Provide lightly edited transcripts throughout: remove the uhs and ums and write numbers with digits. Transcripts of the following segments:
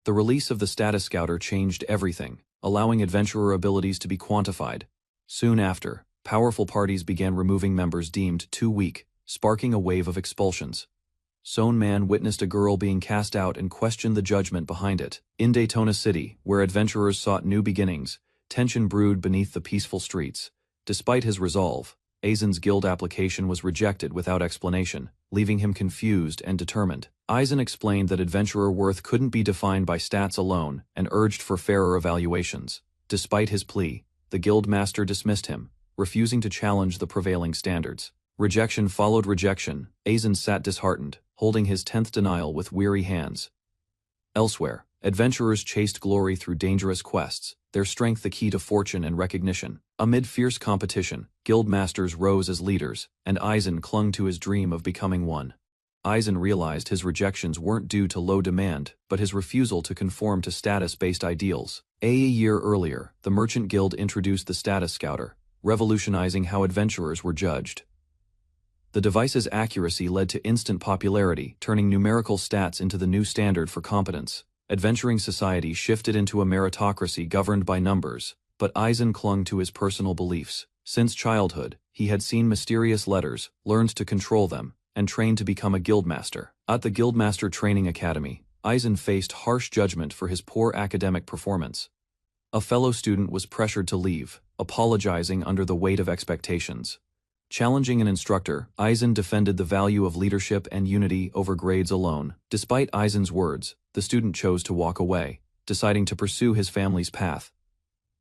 The release of the status scouter changed everything, allowing adventurer abilities to be quantified. Soon after, powerful parties began removing members deemed too weak, sparking a wave of expulsions. Sohn Man witnessed a girl being cast out and questioned the judgment behind it. In Daytona City, where adventurers sought new beginnings, tension brewed beneath the peaceful streets. Despite his resolve, Aizen's guild application was rejected without explanation, leaving him confused and determined. Aizen explained that adventurer worth couldn't be defined by stats alone and urged for fairer evaluations. Despite his plea, the guild master dismissed him, refusing to challenge the prevailing standards. Rejection followed rejection. Aizen sat disheartened, holding his 10th denial with weary hands. Elsewhere, adventurers chased glory through dangerous quests, their strength the key to fortune and recognition. Amid fierce competition, guild masters rose as leaders, and Aizen clung to his dream of becoming one. Aizen realized his rejections weren't due to low demand, but his refusal to conform to status-based ideals. A year earlier, the Merchant Guild introduced the Status Scouter, revolutionizing how adventurers were judged. The device's accuracy led to instant popularity, turning numerical stats into the new standard for competence. Adventuring society shifted into a meritocracy governed by numbers, but Aizen clung to his personal beliefs. Since childhood, he had seen mysterious letters, learned to control them, and trained to become a guildmaster. At the Guildmaster Training Academy, Aizen faced harsh judgment for his poor academic performance. A fellow student was pressured to leave, apologizing under the weight of expectations. Challenging an instructor, Aizen defended the value of leadership and unity over grades alone. Despite Aizen's words, the student chose to walk away, deciding to pursue his family's path.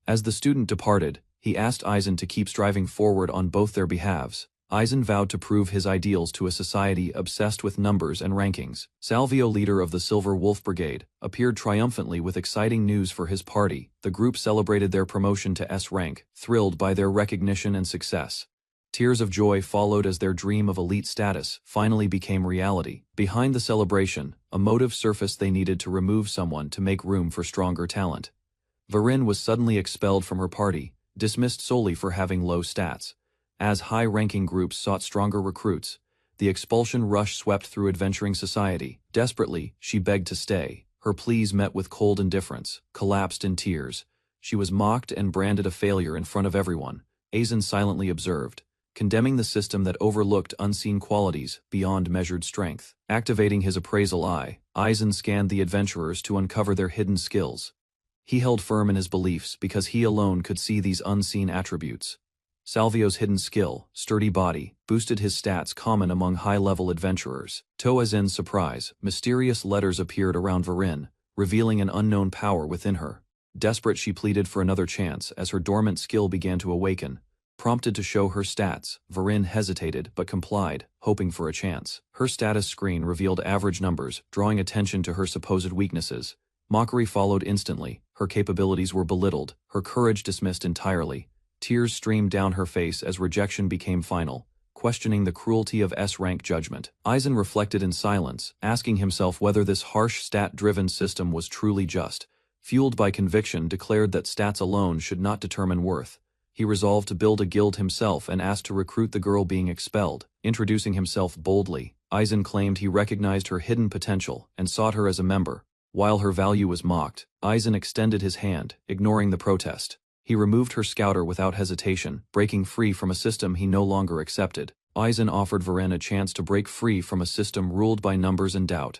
As the student departed, he asked Aizen to keep striving forward on both their behalves. Aizen vowed to prove his ideals to a society obsessed with numbers and rankings. Salvio, leader of the Silver Wolf Brigade, appeared triumphantly with exciting news for his party. The group celebrated their promotion to S rank, thrilled by their recognition and success. Tears of joy followed as their dream of elite status finally became reality. Behind the celebration, a motive surfaced: they needed to remove someone to make room for stronger talent. Varin was suddenly expelled from her party, dismissed solely for having low stats. As high-ranking groups sought stronger recruits, the expulsion rush swept through adventuring society. Desperately, she begged to stay. Her pleas met with cold indifference, collapsed in tears. She was mocked and branded a failure in front of everyone. Aizen silently observed, condemning the system that overlooked unseen qualities beyond measured strength. Activating his appraisal eye, Aizen scanned the adventurers to uncover their hidden skills. He held firm in his beliefs because he alone could see these unseen attributes. Salvio's hidden skill, sturdy body, boosted his stats common among high-level adventurers. To Aizen's surprise, mysterious letters appeared around Varin, revealing an unknown power within her. Desperate, she pleaded for another chance as her dormant skill began to awaken. Prompted to show her stats, Varin hesitated but complied, hoping for a chance. Her status screen revealed average numbers, drawing attention to her supposed weaknesses. Mockery followed instantly. Her capabilities were belittled, her courage dismissed entirely. Tears streamed down her face as rejection became final, questioning the cruelty of S-rank judgment. Aizen reflected in silence, asking himself whether this harsh stat-driven system was truly just. Fueled by conviction, declared that stats alone should not determine worth. He resolved to build a guild himself and asked to recruit the girl being expelled. Introducing himself boldly, Aizen claimed he recognized her hidden potential and sought her as a member. While her value was mocked, Aizen extended his hand, ignoring the protest. He removed her scouter without hesitation, breaking free from a system he no longer accepted. Aizen offered Varin a chance to break free from a system ruled by numbers and doubt.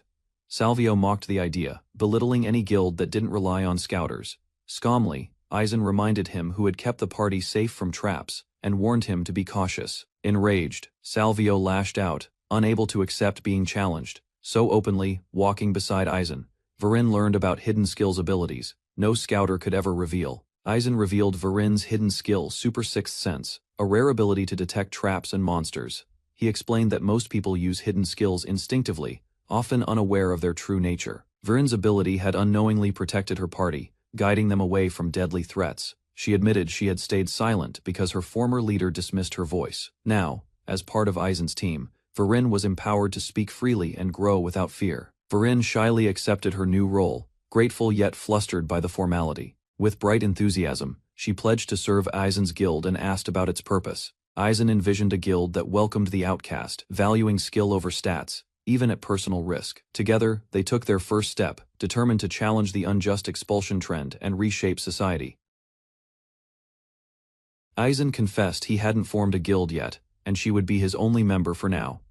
Salvio mocked the idea, belittling any guild that didn't rely on scouters. Scommly, Aizen reminded him who had kept the party safe from traps, and warned him to be cautious. Enraged, Salvio lashed out, unable to accept being challenged. So openly, walking beside Aizen, Varin learned about hidden skills abilities no scouter could ever reveal. Aizen revealed Varin's hidden skill, Super Sixth Sense, a rare ability to detect traps and monsters. He explained that most people use hidden skills instinctively, often unaware of their true nature. Varin's ability had unknowingly protected her party, guiding them away from deadly threats. She admitted she had stayed silent because her former leader dismissed her voice. Now, as part of Aizen's team, Varin was empowered to speak freely and grow without fear. Varin shyly accepted her new role, grateful yet flustered by the formality. With bright enthusiasm, she pledged to serve Aizen's guild and asked about its purpose. Aizen envisioned a guild that welcomed the outcast, valuing skill over stats. even at personal risk. Together, they took their first step, determined to challenge the unjust expulsion trend and reshape society. Aizen confessed he hadn't formed a guild yet, and she would be his only member for now.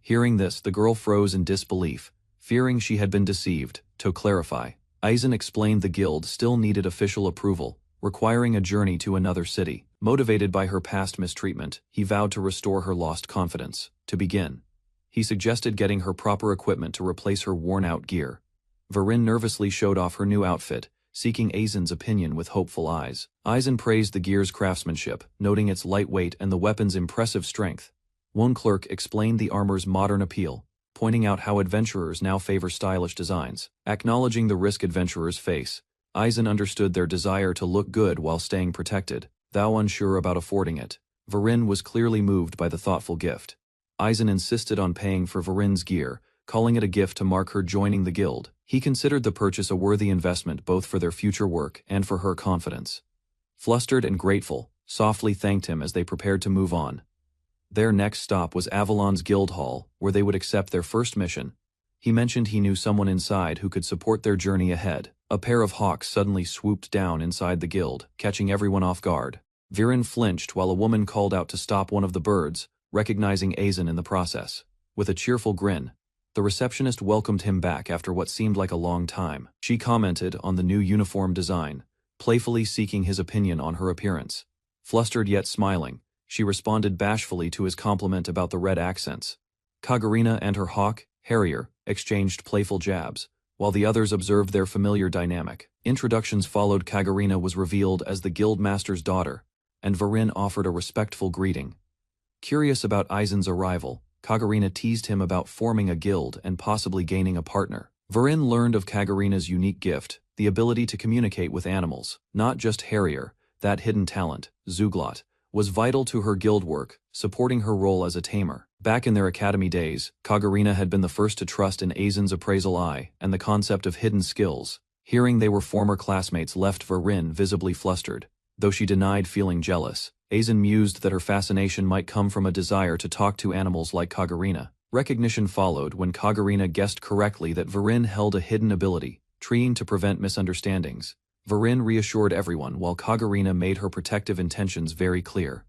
Hearing this, the girl froze in disbelief, fearing she had been deceived. To clarify, Aizen explained the guild still needed official approval, requiring a journey to another city. Motivated by her past mistreatment, he vowed to restore her lost confidence. To begin, he suggested getting her proper equipment to replace her worn-out gear. Varin nervously showed off her new outfit, seeking Aizen's opinion with hopeful eyes. Aizen praised the gear's craftsmanship, noting its lightweight and the weapon's impressive strength. One clerk explained the armor's modern appeal, pointing out how adventurers now favor stylish designs. Acknowledging the risk adventurers face, Aizen understood their desire to look good while staying protected, though unsure about affording it. Varin was clearly moved by the thoughtful gift. Aizen insisted on paying for Varin's gear, calling it a gift to mark her joining the guild. He considered the purchase a worthy investment both for their future work and for her confidence. Flustered and grateful, softly thanked him as they prepared to move on. Their next stop was Avalon's guild hall, where they would accept their first mission. He mentioned he knew someone inside who could support their journey ahead. A pair of hawks suddenly swooped down inside the guild, catching everyone off guard. Viren flinched while a woman called out to stop one of the birds, recognizing Aizen in the process. With a cheerful grin, the receptionist welcomed him back after what seemed like a long time. She commented on the new uniform design, playfully seeking his opinion on her appearance. Flustered yet smiling, she responded bashfully to his compliment about the red accents. Kagarina and her hawk, Harrier, exchanged playful jabs, while the others observed their familiar dynamic. Introductions followed. Kagarina was revealed as the guildmaster's daughter, and Varin offered a respectful greeting. Curious about Aizen's arrival, Kagarina teased him about forming a guild and possibly gaining a partner. Varin learned of Kagarina's unique gift, the ability to communicate with animals. Not just Harrier, that hidden talent, Zuglot, was vital to her guild work, supporting her role as a tamer. Back in their academy days, Kagarina had been the first to trust in Aizen's appraisal eye and the concept of hidden skills. Hearing they were former classmates left Varin visibly flustered. Though she denied feeling jealous, Aizen mused that her fascination might come from a desire to talk to animals like Kagarina. Recognition followed when Kagarina guessed correctly that Varin held a hidden ability, treeing to prevent misunderstandings. Varin reassured everyone while Kagarina made her protective intentions very clear.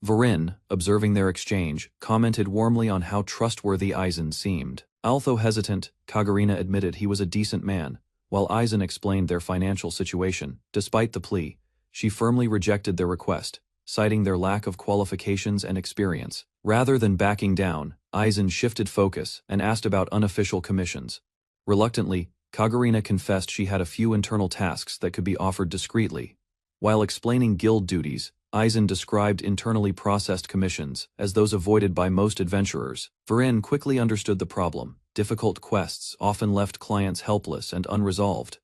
Varin, observing their exchange, commented warmly on how trustworthy Aizen seemed. Although hesitant, Kagarina admitted he was a decent man, while Aizen explained their financial situation. Despite the plea, she firmly rejected their request, citing their lack of qualifications and experience. Rather than backing down, Aizen shifted focus and asked about unofficial commissions. Reluctantly, Kagarina confessed she had a few internal tasks that could be offered discreetly. While explaining guild duties, Aizen described internally processed commissions as those avoided by most adventurers. Varin quickly understood the problem. Difficult quests often left clients helpless and unresolved.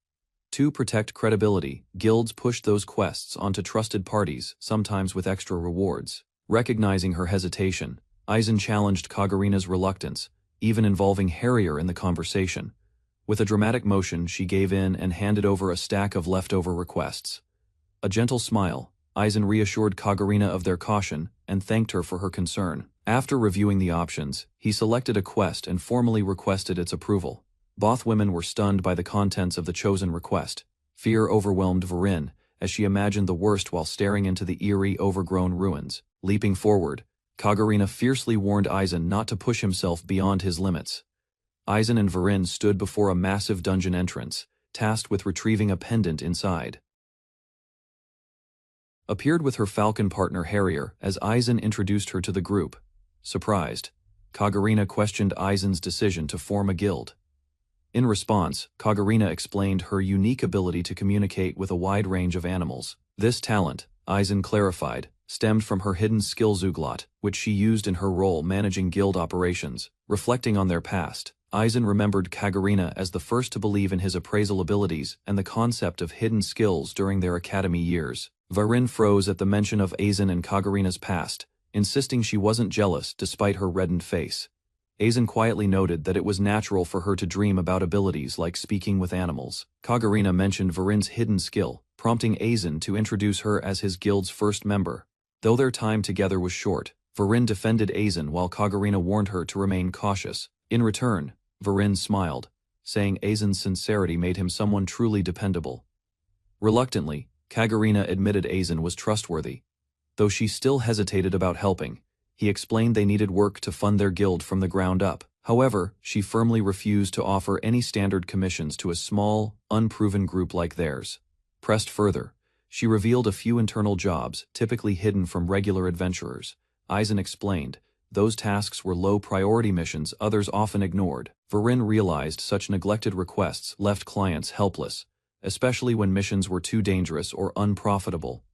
To protect credibility, guilds pushed those quests onto trusted parties, sometimes with extra rewards. Recognizing her hesitation, Aizen challenged Kagarina's reluctance, even involving Harrier in the conversation. With a dramatic motion, she gave in and handed over a stack of leftover requests. A gentle smile, Aizen reassured Kagarina of their caution and thanked her for her concern. After reviewing the options, he selected a quest and formally requested its approval. Both women were stunned by the contents of the chosen request. Fear overwhelmed Varin as she imagined the worst while staring into the eerie, overgrown ruins. Leaping forward, Kagarina fiercely warned Aizen not to push himself beyond his limits. Aizen and Varin stood before a massive dungeon entrance, tasked with retrieving a pendant inside. Appeared with her falcon partner Harrier as Aizen introduced her to the group. Surprised, Kagarina questioned Aizen's decision to form a guild. In response, Kagarina explained her unique ability to communicate with a wide range of animals. This talent, Aizen clarified, stemmed from her hidden skill Zuglot, which she used in her role managing guild operations. Reflecting on their past, Aizen remembered Kagarina as the first to believe in his appraisal abilities and the concept of hidden skills during their academy years. Varin froze at the mention of Aizen and Kagarina's past, insisting she wasn't jealous despite her reddened face. Aizen quietly noted that it was natural for her to dream about abilities like speaking with animals. Kagarina mentioned Varin's hidden skill, prompting Aizen to introduce her as his guild's first member. Though their time together was short, Varin defended Aizen while Kagarina warned her to remain cautious. In return, Varin smiled, saying Aizen's sincerity made him someone truly dependable. Reluctantly, Kagarina admitted Aizen was trustworthy. Though she still hesitated about helping, he explained they needed work to fund their guild from the ground up. However, she firmly refused to offer any standard commissions to a small, unproven group like theirs. Pressed further, she revealed a few internal jobs, typically hidden from regular adventurers. Aizen explained, those tasks were low-priority missions others often ignored. Varin realized such neglected requests left clients helpless, especially when missions were too dangerous or unprofitable.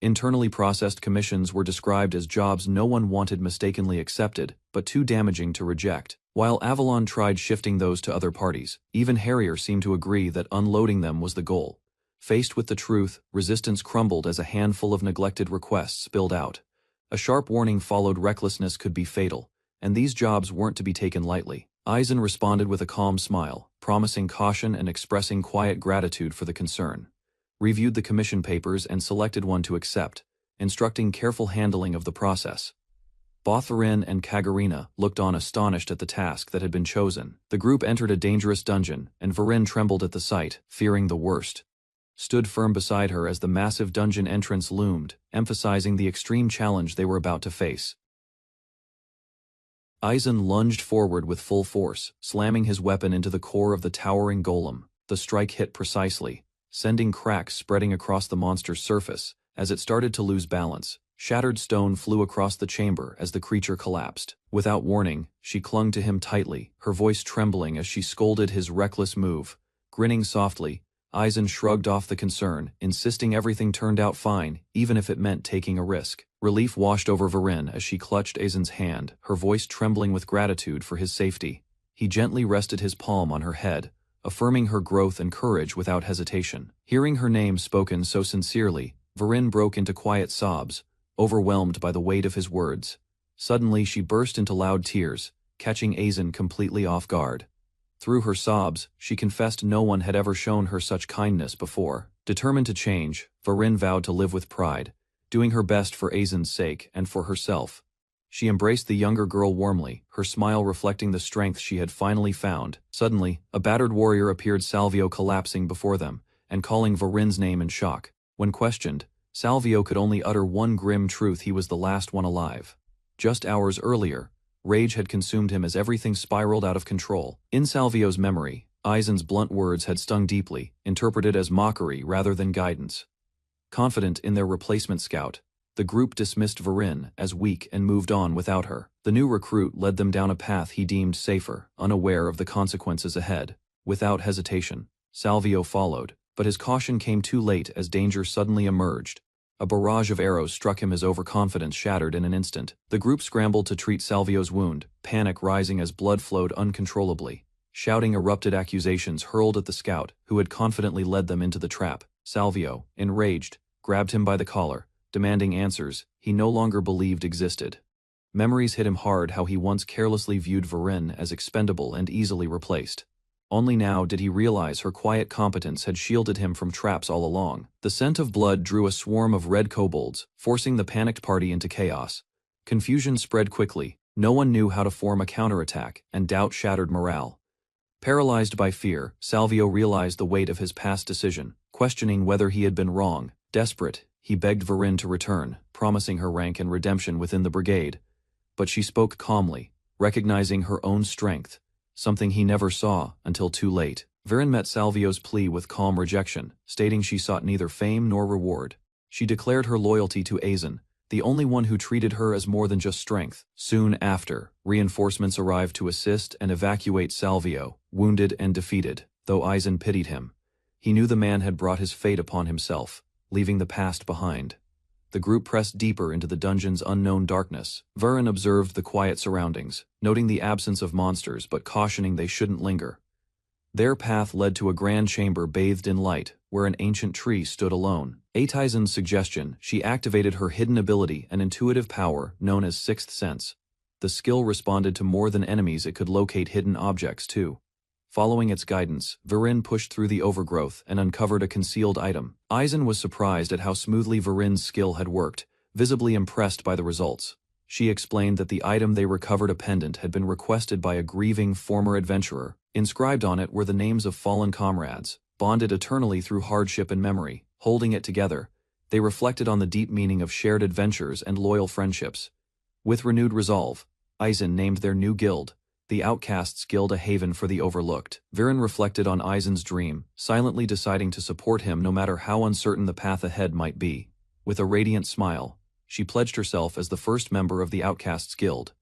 Internally processed commissions were described as jobs no one wanted mistakenly accepted, but too damaging to reject. While Avalon tried shifting those to other parties, even Harrier seemed to agree that unloading them was the goal. Faced with the truth, resistance crumbled as a handful of neglected requests spilled out. A sharp warning followed recklessness could be fatal, and these jobs weren't to be taken lightly. Aizen responded with a calm smile, promising caution and expressing quiet gratitude for the concern. Reviewed the commission papers and selected one to accept, instructing careful handling of the process. Varin and Kagarina looked on astonished at the task that had been chosen. The group entered a dangerous dungeon, and Varin trembled at the sight, fearing the worst. Stood firm beside her as the massive dungeon entrance loomed, emphasizing the extreme challenge they were about to face. Aizen lunged forward with full force, slamming his weapon into the core of the towering golem. The strike hit precisely, sending cracks spreading across the monster's surface. As it started to lose balance, shattered stone flew across the chamber as the creature collapsed. Without warning, she clung to him tightly, her voice trembling as she scolded his reckless move. Grinning softly, Aizen shrugged off the concern, insisting everything turned out fine, even if it meant taking a risk. Relief washed over Varin as she clutched Aizen's hand, her voice trembling with gratitude for his safety. He gently rested his palm on her head, affirming her growth and courage without hesitation. Hearing her name spoken so sincerely, Varin broke into quiet sobs, overwhelmed by the weight of his words. Suddenly she burst into loud tears, catching Aizen completely off guard. Through her sobs, she confessed no one had ever shown her such kindness before. Determined to change, Varin vowed to live with pride, doing her best for Aizen's sake and for herself. She embraced the younger girl warmly, her smile reflecting the strength she had finally found. Suddenly, a battered warrior appeared, Salvio collapsing before them, and calling Varin's name in shock. When questioned, Salvio could only utter one grim truth: he was the last one alive. Just hours earlier, rage had consumed him as everything spiraled out of control. In Salvio's memory, Aizen's blunt words had stung deeply, interpreted as mockery rather than guidance. Confident in their replacement scout, the group dismissed Varin as weak and moved on without her. The new recruit led them down a path he deemed safer, unaware of the consequences ahead. Without hesitation, Salvio followed, but his caution came too late as danger suddenly emerged. A barrage of arrows struck him as overconfidence shattered in an instant. The group scrambled to treat Salvio's wound, panic rising as blood flowed uncontrollably. Shouting erupted accusations hurled at the scout, who had confidently led them into the trap. Salvio, enraged, grabbed him by the collar, demanding answers he no longer believed existed. Memories hit him hard how he once carelessly viewed Varin as expendable and easily replaced. Only now did he realize her quiet competence had shielded him from traps all along. The scent of blood drew a swarm of red kobolds, forcing the panicked party into chaos. Confusion spread quickly, no one knew how to form a counterattack, and doubt shattered morale. Paralyzed by fear, Salvio realized the weight of his past decision, questioning whether he had been wrong. Desperate, he begged Varin to return, promising her rank and redemption within the brigade. But she spoke calmly, recognizing her own strength, something he never saw until too late. Varin met Salvio's plea with calm rejection, stating she sought neither fame nor reward. She declared her loyalty to Aizen, the only one who treated her as more than just strength. Soon after, reinforcements arrived to assist and evacuate Salvio, wounded and defeated. Though Aizen pitied him, he knew the man had brought his fate upon himself, leaving the past behind. The group pressed deeper into the dungeon's unknown darkness. Varin observed the quiet surroundings, noting the absence of monsters but cautioning they shouldn't linger. Their path led to a grand chamber bathed in light, where an ancient tree stood alone. At Aizen's suggestion, she activated her hidden ability, an intuitive power known as Sixth Sense. The skill responded to more than enemies; it could locate hidden objects too. Following its guidance, Varin pushed through the overgrowth and uncovered a concealed item. Aizen was surprised at how smoothly Varin's skill had worked, visibly impressed by the results. She explained that the item they recovered, a pendant, had been requested by a grieving former adventurer. Inscribed on it were the names of fallen comrades, bonded eternally through hardship and memory. Holding it together, they reflected on the deep meaning of shared adventures and loyal friendships. With renewed resolve, Aizen named their new guild, the Outcasts Guild, a haven for the overlooked. Viren reflected on Aizen's dream, silently deciding to support him no matter how uncertain the path ahead might be. With a radiant smile, she pledged herself as the first member of the Outcasts Guild.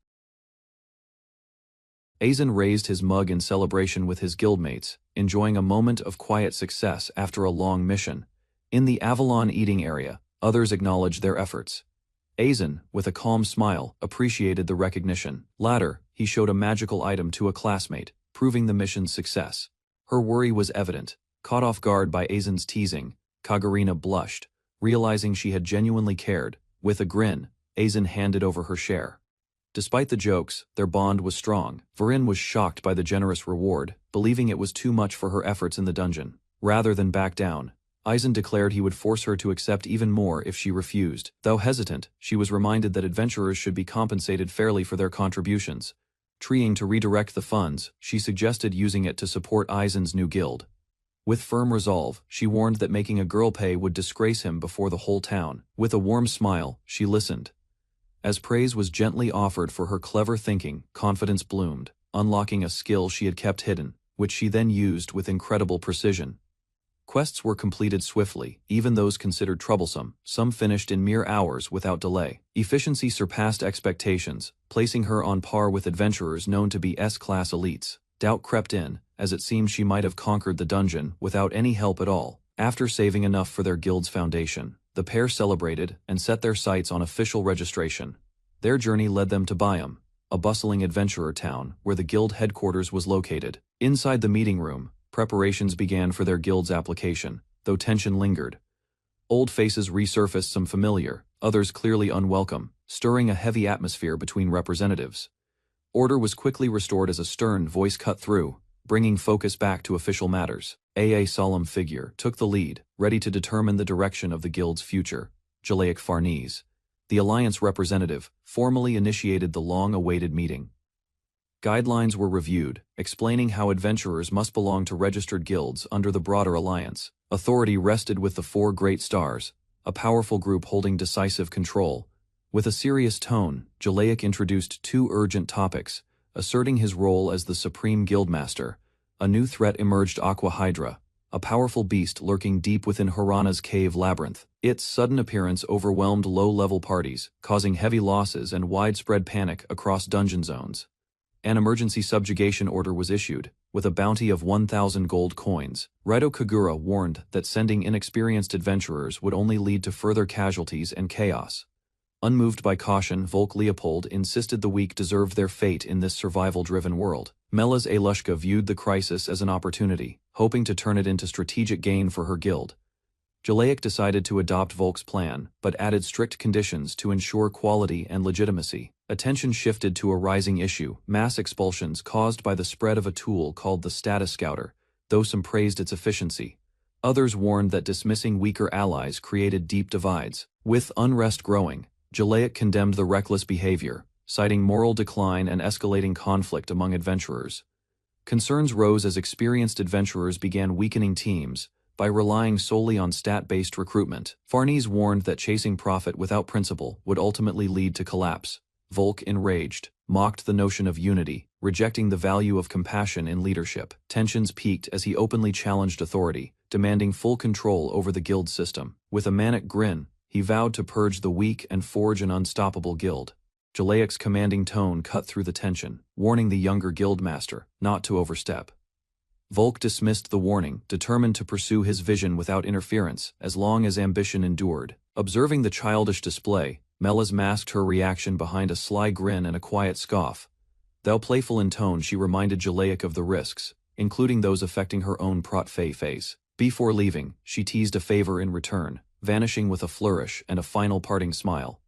Aizen raised his mug in celebration with his guildmates, enjoying a moment of quiet success after a long mission. In the Avalon eating area, others acknowledged their efforts. Aizen, with a calm smile, appreciated the recognition. Later, he showed a magical item to a classmate, proving the mission's success. Her worry was evident. Caught off guard by Aizen's teasing, Kagarina blushed, realizing she had genuinely cared. With a grin, Aizen handed over her share. Despite the jokes, their bond was strong. Viren was shocked by the generous reward, believing it was too much for her efforts in the dungeon. Rather than back down, Aizen declared he would force her to accept even more if she refused. Though hesitant, she was reminded that adventurers should be compensated fairly for their contributions. Trying to redirect the funds, she suggested using it to support Aizen's new guild. With firm resolve, she warned that making a girl pay would disgrace him before the whole town. With a warm smile, she listened. As praise was gently offered for her clever thinking, confidence bloomed, unlocking a skill she had kept hidden, which she then used with incredible precision. Quests were completed swiftly, even those considered troublesome. Some finished in mere hours without delay. Efficiency surpassed expectations, placing her on par with adventurers known to be S-class elites. Doubt crept in, as it seemed she might have conquered the dungeon without any help at all. After saving enough for their guild's foundation, the pair celebrated and set their sights on official registration. Their journey led them to Byam, a bustling adventurer town where the guild headquarters was located. Inside the meeting room, preparations began for their guild's application, though tension lingered. Old faces resurfaced, some familiar, others clearly unwelcome, stirring a heavy atmosphere between representatives. Order was quickly restored as a stern voice cut through, bringing focus back to official matters. A solemn figure took the lead, ready to determine the direction of the guild's future. Jalaic Farnese, the Alliance representative, formally initiated the long-awaited meeting. Guidelines were reviewed, explaining how adventurers must belong to registered guilds under the broader alliance. Authority rested with the Four Great Stars, a powerful group holding decisive control. With a serious tone, Jalaic introduced two urgent topics, asserting his role as the Supreme Guildmaster. A new threat emerged: Aqua Hydra, a powerful beast lurking deep within Harana's cave labyrinth. Its sudden appearance overwhelmed low-level parties, causing heavy losses and widespread panic across dungeon zones. An emergency subjugation order was issued, with a bounty of 1,000 gold coins. Raito Kagura warned that sending inexperienced adventurers would only lead to further casualties and chaos. Unmoved by caution, Volk Leopold insisted the weak deserved their fate in this survival-driven world. Melas Alushka viewed the crisis as an opportunity, hoping to turn it into strategic gain for her guild. Jalaic decided to adopt Volk's plan, but added strict conditions to ensure quality and legitimacy. Attention shifted to a rising issue: mass expulsions caused by the spread of a tool called the Status Scouter. Though some praised its efficiency, others warned that dismissing weaker allies created deep divides. With unrest growing, Jalaic condemned the reckless behavior, citing moral decline and escalating conflict among adventurers. Concerns rose as experienced adventurers began weakening teams by relying solely on stat-based recruitment. Farnese warned that chasing profit without principle would ultimately lead to collapse. Volk, enraged, mocked the notion of unity, rejecting the value of compassion in leadership. Tensions peaked as he openly challenged authority, demanding full control over the guild system. With a manic grin, he vowed to purge the weak and forge an unstoppable guild. Jalaic's commanding tone cut through the tension, warning the younger guildmaster not to overstep. Volk dismissed the warning, determined to pursue his vision without interference as long as ambition endured. Observing the childish display, Melas masked her reaction behind a sly grin and a quiet scoff. Though playful in tone, she reminded Jalaic of the risks, including those affecting her own Prot-Fey face. Before leaving, she teased a favor in return, vanishing with a flourish and a final parting smile.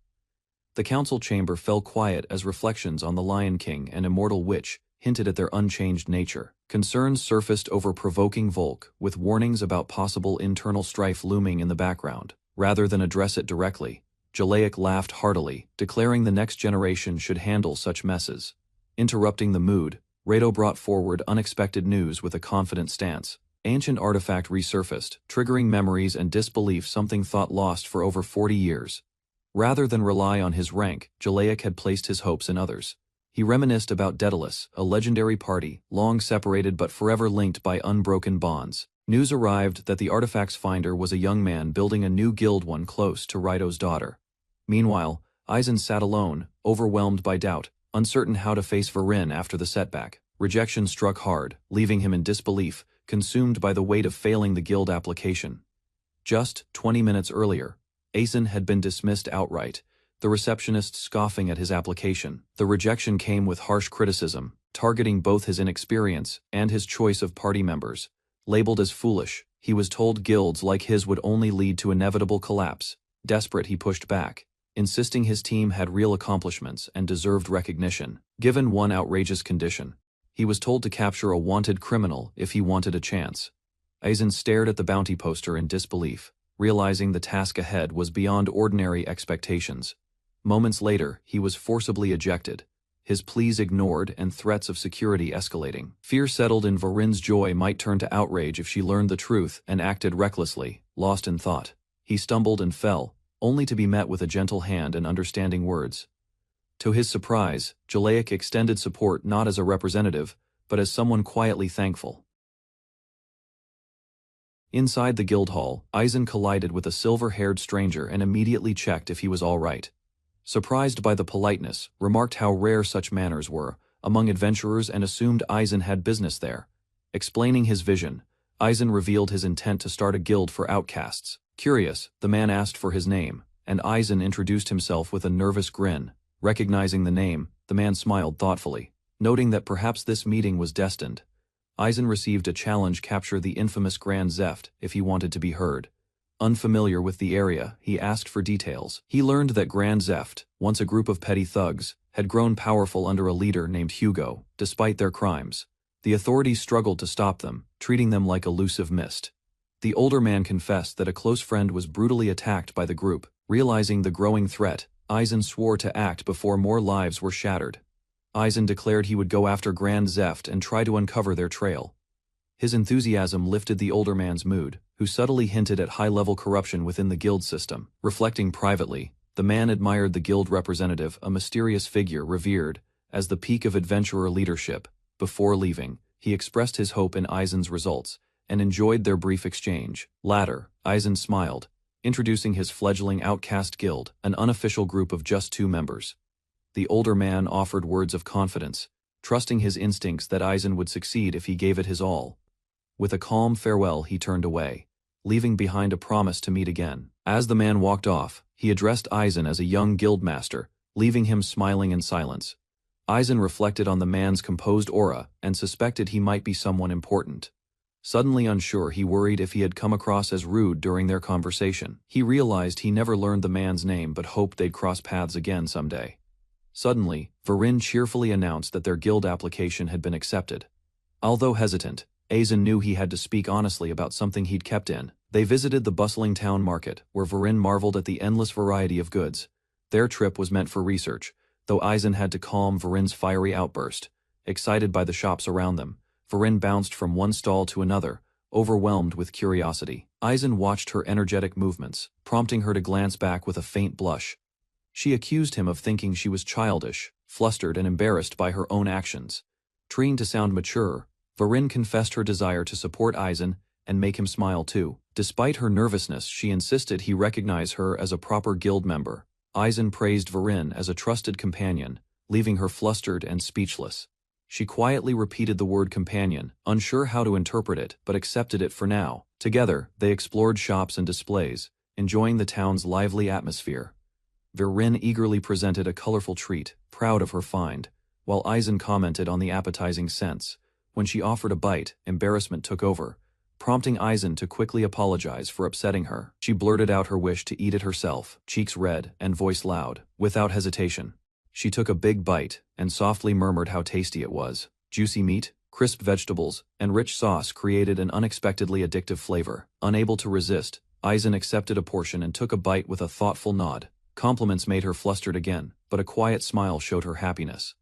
The council chamber fell quiet as reflections on the Lion King and Immortal Witch hinted at their unchanged nature. Concerns surfaced over provoking Volk, with warnings about possible internal strife looming in the background. Rather than address it directly, Jalaic laughed heartily, declaring the next generation should handle such messes. Interrupting the mood, Rado brought forward unexpected news with a confident stance. Ancient artifact resurfaced, triggering memories and disbelief something thought lost for over 40 years. Rather than rely on his rank, Jalaic had placed his hopes in others. He reminisced about Daedalus, a legendary party, long separated but forever linked by unbroken bonds. News arrived that the artifact's finder was a young man building a new guild, one close to Rido's daughter. Meanwhile, Aizen sat alone, overwhelmed by doubt, uncertain how to face Varin after the setback. Rejection struck hard, leaving him in disbelief, consumed by the weight of failing the guild application. Just 20 minutes earlier, Aizen had been dismissed outright, the receptionist scoffing at his application. The rejection came with harsh criticism, targeting both his inexperience and his choice of party members. Labeled as foolish, he was told guilds like his would only lead to inevitable collapse. Desperate, he pushed back, insisting his team had real accomplishments and deserved recognition. Given one outrageous condition, he was told to capture a wanted criminal if he wanted a chance. Aizen stared at the bounty poster in disbelief, realizing the task ahead was beyond ordinary expectations. Moments later, he was forcibly ejected, his pleas ignored and threats of security escalating. Fear settled in. Varin's joy might turn to outrage if she learned the truth and acted recklessly, lost in thought. He stumbled and fell, only to be met with a gentle hand and understanding words. To his surprise, Jalaic extended support not as a representative, but as someone quietly thankful. Inside the guild hall, Aizen collided with a silver-haired stranger and immediately checked if he was all right. Surprised by the politeness, remarked how rare such manners were among adventurers and assumed Aizen had business there. Explaining his vision, Aizen revealed his intent to start a guild for outcasts. Curious, the man asked for his name, and Aizen introduced himself with a nervous grin. Recognizing the name, the man smiled thoughtfully, noting that perhaps this meeting was destined. Aizen received a challenge: capture the infamous Grand Zeft if he wanted to be heard. Unfamiliar with the area, he asked for details. He learned that Grand Zeft, once a group of petty thugs, had grown powerful under a leader named Hugo. Despite their crimes, the authorities struggled to stop them, treating them like elusive mist. The older man confessed that a close friend was brutally attacked by the group. Realizing the growing threat, Aizen swore to act before more lives were shattered. Aizen declared he would go after Grand Zeft and try to uncover their trail. His enthusiasm lifted the older man's mood, who subtly hinted at high-level corruption within the guild system. Reflecting privately, the man admired the guild representative, a mysterious figure revered as the peak of adventurer leadership. Before leaving, he expressed his hope in Aizen's results and enjoyed their brief exchange. Later, Aizen smiled, introducing his fledgling outcast guild, an unofficial group of just 2 members. The older man offered words of confidence, trusting his instincts that Aizen would succeed if he gave it his all. With a calm farewell, he turned away, leaving behind a promise to meet again. As the man walked off, he addressed Aizen as a young guildmaster, leaving him smiling in silence. Aizen reflected on the man's composed aura and suspected he might be someone important. Suddenly unsure, he worried if he had come across as rude during their conversation. He realized he never learned the man's name but hoped they'd cross paths again someday. Suddenly, Varin cheerfully announced that their guild application had been accepted. Although hesitant, Aizen knew he had to speak honestly about something he'd kept in. They visited the bustling town market, where Varin marveled at the endless variety of goods. Their trip was meant for research, though Aizen had to calm Varin's fiery outburst. Excited by the shops around them, Varin bounced from one stall to another, overwhelmed with curiosity. Aizen watched her energetic movements, prompting her to glance back with a faint blush. She accused him of thinking she was childish, flustered and embarrassed by her own actions. Trying to sound mature, Varin confessed her desire to support Aizen and make him smile too. Despite her nervousness, she insisted he recognize her as a proper guild member. Aizen praised Varin as a trusted companion, leaving her flustered and speechless. She quietly repeated the word companion, unsure how to interpret it, but accepted it for now. Together, they explored shops and displays, enjoying the town's lively atmosphere. Varin eagerly presented a colorful treat, proud of her find, while Aizen commented on the appetizing scents. When she offered a bite, embarrassment took over, prompting Aizen to quickly apologize for upsetting her. She blurted out her wish to eat it herself, cheeks red and voice loud. Without hesitation, she took a big bite and softly murmured how tasty it was. Juicy meat, crisp vegetables, and rich sauce created an unexpectedly addictive flavor. Unable to resist, Aizen accepted a portion and took a bite with a thoughtful nod. Compliments made her flustered again, but a quiet smile showed her happiness.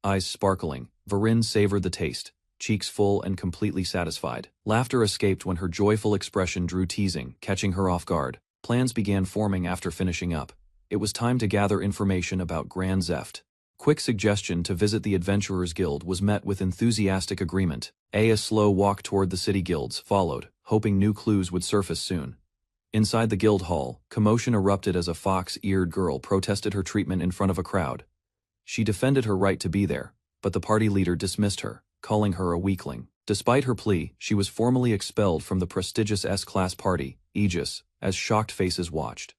Eyes sparkling, Varin savored the taste, cheeks full and completely satisfied. Laughter escaped when her joyful expression drew teasing, catching her off guard. Plans began forming after finishing up. It was time to gather information about Grand Zeft. Quick suggestion to visit the Adventurers Guild was met with enthusiastic agreement. A slow walk toward the city guilds followed, hoping new clues would surface soon. Inside the guild hall, commotion erupted as a fox-eared girl protested her treatment in front of a crowd. She defended her right to be there, but the party leader dismissed her, calling her a weakling. Despite her plea, she was formally expelled from the prestigious S-Class party, Aegis, as shocked faces watched.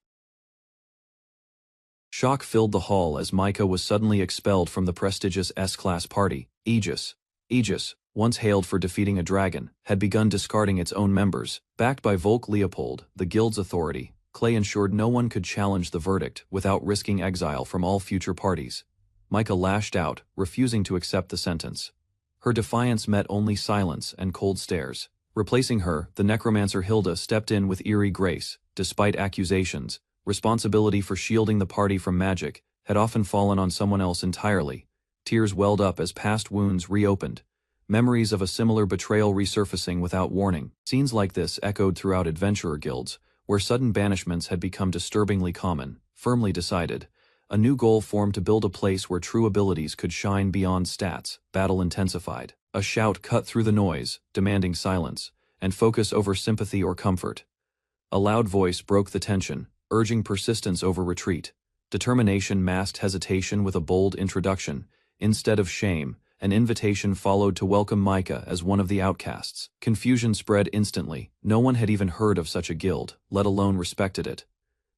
Shock filled the hall as Micah was suddenly expelled from the prestigious S-Class party, Aegis. Aegis, once hailed for defeating a dragon, had begun discarding its own members. Backed by Volk Leopold, the guild's authority, Clay ensured no one could challenge the verdict without risking exile from all future parties. Micah lashed out, refusing to accept the sentence. Her defiance met only silence and cold stares. Replacing her, the necromancer Hilda stepped in with eerie grace. Despite accusations, responsibility for shielding the party from magic had often fallen on someone else entirely. Tears welled up as past wounds reopened, memories of a similar betrayal resurfacing without warning. Scenes like this echoed throughout adventurer guilds, where sudden banishments had become disturbingly common. Firmly decided, a new goal formed to build a place where true abilities could shine beyond stats. Battle intensified. A shout cut through the noise, demanding silence, and focus over sympathy or comfort. A loud voice broke the tension, urging persistence over retreat. Determination masked hesitation with a bold introduction. Instead of shame, an invitation followed to welcome Micah as one of the outcasts. Confusion spread instantly. No one had even heard of such a guild, let alone respected it.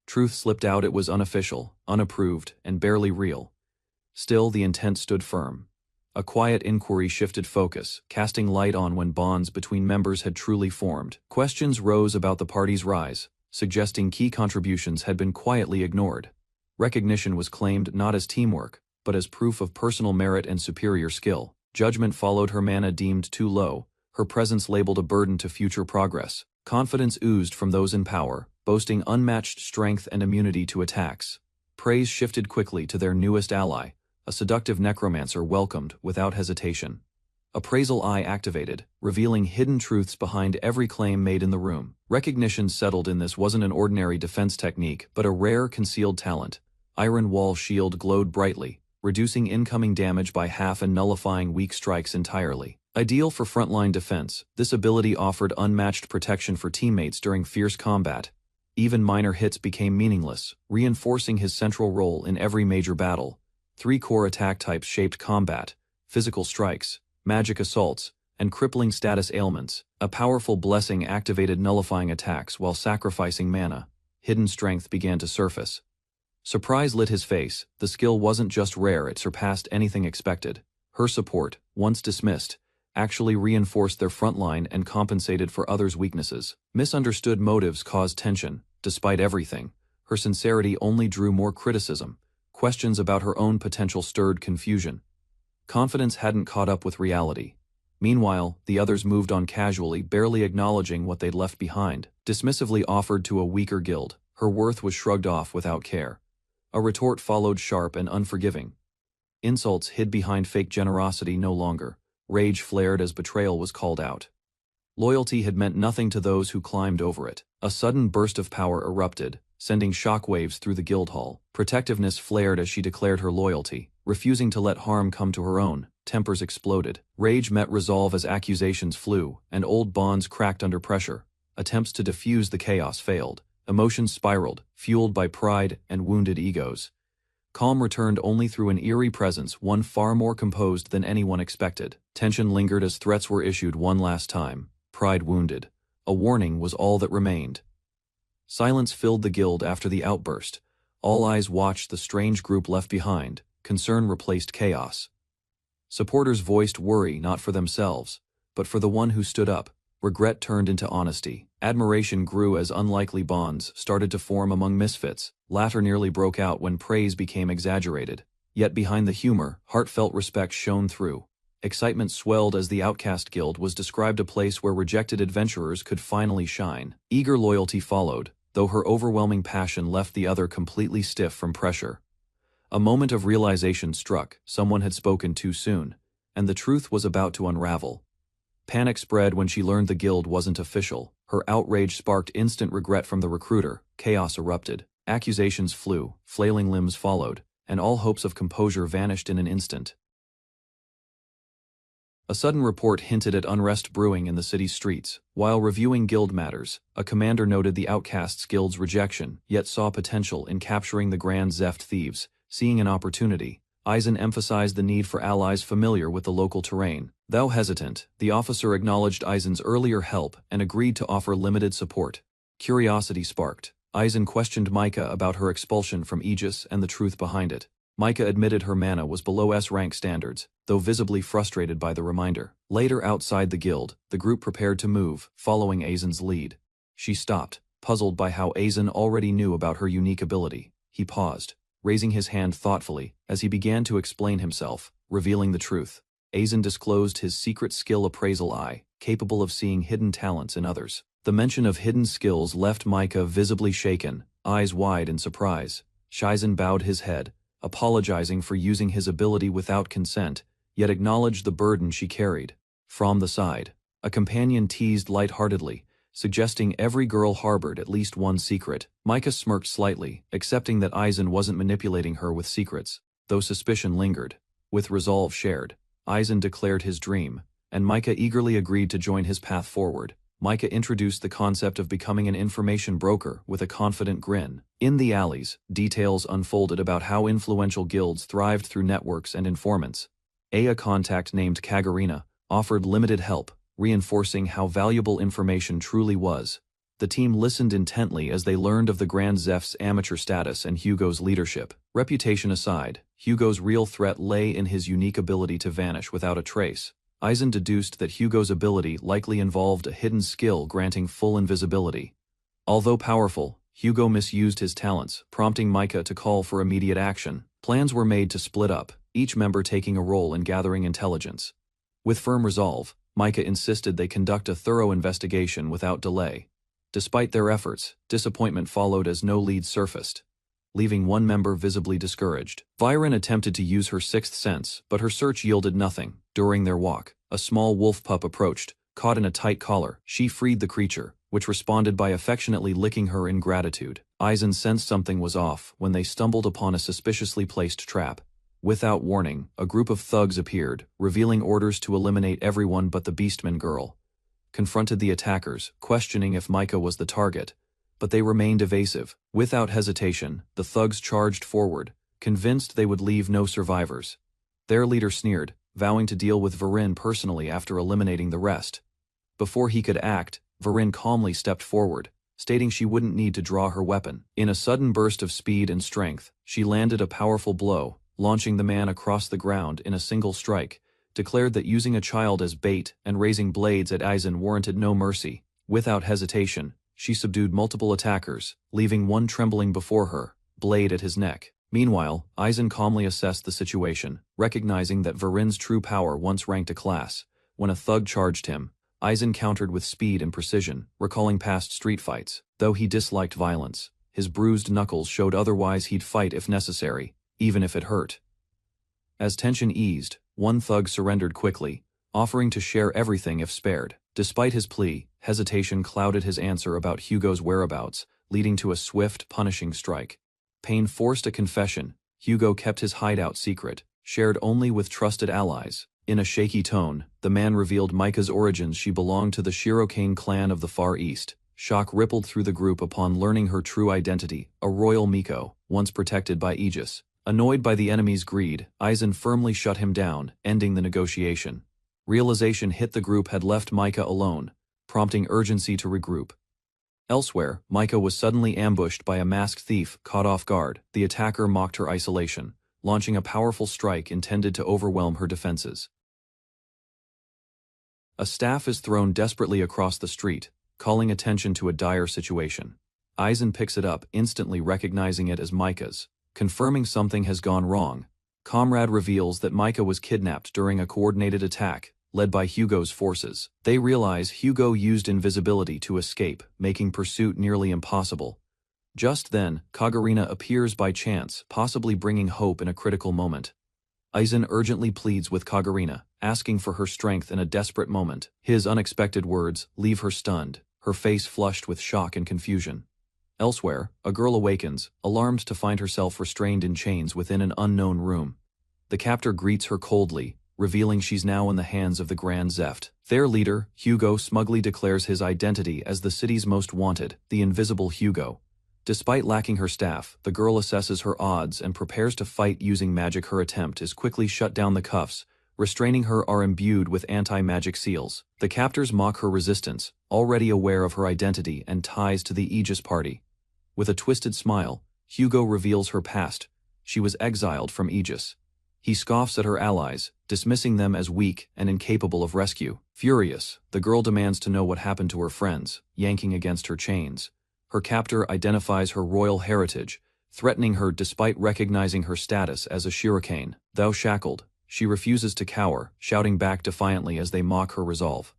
Truth slipped out: it was unofficial, unapproved, and barely real. Still, the intent stood firm. A quiet inquiry shifted focus, casting light on when bonds between members had truly formed. Questions rose about the party's rise, suggesting key contributions had been quietly ignored. Recognition was claimed not as teamwork, but as proof of personal merit and superior skill. Judgment followed her mana deemed too low, her presence labeled a burden to future progress. Confidence oozed from those in power, boasting unmatched strength and immunity to attacks. Praise shifted quickly to their newest ally, a seductive necromancer welcomed without hesitation. Appraisal eye activated, revealing hidden truths behind every claim made in the room. Recognition settled in: this wasn't an ordinary defense technique, but a rare concealed talent. Iron Wall Shield glowed brightly, reducing incoming damage by half and nullifying weak strikes entirely. Ideal for frontline defense, this ability offered unmatched protection for teammates during fierce combat. Even minor hits became meaningless, reinforcing his central role in every major battle. 3 core attack types shaped combat: physical strikes, magic assaults, and crippling status ailments. A powerful blessing activated nullifying attacks while sacrificing mana. Hidden strength began to surface. Surprise lit his face. The skill wasn't just rare, it surpassed anything expected. Her support, once dismissed, actually reinforced their front line and compensated for others' weaknesses. Misunderstood motives caused tension. Despite everything, her sincerity only drew more criticism. Questions about her own potential stirred confusion. Confidence hadn't caught up with reality. Meanwhile, the others moved on casually, barely acknowledging what they'd left behind. Dismissively offered to a weaker guild, her worth was shrugged off without care. A retort followed, sharp and unforgiving. Insults hid behind fake generosity no longer. Rage flared as betrayal was called out. Loyalty had meant nothing to those who climbed over it. A sudden burst of power erupted, sending shockwaves through the guild hall. Protectiveness flared as she declared her loyalty, refusing to let harm come to her own. Tempers exploded. Rage met resolve as accusations flew, and old bonds cracked under pressure. Attempts to diffuse the chaos failed. Emotions spiraled, fueled by pride and wounded egos. Calm returned only through an eerie presence, one far more composed than anyone expected. Tension lingered as threats were issued one last time. Pride wounded. A warning was all that remained. Silence filled the guild after the outburst. All eyes watched the strange group left behind. Concern replaced chaos. Supporters voiced worry not for themselves, but for the one who stood up. Regret turned into honesty. Admiration grew as unlikely bonds started to form among misfits. Laughter nearly broke out when praise became exaggerated. Yet behind the humor, heartfelt respect shone through. Excitement swelled as the Outcast Guild was described a place where rejected adventurers could finally shine. Eager loyalty followed, though her overwhelming passion left the other completely stiff from pressure. A moment of realization struck. Someone had spoken too soon, and the truth was about to unravel. Panic spread when she learned the guild wasn't official. Her outrage sparked instant regret from the recruiter. Chaos erupted. Accusations flew, flailing limbs followed, and all hopes of composure vanished in an instant. A sudden report hinted at unrest brewing in the city's streets. While reviewing guild matters, a commander noted the Outcasts Guild's rejection, yet saw potential in capturing the Grand Zeft thieves. Seeing an opportunity, Eisen emphasized the need for allies familiar with the local terrain. Though hesitant, the officer acknowledged Eisen's earlier help and agreed to offer limited support. Curiosity sparked. Eisen questioned Micah about her expulsion from Aegis and the truth behind it. Micah admitted her mana was below S-rank standards, though visibly frustrated by the reminder. Later outside the guild, the group prepared to move, following Eisen's lead. She stopped, puzzled by how Eisen already knew about her unique ability. He paused, raising his hand thoughtfully, as he began to explain himself, revealing the truth. Eisen disclosed his secret skill appraisal eye, capable of seeing hidden talents in others. The mention of hidden skills left Micah visibly shaken, eyes wide in surprise. Eisen bowed his head, apologizing for using his ability without consent, yet acknowledged the burden she carried. From the side, a companion teased lightheartedly, suggesting every girl harbored at least one secret. Micah smirked slightly, accepting that Eisen wasn't manipulating her with secrets, though suspicion lingered. With resolve shared, Eisen declared his dream, and Micah eagerly agreed to join his path forward. Micah introduced the concept of becoming an information broker with a confident grin. In the alleys, details unfolded about how influential guilds thrived through networks and informants. A contact named Kagarina offered limited help, reinforcing how valuable information truly was. The team listened intently as they learned of the Grand Zeph's amateur status and Hugo's leadership. Reputation aside, Hugo's real threat lay in his unique ability to vanish without a trace. Eisen deduced that Hugo's ability likely involved a hidden skill granting full invisibility. Although powerful, Hugo misused his talents, prompting Micah to call for immediate action. Plans were made to split up, each member taking a role in gathering intelligence. With firm resolve, Micah insisted they conduct a thorough investigation without delay. Despite their efforts, disappointment followed as no leads surfaced, leaving one member visibly discouraged. Viren attempted to use her sixth sense, but her search yielded nothing. During their walk, a small wolf pup approached, caught in a tight collar. She freed the creature, which responded by affectionately licking her in gratitude. Eisen sensed something was off when they stumbled upon a suspiciously placed trap. Without warning, a group of thugs appeared, revealing orders to eliminate everyone but the Beastman girl. Confronted the attackers, questioning if Micah was the target, but they remained evasive. Without hesitation, the thugs charged forward, convinced they would leave no survivors. Their leader sneered, vowing to deal with Viren personally after eliminating the rest. Before he could act, Viren calmly stepped forward, stating she wouldn't need to draw her weapon. In a sudden burst of speed and strength, she landed a powerful blow, launching the man across the ground in a single strike, declared that using a child as bait and raising blades at Eisen warranted no mercy. Without hesitation, she subdued multiple attackers, leaving one trembling before her, blade at his neck. Meanwhile, Eisen calmly assessed the situation, recognizing that Viren's true power once ranked a class. When a thug charged him, Eisen countered with speed and precision, recalling past street fights. Though he disliked violence, his bruised knuckles showed otherwise he'd fight if necessary, even if it hurt. As tension eased, one thug surrendered quickly, offering to share everything if spared. Despite his plea, hesitation clouded his answer about Hugo's whereabouts, leading to a swift, punishing strike. Pain forced a confession. Hugo kept his hideout secret, shared only with trusted allies. In a shaky tone, the man revealed Micah's origins. She belonged to the Shirokane clan of the Far East. Shock rippled through the group upon learning her true identity, a royal Miko, once protected by Aegis. Annoyed by the enemy's greed, Eisen firmly shut him down, ending the negotiation. Realization hit the group had left Micah alone, prompting urgency to regroup. Elsewhere, Micah was suddenly ambushed by a masked thief. Caught off guard, the attacker mocked her isolation, launching a powerful strike intended to overwhelm her defenses. A staff is thrown desperately across the street, calling attention to a dire situation. Eisen picks it up, instantly recognizing it as Micah's, confirming something has gone wrong. Comrade reveals that Micah was kidnapped during a coordinated attack, led by Hugo's forces. They realize Hugo used invisibility to escape, making pursuit nearly impossible. Just then, Kagurina appears by chance, possibly bringing hope in a critical moment. Aizen urgently pleads with Kagurina, asking for her strength in a desperate moment. His unexpected words leave her stunned, her face flushed with shock and confusion. Elsewhere, a girl awakens, alarmed to find herself restrained in chains within an unknown room. The captor greets her coldly, revealing she's now in the hands of the Grand Zeft. Their leader, Hugo, smugly declares his identity as the city's most wanted, the Invisible Hugo. Despite lacking her staff, the girl assesses her odds and prepares to fight using magic. Her attempt is quickly shut down. The cuffs, restraining her, are imbued with anti-magic seals. The captors mock her resistance, already aware of her identity and ties to the Aegis party. With a twisted smile, Hugo reveals her past. She was exiled from Aegis. He scoffs at her allies, dismissing them as weak and incapable of rescue. Furious, the girl demands to know what happened to her friends, yanking against her chains. Her captor identifies her royal heritage, threatening her despite recognizing her status as a shuriken. Though shackled, she refuses to cower, shouting back defiantly as they mock her resolve.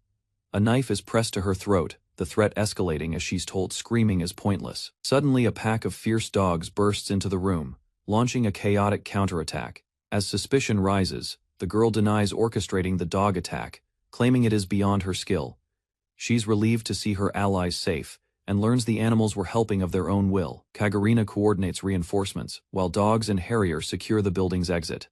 A knife is pressed to her throat, the threat escalating as she's told screaming is pointless. Suddenly a pack of fierce dogs bursts into the room, launching a chaotic counterattack. As suspicion rises, the girl denies orchestrating the dog attack, claiming it is beyond her skill. She's relieved to see her allies safe, and learns the animals were helping of their own will. Kagurina coordinates reinforcements, while dogs and Harrier secure the building's exit.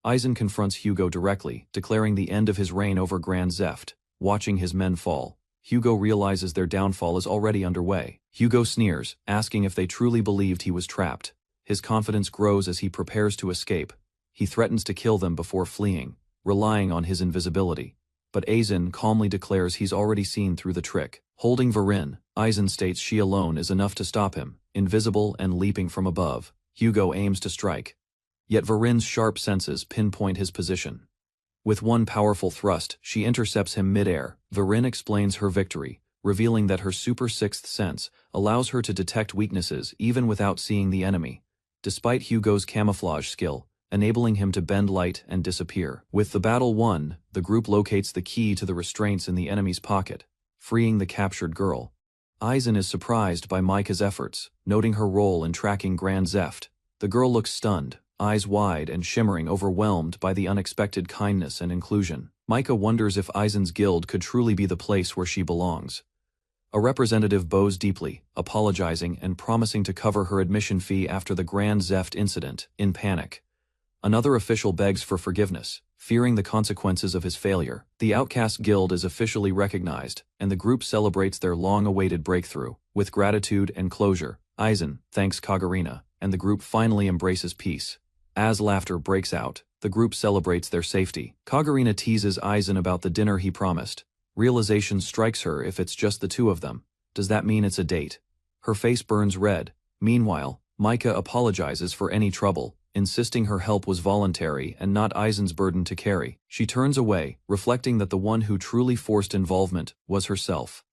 Aizen confronts Hugo directly, declaring the end of his reign over Grand Zeft. Watching his men fall, Hugo realizes their downfall is already underway. Hugo sneers, asking if they truly believed he was trapped. His confidence grows as he prepares to escape. He threatens to kill them before fleeing, relying on his invisibility. But Aizen calmly declares he's already seen through the trick. Holding Varin, Aizen states she alone is enough to stop him. Invisible and leaping from above, Hugo aims to strike. Yet Varin's sharp senses pinpoint his position. With one powerful thrust, she intercepts him mid-air. Varin explains her victory, revealing that her super sixth sense allows her to detect weaknesses even without seeing the enemy, despite Hugo's camouflage skill, enabling him to bend light and disappear. With the battle won, the group locates the key to the restraints in the enemy's pocket, freeing the captured girl. Aizen is surprised by Micah's efforts, noting her role in tracking Grand Zeft. The girl looks stunned, eyes wide and shimmering, overwhelmed by the unexpected kindness and inclusion. Micah wonders if Aizen's guild could truly be the place where she belongs. A representative bows deeply, apologizing and promising to cover her admission fee after the Grand Zeft incident. In panic, another official begs for forgiveness, fearing the consequences of his failure. The Outcast Guild is officially recognized, and the group celebrates their long-awaited breakthrough. With gratitude and closure, Aizen thanks Kagurina, and the group finally embraces peace. As laughter breaks out, the group celebrates their safety. Kagurina teases Aizen about the dinner he promised. Realization strikes her: if it's just the two of them, does that mean it's a date? Her face burns red. Meanwhile, Micah apologizes for any trouble, insisting her help was voluntary and not Aizen's burden to carry. She turns away, reflecting that the one who truly forced involvement was herself.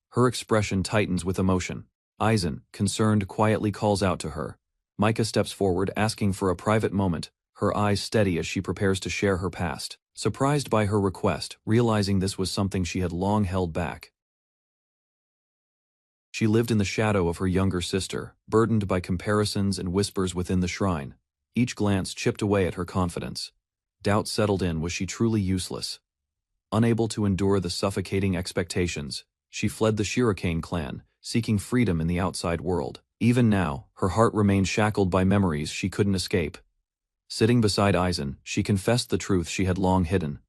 Her expression tightens with emotion. Aizen, concerned, quietly calls out to her. Micah steps forward, asking for a private moment, her eyes steady as she prepares to share her past. Surprised by her request, realizing this was something she had long held back. She lived in the shadow of her younger sister, burdened by comparisons and whispers within the shrine. Each glance chipped away at her confidence. Doubt settled in: was she truly useless? Unable to endure the suffocating expectations, she fled the Shuriken clan, seeking freedom in the outside world. Even now, her heart remained shackled by memories she couldn't escape. Sitting beside Aizen, she confessed the truth she had long hidden.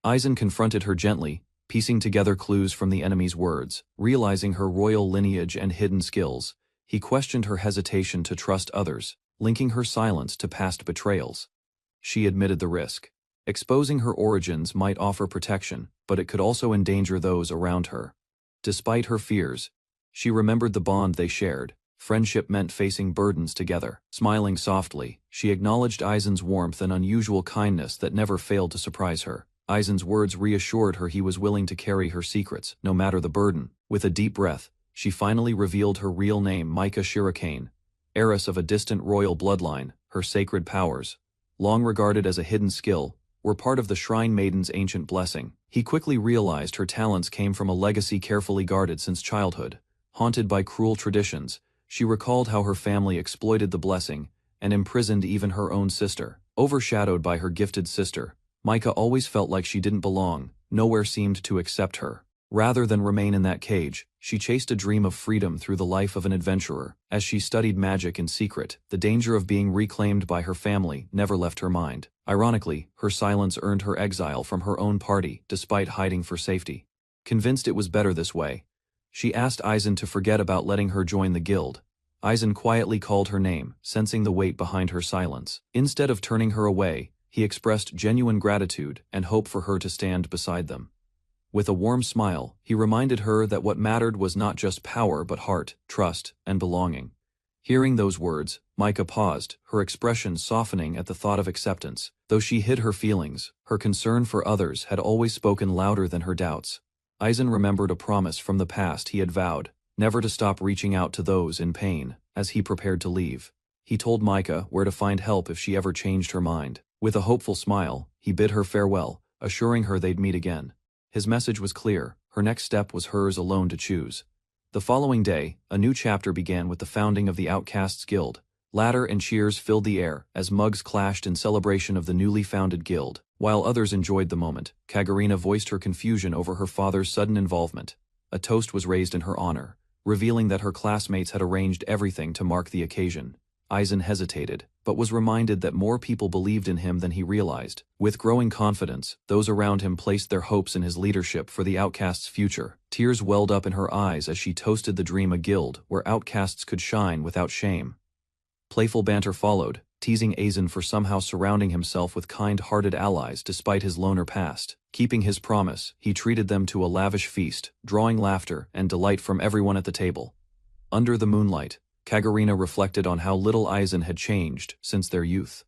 Aizen confronted her gently, piecing together clues from the enemy's words. Realizing her royal lineage and hidden skills, he questioned her hesitation to trust others, linking her silence to past betrayals. She admitted the risk. Exposing her origins might offer protection, but it could also endanger those around her. Despite her fears, she remembered the bond they shared. Friendship meant facing burdens together. Smiling softly, she acknowledged Aizen's warmth and unusual kindness that never failed to surprise her. Aizen's words reassured her he was willing to carry her secrets, no matter the burden. With a deep breath, she finally revealed her real name: Micah Shuriken. Heiress of a distant royal bloodline, her sacred powers, long regarded as a hidden skill, were part of the Shrine Maiden's ancient blessing. He quickly realized her talents came from a legacy carefully guarded since childhood. Haunted by cruel traditions, She recalled how her family exploited the blessing and imprisoned even her own sister. Overshadowed by her gifted sister, Micah always felt like she didn't belong, nowhere seemed to accept her. Rather than remain in that cage, she chased a dream of freedom through the life of an adventurer. As she studied magic in secret, the danger of being reclaimed by her family never left her mind. Ironically, her silence earned her exile from her own party, despite hiding for safety. Convinced it was better this way, she asked Eisen to forget about letting her join the guild. Eisen quietly called her name, sensing the weight behind her silence. Instead of turning her away, he expressed genuine gratitude and hope for her to stand beside them. With a warm smile, he reminded her that what mattered was not just power but heart, trust, and belonging. Hearing those words, Micah paused, her expression softening at the thought of acceptance. Though she hid her feelings, her concern for others had always spoken louder than her doubts. Eisen remembered a promise from the past he had vowed, never to stop reaching out to those in pain. As he prepared to leave, he told Micah where to find help if she ever changed her mind. With a hopeful smile, he bid her farewell, assuring her they'd meet again. His message was clear, her next step was hers alone to choose. The following day, a new chapter began with the founding of the Outcasts Guild. Laughter and cheers filled the air as mugs clashed in celebration of the newly founded guild. While others enjoyed the moment, Kagurina voiced her confusion over her father's sudden involvement. A toast was raised in her honor, revealing that her classmates had arranged everything to mark the occasion. Eisen hesitated, but was reminded that more people believed in him than he realized. With growing confidence, those around him placed their hopes in his leadership for the outcasts' future. Tears welled up in her eyes as she toasted the dream a guild where outcasts could shine without shame. Playful banter followed, teasing Eisen for somehow surrounding himself with kind-hearted allies despite his loner past. Keeping his promise, he treated them to a lavish feast, drawing laughter and delight from everyone at the table. Under the moonlight, Kagurina reflected on how little Eisen had changed since their youth.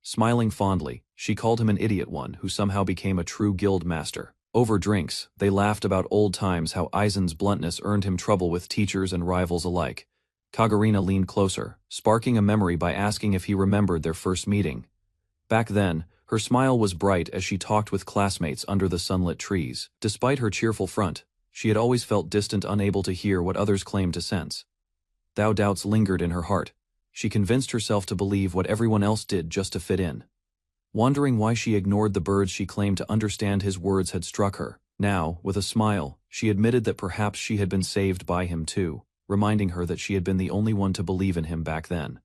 Smiling fondly, she called him an idiot one who somehow became a true guild master. Over drinks, they laughed about old times, how Eisen's bluntness earned him trouble with teachers and rivals alike. Kagurina leaned closer, sparking a memory by asking if he remembered their first meeting. Back then, her smile was bright as she talked with classmates under the sunlit trees. Despite her cheerful front, she had always felt distant, unable to hear what others claimed to sense. Doubts lingered in her heart. She convinced herself to believe what everyone else did just to fit in. Wondering why she ignored the birds she claimed to understand his words had struck her. Now, with a smile, she admitted that perhaps she had been saved by him too, reminding her that she had been the only one to believe in him back then.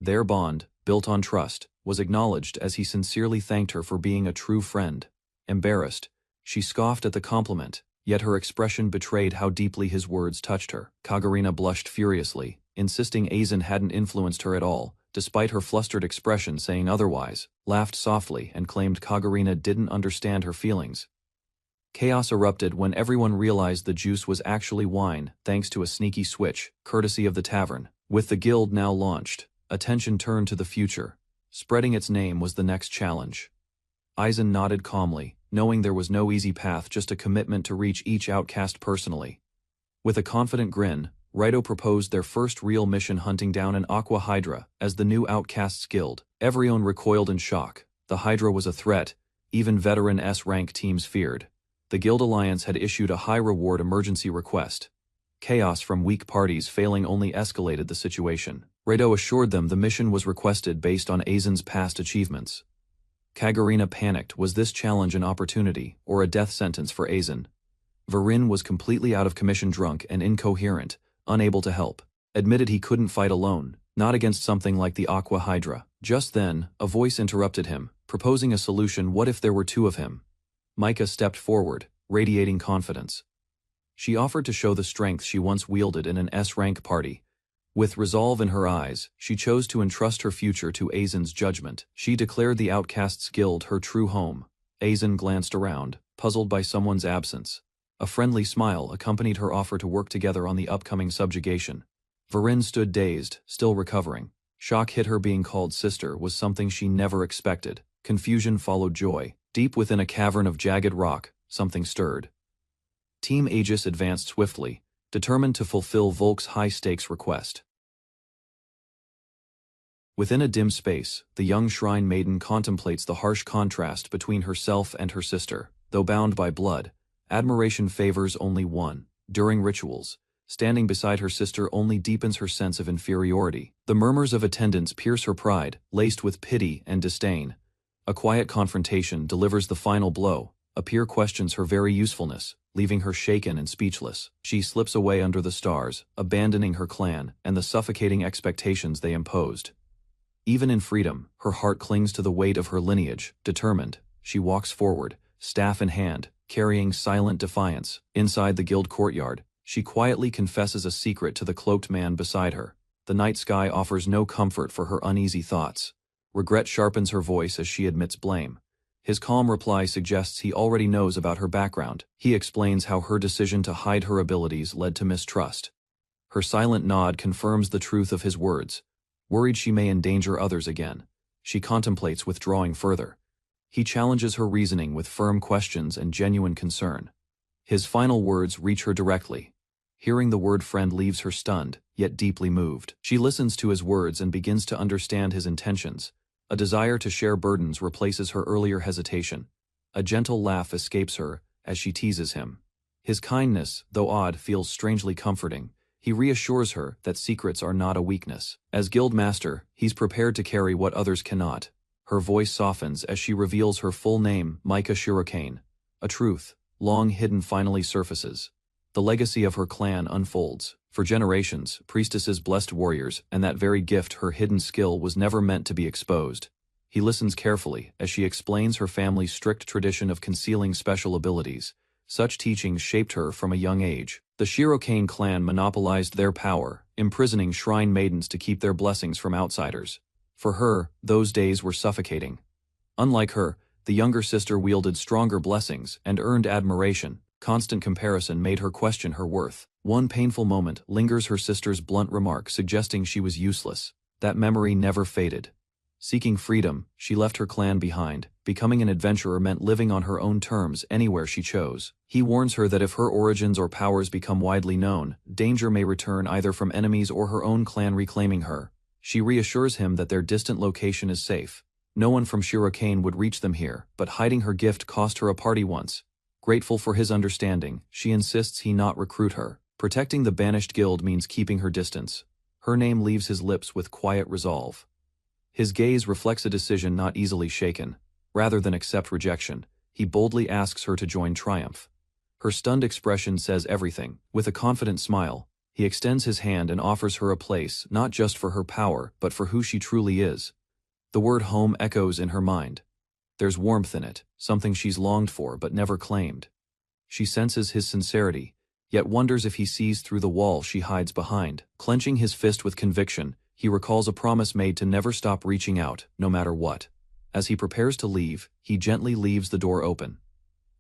Their bond, built on trust, was acknowledged as he sincerely thanked her for being a true friend. Embarrassed, she scoffed at the compliment, yet her expression betrayed how deeply his words touched her. Kagurina blushed furiously, insisting Eisen hadn't influenced her at all, despite her flustered expression saying otherwise, laughed softly and claimed Kagurina didn't understand her feelings. Chaos erupted when everyone realized the juice was actually wine, thanks to a sneaky switch, courtesy of the tavern. With the guild now launched, attention turned to the future. Spreading its name was the next challenge. Eisen nodded calmly, knowing there was no easy path, just a commitment to reach each outcast personally. With a confident grin, Raito proposed their first real mission, hunting down an Aqua Hydra as the new Outcasts Guild. Everyone recoiled in shock. The Hydra was a threat, even veteran S-rank teams feared. The Guild Alliance had issued a high-reward emergency request. Chaos from weak parties failing only escalated the situation. Raito assured them the mission was requested based on Eisen's past achievements. Kagurina panicked. Was this challenge an opportunity, or a death sentence for Eisen? Varin was completely out of commission, drunk and incoherent, unable to help. Admitted he couldn't fight alone, not against something like the Aqua Hydra. Just then, a voice interrupted him, proposing a solution. What if there were two of him? Micah stepped forward, radiating confidence. She offered to show the strength she once wielded in an S-rank party. With resolve in her eyes, she chose to entrust her future to Eisen's judgment. She declared the Outcasts Guild her true home. Eisen glanced around, puzzled by someone's absence. A friendly smile accompanied her offer to work together on the upcoming subjugation. Varin stood dazed, still recovering. Shock hit her. Being called sister was something she never expected. Confusion followed joy. Deep within a cavern of jagged rock, something stirred. Team Aegis advanced swiftly, determined to fulfill Volk's high-stakes request. Within a dim space, the young shrine maiden contemplates the harsh contrast between herself and her sister. Though bound by blood, admiration favors only one. During rituals, Standing beside her sister only deepens her sense of inferiority. The murmurs of attendants pierce her pride, laced with pity and disdain. A quiet confrontation delivers the final blow. A peer questions her very usefulness, leaving her shaken and speechless. She slips away under the stars, abandoning her clan and the suffocating expectations they imposed. Even in freedom, her heart clings to the weight of her lineage. Determined, she walks forward, staff in hand, carrying silent defiance. Inside the guild courtyard, she quietly confesses a secret to the cloaked man beside her. The night sky offers no comfort for her uneasy thoughts. Regret sharpens her voice as she admits blame. His calm reply suggests he already knows about her background. He explains how her decision to hide her abilities led to mistrust. Her silent nod confirms the truth of his words. Worried she may endanger others again, she contemplates withdrawing further. He challenges her reasoning with firm questions and genuine concern. His final words reach her directly. Hearing the word friend leaves her stunned, yet deeply moved. She listens to his words and begins to understand his intentions. A desire to share burdens replaces her earlier hesitation. A gentle laugh escapes her as she teases him. His kindness, though odd, feels strangely comforting. He reassures her that secrets are not a weakness. As guild master, he's prepared to carry what others cannot. Her voice softens as she reveals her full name, Micah Shirokane. A truth, long hidden, finally surfaces. The legacy of her clan unfolds. For generations, priestesses blessed warriors, and that very gift, her hidden skill, was never meant to be exposed. He listens carefully as she explains her family's strict tradition of concealing special abilities. Such teachings shaped her from a young age. The Shirokane clan monopolized their power, imprisoning shrine maidens to keep their blessings from outsiders. For her, those days were suffocating. Unlike her, the younger sister wielded stronger blessings and earned admiration. Constant comparison made her question her worth. One painful moment lingers, her sister's blunt remark suggesting she was useless. That memory never faded. Seeking freedom, she left her clan behind. Becoming an adventurer meant living on her own terms anywhere she chose. He warns her that if her origins or powers become widely known, danger may return either from enemies or her own clan reclaiming her. She reassures him that their distant location is safe. No one from Shirokane would reach them here, but hiding her gift cost her a party once. Grateful for his understanding, she insists he not recruit her. Protecting the banished guild means keeping her distance. Her name leaves his lips with quiet resolve. His gaze reflects a decision not easily shaken. Rather than accept rejection, he boldly asks her to join triumph. Her stunned expression says everything. With a confident smile, he extends his hand and offers her a place, not just for her power, but for who she truly is. The word home echoes in her mind. There's warmth in it, something she's longed for but never claimed. She senses his sincerity, yet wonders if he sees through the wall she hides behind. Clenching his fist with conviction, he recalls a promise made to never stop reaching out, no matter what. As he prepares to leave, he gently leaves the door open.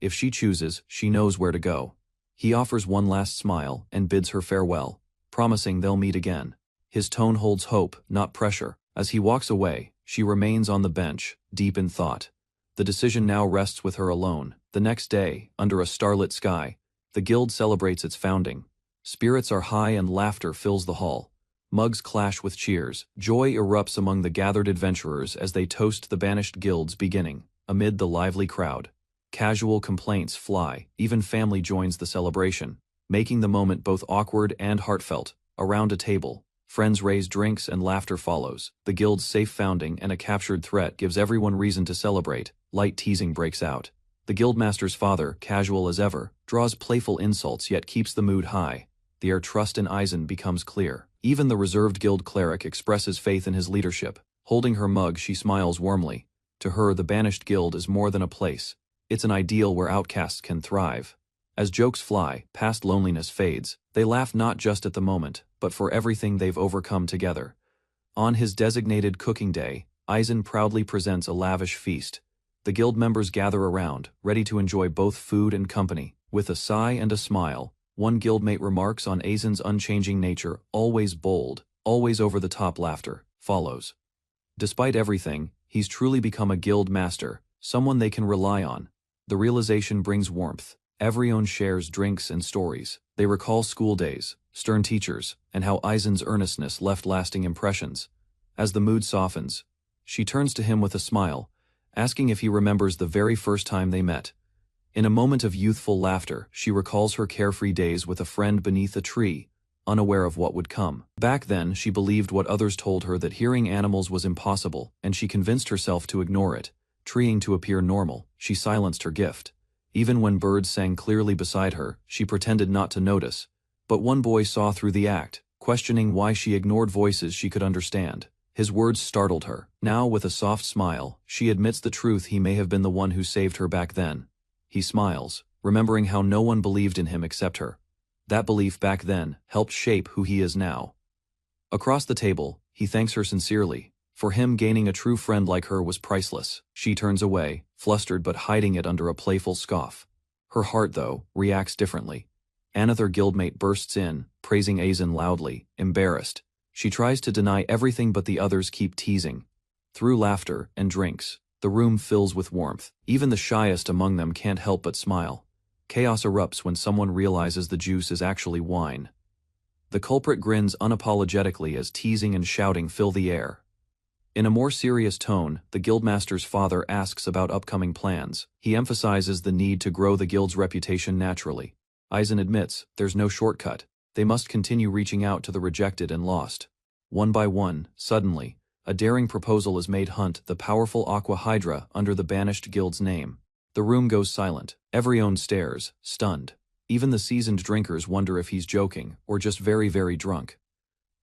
If she chooses, she knows where to go. He offers one last smile and bids her farewell, promising they'll meet again. His tone holds hope, not pressure. As he walks away, she remains on the bench, deep in thought. The decision now rests with her alone. The next day, under a starlit sky, the guild celebrates its founding. Spirits are high and laughter fills the hall. Mugs clash with cheers. Joy erupts among the gathered adventurers as they toast the banished guild's beginning. Amid the lively crowd, casual complaints fly. Even family joins the celebration, making the moment both awkward and heartfelt. Around a table, friends raise drinks and laughter follows. The guild's safe founding and a captured threat gives everyone reason to celebrate. Light teasing breaks out. The guildmaster's father, casual as ever, draws playful insults yet keeps the mood high. Their trust in Eisen becomes clear. Even the reserved guild cleric expresses faith in his leadership. Holding her mug, she smiles warmly. To her, the banished guild is more than a place. It's an ideal where outcasts can thrive. As jokes fly, past loneliness fades. They laugh not just at the moment, but for everything they've overcome together. On his designated cooking day, Eisen proudly presents a lavish feast. The guild members gather around, ready to enjoy both food and company. With a sigh and a smile, one guildmate remarks on Eisen's unchanging nature. Always bold, always over-the-top laughter follows. Despite everything, he's truly become a guild master, someone they can rely on. The realization brings warmth. Everyone shares drinks and stories. They recall school days, stern teachers, and how Eisen's earnestness left lasting impressions. As the mood softens, she turns to him with a smile, asking if he remembers the very first time they met. In a moment of youthful laughter, she recalls her carefree days with a friend beneath a tree, unaware of what would come. Back then, she believed what others told her, that hearing animals was impossible, and she convinced herself to ignore it. Trying to appear normal, she silenced her gift. Even when birds sang clearly beside her, she pretended not to notice. But one boy saw through the act, questioning why she ignored voices she could understand. His words startled her. Now, with a soft smile, she admits the truth: he may have been the one who saved her back then. He smiles, remembering how no one believed in him except her. That belief back then helped shape who he is now. Across the table, he thanks her sincerely. For him, gaining a true friend like her was priceless. She turns away, flustered but hiding it under a playful scoff. Her heart, though, reacts differently. Another guildmate bursts in, praising Aizen loudly, embarrassed. She tries to deny everything, but the others keep teasing. Through laughter and drinks, the room fills with warmth. Even the shyest among them can't help but smile. Chaos erupts when someone realizes the juice is actually wine. The culprit grins unapologetically as teasing and shouting fill the air. In a more serious tone, the guildmaster's father asks about upcoming plans. He emphasizes the need to grow the guild's reputation naturally. Aizen admits there's no shortcut. They must continue reaching out to the rejected and lost. One by one, suddenly, a daring proposal is made: hunt the powerful Aqua Hydra under the banished guild's name. The room goes silent. Everyone stares, stunned. Even the seasoned drinkers wonder if he's joking or just very, very drunk.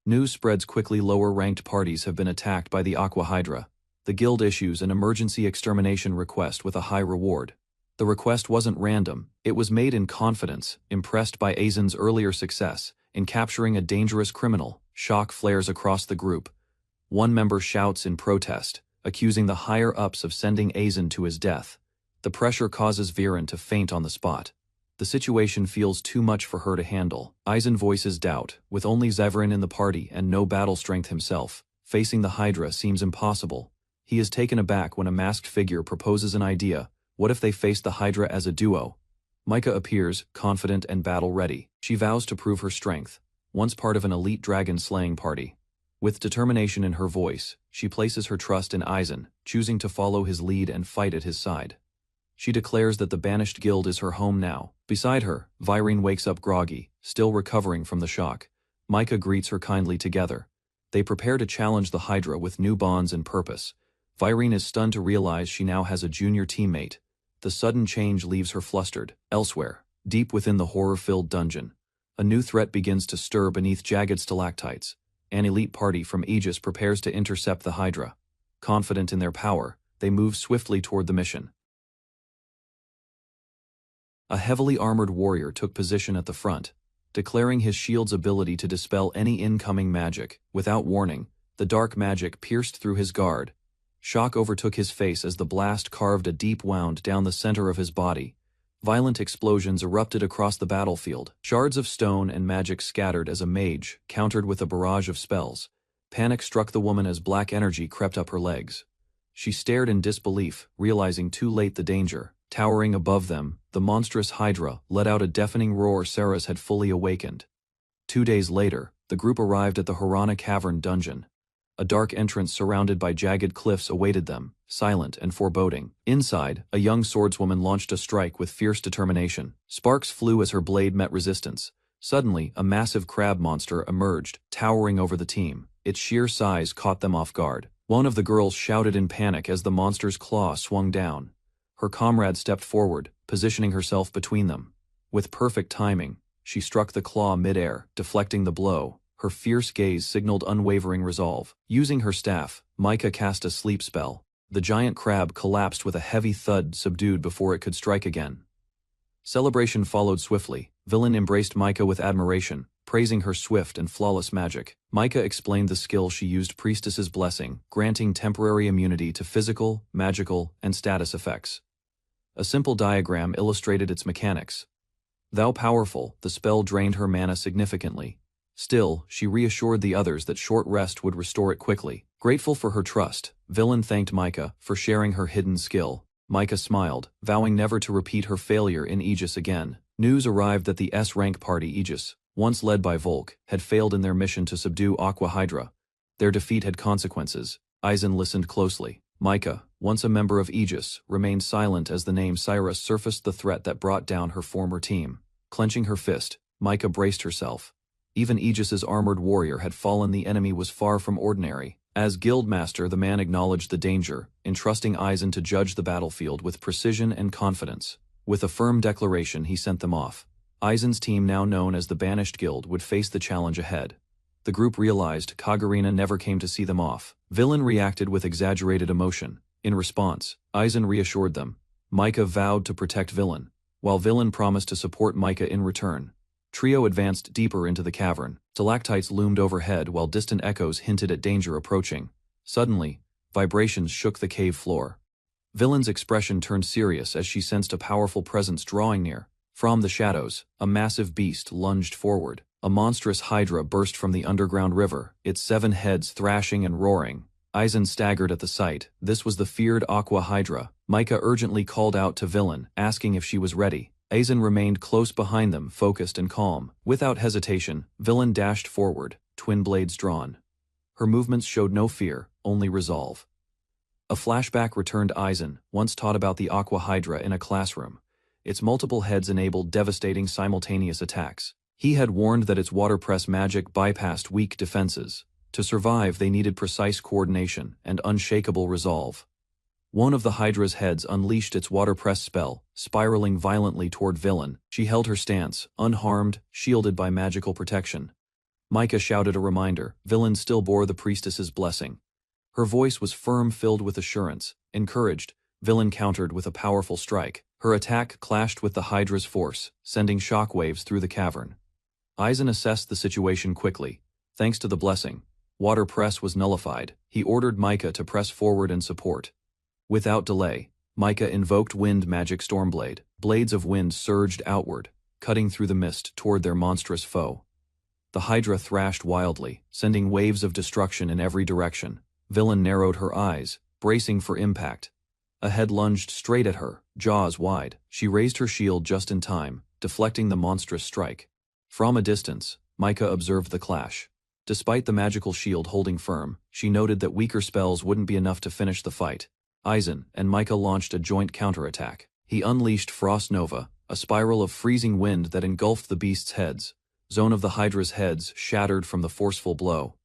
News spreads quickly: lower-ranked parties have been attacked by the Aqua Hydra. The guild issues an emergency extermination request with a high reward. The request wasn't random, it was made in confidence, impressed by Aizen's earlier success in capturing a dangerous criminal. Shock flares across the group. One member shouts in protest, accusing the higher-ups of sending Aizen to his death. The pressure causes Viren to faint on the spot. The situation feels too much for her to handle. Aizen voices doubt. With only Zevran in the party and no battle strength himself, facing the Hydra seems impossible. He is taken aback when a masked figure proposes an idea. What if they face the Hydra as a duo? Micah appears, confident and battle-ready. She vows to prove her strength. Once part of an elite dragon-slaying party. With determination in her voice, she places her trust in Aizen, choosing to follow his lead and fight at his side. She declares that the banished guild is her home now. Beside her, Virene wakes up groggy, still recovering from the shock. Micah greets her kindly together. They prepare to challenge the Hydra with new bonds and purpose. Virene is stunned to realize she now has a junior teammate. The sudden change leaves her flustered. Elsewhere, deep within the horror-filled dungeon, a new threat begins to stir beneath jagged stalactites. An elite party from Aegis prepares to intercept the Hydra. Confident in their power, they move swiftly toward the mission. A heavily armored warrior took position at the front, declaring his shield's ability to dispel any incoming magic. Without warning, the dark magic pierced through his guard. Shock overtook his face as the blast carved a deep wound down the center of his body. Violent explosions erupted across the battlefield. Shards of stone and magic scattered as a mage countered with a barrage of spells. Panic struck the woman as black energy crept up her legs. She stared in disbelief, realizing too late the danger. Towering above them, the monstrous Hydra let out a deafening roar. Saras had fully awakened. 2 days later, the group arrived at the Harana Cavern dungeon. A dark entrance surrounded by jagged cliffs awaited them, silent and foreboding. Inside, a young swordswoman launched a strike with fierce determination. Sparks flew as her blade met resistance. Suddenly, a massive crab monster emerged, towering over the team. Its sheer size caught them off guard. One of the girls shouted in panic as the monster's claw swung down. Her comrade stepped forward, positioning herself between them. With perfect timing, she struck the claw mid-air, deflecting the blow. Her fierce gaze signaled unwavering resolve. Using her staff, Micah cast a sleep spell. The giant crab collapsed with a heavy thud, subdued before it could strike again. Celebration followed swiftly. Villain embraced Micah with admiration, praising her swift and flawless magic. Micah explained the skill she used: Priestess's Blessing, granting temporary immunity to physical, magical, and status effects. A simple diagram illustrated its mechanics. Though powerful, the spell drained her mana significantly. Still, she reassured the others that short rest would restore it quickly. Grateful for her trust, Villain thanked Micah for sharing her hidden skill. Micah smiled, vowing never to repeat her failure in Aegis again. News arrived that the S-rank party Aegis, once led by Volk, had failed in their mission to subdue Aqua Hydra. Their defeat had consequences. Aizen listened closely. Micah, once a member of Aegis, remained silent as the name Cyrus surfaced: the threat that brought down her former team. Clenching her fist, Micah braced herself. Even Aegis's armored warrior had fallen. The enemy was far from ordinary. As guildmaster, the man acknowledged the danger, entrusting Aizen to judge the battlefield with precision and confidence. With a firm declaration, he sent them off. Aizen's team, now known as the Banished Guild, would face the challenge ahead. The group realized Kagurina never came to see them off. Villain reacted with exaggerated emotion. In response, Aizen reassured them. Micah vowed to protect Villain, while Villain promised to support Micah in return. Trio advanced deeper into the cavern. Stalactites loomed overhead while distant echoes hinted at danger approaching. Suddenly, vibrations shook the cave floor. Villain's expression turned serious as she sensed a powerful presence drawing near. From the shadows, a massive beast lunged forward. A monstrous hydra burst from the underground river, its 7 heads thrashing and roaring. Aizen staggered at the sight. This was the feared Aqua Hydra. Micah urgently called out to Villain, asking if she was ready. Aizen remained close behind them, focused and calm. Without hesitation, Villain dashed forward, twin blades drawn. Her movements showed no fear, only resolve. A flashback returned Aizen, once taught about the Aqua Hydra in a classroom. Its multiple heads enabled devastating simultaneous attacks. He had warned that its waterpress magic bypassed weak defenses. To survive, they needed precise coordination and unshakable resolve. One of the Hydra's heads unleashed its waterpress spell, spiraling violently toward Villain. She held her stance, unharmed, shielded by magical protection. Micah shouted a reminder. Villain still bore the priestess's blessing. Her voice was firm, filled with assurance. Encouraged, Villain countered with a powerful strike. Her attack clashed with the Hydra's force, sending shockwaves through the cavern. Aizen assessed the situation quickly. Thanks to the blessing, water press was nullified. He ordered Micah to press forward and support. Without delay, Micah invoked Wind Magic Stormblade. Blades of wind surged outward, cutting through the mist toward their monstrous foe. The Hydra thrashed wildly, sending waves of destruction in every direction. Villain narrowed her eyes, bracing for impact. A head lunged straight at her, jaws wide. She raised her shield just in time, deflecting the monstrous strike. From a distance, Micah observed the clash. Despite the magical shield holding firm, she noted that weaker spells wouldn't be enough to finish the fight. Aizen and Micah launched a joint counterattack. He unleashed Frost Nova, a spiral of freezing wind that engulfed the beast's heads. Zone of the Hydra's heads shattered from the forceful blow.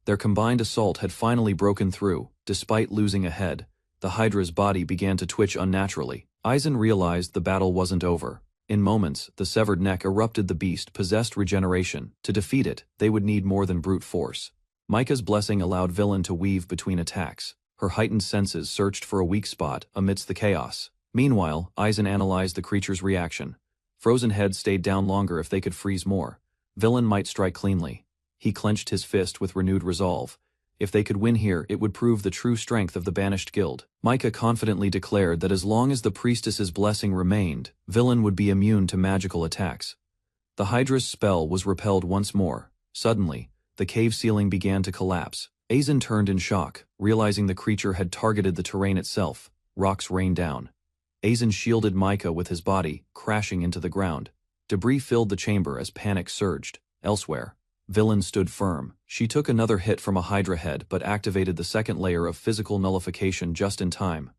Their combined assault had finally broken through. Despite losing a head, the Hydra's body began to twitch unnaturally. Aizen realized the battle wasn't over. In moments, the severed neck erupted. The beast possessed regeneration. To defeat it, they would need more than brute force. Micah's blessing allowed Villain to weave between attacks. Her heightened senses searched for a weak spot amidst the chaos. Meanwhile, Aizen analyzed the creature's reaction. Frozen heads stayed down longer if they could freeze more. Villain might strike cleanly. He clenched his fist with renewed resolve. If they could win here, it would prove the true strength of the Banished Guild. Micah confidently declared that as long as the priestess's blessing remained, Villain would be immune to magical attacks. The Hydra's spell was repelled once more. Suddenly, the cave ceiling began to collapse. Aizen turned in shock, realizing the creature had targeted the terrain itself. Rocks rained down. Aizen shielded Micah with his body, crashing into the ground. Debris filled the chamber as panic surged. Elsewhere, Villain stood firm. She took another hit from a Hydra head but activated the second layer of physical nullification just in time.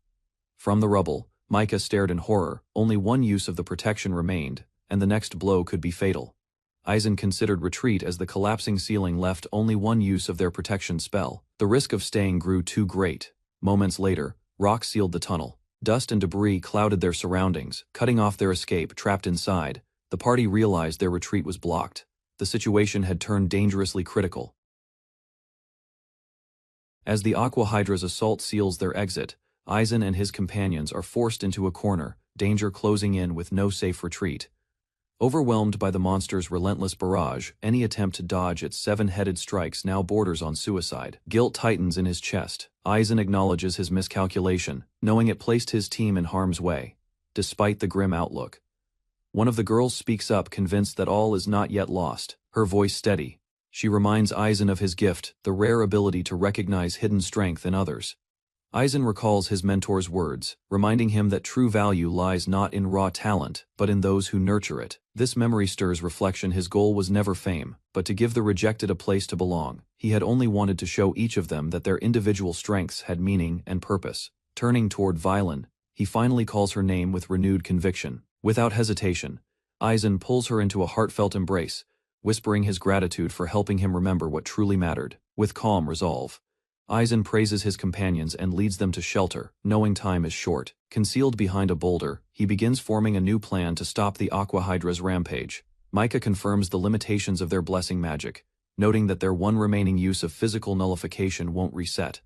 From the rubble, Micah stared in horror. Only one use of the protection remained, and the next blow could be fatal. Aizen considered retreat as the collapsing ceiling left only one use of their protection spell. The risk of staying grew too great. Moments later, rock sealed the tunnel. Dust and debris clouded their surroundings, cutting off their escape. Trapped inside, the party realized their retreat was blocked. The situation had turned dangerously critical. As the Aqua Hydra's assault seals their exit, Aizen and his companions are forced into a corner, danger closing in with no safe retreat. Overwhelmed by the monster's relentless barrage, any attempt to dodge its 7-headed strikes now borders on suicide. Guilt tightens in his chest. Aizen acknowledges his miscalculation, knowing it placed his team in harm's way. Despite the grim outlook, one of the girls speaks up, convinced that all is not yet lost. Her voice steady. She reminds Aizen of his gift, the rare ability to recognize hidden strength in others. Aizen recalls his mentor's words, reminding him that true value lies not in raw talent, but in those who nurture it. This memory stirs reflection. His goal was never fame, but to give the rejected a place to belong. He had only wanted to show each of them that their individual strengths had meaning and purpose. Turning toward Violin, he finally calls her name with renewed conviction. Without hesitation, Aizen pulls her into a heartfelt embrace. whispering his gratitude for helping him remember what truly mattered. With calm resolve, Aizen praises his companions and leads them to shelter, knowing time is short. Concealed behind a boulder, he begins forming a new plan to stop the Aqua Hydra's rampage. Micah confirms the limitations of their blessing magic, noting that their one remaining use of physical nullification won't reset.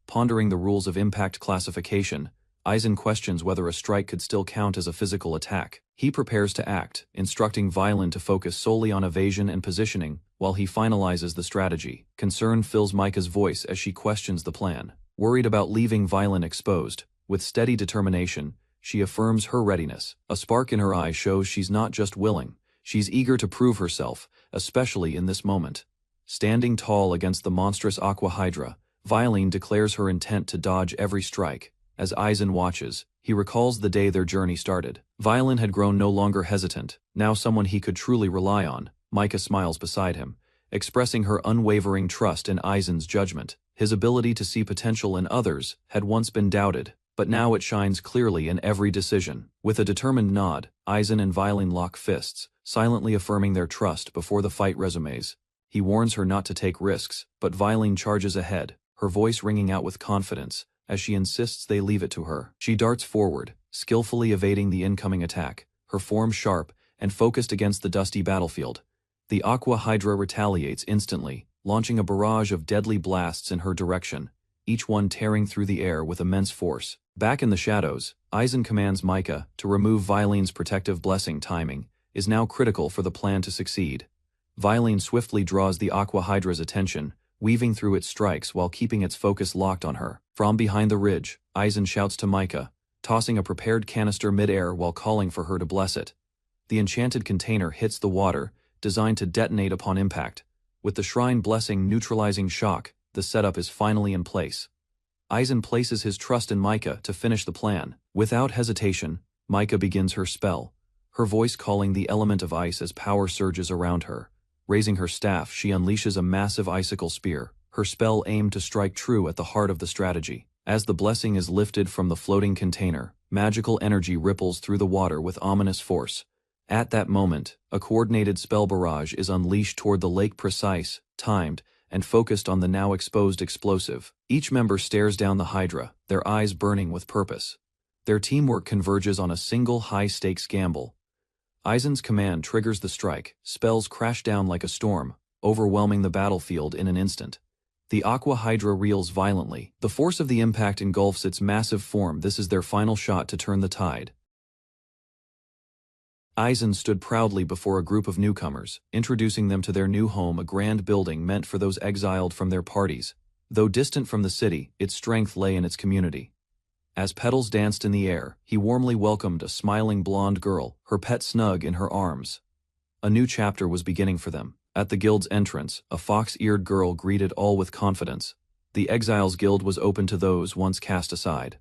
Pondering the rules of impact classification, Aizen questions whether a strike could still count as a physical attack. He prepares to act, instructing Violin to focus solely on evasion and positioning, while he finalizes the strategy. Concern fills Micah's voice as she questions the plan. Worried about leaving Violin exposed, with steady determination, she affirms her readiness. A spark in her eye shows she's not just willing, she's eager to prove herself, especially in this moment. Standing tall against the monstrous Aqua Hydra, Violin declares her intent to dodge every strike. As Aizen watches, he recalls the day their journey started. Violin had grown no longer hesitant, now someone he could truly rely on. Micah smiles beside him, expressing her unwavering trust in Aizen's judgment. His ability to see potential in others had once been doubted, but now it shines clearly in every decision. With a determined nod, Aizen and Violin lock fists, silently affirming their trust before the fight resumes. He warns her not to take risks, but Violin charges ahead, her voice ringing out with confidence, as she insists they leave it to her. She darts forward, skillfully evading the incoming attack, her form sharp and focused against the dusty battlefield. The Aqua Hydra retaliates instantly, launching a barrage of deadly blasts in her direction, each one tearing through the air with immense force. Back in the shadows, Aizen commands Micah to remove Violin's protective blessing. Timing is now critical for the plan to succeed. Violin swiftly draws the Aqua Hydra's attention, weaving through its strikes while keeping its focus locked on her. From behind the ridge, Aizen shouts to Micah, tossing a prepared canister mid-air while calling for her to bless it. The enchanted container hits the water, designed to detonate upon impact. With the shrine blessing neutralizing shock, the setup is finally in place. Aizen places his trust in Micah to finish the plan. Without hesitation, Micah begins her spell, her voice calling the element of ice as power surges around her. Raising her staff, she unleashes a massive icicle spear, her spell aimed to strike true at the heart of the strategy. As the blessing is lifted from the floating container, magical energy ripples through the water with ominous force. At that moment, a coordinated spell barrage is unleashed toward the lake, precise, timed, and focused on the now exposed explosive. Each member stares down the Hydra, their eyes burning with purpose. Their teamwork converges on a single high-stakes gamble. Aizen's command triggers the strike, spells crash down like a storm, overwhelming the battlefield in an instant. The Aqua Hydra reels violently. The force of the impact engulfs its massive form. This is their final shot to turn the tide. Aizen stood proudly before a group of newcomers, introducing them to their new home, a grand building meant for those exiled from their parties. Though distant from the city, its strength lay in its community. As petals danced in the air, he warmly welcomed a smiling blonde girl, her pet snug in her arms. A new chapter was beginning for them. At the guild's entrance, a fox-eared girl greeted all with confidence. The Exiles Guild was open to those once cast aside.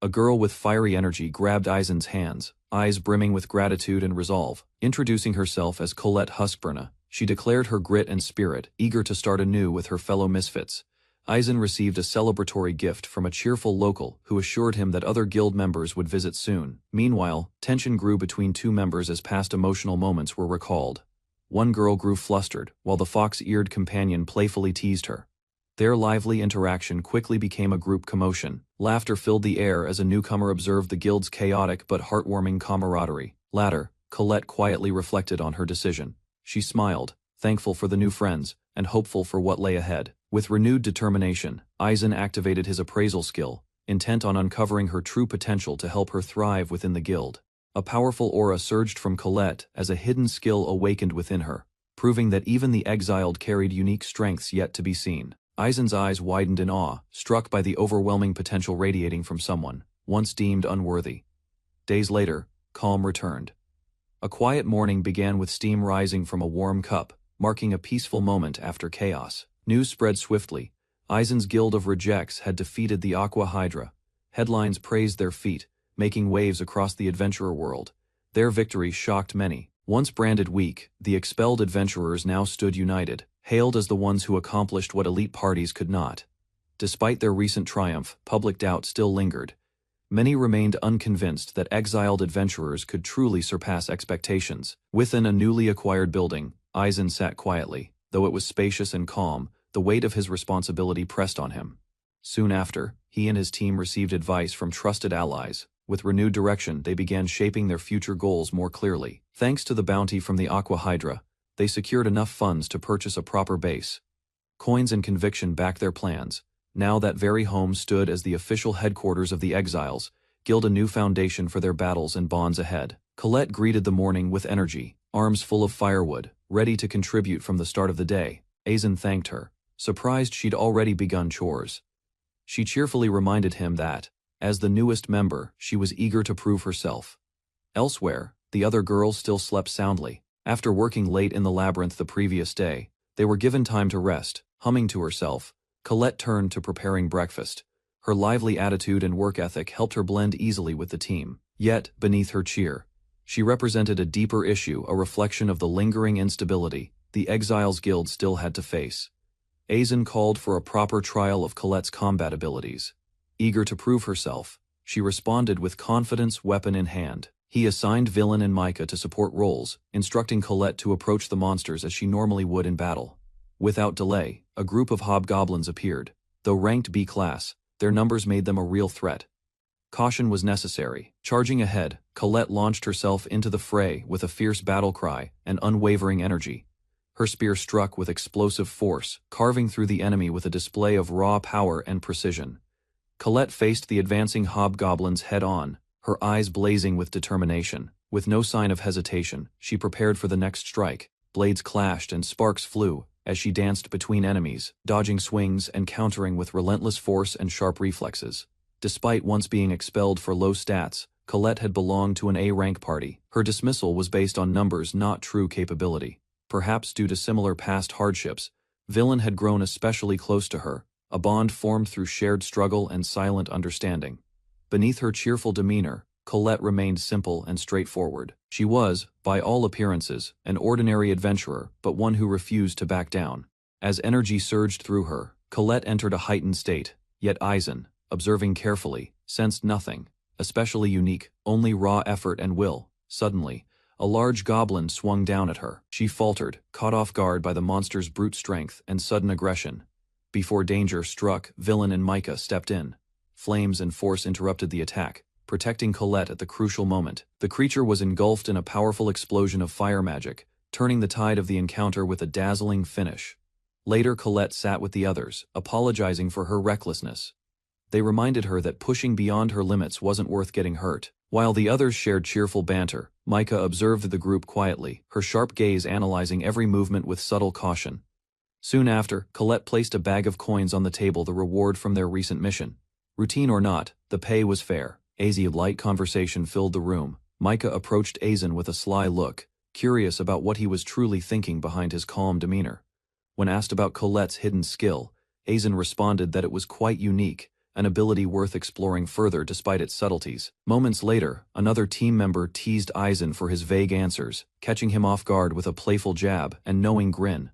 A girl with fiery energy grabbed Aizen's hands, eyes brimming with gratitude and resolve. Introducing herself as Colette Huskburna, she declared her grit and spirit, eager to start anew with her fellow misfits. Aizen received a celebratory gift from a cheerful local who assured him that other guild members would visit soon. Meanwhile, tension grew between two members as past emotional moments were recalled. One girl grew flustered, while the fox-eared companion playfully teased her. Their lively interaction quickly became a group commotion. Laughter filled the air as a newcomer observed the guild's chaotic but heartwarming camaraderie. Later, Colette quietly reflected on her decision. She smiled, thankful for the new friends, and hopeful for what lay ahead. With renewed determination, Aizen activated his appraisal skill, intent on uncovering her true potential to help her thrive within the guild. A powerful aura surged from Colette as a hidden skill awakened within her, proving that even the exiled carried unique strengths yet to be seen. Aizen's eyes widened in awe, struck by the overwhelming potential radiating from someone once deemed unworthy. Days later, calm returned. A quiet morning began with steam rising from a warm cup, marking a peaceful moment after chaos. News spread swiftly. Aizen's Guild of Rejects had defeated the Aqua Hydra. Headlines praised their feat, making waves across the adventurer world. Their victory shocked many. Once branded weak, the expelled adventurers now stood united, hailed as the ones who accomplished what elite parties could not. Despite their recent triumph, public doubt still lingered. Many remained unconvinced that exiled adventurers could truly surpass expectations. Within a newly acquired building, Aizen sat quietly. Though it was spacious and calm, the weight of his responsibility pressed on him. Soon after, he and his team received advice from trusted allies. With renewed direction, they began shaping their future goals more clearly. Thanks to the bounty from the Aqua Hydra, they secured enough funds to purchase a proper base. Coins and conviction backed their plans. Now that very home stood as the official headquarters of the exiles, built a new foundation for their battles and bonds ahead. Colette greeted the morning with energy, arms full of firewood, ready to contribute from the start of the day. Aizen thanked her, surprised she'd already begun chores. She cheerfully reminded him that, as the newest member, she was eager to prove herself. Elsewhere, the other girls still slept soundly. After working late in the labyrinth the previous day, they were given time to rest. Humming to herself, Colette turned to preparing breakfast. Her lively attitude and work ethic helped her blend easily with the team. Yet, beneath her cheer, she represented a deeper issue, a reflection of the lingering instability the Exiles Guild still had to face. Aizen called for a proper trial of Colette's combat abilities. Eager to prove herself, she responded with confidence, weapon in hand. He assigned Villain and Micah to support roles, instructing Colette to approach the monsters as she normally would in battle. Without delay, a group of hobgoblins appeared. Though ranked B class, their numbers made them a real threat. Caution was necessary. Charging ahead, Colette launched herself into the fray with a fierce battle cry and unwavering energy. Her spear struck with explosive force, carving through the enemy with a display of raw power and precision. Colette faced the advancing hobgoblins head-on, her eyes blazing with determination. With no sign of hesitation, she prepared for the next strike. Blades clashed and sparks flew as she danced between enemies, dodging swings and countering with relentless force and sharp reflexes. Despite once being expelled for low stats, Colette had belonged to an A-rank party. Her dismissal was based on numbers, not true capability. Perhaps due to similar past hardships, Villain had grown especially close to her, a bond formed through shared struggle and silent understanding. Beneath her cheerful demeanor, Colette remained simple and straightforward. She was, by all appearances, an ordinary adventurer, but one who refused to back down. As energy surged through her, Colette entered a heightened state, yet Aizen, observing carefully, sensed nothing, especially unique, only raw effort and will. Suddenly, a large goblin swung down at her. She faltered, caught off guard by the monster's brute strength and sudden aggression. Before danger struck, Villain and Micah stepped in. Flames and force interrupted the attack, protecting Colette at the crucial moment. The creature was engulfed in a powerful explosion of fire magic, turning the tide of the encounter with a dazzling finish. Later, Colette sat with the others, apologizing for her recklessness. They reminded her that pushing beyond her limits wasn't worth getting hurt. While the others shared cheerful banter, Micah observed the group quietly, her sharp gaze analyzing every movement with subtle caution. Soon after, Colette placed a bag of coins on the table, the reward from their recent mission. Routine or not, the pay was fair. A light conversation filled the room. Micah approached Aizen with a sly look, curious about what he was truly thinking behind his calm demeanor. When asked about Colette's hidden skill, Aizen responded that it was quite unique, an ability worth exploring further despite its subtleties. Moments later, another team member teased Aizen for his vague answers, catching him off guard with a playful jab and knowing grin.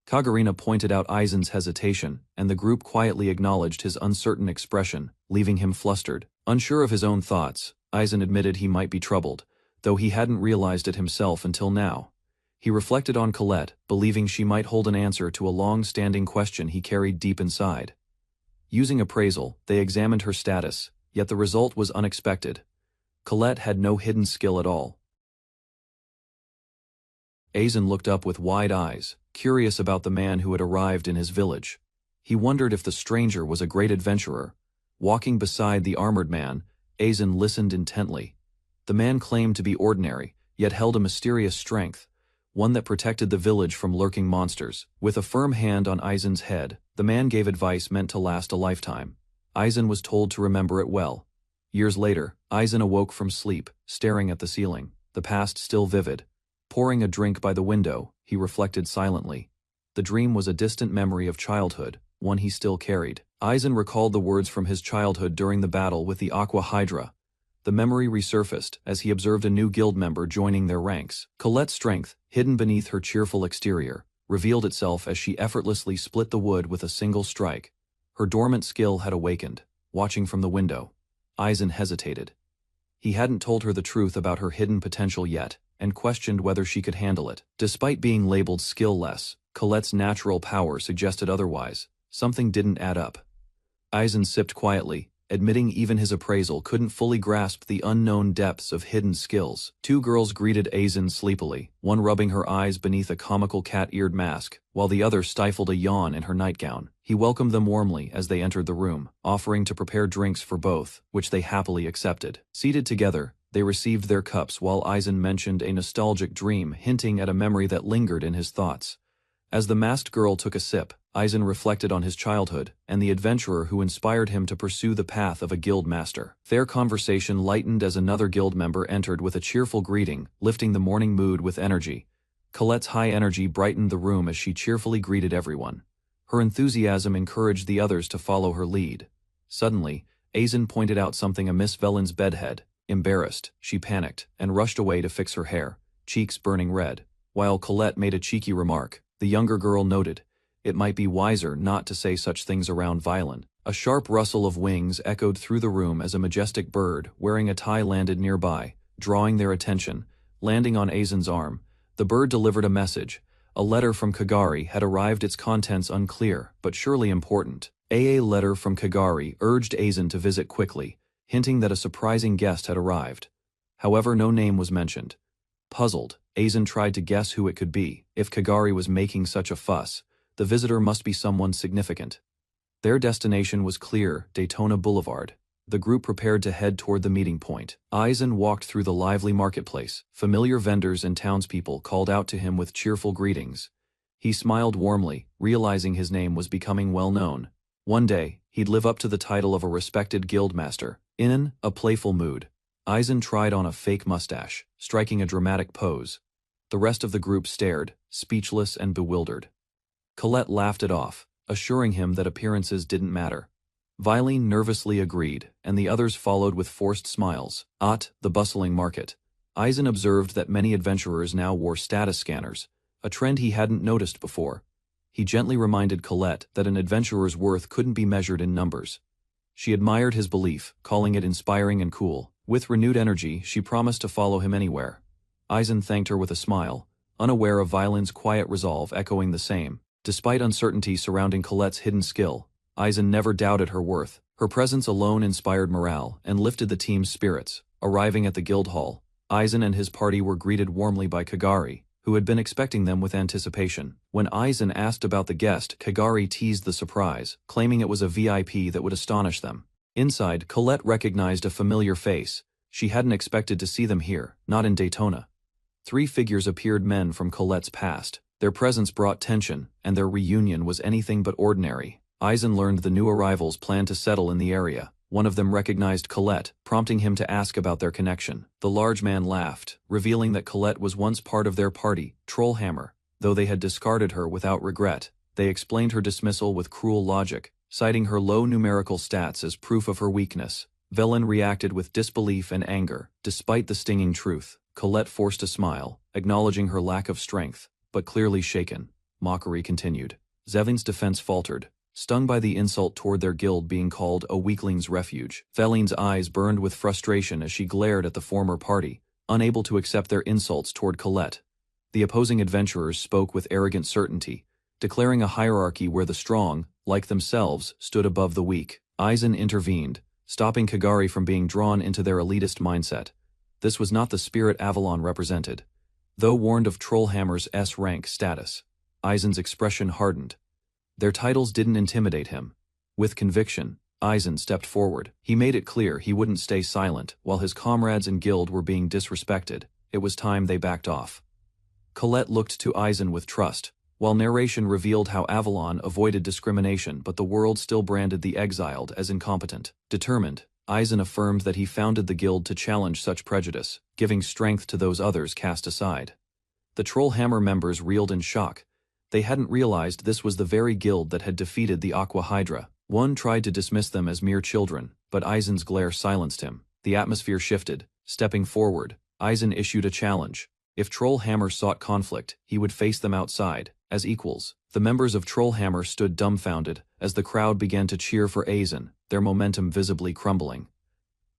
Kagarina pointed out Aizen's hesitation, and the group quietly acknowledged his uncertain expression, leaving him flustered. Unsure of his own thoughts, Aizen admitted he might be troubled, though he hadn't realized it himself until now. He reflected on Colette, believing she might hold an answer to a long-standing question he carried deep inside. Using appraisal, they examined her status, yet the result was unexpected. Colette had no hidden skill at all. Aizen looked up with wide eyes, curious about the man who had arrived in his village. He wondered if the stranger was a great adventurer. Walking beside the armored man, Aizen listened intently. The man claimed to be ordinary, yet held a mysterious strength, one that protected the village from lurking monsters. With a firm hand on Aizen's head, the man gave advice meant to last a lifetime. Aizen was told to remember it well. Years later, Aizen awoke from sleep, staring at the ceiling, the past still vivid. Pouring a drink by the window, he reflected silently. The dream was a distant memory of childhood, one he still carried. Aizen recalled the words from his childhood during the battle with the Aqua Hydra. The memory resurfaced as he observed a new guild member joining their ranks. Colette's strength, hidden beneath her cheerful exterior, revealed itself as she effortlessly split the wood with a single strike. Her dormant skill had awakened. Watching from the window, Aizen hesitated. He hadn't told her the truth about her hidden potential yet, and questioned whether she could handle it. Despite being labeled skill-less, Colette's natural power suggested otherwise. Something didn't add up. Eisen sipped quietly, admitting even his appraisal couldn't fully grasp the unknown depths of hidden skills. Two girls greeted Eisen sleepily, one rubbing her eyes beneath a comical cat-eared mask, while the other stifled a yawn in her nightgown. He welcomed them warmly as they entered the room, offering to prepare drinks for both, which they happily accepted. Seated together, they received their cups while Eisen mentioned a nostalgic dream, hinting at a memory that lingered in his thoughts. As the masked girl took a sip, Eisen reflected on his childhood and the adventurer who inspired him to pursue the path of a guild master. Their conversation lightened as another guild member entered with a cheerful greeting, lifting the morning mood with energy. Colette's high energy brightened the room as she cheerfully greeted everyone. Her enthusiasm encouraged the others to follow her lead. Suddenly, Eisen pointed out something amiss Velen's bedhead. Embarrassed, she panicked and rushed away to fix her hair, cheeks burning red. While Colette made a cheeky remark, the younger girl noted, "It might be wiser not to say such things around Violen." A sharp rustle of wings echoed through the room as a majestic bird wearing a tie landed nearby, drawing their attention. Landing on Eisen's arm, the bird delivered a message. A letter from Kagari had arrived, its contents unclear, but surely important. A letter from Kagari urged Eisen to visit quickly, hinting that a surprising guest had arrived. However, no name was mentioned. Puzzled, Eisen tried to guess who it could be. If Kagari was making such a fuss, the visitor must be someone significant. Their destination was clear, Daytona Boulevard. The group prepared to head toward the meeting point. Eisen walked through the lively marketplace. Familiar vendors and townspeople called out to him with cheerful greetings. He smiled warmly, realizing his name was becoming well known. One day, he'd live up to the title of a respected guildmaster. In a playful mood, Eisen tried on a fake mustache, striking a dramatic pose. The rest of the group stared, speechless and bewildered. Colette laughed it off, assuring him that appearances didn't matter. Violen nervously agreed, and the others followed with forced smiles. At the bustling market, Eisen observed that many adventurers now wore status scanners, a trend he hadn't noticed before. He gently reminded Colette that an adventurer's worth couldn't be measured in numbers. She admired his belief, calling it inspiring and cool. With renewed energy, she promised to follow him anywhere. Eisen thanked her with a smile, unaware of Violen's quiet resolve echoing the same. Despite uncertainty surrounding Colette's hidden skill, Eisen never doubted her worth. Her presence alone inspired morale and lifted the team's spirits. Arriving at the guild hall, Eisen and his party were greeted warmly by Kagari, who had been expecting them with anticipation. When Eisen asked about the guest, Kagari teased the surprise, claiming it was a VIP that would astonish them. Inside, Colette recognized a familiar face. She hadn't expected to see them here, not in Daytona. Three figures appeared, men from Colette's past. Their presence brought tension, and their reunion was anything but ordinary. Eisen learned the new arrivals planned to settle in the area. One of them recognized Colette, prompting him to ask about their connection. The large man laughed, revealing that Colette was once part of their party, Trollhammer. Though they had discarded her without regret, they explained her dismissal with cruel logic, citing her low numerical stats as proof of her weakness. Velen reacted with disbelief and anger. Despite the stinging truth, Colette forced a smile, acknowledging her lack of strength, but clearly shaken. Mockery continued. Zevin's defense faltered, stung by the insult toward their guild being called a weakling's refuge. Veline's eyes burned with frustration as she glared at the former party, unable to accept their insults toward Colette. The opposing adventurers spoke with arrogant certainty, declaring a hierarchy where the strong, like themselves, stood above the weak. Eisen intervened, stopping Kagari from being drawn into their elitist mindset. This was not the spirit Avalon represented. Though warned of Trollhammer's S-rank status, Eisen's expression hardened. Their titles didn't intimidate him. With conviction, Eisen stepped forward. He made it clear he wouldn't stay silent while his comrades and guild were being disrespected. It was time they backed off. Colette looked to Eisen with trust, while narration revealed how Avalon avoided discrimination but the world still branded the exiled as incompetent. Determined, Eisen affirmed that he founded the guild to challenge such prejudice, giving strength to those others cast aside. The Trollhammer members reeled in shock. They hadn't realized this was the very guild that had defeated the Aqua Hydra. One tried to dismiss them as mere children, but Eisen's glare silenced him. The atmosphere shifted. Stepping forward, Eisen issued a challenge. If Trollhammer sought conflict, he would face them outside, as equals. The members of Trollhammer stood dumbfounded as the crowd began to cheer for Eisen, their momentum visibly crumbling.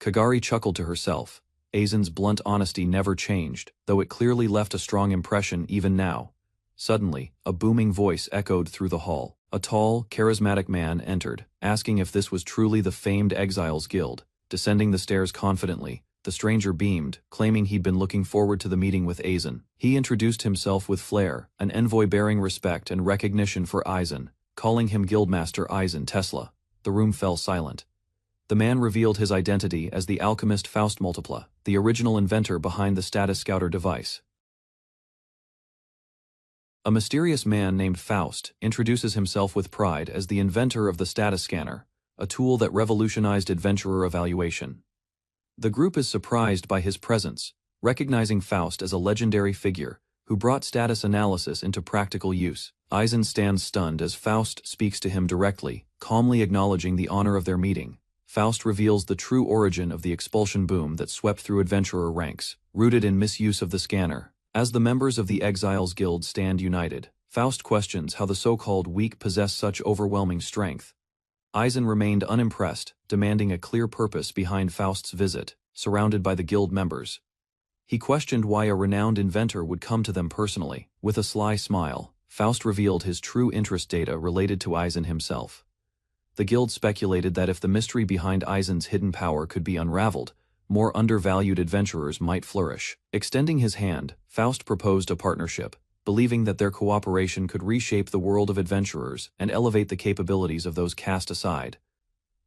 Kagari chuckled to herself. Aizen's blunt honesty never changed, though it clearly left a strong impression even now. Suddenly, a booming voice echoed through the hall. A tall, charismatic man entered, asking if this was truly the famed Exiles Guild. Descending the stairs confidently, the stranger beamed, claiming he'd been looking forward to the meeting with Aizen. He introduced himself with flair, an envoy bearing respect and recognition for Aizen, calling him Guildmaster Aizen Tesla. The room fell silent. The man revealed his identity as the alchemist Faust Multipla, the original inventor behind the status scouter device. A mysterious man named Faust introduces himself with pride as the inventor of the status scanner, a tool that revolutionized adventurer evaluation. The group is surprised by his presence, recognizing Faust as a legendary figure who brought status analysis into practical use. Aizen stands stunned as Faust speaks to him directly, calmly acknowledging the honor of their meeting. Faust reveals the true origin of the expulsion boom that swept through adventurer ranks, rooted in misuse of the scanner. As the members of the Exiles Guild stand united, Faust questions how the so-called weak possess such overwhelming strength. Aizen remained unimpressed, demanding a clear purpose behind Faust's visit, surrounded by the guild members. He questioned why a renowned inventor would come to them personally. With a sly smile, Faust revealed his true interest data related to Aizen himself. The guild speculated that if the mystery behind Aizen's hidden power could be unraveled, more undervalued adventurers might flourish. Extending his hand, Faust proposed a partnership, believing that their cooperation could reshape the world of adventurers and elevate the capabilities of those cast aside.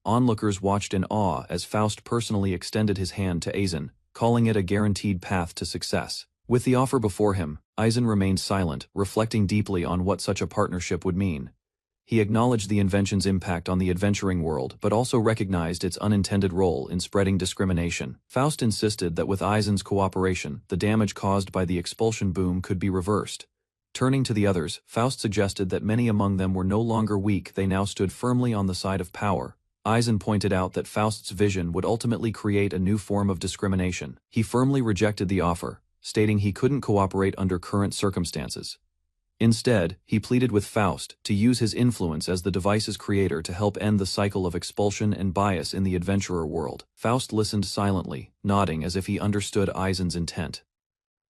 Onlookers watched in awe as Faust personally extended his hand to Aizen, calling it a guaranteed path to success. With the offer before him, Aizen remained silent, reflecting deeply on what such a partnership would mean. He acknowledged the invention's impact on the adventuring world but also recognized its unintended role in spreading discrimination. Faust insisted that with Aizen's cooperation, the damage caused by the expulsion boom could be reversed. Turning to the others, Faust suggested that many among them were no longer weak, they now stood firmly on the side of power. Aizen pointed out that Faust's vision would ultimately create a new form of discrimination. He firmly rejected the offer, stating he couldn't cooperate under current circumstances. Instead, he pleaded with Faust to use his influence as the device's creator to help end the cycle of expulsion and bias in the adventurer world. Faust listened silently, nodding as if he understood Aizen's intent.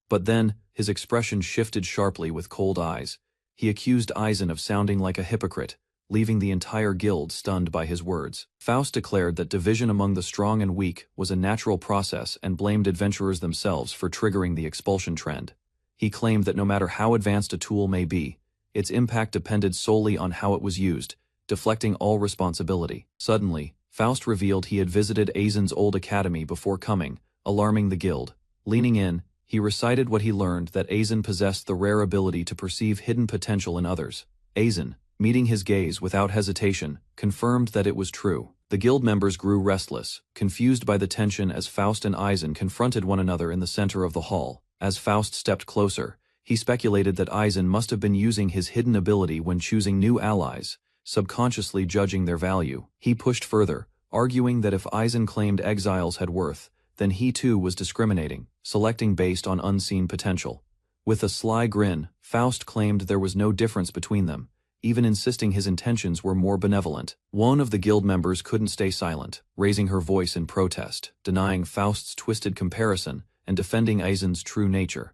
But then, his expression shifted sharply with cold eyes. He accused Aizen of sounding like a hypocrite, leaving the entire guild stunned by his words. Faust declared that division among the strong and weak was a natural process and blamed adventurers themselves for triggering the expulsion trend. He claimed that no matter how advanced a tool may be, its impact depended solely on how it was used, deflecting all responsibility. Suddenly, Faust revealed he had visited Aizen's old academy before coming, alarming the guild. Leaning in, he recited what he learned, that Aizen possessed the rare ability to perceive hidden potential in others. Aizen, meeting his gaze without hesitation, confirmed that it was true. The guild members grew restless, confused by the tension as Faust and Aizen confronted one another in the center of the hall. As Faust stepped closer, he speculated that Aizen must have been using his hidden ability when choosing new allies, subconsciously judging their value. He pushed further, arguing that if Aizen claimed exiles had worth, then he too was discriminating, selecting based on unseen potential. With a sly grin, Faust claimed there was no difference between them, even insisting his intentions were more benevolent. One of the guild members couldn't stay silent, raising her voice in protest, denying Faust's twisted comparison and defending Aizen's true nature.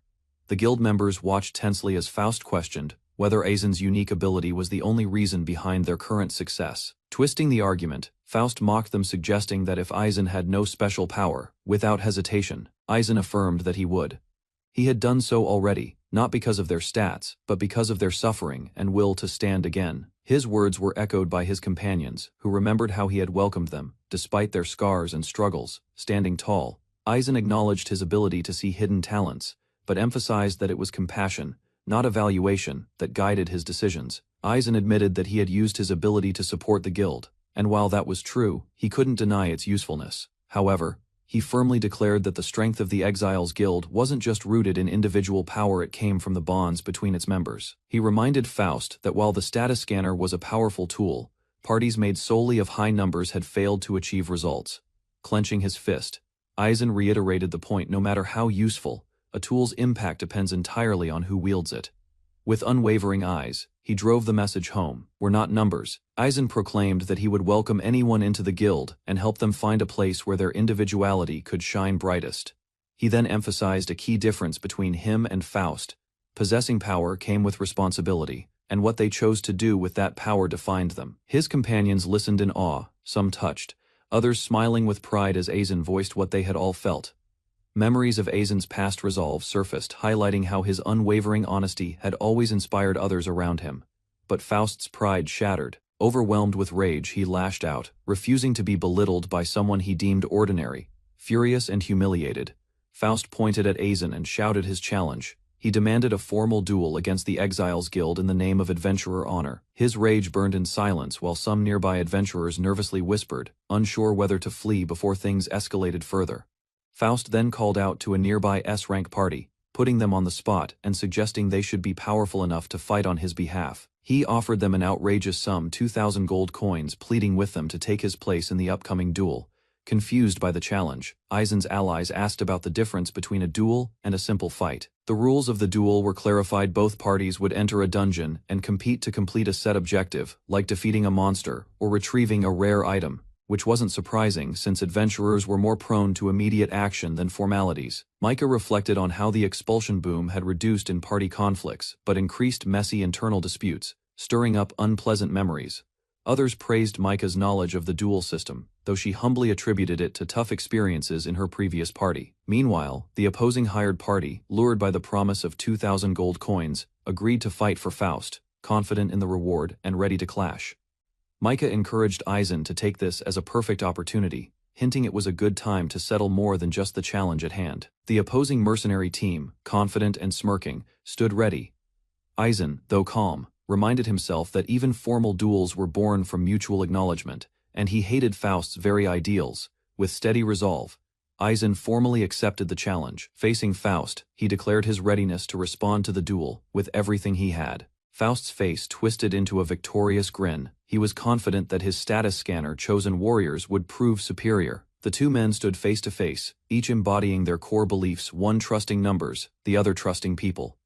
The guild members watched tensely as Faust questioned whether Aizen's unique ability was the only reason behind their current success. Twisting the argument, Faust mocked them, suggesting that if Aizen had no special power, without hesitation, Aizen affirmed that he would. He had done so already, not because of their stats, but because of their suffering and will to stand again. His words were echoed by his companions, who remembered how he had welcomed them, despite their scars and struggles. Standing tall, Aizen acknowledged his ability to see hidden talents, but emphasized that it was compassion, not evaluation, that guided his decisions. Aizen admitted that he had used his ability to support the guild, and while that was true, he couldn't deny its usefulness. However, he firmly declared that the strength of the Exiles Guild wasn't just rooted in individual power, it came from the bonds between its members. He reminded Faust that while the status scanner was a powerful tool, parties made solely of high numbers had failed to achieve results. Clenching his fist, Aizen reiterated the point: no matter how useful, a tool's impact depends entirely on who wields it. With unwavering eyes, he drove the message home. We're not numbers. Aizen proclaimed that he would welcome anyone into the guild and help them find a place where their individuality could shine brightest. He then emphasized a key difference between him and Faust. Possessing power came with responsibility, and what they chose to do with that power defined them. His companions listened in awe, some touched, others smiling with pride as Aizen voiced what they had all felt. Memories of Aizen's past resolve surfaced, highlighting how his unwavering honesty had always inspired others around him. But Faust's pride shattered. Overwhelmed with rage, he lashed out, refusing to be belittled by someone he deemed ordinary. Furious and humiliated, Faust pointed at Aizen and shouted his challenge. He demanded a formal duel against the Exiles Guild in the name of adventurer honor. His rage burned in silence while some nearby adventurers nervously whispered, unsure whether to flee before things escalated further. Faust then called out to a nearby S-rank party, putting them on the spot and suggesting they should be powerful enough to fight on his behalf. He offered them an outrageous sum, 2,000 gold coins, pleading with them to take his place in the upcoming duel. Confused by the challenge, Aizen's allies asked about the difference between a duel and a simple fight. The rules of the duel were clarified. Both parties would enter a dungeon and compete to complete a set objective, like defeating a monster or retrieving a rare item, which wasn't surprising since adventurers were more prone to immediate action than formalities. Micah reflected on how the expulsion boom had reduced in party conflicts but increased messy internal disputes, stirring up unpleasant memories. Others praised Micah's knowledge of the duel system, though she humbly attributed it to tough experiences in her previous party. Meanwhile, the opposing hired party, lured by the promise of 2,000 gold coins, agreed to fight for Faust, confident in the reward and ready to clash. Micah encouraged Aizen to take this as a perfect opportunity, hinting it was a good time to settle more than just the challenge at hand. The opposing mercenary team, confident and smirking, stood ready. Aizen, though calm, reminded himself that even formal duels were born from mutual acknowledgement, and he hated Faust's very ideals. With steady resolve, Aizen formally accepted the challenge. Facing Faust, he declared his readiness to respond to the duel with everything he had. Faust's face twisted into a victorious grin. He was confident that his status scanner chosen warriors would prove superior. The two men stood face to face, each embodying their core beliefs, one trusting numbers, the other trusting people.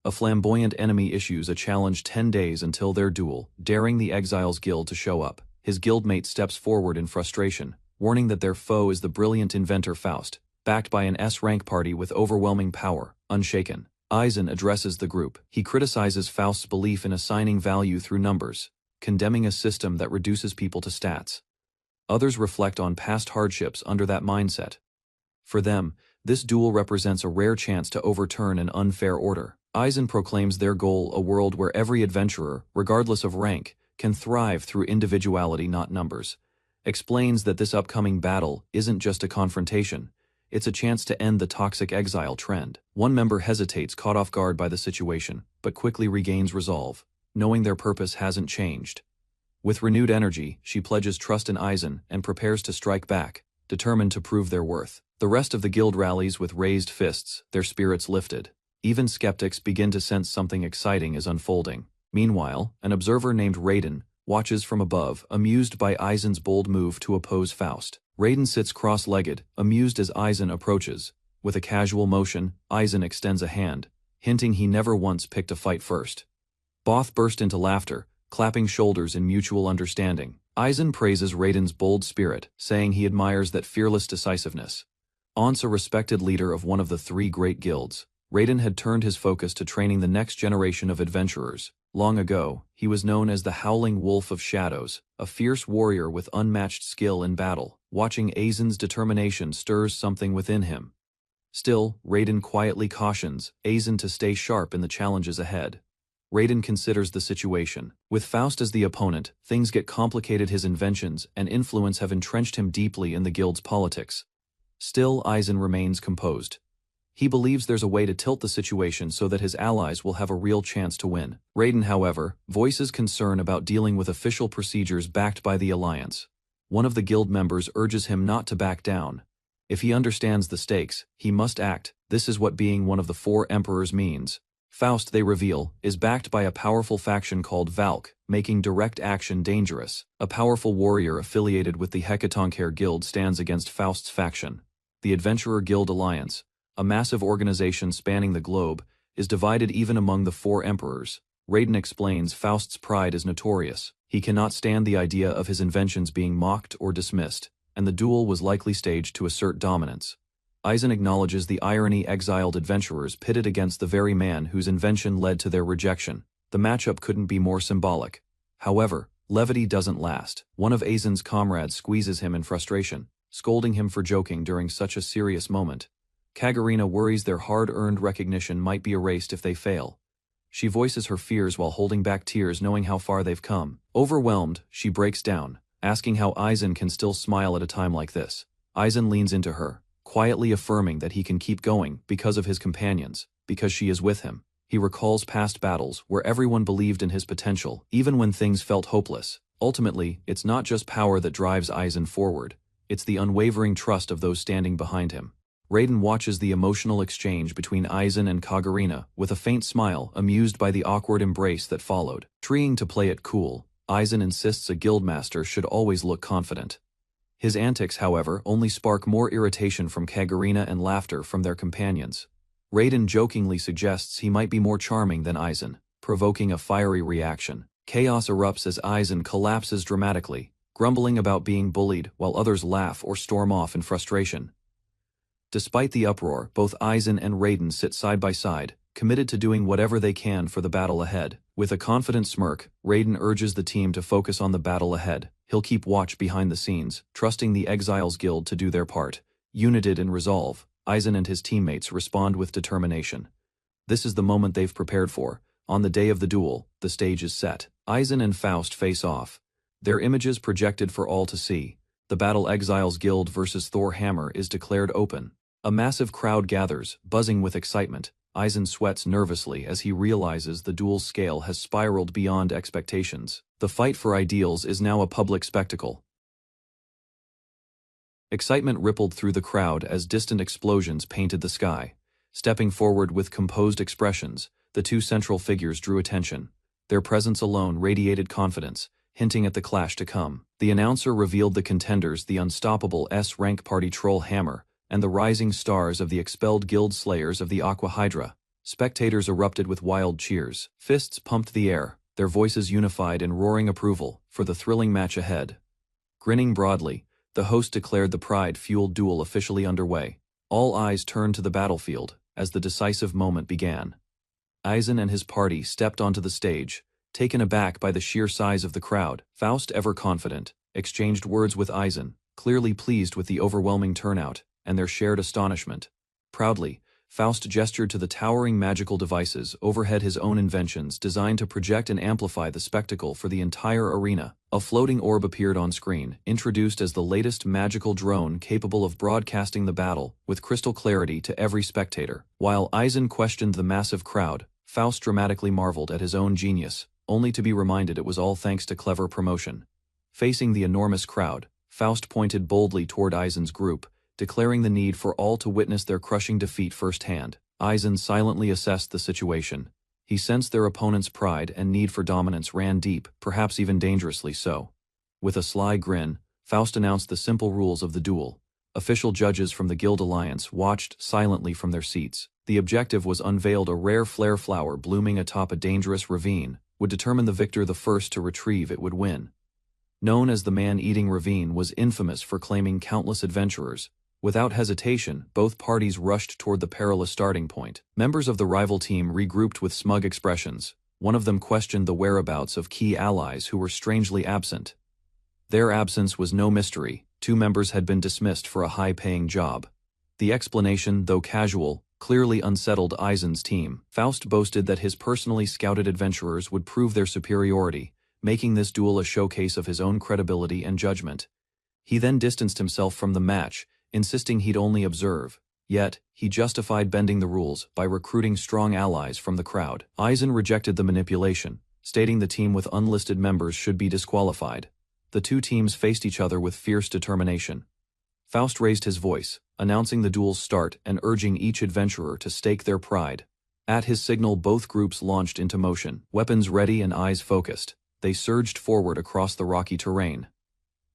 A flamboyant enemy issues a challenge 10 days until their duel, daring the Exiles Guild to show up. His guildmate steps forward in frustration, warning that their foe is the brilliant inventor Faust, backed by an S-rank party with overwhelming power, unshaken. Aizen addresses the group. He criticizes Faust's belief in assigning value through numbers, condemning a system that reduces people to stats. Others reflect on past hardships under that mindset. For them, this duel represents a rare chance to overturn an unfair order. Aizen proclaims their goal a world where every adventurer, regardless of rank, can thrive through individuality, not numbers. Explains that this upcoming battle isn't just a confrontation, it's a chance to end the toxic exile trend. One member hesitates, caught off guard by the situation, but quickly regains resolve, knowing their purpose hasn't changed. With renewed energy, she pledges trust in Aizen and prepares to strike back, determined to prove their worth. The rest of the guild rallies with raised fists, their spirits lifted. Even skeptics begin to sense something exciting is unfolding. Meanwhile, an observer named Raiden watches from above, amused by Aizen's bold move to oppose Faust. Raiden sits cross-legged, amused as Aizen approaches. With a casual motion, Aizen extends a hand, hinting he never once picked a fight first. Both burst into laughter, clapping shoulders in mutual understanding. Aizen praises Raiden's bold spirit, saying he admires that fearless decisiveness. Once a respected leader of one of the three great guilds, Raiden had turned his focus to training the next generation of adventurers. Long ago, he was known as the Howling Wolf of Shadows, a fierce warrior with unmatched skill in battle. Watching Aizen's determination stirs something within him. Still, Raiden quietly cautions Aizen to stay sharp in the challenges ahead. Raiden considers the situation. With Faust as the opponent, things get complicated. His inventions and influence have entrenched him deeply in the guild's politics. Still, Aizen remains composed. He believes there's a way to tilt the situation so that his allies will have a real chance to win. Raiden, however, voices concern about dealing with official procedures backed by the Alliance. One of the guild members urges him not to back down. If he understands the stakes, he must act. This is what being one of the four emperors means. Faust, they reveal, is backed by a powerful faction called Valk, making direct action dangerous. A powerful warrior affiliated with the Hecatoncheir Guild stands against Faust's faction. The Adventurer Guild Alliance, a massive organization spanning the globe, is divided even among the four emperors. Raiden explains Faust's pride is notorious. He cannot stand the idea of his inventions being mocked or dismissed. and the duel was likely staged to assert dominance. Eisen acknowledges the irony: exiled adventurers pitted against the very man whose invention led to their rejection. The matchup couldn't be more symbolic. However, levity doesn't last. One of Aizen's comrades squeezes him in frustration, scolding him for joking during such a serious moment. Kagarina worries their hard-earned recognition might be erased if they fail. She voices her fears while holding back tears, knowing how far they've come. Overwhelmed, she breaks down, asking how Eisen can still smile at a time like this. Eisen leans into her, quietly affirming that he can keep going because of his companions, because she is with him. He recalls past battles where everyone believed in his potential, even when things felt hopeless. Ultimately, it's not just power that drives Eisen forward, it's the unwavering trust of those standing behind him. Raiden watches the emotional exchange between Eisen and Kagarina with a faint smile, amused by the awkward embrace that followed. Trying to play it cool, Eisen insists a guildmaster should always look confident. His antics, however, only spark more irritation from Kagarina and laughter from their companions. Raiden jokingly suggests he might be more charming than Eisen, provoking a fiery reaction. Chaos erupts as Eisen collapses dramatically, grumbling about being bullied while others laugh or storm off in frustration. Despite the uproar, both Eisen and Raiden sit side by side, committed to doing whatever they can for the battle ahead. With a confident smirk, Raiden urges the team to focus on the battle ahead. He'll keep watch behind the scenes, trusting the Exiles Guild to do their part. United in resolve, Eisen and his teammates respond with determination. This is the moment they've prepared for. On the day of the duel, the stage is set. Eisen and Faust face off, their images projected for all to see. The battle Exiles Guild versus Thor Hammer is declared open. A massive crowd gathers, buzzing with excitement. Eisen sweats nervously as he realizes the duel's scale has spiraled beyond expectations. The fight for ideals is now a public spectacle. Excitement rippled through the crowd as distant explosions painted the sky. Stepping forward with composed expressions, the two central figures drew attention. Their presence alone radiated confidence, hinting at the clash to come. The announcer revealed the contenders: the unstoppable S-rank party troll Hammer, and the rising stars of the expelled guild slayers of the Aqua Hydra. Spectators erupted with wild cheers. Fists pumped the air, their voices unified in roaring approval for the thrilling match ahead. Grinning broadly, the host declared the pride-fueled duel officially underway. All eyes turned to the battlefield as the decisive moment began. Eisen and his party stepped onto the stage, taken aback by the sheer size of the crowd. Faust, ever confident, exchanged words with Eisen, clearly pleased with the overwhelming turnout and their shared astonishment. Proudly, Faust gestured to the towering magical devices overhead, his own inventions designed to project and amplify the spectacle for the entire arena. A floating orb appeared on screen, introduced as the latest magical drone capable of broadcasting the battle with crystal clarity to every spectator. While Eisen questioned the massive crowd, Faust dramatically marveled at his own genius, only to be reminded it was all thanks to clever promotion. Facing the enormous crowd, Faust pointed boldly toward Eisen's group, declaring the need for all to witness their crushing defeat firsthand. Eisen silently assessed the situation. He sensed their opponent's pride and need for dominance ran deep, perhaps even dangerously so. With a sly grin, Faust announced the simple rules of the duel. Official judges from the Guild Alliance watched silently from their seats. The objective was unveiled: a rare flare flower blooming atop a dangerous ravine would determine the victor. The first to retrieve it would win. Known as the Man-Eating Ravine, was infamous for claiming countless adventurers. Without hesitation, both parties rushed toward the perilous starting point. Members of the rival team regrouped with smug expressions. One of them questioned the whereabouts of key allies who were strangely absent. Their absence was no mystery. Two members had been dismissed for a high-paying job. The explanation, though casual, clearly unsettled Eisen's team. Faust boasted that his personally scouted adventurers would prove their superiority, making this duel a showcase of his own credibility and judgment. He then distanced himself from the match, insisting he'd only observe. Yet, he justified bending the rules by recruiting strong allies from the crowd. Eisen rejected the manipulation, stating the team with unlisted members should be disqualified. The two teams faced each other with fierce determination. Faust raised his voice, announcing the duel's start and urging each adventurer to stake their pride. At his signal, both groups launched into motion. Weapons ready and eyes focused, they surged forward across the rocky terrain.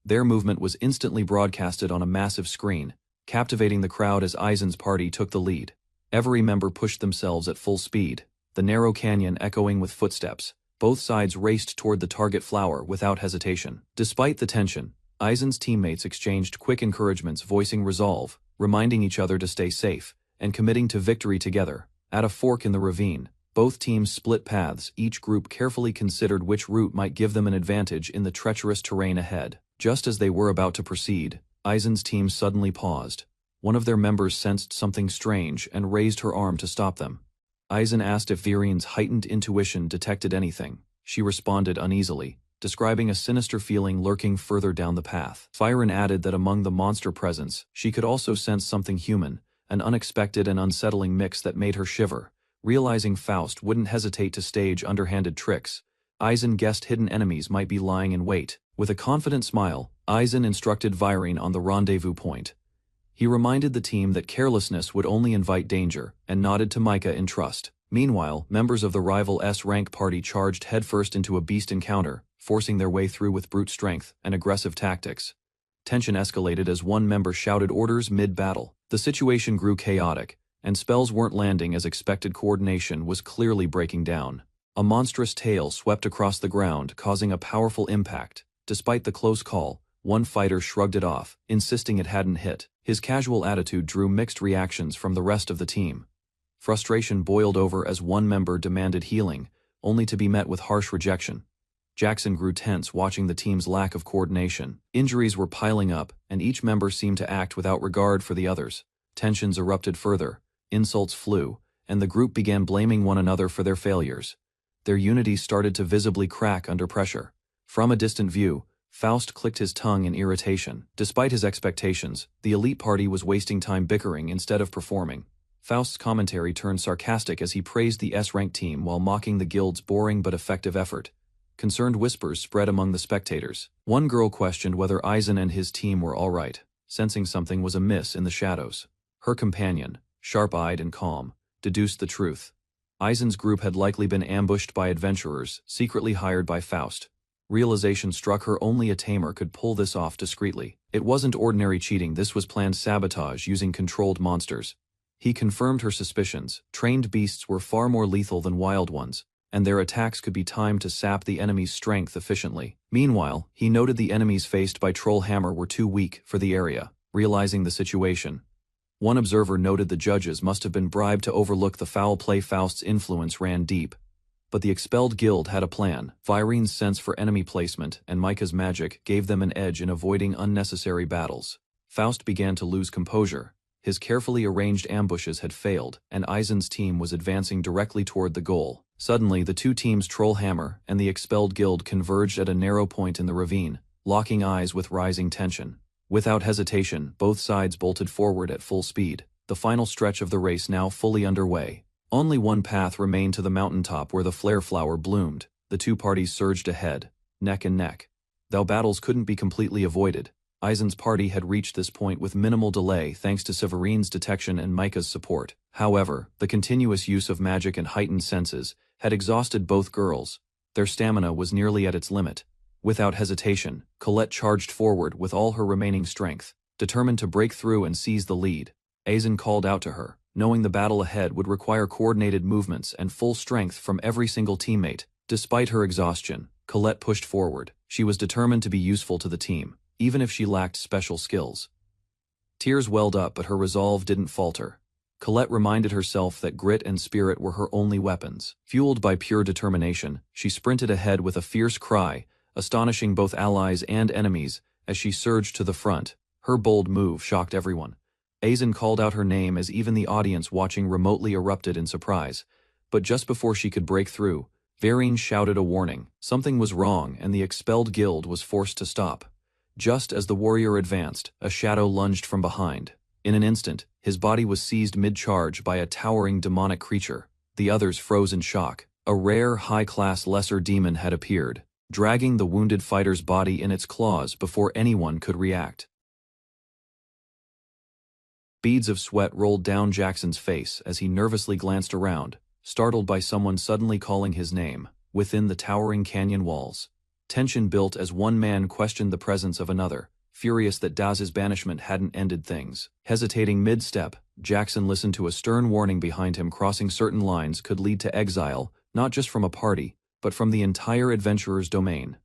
Their movement was instantly broadcasted on a massive screen, captivating the crowd as Eisen's party took the lead. Every member pushed themselves at full speed, the narrow canyon echoing with footsteps. Both sides raced toward the target flower without hesitation. Despite the tension, Aizen's teammates exchanged quick encouragements voicing resolve, reminding each other to stay safe, and committing to victory together. At a fork in the ravine, both teams split paths. Each group carefully considered which route might give them an advantage in the treacherous terrain ahead. Just as they were about to proceed, Aizen's team suddenly paused. One of their members sensed something strange and raised her arm to stop them. Aizen asked if Virine's heightened intuition detected anything. She responded uneasily, describing a sinister feeling lurking further down the path. Virine added that among the monster presence, she could also sense something human, an unexpected and unsettling mix that made her shiver. Realizing Faust wouldn't hesitate to stage underhanded tricks, Aizen guessed hidden enemies might be lying in wait. With a confident smile, Aizen instructed Virine on the rendezvous point. He reminded the team that carelessness would only invite danger, and nodded to Micah in trust. Meanwhile, members of the rival S-rank party charged headfirst into a beast encounter, forcing their way through with brute strength and aggressive tactics. Tension escalated as one member shouted orders mid-battle. The situation grew chaotic, and spells weren't landing as expected. Coordination was clearly breaking down. A monstrous tail swept across the ground, causing a powerful impact. Despite the close call, one fighter shrugged it off, insisting it hadn't hit. His casual attitude drew mixed reactions from the rest of the team. Frustration boiled over as one member demanded healing, only to be met with harsh rejection. Jackson grew tense watching the team's lack of coordination. Injuries were piling up, and each member seemed to act without regard for the others. Tensions erupted further, insults flew, and the group began blaming one another for their failures. Their unity started to visibly crack under pressure. From a distant view, Faust clicked his tongue in irritation. Despite his expectations, the elite party was wasting time bickering instead of performing. Faust's commentary turned sarcastic as he praised the S-rank team while mocking the guild's boring but effective effort. Concerned whispers spread among the spectators. One girl questioned whether Aizen and his team were all right, sensing something was amiss in the shadows. Her companion, sharp-eyed and calm, deduced the truth. Aizen's group had likely been ambushed by adventurers, secretly hired by Faust. Realization struck her only a tamer could pull this off discreetly. It wasn't ordinary cheating, this was planned sabotage using controlled monsters. He confirmed her suspicions. Trained beasts were far more lethal than wild ones, and their attacks could be timed to sap the enemy's strength efficiently. Meanwhile, he noted the enemies faced by Trollhammer were too weak for the area. Realizing the situation, one observer noted the judges must have been bribed to overlook the foul play. Faust's influence ran deep. But the expelled guild had a plan. Virine's sense for enemy placement and Micah's magic gave them an edge in avoiding unnecessary battles. Faust began to lose composure. His carefully arranged ambushes had failed, and Aizen's team was advancing directly toward the goal. Suddenly, the two teams Trollhammer and the expelled guild converged at a narrow point in the ravine, locking eyes with rising tension. Without hesitation, both sides bolted forward at full speed, the final stretch of the race now fully underway. Only one path remained to the mountaintop where the flare flower bloomed. The two parties surged ahead, neck and neck. Though battles couldn't be completely avoided, Aizen's party had reached this point with minimal delay thanks to Severine's detection and Micah's support. However, the continuous use of magic and heightened senses had exhausted both girls. Their stamina was nearly at its limit. Without hesitation, Colette charged forward with all her remaining strength, determined to break through and seize the lead. Aizen called out to her, knowing the battle ahead would require coordinated movements and full strength from every single teammate. Despite her exhaustion, Colette pushed forward. She was determined to be useful to the team, even if she lacked special skills. Tears welled up, but her resolve didn't falter. Colette reminded herself that grit and spirit were her only weapons. Fueled by pure determination, she sprinted ahead with a fierce cry, astonishing both allies and enemies as she surged to the front. Her bold move shocked everyone. Aizen called out her name as even the audience watching remotely erupted in surprise. But just before she could break through, Virine shouted a warning. Something was wrong and the expelled guild was forced to stop. Just as the warrior advanced, a shadow lunged from behind. In an instant, his body was seized mid-charge by a towering demonic creature. The others froze in shock. A rare, high-class lesser demon had appeared, dragging the wounded fighter's body in its claws before anyone could react. Beads of sweat rolled down Jackson's face as he nervously glanced around, startled by someone suddenly calling his name. Within the towering canyon walls, tension built as one man questioned the presence of another, furious that Daz's banishment hadn't ended things. Hesitating mid-step, Jackson listened to a stern warning behind him. Crossing certain lines could lead to exile, not just from a party, but from the entire adventurer's domain.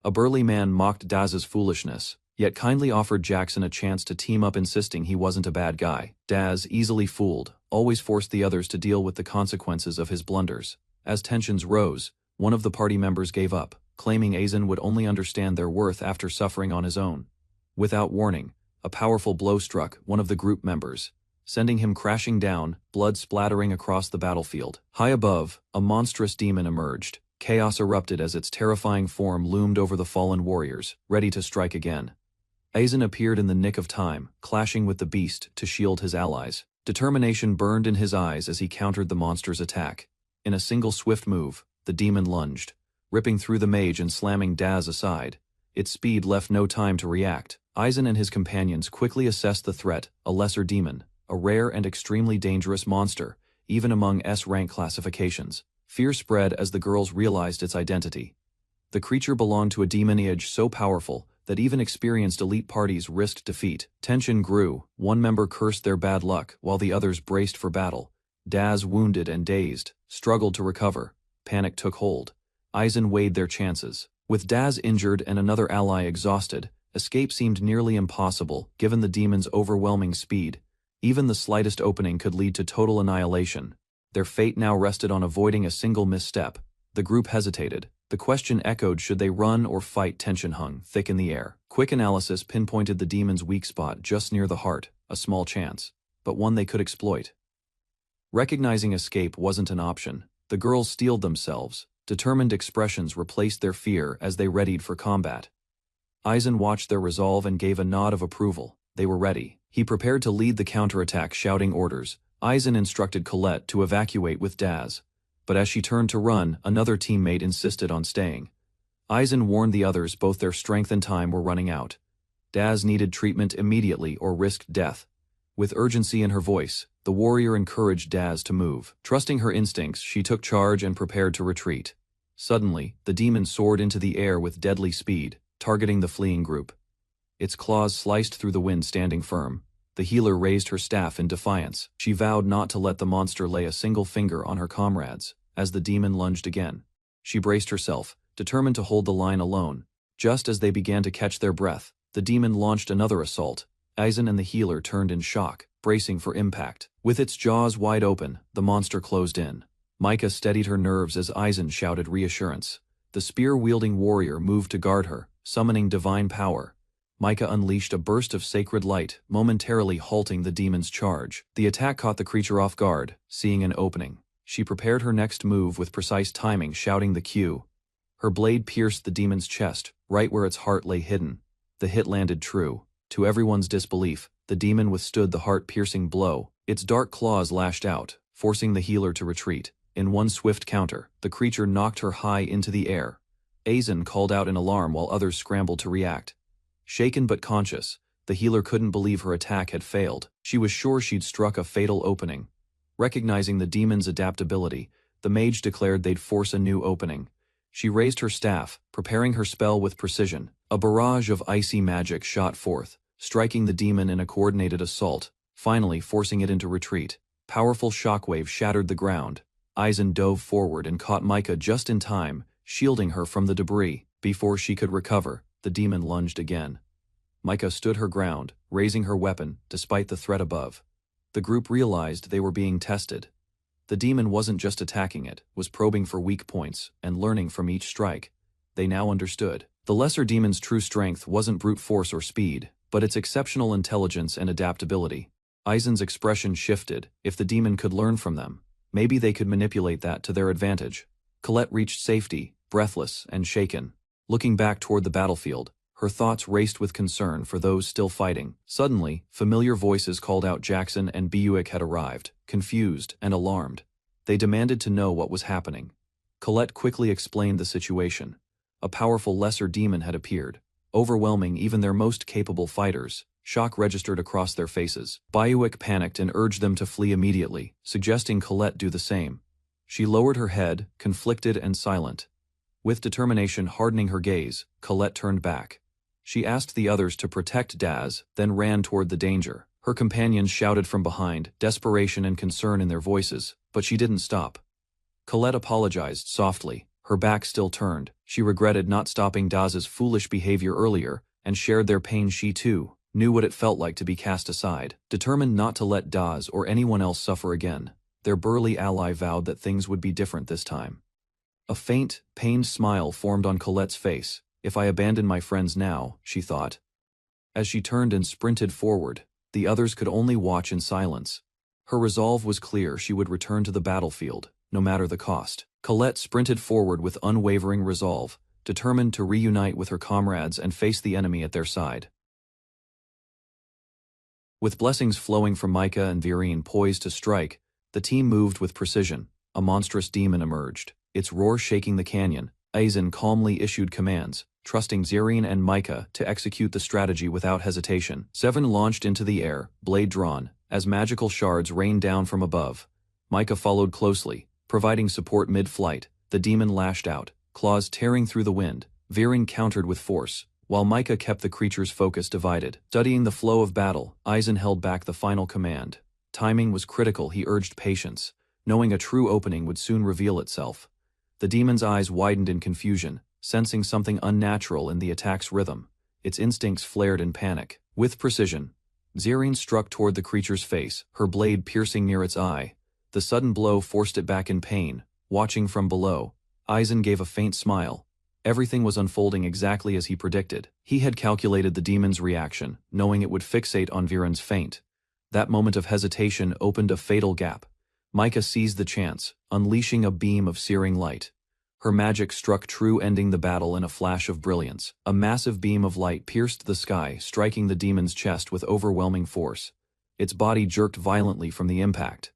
A burly man mocked Daz's foolishness, yet kindly offered Jackson a chance to team up, insisting he wasn't a bad guy. Daz, easily fooled, always forced the others to deal with the consequences of his blunders. As tensions rose, one of the party members gave up, claiming Aizen would only understand their worth after suffering on his own. Without warning, a powerful blow struck one of the group members, sending him crashing down, blood splattering across the battlefield. High above, a monstrous demon emerged. Chaos erupted as its terrifying form loomed over the fallen warriors, ready to strike again. Aizen appeared in the nick of time, clashing with the beast to shield his allies. Determination burned in his eyes as he countered the monster's attack. In a single swift move, the demon lunged, ripping through the mage and slamming Daz aside. Its speed left no time to react. Aizen and his companions quickly assessed the threat, a lesser demon, a rare and extremely dangerous monster, even among S-rank classifications. Fear spread as the girls realized its identity. The creature belonged to a demoniage so powerful that even experienced elite parties risked defeat. Tension grew. One member cursed their bad luck while the others braced for battle. Daz, wounded and dazed, struggled to recover. Panic took hold. Aizen weighed their chances. With Daz injured and another ally exhausted, escape seemed nearly impossible given the demon's overwhelming speed. Even the slightest opening could lead to total annihilation. Their fate now rested on avoiding a single misstep. The group hesitated. The question echoed, should they run or fight? Tension hung thick in the air. Quick analysis pinpointed the demon's weak spot just near the heart, a small chance, but one they could exploit. Recognizing escape wasn't an option, the girls steeled themselves. Determined expressions replaced their fear as they readied for combat. Aizen watched their resolve and gave a nod of approval. They were ready. He prepared to lead the counterattack, shouting orders. Aizen instructed Colette to evacuate with Daz, but as she turned to run, another teammate insisted on staying. Aizen warned the others both their strength and time were running out. Daz needed treatment immediately or risked death. With urgency in her voice, the warrior encouraged Daz to move. Trusting her instincts, she took charge and prepared to retreat. Suddenly, the demon soared into the air with deadly speed, targeting the fleeing group. Its claws sliced through the wind, standing firm. The healer raised her staff in defiance. She vowed not to let the monster lay a single finger on her comrades. As the demon lunged again, she braced herself, determined to hold the line alone. Just as they began to catch their breath, the demon launched another assault. Aizen and the healer turned in shock, bracing for impact. With its jaws wide open, the monster closed in. Micah steadied her nerves as Aizen shouted reassurance. The spear-wielding warrior moved to guard her, summoning divine power. Micah unleashed a burst of sacred light, momentarily halting the demon's charge. The attack caught the creature off guard, seeing an opening. She prepared her next move with precise timing, shouting the cue. Her blade pierced the demon's chest, right where its heart lay hidden. The hit landed true. To everyone's disbelief, the demon withstood the heart-piercing blow. Its dark claws lashed out, forcing the healer to retreat. In one swift counter, the creature knocked her high into the air. Aizen called out in alarm while others scrambled to react. Shaken but conscious, the healer couldn't believe her attack had failed. She was sure she'd struck a fatal opening. Recognizing the demon's adaptability, the mage declared they'd force a new opening. She raised her staff, preparing her spell with precision. A barrage of icy magic shot forth, striking the demon in a coordinated assault, finally forcing it into retreat. Powerful shockwaves shattered the ground. Aizen dove forward and caught Micah just in time, shielding her from the debris. Before she could recover, the demon lunged again. Micah stood her ground, raising her weapon, despite the threat above. The group realized they were being tested. The demon wasn't just attacking, it was probing for weak points and learning from each strike. They now understood. The lesser demon's true strength wasn't brute force or speed, but its exceptional intelligence and adaptability. Aizen's expression shifted. If the demon could learn from them, maybe they could manipulate that to their advantage. Colette reached safety, breathless and shaken. Looking back toward the battlefield, her thoughts raced with concern for those still fighting. Suddenly, familiar voices called out Jackson and Buick had arrived, confused and alarmed. They demanded to know what was happening. Colette quickly explained the situation. A powerful lesser demon had appeared, overwhelming even their most capable fighters. Shock registered across their faces. Buick panicked and urged them to flee immediately, suggesting Colette do the same. She lowered her head, conflicted and silent. With determination hardening her gaze, Colette turned back. She asked the others to protect Daz, then ran toward the danger. Her companions shouted from behind, desperation and concern in their voices, but she didn't stop. Colette apologized softly, her back still turned. She regretted not stopping Daz's foolish behavior earlier, and shared their pain. She too knew what it felt like to be cast aside. Determined not to let Daz or anyone else suffer again, their burly ally vowed that things would be different this time. A faint, pained smile formed on Colette's face. If I abandon my friends now, she thought. As she turned and sprinted forward, the others could only watch in silence. Her resolve was clear: she would return to the battlefield, no matter the cost. Colette sprinted forward with unwavering resolve, determined to reunite with her comrades and face the enemy at their side. With blessings flowing from Micah and Virine poised to strike, the team moved with precision. A monstrous demon emerged, its roar shaking the canyon. Aizen calmly issued commands, trusting Virine and Micah to execute the strategy without hesitation. Seven launched into the air, blade drawn, as magical shards rained down from above. Micah followed closely, providing support mid-flight. The demon lashed out, claws tearing through the wind. Virine countered with force, while Micah kept the creature's focus divided. Studying the flow of battle, Aizen held back the final command. Timing was critical. He urged patience, knowing a true opening would soon reveal itself. The demon's eyes widened in confusion, sensing something unnatural in the attack's rhythm. Its instincts flared in panic. With precision, Virine struck toward the creature's face, her blade piercing near its eye. The sudden blow forced it back in pain. Watching from below, Aizen gave a faint smile. Everything was unfolding exactly as he predicted. He had calculated the demon's reaction, knowing it would fixate on Virine's feint. That moment of hesitation opened a fatal gap. Micah seized the chance, unleashing a beam of searing light. Her magic struck true, ending the battle in a flash of brilliance. A massive beam of light pierced the sky, striking the demon's chest with overwhelming force. Its body jerked violently from the impact.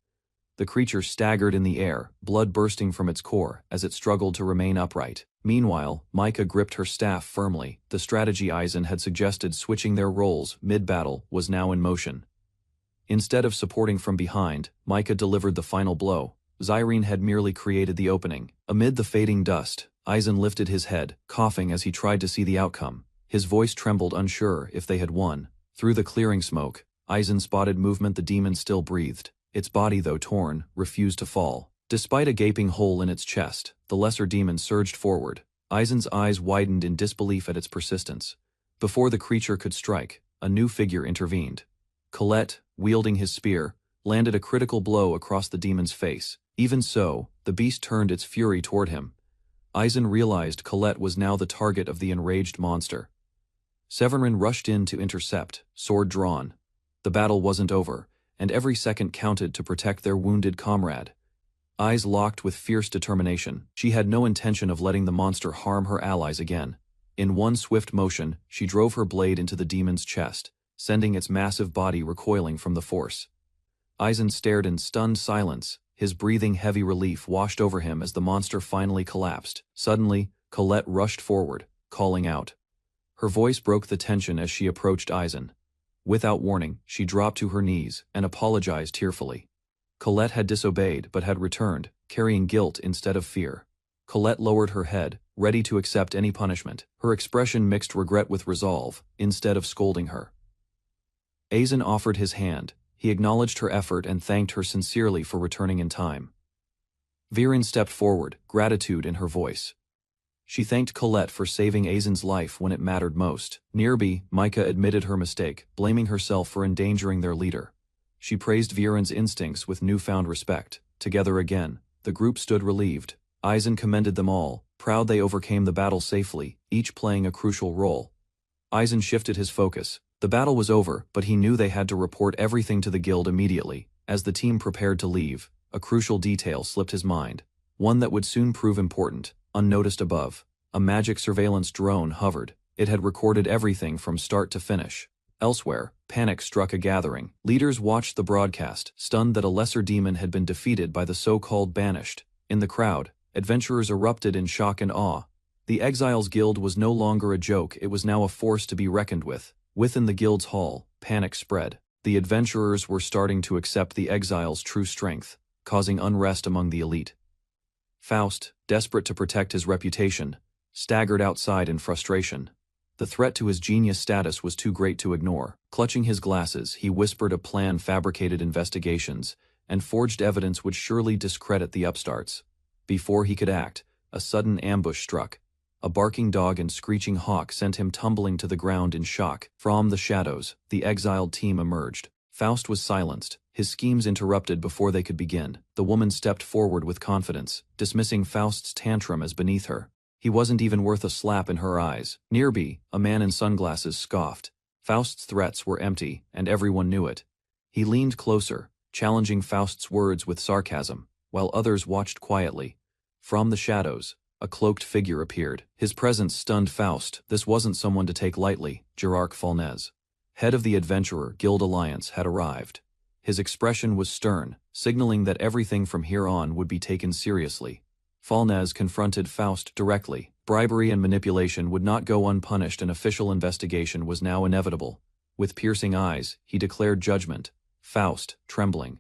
The creature staggered in the air, blood bursting from its core as it struggled to remain upright. Meanwhile, Micah gripped her staff firmly. The strategy Aizen had suggested, switching their roles mid-battle, was now in motion. Instead of supporting from behind, Micah delivered the final blow. Virine had merely created the opening. Amid the fading dust, Aizen lifted his head, coughing as he tried to see the outcome. His voice trembled, unsure if they had won. Through the clearing smoke, Aizen spotted movement. The demon still breathed. Its body, though torn, refused to fall. Despite a gaping hole in its chest, the lesser demon surged forward. Aizen's eyes widened in disbelief at its persistence. Before the creature could strike, a new figure intervened. Colette, wielding his spear, landed a critical blow across the demon's face. Even so, the beast turned its fury toward him. Aizen realized Colette was now the target of the enraged monster. Severin rushed in to intercept, sword drawn. The battle wasn't over, and every second counted to protect their wounded comrade. Eyes locked with fierce determination, she had no intention of letting the monster harm her allies again. In one swift motion, she drove her blade into the demon's chest, sending its massive body recoiling from the force. Aizen stared in stunned silence, his breathing heavy. Relief washed over him as the monster finally collapsed. Suddenly, Colette rushed forward, calling out. Her voice broke the tension as she approached Aizen. Without warning, she dropped to her knees and apologized tearfully. Colette had disobeyed but had returned, carrying guilt instead of fear. Colette lowered her head, ready to accept any punishment. Her expression mixed regret with resolve, instead of scolding her. Aizen offered his hand. He acknowledged her effort and thanked her sincerely for returning in time. Virine stepped forward, gratitude in her voice. She thanked Colette for saving Aizen's life when it mattered most. Nearby, Micah admitted her mistake, blaming herself for endangering their leader. She praised Virine's instincts with newfound respect. Together again, the group stood relieved. Aizen commended them all, proud they overcame the battle safely, each playing a crucial role. Aizen shifted his focus. The battle was over, but he knew they had to report everything to the guild immediately. As the team prepared to leave, a crucial detail slipped his mind, one that would soon prove important. Unnoticed above, a magic surveillance drone hovered. It had recorded everything from start to finish. Elsewhere, panic struck a gathering. Leaders watched the broadcast, stunned that a lesser demon had been defeated by the so-called banished. In the crowd, adventurers erupted in shock and awe. The Exiles Guild was no longer a joke, it was now a force to be reckoned with. Within the guild's hall, panic spread. The adventurers were starting to accept the Exiles' true strength, causing unrest among the elite. Faust, desperate to protect his reputation, staggered outside in frustration. The threat to his genius status was too great to ignore. Clutching his glasses, he whispered a plan, fabricated investigations, and forged evidence would surely discredit the upstarts. Before he could act, a sudden ambush struck. A barking dog and screeching hawk sent him tumbling to the ground in shock. From the shadows, the exiled team emerged. Faust was silenced, his schemes interrupted before they could begin. The woman stepped forward with confidence, dismissing Faust's tantrum as beneath her. He wasn't even worth a slap in her eyes. Nearby, a man in sunglasses scoffed. Faust's threats were empty, and everyone knew it. He leaned closer, challenging Faust's words with sarcasm, while others watched quietly. From the shadows, a cloaked figure appeared. His presence stunned Faust. This wasn't someone to take lightly. Gerarch Falnez, head of the Adventurer Guild Alliance, had arrived. His expression was stern, signaling that everything from here on would be taken seriously. Falnez confronted Faust directly. Bribery and manipulation would not go unpunished. An official investigation was now inevitable. With piercing eyes, he declared judgment. Faust, trembling,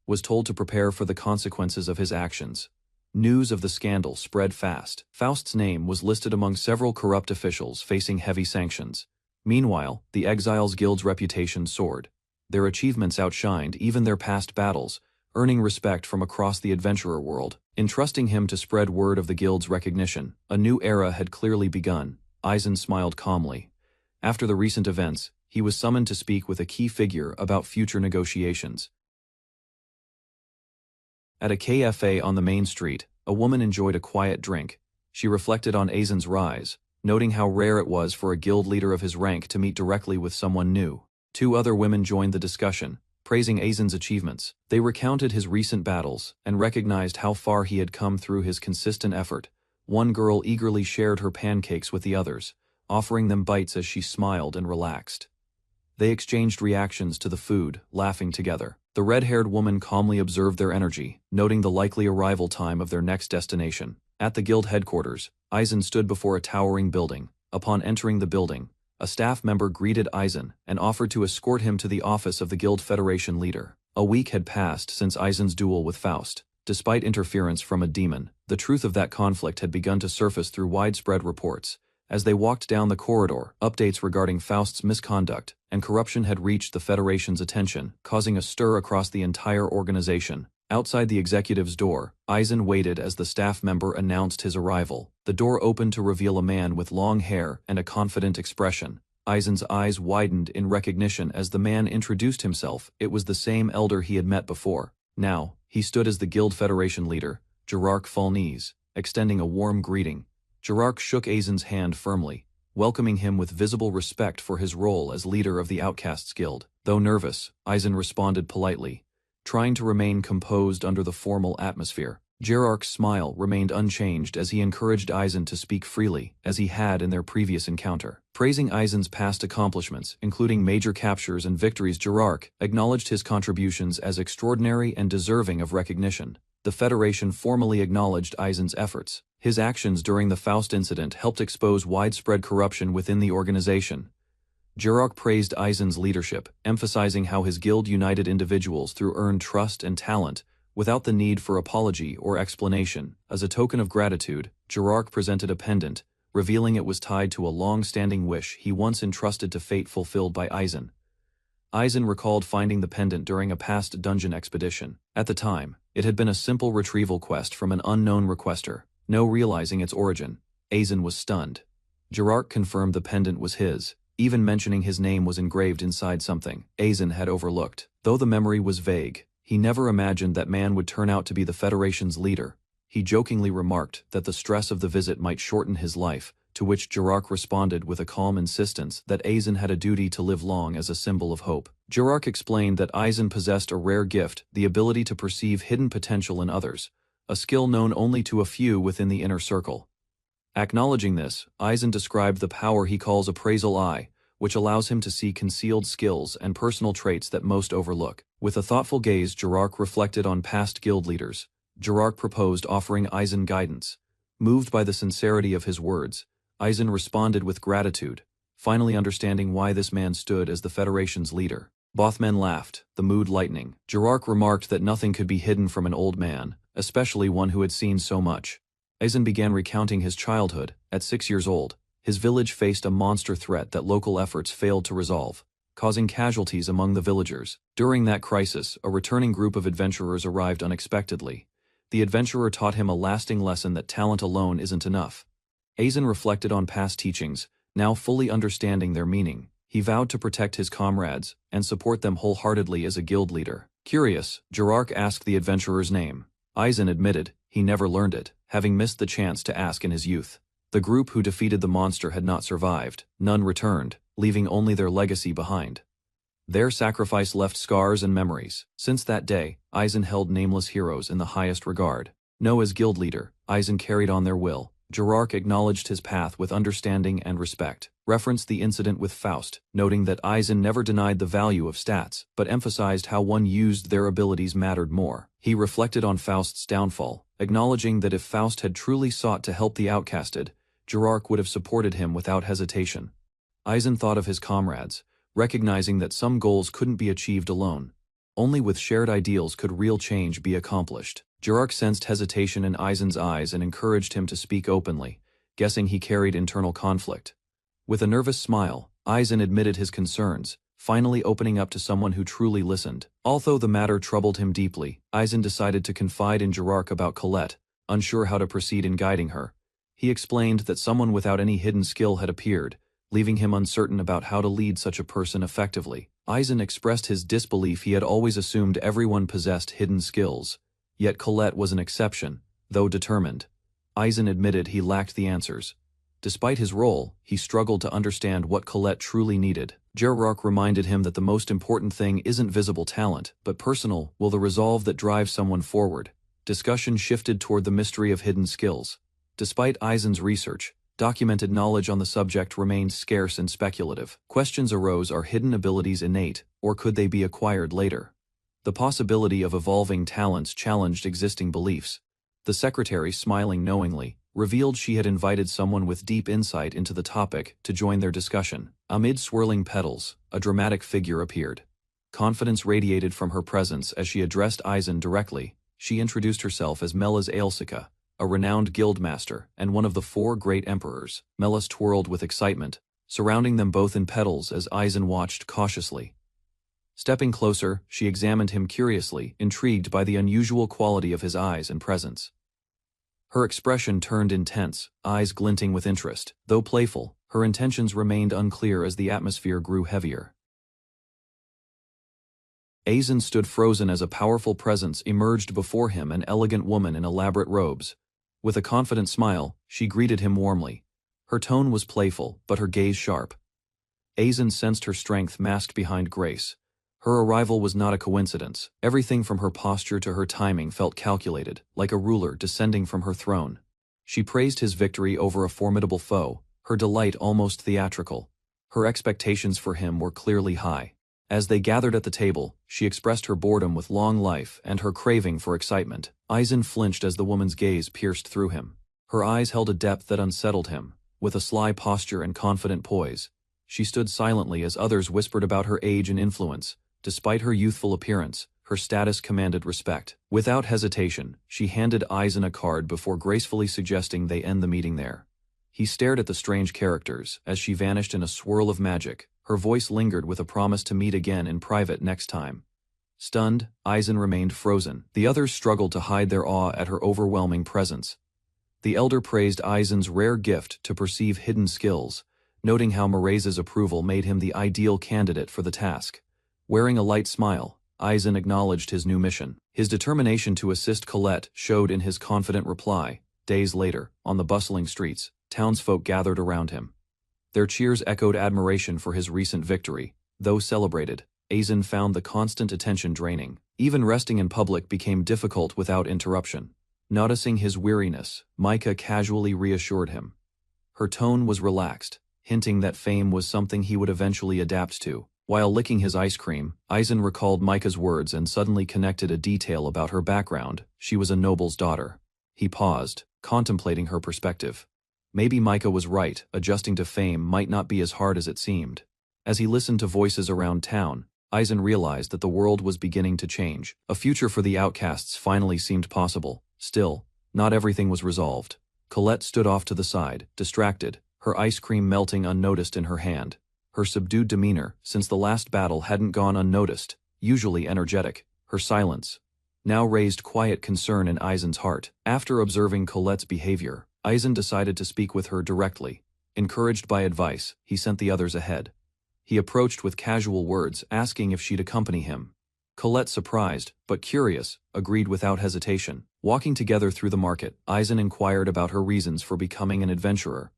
was told to prepare for the consequences of his actions. News of the scandal spread fast. Faust's name was listed among several corrupt officials facing heavy sanctions. Meanwhile, the Exiles Guild's reputation soared. Their achievements outshined even their past battles, earning respect from across the adventurer world. Entrusting him to spread word of the guild's recognition, a new era had clearly begun. Eisen smiled calmly. After the recent events, he was summoned to speak with a key figure about future negotiations. At a cafe on the main street, a woman enjoyed a quiet drink. She reflected on Eisen's rise, noting how rare it was for a guild leader of his rank to meet directly with someone new. Two other women joined the discussion, praising Eisen's achievements. They recounted his recent battles and recognized how far he had come through his consistent effort. One girl eagerly shared her pancakes with the others, offering them bites as she smiled and relaxed. They exchanged reactions to the food, laughing together. The red-haired woman calmly observed their energy, noting the likely arrival time of their next destination. At the guild headquarters, Eisen stood before a towering building. Upon entering the building, a staff member greeted Eisen and offered to escort him to the office of the Guild Federation leader. A week had passed since Eisen's duel with Faust. Despite interference from a demon, the truth of that conflict had begun to surface through widespread reports. As they walked down the corridor, updates regarding Faust's misconduct and corruption had reached the Federation's attention, causing a stir across the entire organization. Outside the executive's door, Eisen waited as the staff member announced his arrival. The door opened to reveal a man with long hair and a confident expression. Eisen's eyes widened in recognition as the man introduced himself. It was the same elder he had met before. Now, he stood as the Guild Federation leader, Gerarch Falnez, extending a warm greeting. Gerarch shook Eisen's hand firmly, welcoming him with visible respect for his role as leader of the Outcasts Guild. Though nervous, Eisen responded politely, trying to remain composed under the formal atmosphere. Gerarch's smile remained unchanged as he encouraged Eisen to speak freely, as he had in their previous encounter. Praising Eisen's past accomplishments, including major captures and victories, Gerarch acknowledged his contributions as extraordinary and deserving of recognition. The Federation formally acknowledged Eisen's efforts. His actions during the Faust incident helped expose widespread corruption within the organization. Gerarch praised Eisen's leadership, emphasizing how his guild united individuals through earned trust and talent, without the need for apology or explanation. As a token of gratitude, Gerarch presented a pendant, revealing it was tied to a long-standing wish he once entrusted to fate fulfilled by Eisen. Eisen recalled finding the pendant during a past dungeon expedition. At the time, it had been a simple retrieval quest from an unknown requester. No realizing its origin, Eisen was stunned. Gerarch confirmed the pendant was his. Even mentioning his name was engraved inside something Eisen had overlooked. Though the memory was vague, he never imagined that man would turn out to be the Federation's leader. He jokingly remarked that the stress of the visit might shorten his life, to which Gerarch responded with a calm insistence that Eisen had a duty to live long as a symbol of hope. Gerarch explained that Eisen possessed a rare gift, the ability to perceive hidden potential in others, a skill known only to a few within the inner circle. Acknowledging this, Eisen described the power he calls appraisal eye, which allows him to see concealed skills and personal traits that most overlook. With a thoughtful gaze, Gerarch reflected on past guild leaders. Gerarch proposed offering Eisen guidance. Moved by the sincerity of his words, Eisen responded with gratitude, finally understanding why this man stood as the Federation's leader. Both men laughed, the mood lightening. Gerarch remarked that nothing could be hidden from an old man, especially one who had seen so much. Eisen began recounting his childhood. At 6 years old, his village faced a monster threat that local efforts failed to resolve, causing casualties among the villagers. During that crisis, a returning group of adventurers arrived unexpectedly. The adventurer taught him a lasting lesson that talent alone isn't enough. Aizen reflected on past teachings, now fully understanding their meaning. He vowed to protect his comrades and support them wholeheartedly as a guild leader. Curious, Jirark asked the adventurer's name. Aizen admitted he never learned it, having missed the chance to ask in his youth. The group who defeated the monster had not survived. None returned, leaving only their legacy behind. Their sacrifice left scars and memories. Since that day, Aizen held nameless heroes in the highest regard. Known as guild leader, Aizen carried on their will. Jirark acknowledged his path with understanding and respect. Referenced the incident with Faust, noting that Aizen never denied the value of stats, but emphasized how one used their abilities mattered more. He reflected on Faust's downfall, acknowledging that if Faust had truly sought to help the outcasted, Jirark would have supported him without hesitation. Aizen thought of his comrades, recognizing that some goals couldn't be achieved alone. Only with shared ideals could real change be accomplished. Jirark sensed hesitation in Aizen's eyes and encouraged him to speak openly, guessing he carried internal conflict. With a nervous smile, Aizen admitted his concerns, finally opening up to someone who truly listened. Although the matter troubled him deeply, Aizen decided to confide in Jirark about Colette, unsure how to proceed in guiding her. He explained that someone without any hidden skill had appeared, leaving him uncertain about how to lead such a person effectively. Aizen expressed his disbelief. He had always assumed everyone possessed hidden skills. Yet Colette was an exception, though determined. Aizen admitted he lacked the answers. Despite his role, he struggled to understand what Colette truly needed. Jirark reminded him that the most important thing isn't visible talent, but personal will, the resolve that drives someone forward. Discussion shifted toward the mystery of hidden skills. Despite Aizen's research, documented knowledge on the subject remained scarce and speculative. Questions arose: are hidden abilities innate, or could they be acquired later? The possibility of evolving talents challenged existing beliefs. The secretary, smiling knowingly, revealed she had invited someone with deep insight into the topic to join their discussion. Amid swirling petals, a dramatic figure appeared. Confidence radiated from her presence as she addressed Aizen directly. She introduced herself as Melas Aelsika, a renowned guildmaster and one of the 4 great emperors. Melas twirled with excitement, surrounding them both in petals as Aizen watched cautiously. Stepping closer, she examined him curiously, intrigued by the unusual quality of his eyes and presence. Her expression turned intense, eyes glinting with interest. Though playful, her intentions remained unclear as the atmosphere grew heavier. Aizen stood frozen as a powerful presence emerged before him, an elegant woman in elaborate robes. With a confident smile, she greeted him warmly. Her tone was playful, but her gaze sharp. Aizen sensed her strength masked behind grace. Her arrival was not a coincidence. Everything from her posture to her timing felt calculated, like a ruler descending from her throne. She praised his victory over a formidable foe, her delight almost theatrical. Her expectations for him were clearly high. As they gathered at the table, she expressed her boredom with long life and her craving for excitement. Aizen flinched as the woman's gaze pierced through him. Her eyes held a depth that unsettled him. With a sly posture and confident poise, she stood silently as others whispered about her age and influence. Despite her youthful appearance, her status commanded respect. Without hesitation, she handed Aizen a card before gracefully suggesting they end the meeting there. He stared at the strange characters as she vanished in a swirl of magic. Her voice lingered with a promise to meet again in private next time. Stunned, Aizen remained frozen. The others struggled to hide their awe at her overwhelming presence. The elder praised Aizen's rare gift to perceive hidden skills, noting how Miresa's approval made him the ideal candidate for the task. Wearing a light smile, Aizen acknowledged his new mission. His determination to assist Colette showed in his confident reply. Days later, on the bustling streets, townsfolk gathered around him. Their cheers echoed admiration for his recent victory. Though celebrated, Aizen found the constant attention draining. Even resting in public became difficult without interruption. Noticing his weariness, Micah casually reassured him. Her tone was relaxed, hinting that fame was something he would eventually adapt to. While licking his ice cream, Aizen recalled Micah's words and suddenly connected a detail about her background. She was a noble's daughter. He paused, contemplating her perspective. Maybe Micah was right, adjusting to fame might not be as hard as it seemed. As he listened to voices around town, Aizen realized that the world was beginning to change. A future for the outcasts finally seemed possible. Still, not everything was resolved. Colette stood off to the side, distracted, her ice cream melting unnoticed in her hand. Her subdued demeanor, since the last battle, hadn't gone unnoticed. Usually energetic, her silence now raised quiet concern in Aizen's heart. After observing Colette's behavior, Aizen decided to speak with her directly. Encouraged by advice, he sent the others ahead. He approached with casual words, asking if she'd accompany him. Colette, surprised, but curious, agreed without hesitation. Walking together through the market, Aizen inquired about her reasons for becoming an adventurer.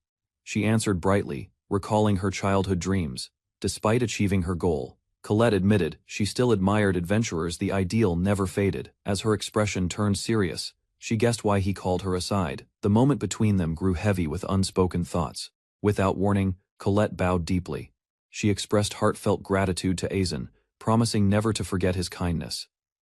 She answered brightly, recalling her childhood dreams. Despite achieving her goal, Colette admitted she still admired adventurers. The ideal never faded. As her expression turned serious, she guessed why he called her aside. The moment between them grew heavy with unspoken thoughts. Without warning, Colette bowed deeply. She expressed heartfelt gratitude to Aizen, promising never to forget his kindness.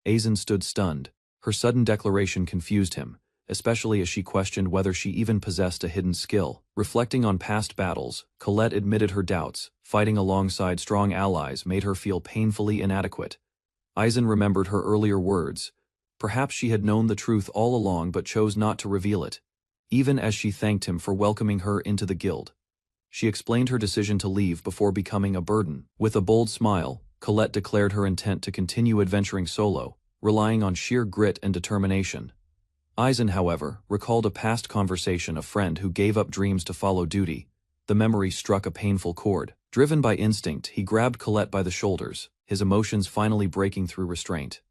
Aizen stood stunned. Her sudden declaration confused him, especially as she questioned whether she even possessed a hidden skill. Reflecting on past battles, Colette admitted her doubts. Fighting alongside strong allies made her feel painfully inadequate. Aizen remembered her earlier words. Perhaps she had known the truth all along but chose not to reveal it. Even as she thanked him for welcoming her into the guild, she explained her decision to leave before becoming a burden. With a bold smile, Colette declared her intent to continue adventuring solo, relying on sheer grit and determination. Aizen, however, recalled a past conversation, a friend who gave up dreams to follow duty. The memory struck a painful chord. Driven by instinct, he grabbed Colette by the shoulders, his emotions finally breaking through restraint.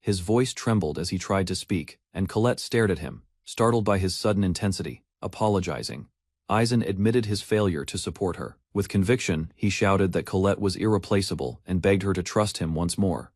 His voice trembled as he tried to speak, and Colette stared at him, startled by his sudden intensity, apologizing. Aizen admitted his failure to support her. With conviction, he shouted that Colette was irreplaceable and begged her to trust him once more.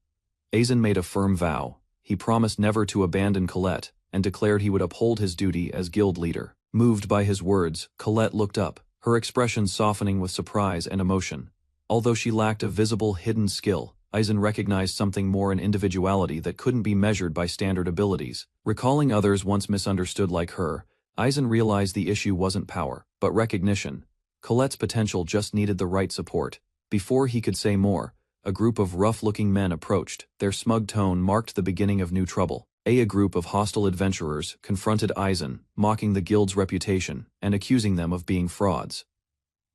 Aizen made a firm vow. He promised never to abandon Colette, and declared he would uphold his duty as guild leader. Moved by his words, Colette looked up, her expression softening with surprise and emotion. Although she lacked a visible hidden skill, Aizen recognized something more, an individuality that couldn't be measured by standard abilities. Recalling others once misunderstood like her, Aizen realized the issue wasn't power, but recognition. Colette's potential just needed the right support. Before he could say more, a group of rough-looking men approached. Their smug tone marked the beginning of new trouble. A group of hostile adventurers confronted Aizen, mocking the guild's reputation and accusing them of being frauds.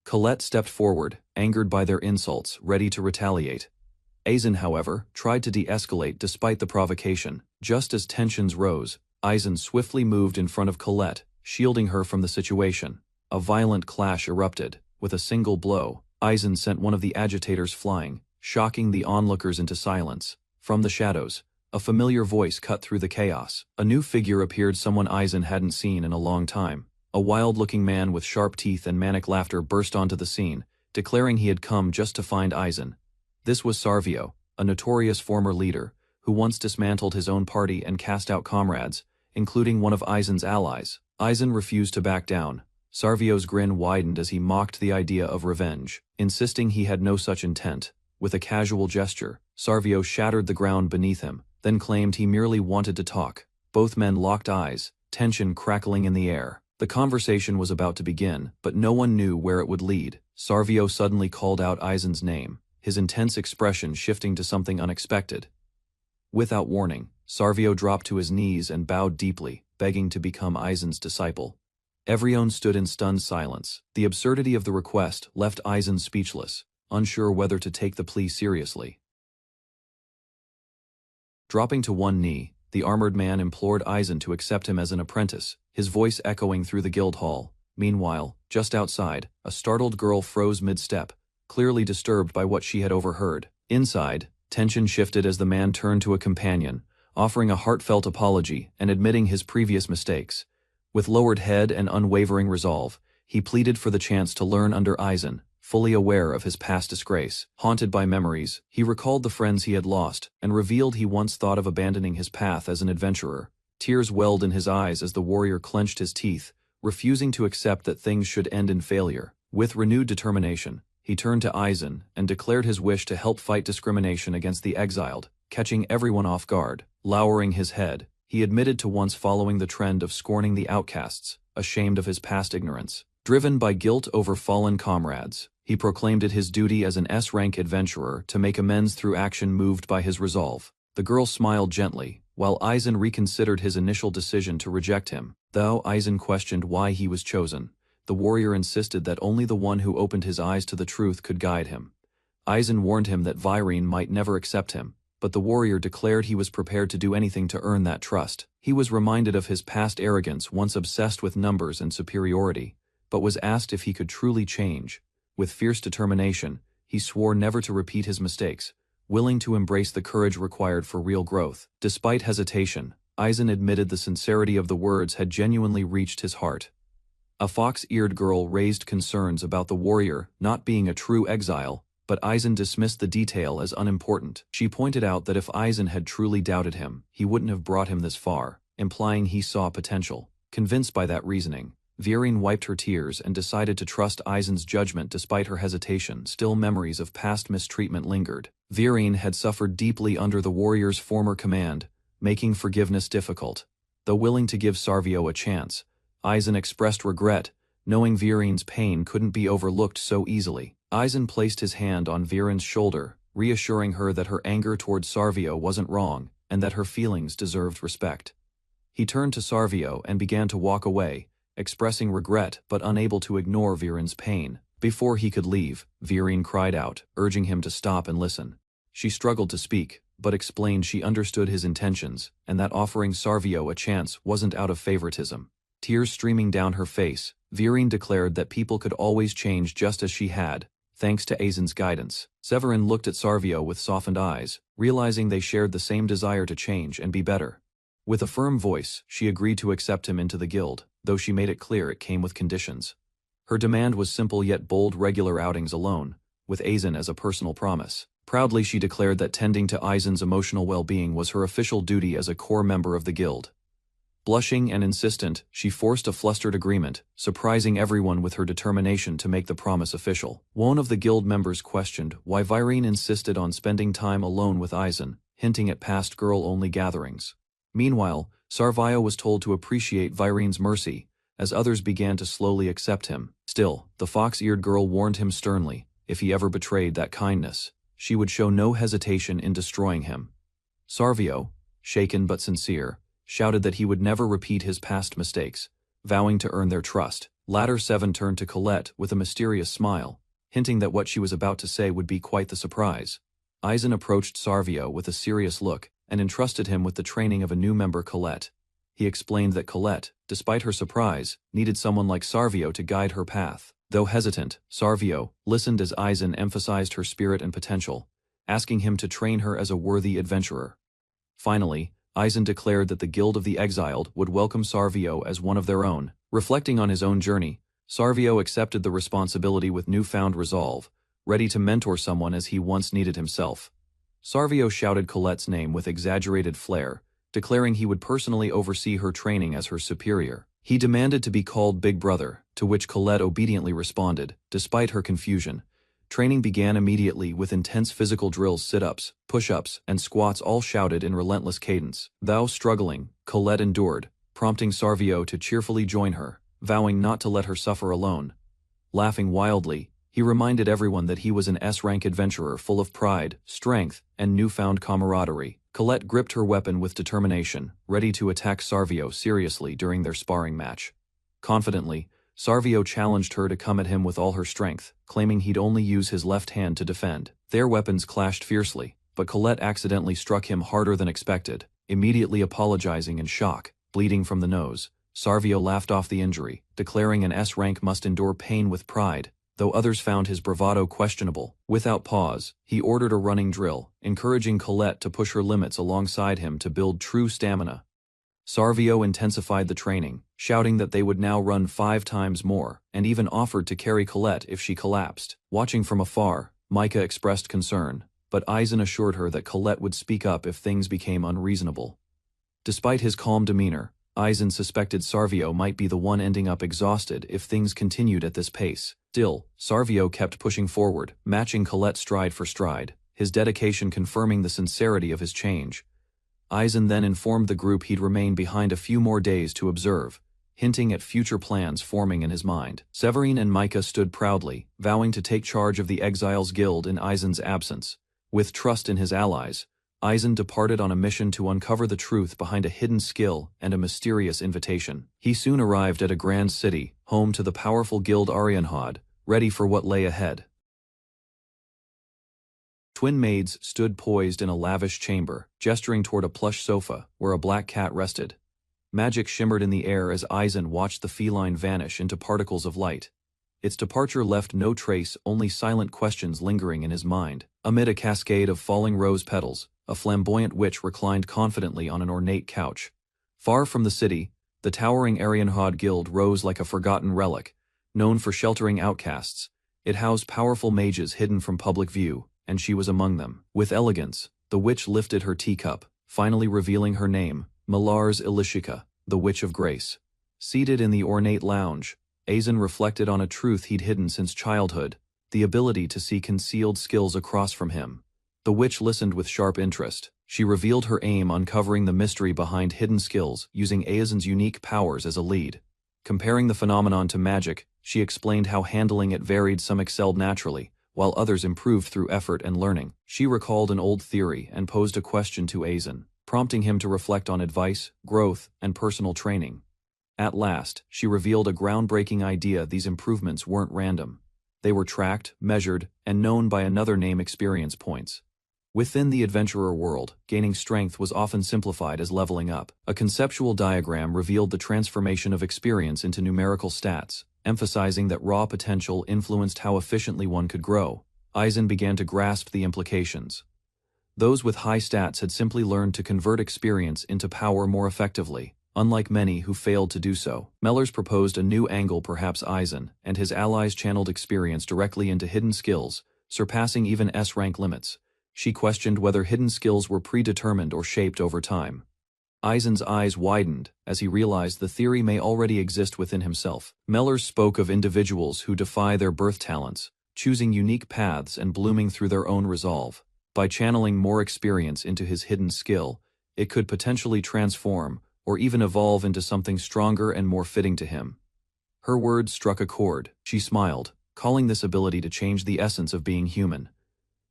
Colette stepped forward, angered by their insults, ready to retaliate. Aizen, however, tried to de-escalate despite the provocation. Just as tensions rose, Aizen swiftly moved in front of Colette, shielding her from the situation. A violent clash erupted. With a single blow, Aizen sent one of the agitators flying, shocking the onlookers into silence. From the shadows, a familiar voice cut through the chaos. A new figure appeared, someone Aizen hadn't seen in a long time. A wild-looking man with sharp teeth and manic laughter burst onto the scene, declaring he had come just to find Aizen. This was Sarvio, a notorious former leader, who once dismantled his own party and cast out comrades, including one of Aizen's allies. Aizen refused to back down. Sarvio's grin widened as he mocked the idea of revenge, insisting he had no such intent. With a casual gesture, Sarvio shattered the ground beneath him, then claimed he merely wanted to talk. Both men locked eyes, tension crackling in the air. The conversation was about to begin, but no one knew where it would lead. Sarvio suddenly called out Aizen's name, his intense expression shifting to something unexpected. Without warning, Sarvio dropped to his knees and bowed deeply, begging to become Aizen's disciple. Everyone stood in stunned silence. The absurdity of the request left Aizen speechless, unsure whether to take the plea seriously. Dropping to one knee, the armored man implored Aizen to accept him as an apprentice, his voice echoing through the guild hall. Meanwhile, just outside, a startled girl froze mid-step, clearly disturbed by what she had overheard. Inside, tension shifted as the man turned to a companion, offering a heartfelt apology and admitting his previous mistakes. With lowered head and unwavering resolve, he pleaded for the chance to learn under Aizen, fully aware of his past disgrace. Haunted by memories, he recalled the friends he had lost and revealed he once thought of abandoning his path as an adventurer. Tears welled in his eyes as the warrior clenched his teeth, refusing to accept that things should end in failure. With renewed determination, he turned to Aizen and declared his wish to help fight discrimination against the exiled, catching everyone off guard. Lowering his head, he admitted to once following the trend of scorning the outcasts, ashamed of his past ignorance. Driven by guilt over fallen comrades, he proclaimed it his duty as an S-rank adventurer to make amends through action. Moved by his resolve, the girl smiled gently, while Aizen reconsidered his initial decision to reject him. Though Aizen questioned why he was chosen, the warrior insisted that only the one who opened his eyes to the truth could guide him. Aizen warned him that Virene might never accept him, but the warrior declared he was prepared to do anything to earn that trust. He was reminded of his past arrogance, once obsessed with numbers and superiority, but was asked if he could truly change. With fierce determination, he swore never to repeat his mistakes, willing to embrace the courage required for real growth. Despite hesitation, Aizen admitted the sincerity of the words had genuinely reached his heart. A fox-eared girl raised concerns about the warrior not being a true exile, but Aizen dismissed the detail as unimportant. She pointed out that if Aizen had truly doubted him, he wouldn't have brought him this far, implying he saw potential. Convinced by that reasoning, Viren wiped her tears and decided to trust Aizen's judgment despite her hesitation. Still, memories of past mistreatment lingered. Viren had suffered deeply under the warrior's former command, making forgiveness difficult. Though willing to give Sarvio a chance, Aizen expressed regret, knowing Viren's pain couldn't be overlooked so easily. Aizen placed his hand on Viren's shoulder, reassuring her that her anger toward Sarvio wasn't wrong, and that her feelings deserved respect. He turned to Sarvio and began to walk away, expressing regret but unable to ignore Viren's pain. Before he could leave, Viren cried out, urging him to stop and listen. She struggled to speak, but explained she understood his intentions, and that offering Sarvio a chance wasn't out of favoritism. Tears streaming down her face, Viren declared that people could always change just as she had, thanks to Aizen's guidance. Severin looked at Sarvio with softened eyes, realizing they shared the same desire to change and be better. With a firm voice, she agreed to accept him into the guild, though she made it clear it came with conditions. Her demand was simple yet bold: regular outings alone, with Aizen as a personal promise. Proudly she declared that tending to Aizen's emotional well-being was her official duty as a core member of the guild. Blushing and insistent, she forced a flustered agreement, surprising everyone with her determination to make the promise official. One of the guild members questioned why Viren insisted on spending time alone with Aizen, hinting at past girl-only gatherings. Meanwhile, Sarvio was told to appreciate Viren's mercy, as others began to slowly accept him. Still, the fox-eared girl warned him sternly, if he ever betrayed that kindness, she would show no hesitation in destroying him. Sarvio, shaken but sincere, shouted that he would never repeat his past mistakes, vowing to earn their trust. Ladder 7 turned to Colette with a mysterious smile, hinting that what she was about to say would be quite the surprise. Aizen approached Sarvio with a serious look, and entrusted him with the training of a new member, Colette. He explained that Colette, despite her surprise, needed someone like Sarvio to guide her path. Though hesitant, Sarvio listened as Aizen emphasized her spirit and potential, asking him to train her as a worthy adventurer. Finally, Aizen declared that the Guild of the Exiled would welcome Sarvio as one of their own. Reflecting on his own journey, Sarvio accepted the responsibility with newfound resolve, ready to mentor someone as he once needed himself. Sarvio shouted Colette's name with exaggerated flair, declaring he would personally oversee her training as her superior. He demanded to be called Big Brother, to which Colette obediently responded. Despite her confusion, training began immediately with intense physical drills: sit-ups, push-ups, and squats, all shouted in relentless cadence. Though struggling, Colette endured, prompting Sarvio to cheerfully join her, vowing not to let her suffer alone. Laughing wildly, he reminded everyone that he was an S-rank adventurer full of pride, strength, and newfound camaraderie. Colette gripped her weapon with determination, ready to attack Sarvio seriously during their sparring match. Confidently, Sarvio challenged her to come at him with all her strength, claiming he'd only use his left hand to defend. Their weapons clashed fiercely, but Colette accidentally struck him harder than expected. Immediately apologizing in shock, bleeding from the nose, Sarvio laughed off the injury, declaring an S-rank must endure pain with pride, though others found his bravado questionable. Without pause, he ordered a running drill, encouraging Colette to push her limits alongside him to build true stamina. Sarvio intensified the training, shouting that they would now run 5 times more, and even offered to carry Colette if she collapsed. Watching from afar, Micah expressed concern, but Aizen assured her that Colette would speak up if things became unreasonable. Despite his calm demeanor, Aizen suspected Sarvio might be the one ending up exhausted if things continued at this pace. Still, Sarvio kept pushing forward, matching Colette stride for stride, his dedication confirming the sincerity of his change. Aizen then informed the group he'd remain behind a few more days to observe, hinting at future plans forming in his mind. Severin and Micah stood proudly, vowing to take charge of the Exiles Guild in Aizen's absence. With trust in his allies, Aizen departed on a mission to uncover the truth behind a hidden skill and a mysterious invitation. He soon arrived at a grand city, home to the powerful guild Arianhad, ready for what lay ahead. Twin maids stood poised in a lavish chamber, gesturing toward a plush sofa where a black cat rested. Magic shimmered in the air as Aizen watched the feline vanish into particles of light. Its departure left no trace, only silent questions lingering in his mind. Amid a cascade of falling rose petals, a flamboyant witch reclined confidently on an ornate couch. Far from the city, the towering Arianhod Guild rose like a forgotten relic, known for sheltering outcasts. It housed powerful mages hidden from public view, and she was among them. With elegance, the witch lifted her teacup, finally revealing her name, Milars Ilishika, the Witch of Grace. Seated in the ornate lounge, Aizen reflected on a truth he'd hidden since childhood, the ability to see concealed skills across from him. The witch listened with sharp interest. She revealed her aim, uncovering the mystery behind hidden skills, using Aizen's unique powers as a lead. Comparing the phenomenon to magic, she explained how handling it varied. Some excelled naturally, while others improved through effort and learning. She recalled an old theory and posed a question to Aizen, prompting him to reflect on advice, growth, and personal training. At last, she revealed a groundbreaking idea: these improvements weren't random. They were tracked, measured, and known by another name: experience points. Within the adventurer world, gaining strength was often simplified as leveling up. A conceptual diagram revealed the transformation of experience into numerical stats, emphasizing that raw potential influenced how efficiently one could grow. Aizen began to grasp the implications. Those with high stats had simply learned to convert experience into power more effectively, unlike many who failed to do so. Mellors proposed a new angle: perhaps Aizen and his allies channeled experience directly into hidden skills, surpassing even S-rank limits. She questioned whether hidden skills were predetermined or shaped over time. Aizen's eyes widened as he realized the theory may already exist within himself. Mellors spoke of individuals who defy their birth talents, choosing unique paths and blooming through their own resolve. By channeling more experience into his hidden skill, it could potentially transform, or even evolve into something stronger and more fitting to him. Her words struck a chord. She smiled, calling this ability to change the essence of being human.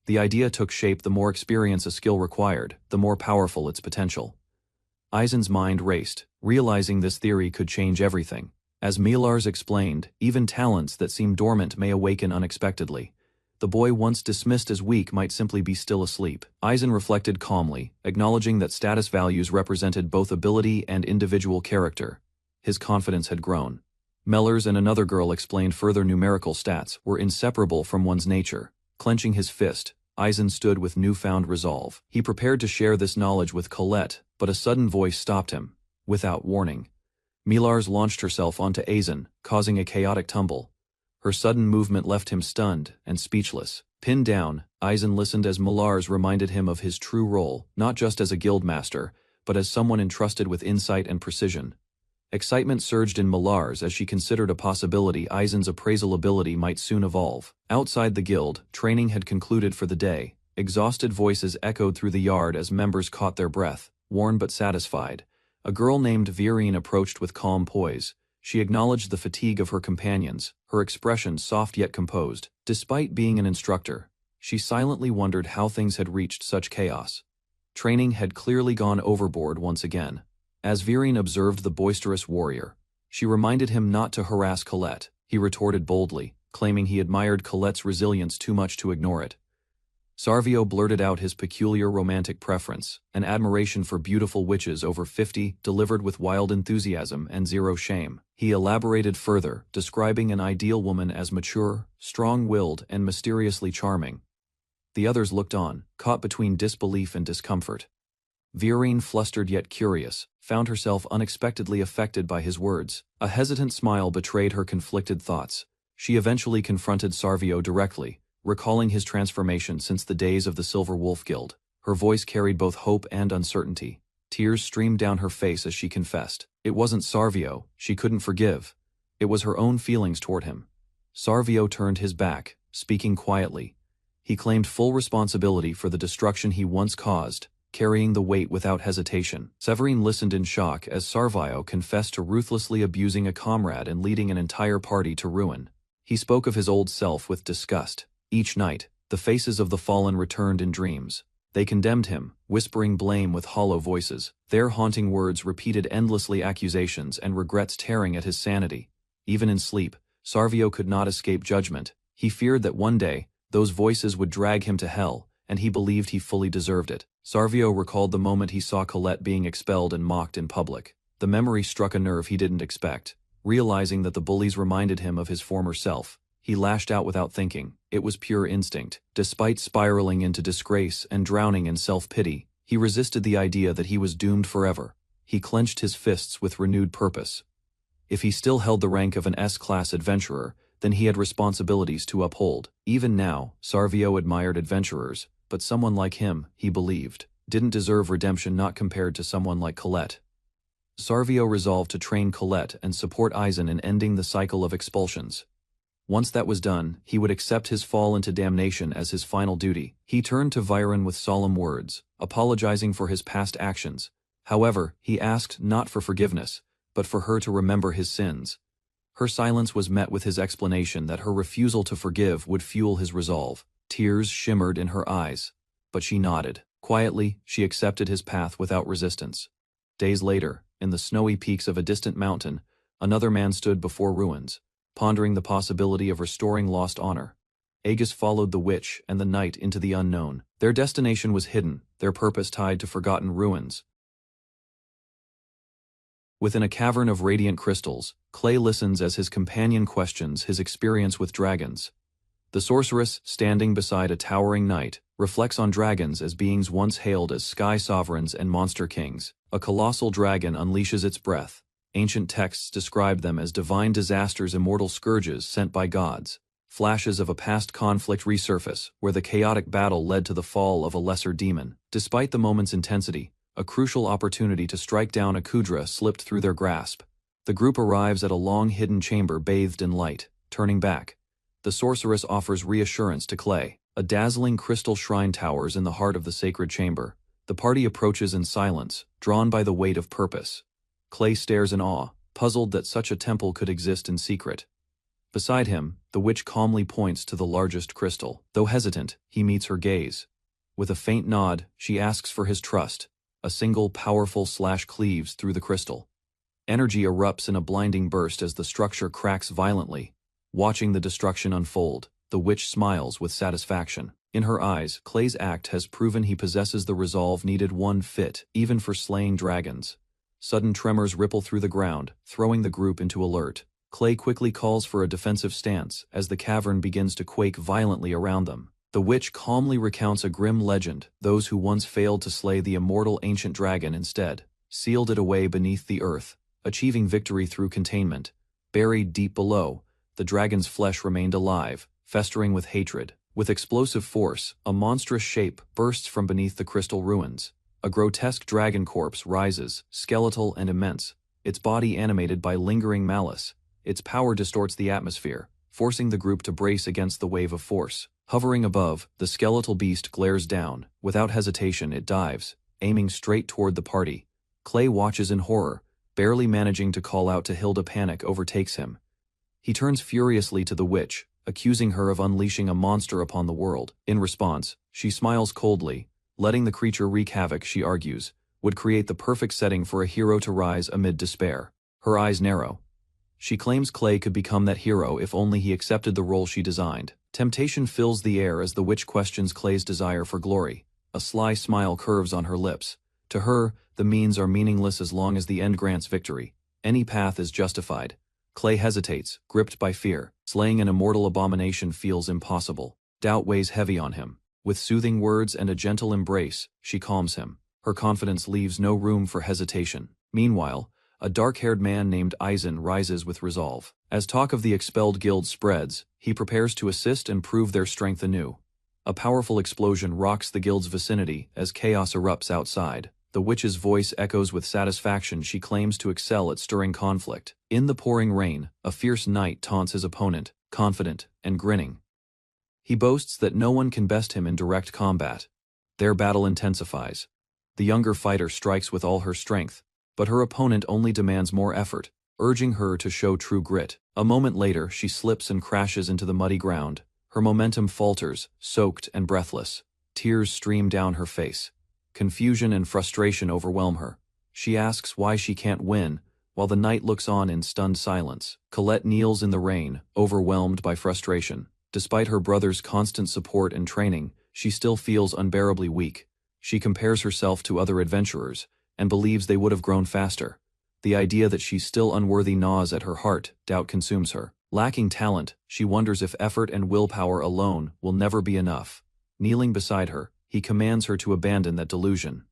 The idea took shape: the more experience a skill required, the more powerful its potential. Aizen's mind raced, realizing this theory could change everything. As Milars explained, even talents that seem dormant may awaken unexpectedly. The boy once dismissed as weak might simply be still asleep. Aizen reflected calmly, acknowledging that status values represented both ability and individual character. His confidence had grown. Mellors and another girl explained further: numerical stats were inseparable from one's nature. Clenching his fist, Aizen stood with newfound resolve. He prepared to share this knowledge with Colette, but a sudden voice stopped him. Without warning, Milars launched herself onto Aizen, causing a chaotic tumble. Her sudden movement left him stunned and speechless. Pinned down, Aizen listened as Milars reminded him of his true role, not just as a guild master, but as someone entrusted with insight and precision. Excitement surged in Milars as she considered a possibility: Aizen's appraisal ability might soon evolve. Outside the guild, training had concluded for the day. Exhausted voices echoed through the yard as members caught their breath, worn but satisfied. A girl named Virine approached with calm poise. She acknowledged the fatigue of her companions, her expression soft yet composed. Despite being an instructor, she silently wondered how things had reached such chaos. Training had clearly gone overboard once again. As Virine observed the boisterous warrior, she reminded him not to harass Colette. He retorted boldly, claiming he admired Colette's resilience too much to ignore it. Sarvio blurted out his peculiar romantic preference, an admiration for beautiful witches over 50, delivered with wild enthusiasm and zero shame. He elaborated further, describing an ideal woman as mature, strong-willed, and mysteriously charming. The others looked on, caught between disbelief and discomfort. Virine, flustered yet curious, found herself unexpectedly affected by his words. A hesitant smile betrayed her conflicted thoughts. She eventually confronted Sarvio directly, recalling his transformation since the days of the Silver Wolf Guild. Her voice carried both hope and uncertainty. Tears streamed down her face as she confessed. It wasn't Sarvio she couldn't forgive. It was her own feelings toward him. Sarvio turned his back, speaking quietly. He claimed full responsibility for the destruction he once caused, carrying the weight without hesitation. Severine listened in shock as Sarvio confessed to ruthlessly abusing a comrade and leading an entire party to ruin. He spoke of his old self with disgust. Each night, the faces of the fallen returned in dreams. They condemned him, whispering blame with hollow voices. Their haunting words repeated endlessly accusations and regrets tearing at his sanity. Even in sleep, Sarvio could not escape judgment. He feared that one day, those voices would drag him to hell, and he believed he fully deserved it. Sarvio recalled the moment he saw Colette being expelled and mocked in public. The memory struck a nerve he didn't expect. Realizing that the bullies reminded him of his former self, he lashed out without thinking. It was pure instinct. Despite spiraling into disgrace and drowning in self-pity, he resisted the idea that he was doomed forever. He clenched his fists with renewed purpose. If he still held the rank of an S-class adventurer, then he had responsibilities to uphold. Even now, Sarvio admired adventurers, but someone like him, he believed, didn't deserve redemption not compared to someone like Colette. Sarvio resolved to train Colette and support Aizen in ending the cycle of expulsions. Once that was done, he would accept his fall into damnation as his final duty. He turned to Viren with solemn words, apologizing for his past actions. However, he asked not for forgiveness, but for her to remember his sins. Her silence was met with his explanation that her refusal to forgive would fuel his resolve. Tears shimmered in her eyes, but she nodded. Quietly, she accepted his path without resistance. Days later, in the snowy peaks of a distant mountain, another man stood before ruins, pondering the possibility of restoring lost honor. Aegis followed the witch and the knight into the unknown. Their destination was hidden, their purpose tied to forgotten ruins. Within a cavern of radiant crystals, Clay listens as his companion questions his experience with dragons. The sorceress, standing beside a towering knight, reflects on dragons as beings once hailed as sky sovereigns and monster kings. A colossal dragon unleashes its breath. Ancient texts describe them as divine disasters, immortal scourges sent by gods. Flashes of a past conflict resurface, where the chaotic battle led to the fall of a lesser demon. Despite the moment's intensity, a crucial opportunity to strike down Akudra slipped through their grasp. The group arrives at a long-hidden chamber bathed in light. Turning back, the sorceress offers reassurance to Clay. A dazzling crystal shrine towers in the heart of the sacred chamber. The party approaches in silence, drawn by the weight of purpose. Clay stares in awe, puzzled that such a temple could exist in secret. Beside him, the witch calmly points to the largest crystal. Though hesitant, he meets her gaze. With a faint nod, she asks for his trust. A single powerful slash cleaves through the crystal. Energy erupts in a blinding burst as the structure cracks violently. Watching the destruction unfold, the witch smiles with satisfaction. In her eyes, Clay's act has proven he possesses the resolve needed, one fit, even for slaying dragons. Sudden tremors ripple through the ground, throwing the group into alert. Clay quickly calls for a defensive stance as the cavern begins to quake violently around them. The witch calmly recounts a grim legend. Those who once failed to slay the immortal ancient dragon instead sealed it away beneath the earth, achieving victory through containment. Buried deep below, the dragon's flesh remained alive, festering with hatred. With explosive force, a monstrous shape bursts from beneath the crystal ruins. A grotesque dragon corpse rises, skeletal and immense, its body animated by lingering malice. Its power distorts the atmosphere, forcing the group to brace against the wave of force. Hovering above, the skeletal beast glares down. Without hesitation, it dives, aiming straight toward the party. Clay watches in horror, barely managing to call out to Hilda. Panic overtakes him. He turns furiously to the witch, accusing her of unleashing a monster upon the world. In response, she smiles coldly. Letting the creature wreak havoc, she argues, would create the perfect setting for a hero to rise amid despair. Her eyes narrow. She claims Clay could become that hero if only he accepted the role she designed. Temptation fills the air as the witch questions Clay's desire for glory. A sly smile curves on her lips. To her, the means are meaningless as long as the end grants victory. Any path is justified. Clay hesitates, gripped by fear. Slaying an immortal abomination feels impossible. Doubt weighs heavy on him. With soothing words and a gentle embrace, she calms him. Her confidence leaves no room for hesitation. Meanwhile, a dark-haired man named Aizen rises with resolve. As talk of the expelled guild spreads, he prepares to assist and prove their strength anew. A powerful explosion rocks the guild's vicinity as chaos erupts outside. The witch's voice echoes with satisfaction. She claims to excel at stirring conflict. In the pouring rain, a fierce knight taunts his opponent, confident and grinning. He boasts that no one can best him in direct combat. Their battle intensifies. The younger fighter strikes with all her strength, but her opponent only demands more effort, urging her to show true grit. A moment later, she slips and crashes into the muddy ground. Her momentum falters, soaked and breathless. Tears stream down her face. Confusion and frustration overwhelm her. She asks why she can't win, while the knight looks on in stunned silence. Colette kneels in the rain, overwhelmed by frustration. Despite her brother's constant support and training, she still feels unbearably weak. She compares herself to other adventurers, and believes they would have grown faster. The idea that she's still unworthy gnaws at her heart, doubt consumes her. Lacking talent, she wonders if effort and willpower alone will never be enough. Kneeling beside her, he commands her to abandon that delusion.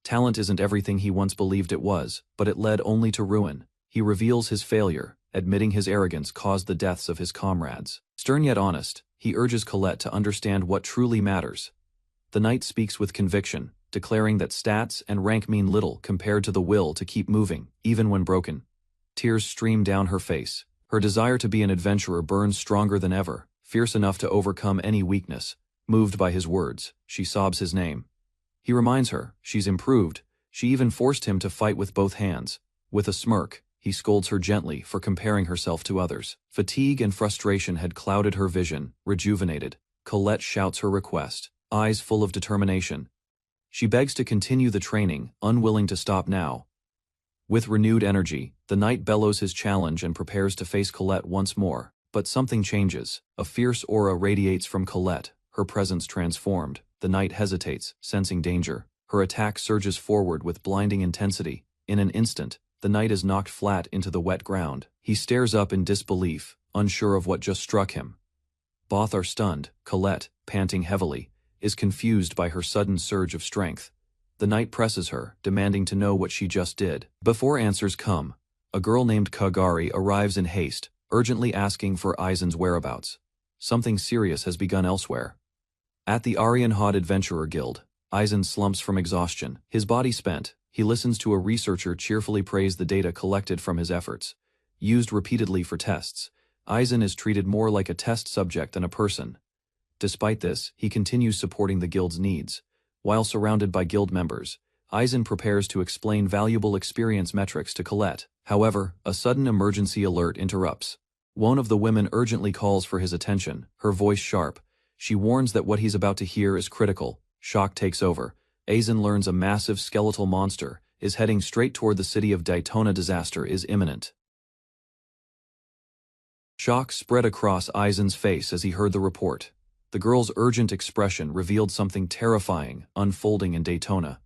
Talent isn't everything he once believed it was, but it led only to ruin. He reveals his failure, admitting his arrogance caused the deaths of his comrades. Stern yet honest, he urges Colette to understand what truly matters. The knight speaks with conviction, declaring that stats and rank mean little compared to the will to keep moving, even when broken. Tears stream down her face. Her desire to be an adventurer burns stronger than ever, fierce enough to overcome any weakness. Moved by his words, she sobs his name. He reminds her, she's improved. She even forced him to fight with both hands. With a smirk, he scolds her gently for comparing herself to others. Fatigue and frustration had clouded her vision. Rejuvenated, Colette shouts her request, eyes full of determination. She begs to continue the training, unwilling to stop now. With renewed energy, the knight bellows his challenge and prepares to face Colette once more. But something changes. A fierce aura radiates from Colette, her presence transformed. The knight hesitates, sensing danger. Her attack surges forward with blinding intensity. In an instant, the knight is knocked flat into the wet ground. He stares up in disbelief, unsure of what just struck him. Both are stunned. Colette, panting heavily, is confused by her sudden surge of strength. The knight presses her, demanding to know what she just did. Before answers come, a girl named Kagari arrives in haste, urgently asking for Aizen's whereabouts. Something serious has begun elsewhere. At the Aryan-Hod Adventurer Guild, Aizen slumps from exhaustion. His body spent, he listens to a researcher cheerfully praise the data collected from his efforts. Used repeatedly for tests, Aizen is treated more like a test subject than a person. Despite this, he continues supporting the guild's needs. While surrounded by guild members, Aizen prepares to explain valuable experience metrics to Colette. However, a sudden emergency alert interrupts. One of the women urgently calls for his attention, her voice sharp. She warns that what he's about to hear is critical. Shock takes over. Aizen learns a massive skeletal monster is heading straight toward the city of Daytona. Disaster is imminent. Shock spread across Aizen's face as he heard the report. The girl's urgent expression revealed something terrifying unfolding in Daytona.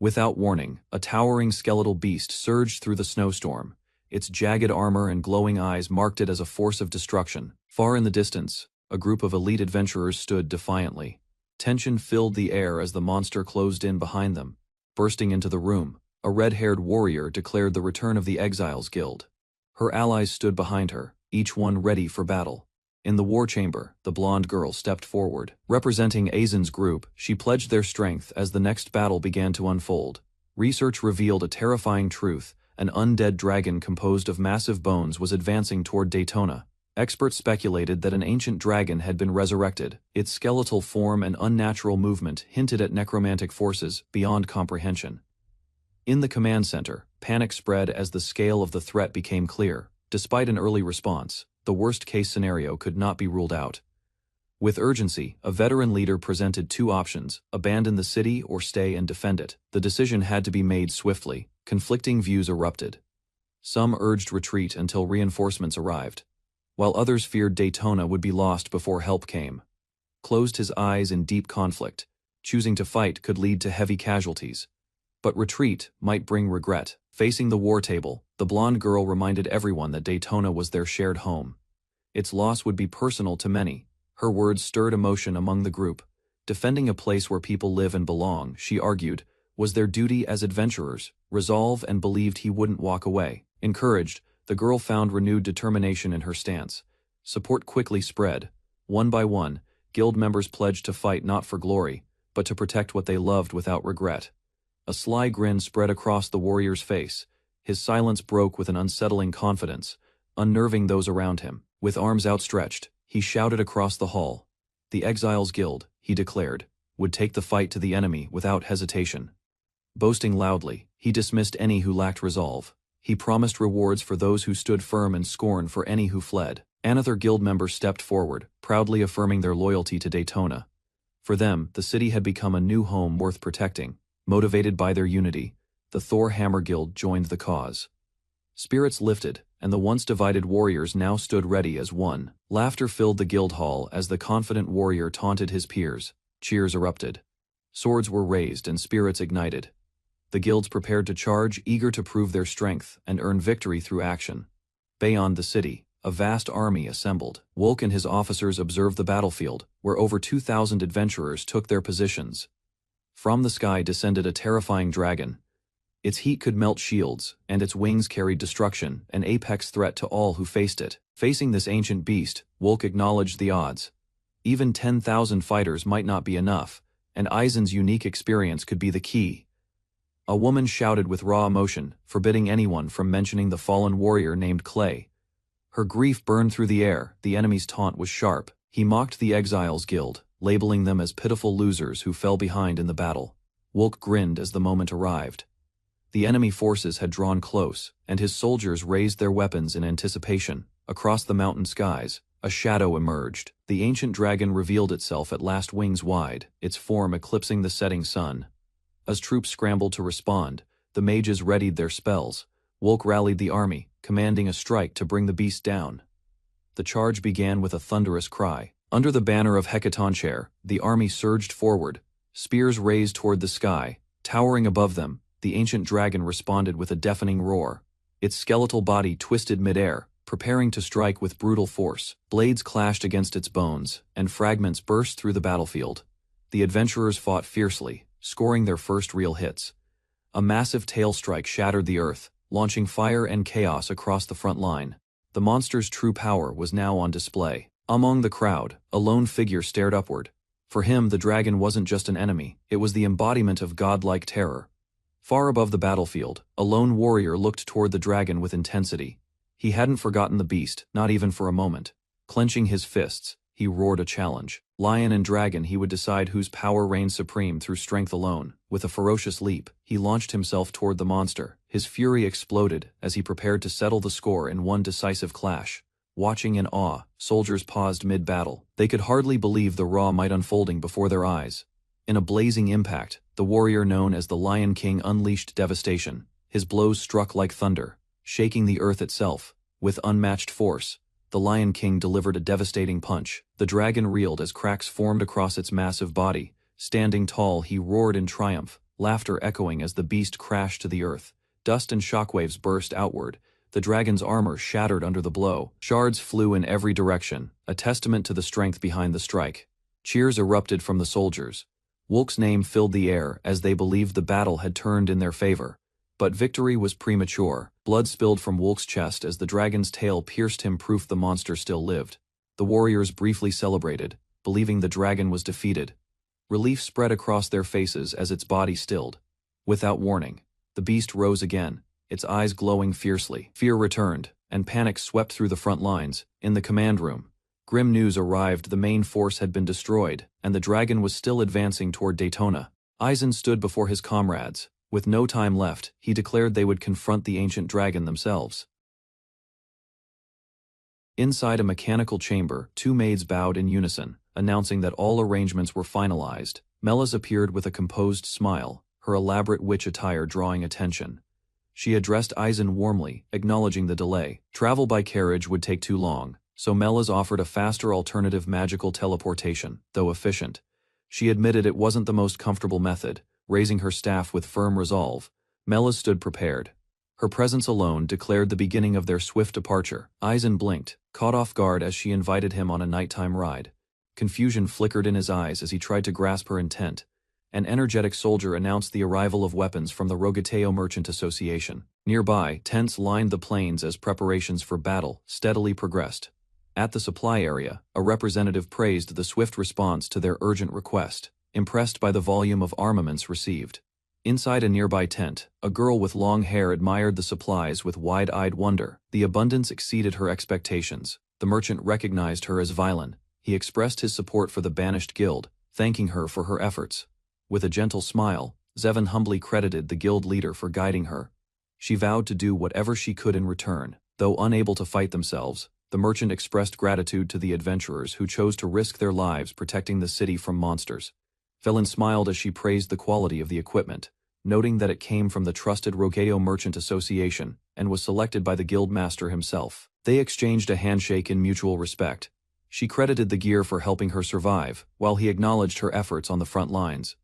Without warning, a towering skeletal beast surged through the snowstorm. Its jagged armor and glowing eyes marked it as a force of destruction. Far in the distance, a group of elite adventurers stood defiantly. Tension filled the air as the monster closed in behind them. Bursting into the room, a red-haired warrior declared the return of the Exiles Guild. Her allies stood behind her, each one ready for battle. In the war chamber, the blonde girl stepped forward. Representing Aizen's group, she pledged their strength as the next battle began to unfold. Research revealed a terrifying truth. An undead dragon composed of massive bones was advancing toward Daytona. Experts speculated that an ancient dragon had been resurrected. Its skeletal form and unnatural movement hinted at necromantic forces beyond comprehension. In the command center, panic spread as the scale of the threat became clear. Despite an early response, the worst-case scenario could not be ruled out. With urgency, a veteran leader presented two options: abandon the city or stay and defend it. The decision had to be made swiftly. Conflicting views erupted. Some urged retreat until reinforcements arrived, while others feared Daytona would be lost before help came. Closed his eyes in deep conflict. Choosing to fight could lead to heavy casualties. But retreat might bring regret. Facing the war table, the blonde girl reminded everyone that Daytona was their shared home. Its loss would be personal to many. Her words stirred emotion among the group. Defending a place where people live and belong, she argued, was their duty as adventurers. Resolve and believed he wouldn't walk away. Encouraged, the girl found renewed determination in her stance. Support quickly spread. One by one, guild members pledged to fight not for glory, but to protect what they loved without regret. A sly grin spread across the warrior's face. His silence broke with an unsettling confidence, unnerving those around him. With arms outstretched, he shouted across the hall. The Exiles Guild, he declared, would take the fight to the enemy without hesitation. Boasting loudly, he dismissed any who lacked resolve. He promised rewards for those who stood firm and scorn for any who fled. Another guild member stepped forward, proudly affirming their loyalty to Daytona. For them, the city had become a new home worth protecting. Motivated by their unity, the Thor Hammer Guild joined the cause. Spirits lifted, and the once divided warriors now stood ready as one. Laughter filled the guild hall as the confident warrior taunted his peers. Cheers erupted. Swords were raised and spirits ignited. The guilds prepared to charge, eager to prove their strength and earn victory through action. Beyond the city, a vast army assembled. Wolk and his officers observed the battlefield, where over 2,000 adventurers took their positions. From the sky descended a terrifying dragon. Its heat could melt shields, and its wings carried destruction, an apex threat to all who faced it. Facing this ancient beast, Wolk acknowledged the odds. Even 10,000 fighters might not be enough, and Aizen's unique experience could be the key. A woman shouted with raw emotion, forbidding anyone from mentioning the fallen warrior named Clay. Her grief burned through the air, the enemy's taunt was sharp. He mocked the Exiles Guild, labeling them as pitiful losers who fell behind in the battle. Wolk grinned as the moment arrived. The enemy forces had drawn close, and his soldiers raised their weapons in anticipation. Across the mountain skies, a shadow emerged. The ancient dragon revealed itself at last, wings wide, its form eclipsing the setting sun. As troops scrambled to respond, the mages readied their spells. Wolk rallied the army, commanding a strike to bring the beast down. The charge began with a thunderous cry. Under the banner of Hecatoncheir, the army surged forward, spears raised toward the sky. Towering above them, the ancient dragon responded with a deafening roar. Its skeletal body twisted midair, preparing to strike with brutal force. Blades clashed against its bones, and fragments burst through the battlefield. The adventurers fought fiercely, scoring their first real hits. A massive tail strike shattered the earth, launching fire and chaos across the front line. The monster's true power was now on display. Among the crowd, a lone figure stared upward. For him, the dragon wasn't just an enemy, it was the embodiment of godlike terror. Far above the battlefield, a lone warrior looked toward the dragon with intensity. He hadn't forgotten the beast, not even for a moment. Clenching his fists, he roared a challenge. Lion and dragon, he would decide whose power reigned supreme through strength alone. With a ferocious leap, he launched himself toward the monster. His fury exploded as he prepared to settle the score in one decisive clash. Watching in awe, soldiers paused mid-battle. They could hardly believe the raw might unfolding before their eyes. In a blazing impact, the warrior known as the Lion King unleashed devastation. His blows struck like thunder, shaking the earth itself. With unmatched force, the Lion King delivered a devastating punch. The dragon reeled as cracks formed across its massive body. Standing tall, he roared in triumph, laughter echoing as the beast crashed to the earth. Dust and shockwaves burst outward. The dragon's armor shattered under the blow. Shards flew in every direction, a testament to the strength behind the strike. Cheers erupted from the soldiers. Wolk's name filled the air as they believed the battle had turned in their favor. But victory was premature. Blood spilled from Wolk's chest as the dragon's tail pierced him, proof the monster still lived. The warriors briefly celebrated, believing the dragon was defeated. Relief spread across their faces as its body stilled. Without warning, the beast rose again, its eyes glowing fiercely. Fear returned, and panic swept through the front lines. In the command room, grim news arrived: the main force had been destroyed, and the dragon was still advancing toward Daytona. Aizen stood before his comrades. With no time left, he declared they would confront the ancient dragon themselves. Inside a mechanical chamber, two maids bowed in unison, announcing that all arrangements were finalized. Melas appeared with a composed smile, her elaborate witch attire drawing attention. She addressed Aizen warmly, acknowledging the delay. Travel by carriage would take too long, so Melas offered a faster alternative: magical teleportation. Though efficient, she admitted it wasn't the most comfortable method. Raising her staff with firm resolve, Melas stood prepared. Her presence alone declared the beginning of their swift departure. Aizen blinked, caught off guard as she invited him on a nighttime ride. Confusion flickered in his eyes as he tried to grasp her intent. An energetic soldier announced the arrival of weapons from the Rogateo Merchant Association. Nearby, tents lined the plains as preparations for battle steadily progressed. At the supply area, a representative praised the swift response to their urgent request, impressed by the volume of armaments received. Inside a nearby tent, a girl with long hair admired the supplies with wide-eyed wonder. The abundance exceeded her expectations. The merchant recognized her as Violin. He expressed his support for the banished guild, thanking her for her efforts. With a gentle smile, Zevon humbly credited the guild leader for guiding her. She vowed to do whatever she could in return. Though unable to fight themselves, the merchant expressed gratitude to the adventurers who chose to risk their lives protecting the city from monsters. Velen smiled as she praised the quality of the equipment, noting that it came from the trusted Rogateo Merchant Association and was selected by the guild master himself. They exchanged a handshake in mutual respect. She credited the gear for helping her survive, while he acknowledged her efforts on the front lines.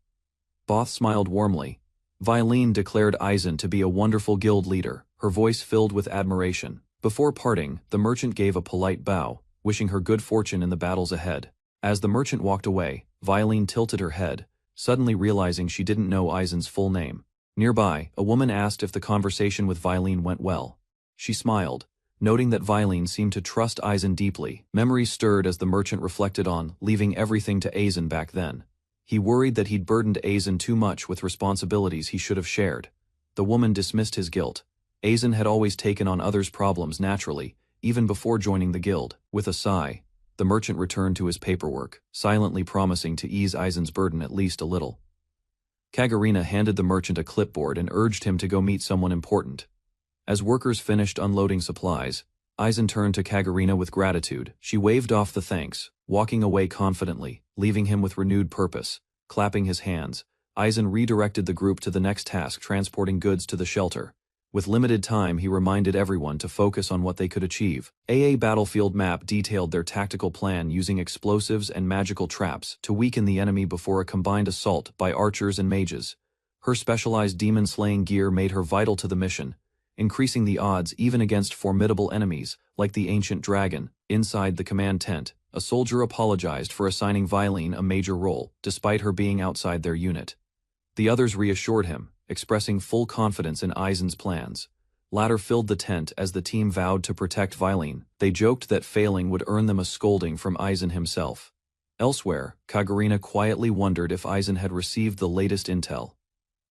Both smiled warmly. Violin declared Eisen to be a wonderful guild leader, her voice filled with admiration. Before parting, the merchant gave a polite bow, wishing her good fortune in the battles ahead. As the merchant walked away, Violin tilted her head, suddenly realizing she didn't know Eisen's full name. Nearby, a woman asked if the conversation with Violin went well. She smiled, noting that Violin seemed to trust Eisen deeply. Memories stirred as the merchant reflected on leaving everything to Eisen back then. He worried that he'd burdened Eisen too much with responsibilities he should have shared. The woman dismissed his guilt. Eisen had always taken on others' problems naturally, even before joining the guild. With a sigh, the merchant returned to his paperwork, silently promising to ease Eisen's burden at least a little. Kagarina handed the merchant a clipboard and urged him to go meet someone important. As workers finished unloading supplies, Eisen turned to Kagarina with gratitude. She waved off the thanks, walking away confidently, leaving him with renewed purpose. Clapping his hands, Eisen redirected the group to the next task, transporting goods to the shelter. With limited time, he reminded everyone to focus on what they could achieve. A battlefield map detailed their tactical plan using explosives and magical traps to weaken the enemy before a combined assault by archers and mages. Her specialized demon-slaying gear made her vital to the mission, increasing the odds even against formidable enemies like the ancient dragon. Inside the command tent, a soldier apologized for assigning Violin a major role, despite her being outside their unit. The others reassured him, expressing full confidence in Eisen's plans. Latter filled the tent as the team vowed to protect Violin. They joked that failing would earn them a scolding from Eisen himself. Elsewhere, Kagarina quietly wondered if Eisen had received the latest intel.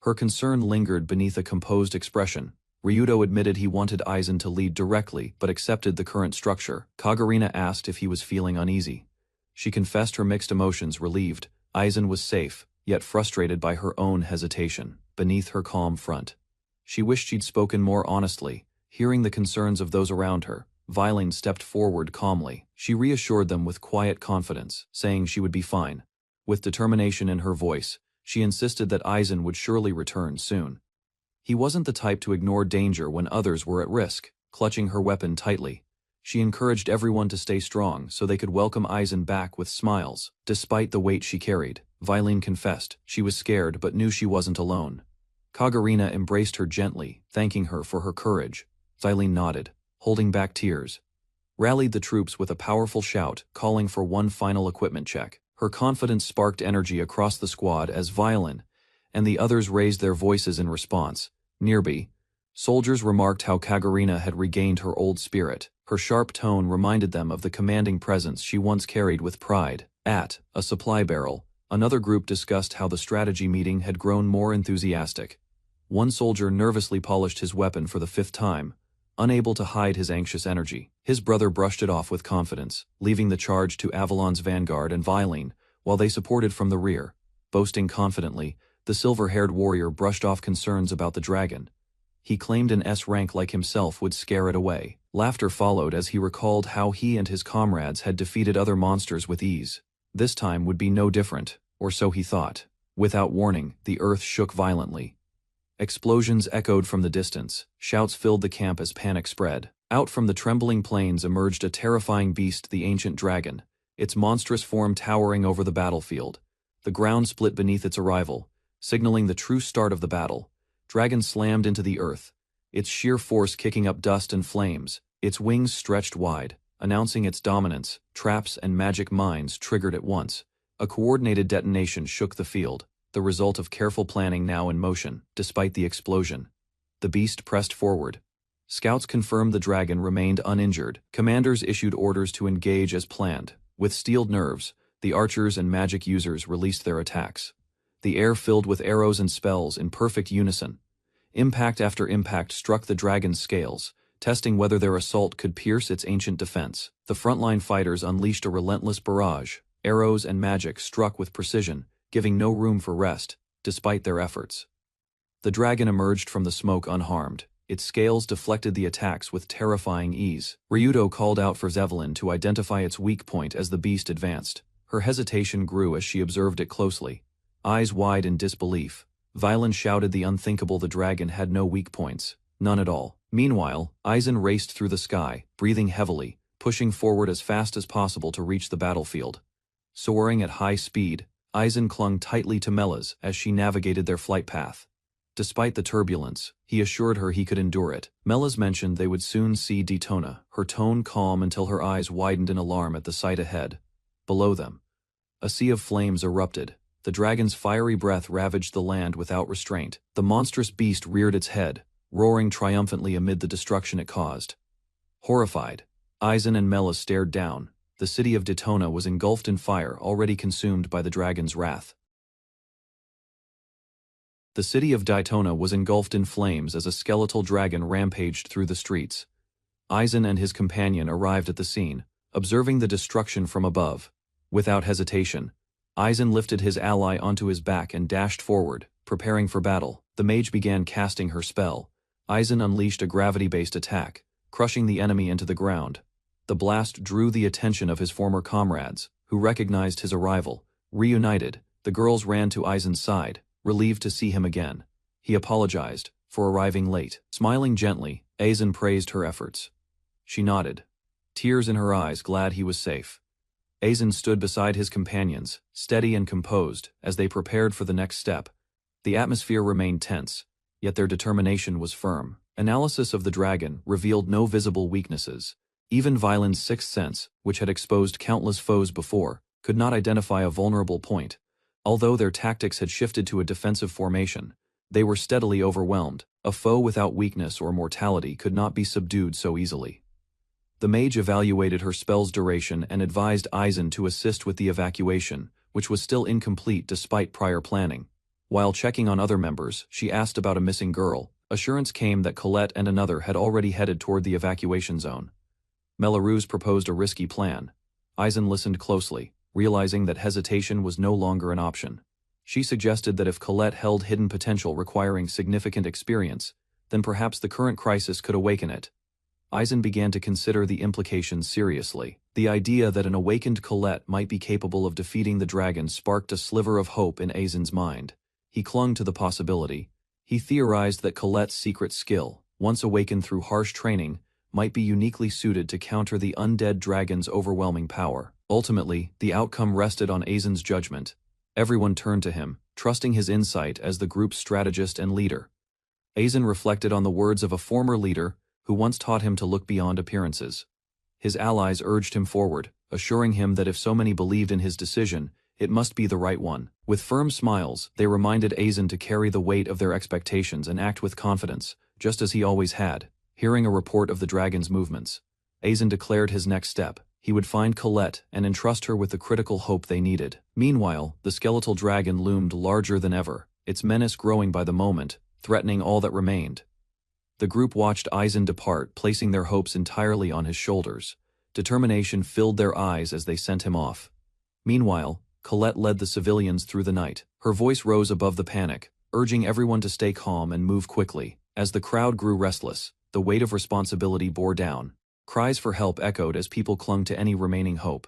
Her concern lingered beneath a composed expression. Ryudo admitted he wanted Eisen to lead directly but accepted the current structure. Kagarina asked if he was feeling uneasy. She confessed her mixed emotions, relieved. Eisen was safe, yet frustrated by her own hesitation. Beneath her calm front, she wished she'd spoken more honestly. Hearing the concerns of those around her, Violin stepped forward calmly. She reassured them with quiet confidence, saying she would be fine. With determination in her voice, she insisted that Eisen would surely return soon. He wasn't the type to ignore danger when others were at risk. Clutching her weapon tightly, she encouraged everyone to stay strong so they could welcome Eisen back with smiles. Despite the weight she carried, Violin confessed she was scared but knew she wasn't alone. Kagarina embraced her gently, thanking her for her courage. Violin nodded, holding back tears. Rallied the troops with a powerful shout, calling for one final equipment check. Her confidence sparked energy across the squad as Violin and the others raised their voices in response. Nearby, soldiers remarked how Kagarina had regained her old spirit. Her sharp tone reminded them of the commanding presence she once carried with pride. At a supply barrel, another group discussed how the strategy meeting had grown more enthusiastic. One soldier nervously polished his weapon for the 5th time, unable to hide his anxious energy. His brother brushed it off with confidence, leaving the charge to Avalon's vanguard and Violin, while they supported from the rear. Boasting confidently, the silver-haired warrior brushed off concerns about the dragon. He claimed an S rank like himself would scare it away. Laughter followed as he recalled how he and his comrades had defeated other monsters with ease. This time would be no different, or so he thought. Without warning, the earth shook violently. Explosions echoed from the distance. Shouts filled the camp as panic spread. Out from the trembling plains emerged a terrifying beast, the ancient dragon, its monstrous form towering over the battlefield. The ground split beneath its arrival, signaling the true start of the battle. Dragon slammed into the earth, its sheer force kicking up dust and flames. Its wings stretched wide, announcing its dominance. Traps and magic mines triggered at once. A coordinated detonation shook the field, the result of careful planning now in motion. Despite the explosion, the beast pressed forward. Scouts confirmed the dragon remained uninjured. Commanders issued orders to engage as planned. With steeled nerves, the archers and magic users released their attacks. The air filled with arrows and spells in perfect unison. Impact after impact struck the dragon's scales, testing whether their assault could pierce its ancient defense. The frontline fighters unleashed a relentless barrage. Arrows and magic struck with precision, giving no room for rest, despite their efforts. The dragon emerged from the smoke unharmed. Its scales deflected the attacks with terrifying ease. Ryudo called out for Zevelin to identify its weak point as the beast advanced. Her hesitation grew as she observed it closely. Eyes wide in disbelief, Violin shouted the unthinkable: the dragon had no weak points, none at all. Meanwhile, Eisen raced through the sky, breathing heavily, pushing forward as fast as possible to reach the battlefield. Soaring at high speed, Aizen clung tightly to Melas as she navigated their flight path. Despite the turbulence, he assured her he could endure it. Melas mentioned they would soon see Daytona, her tone calm until her eyes widened in alarm at the sight ahead. Below them, a sea of flames erupted. The dragon's fiery breath ravaged the land without restraint. The monstrous beast reared its head, roaring triumphantly amid the destruction it caused. Horrified, Aizen and Melas stared down. The city of Daytona was engulfed in fire, already consumed by the dragon's wrath. The city of Daytona was engulfed in flames as a skeletal dragon rampaged through the streets. Aizen and his companion arrived at the scene, observing the destruction from above. Without hesitation, Aizen lifted his ally onto his back and dashed forward, preparing for battle. The mage began casting her spell. Aizen unleashed a gravity-based attack, crushing the enemy into the ground. The blast drew the attention of his former comrades, who recognized his arrival. Reunited, the girls ran to Aizen's side, relieved to see him again. He apologized for arriving late. Smiling gently, Aizen praised her efforts. She nodded, tears in her eyes, glad he was safe. Aizen stood beside his companions, steady and composed, as they prepared for the next step. The atmosphere remained tense, yet their determination was firm. Analysis of the dragon revealed no visible weaknesses. Even Violin's sixth sense, which had exposed countless foes before, could not identify a vulnerable point. Although their tactics had shifted to a defensive formation, they were steadily overwhelmed. A foe without weakness or mortality could not be subdued so easily. The mage evaluated her spell's duration and advised Aizen to assist with the evacuation, which was still incomplete despite prior planning. While checking on other members, she asked about a missing girl. Assurance came that Colette and another had already headed toward the evacuation zone. Mellaruse proposed a risky plan. Aizen listened closely, realizing that hesitation was no longer an option. She suggested that if Colette held hidden potential requiring significant experience, then perhaps the current crisis could awaken it. Aizen began to consider the implications seriously. The idea that an awakened Colette might be capable of defeating the dragon sparked a sliver of hope in Aizen's mind. He clung to the possibility. He theorized that Colette's secret skill, once awakened through harsh training, might be uniquely suited to counter the undead dragon's overwhelming power. Ultimately, the outcome rested on Aizen's judgment. Everyone turned to him, trusting his insight as the group's strategist and leader. Aizen reflected on the words of a former leader who once taught him to look beyond appearances. His allies urged him forward, assuring him that if so many believed in his decision, it must be the right one. With firm smiles, they reminded Aizen to carry the weight of their expectations and act with confidence, just as he always had. Hearing a report of the dragon's movements, Aizen declared his next step. He would find Colette and entrust her with the critical hope they needed. Meanwhile, the skeletal dragon loomed larger than ever, its menace growing by the moment, threatening all that remained. The group watched Aizen depart, placing their hopes entirely on his shoulders. Determination filled their eyes as they sent him off. Meanwhile, Colette led the civilians through the night. Her voice rose above the panic, urging everyone to stay calm and move quickly. As the crowd grew restless, the weight of responsibility bore down. Cries for help echoed as people clung to any remaining hope.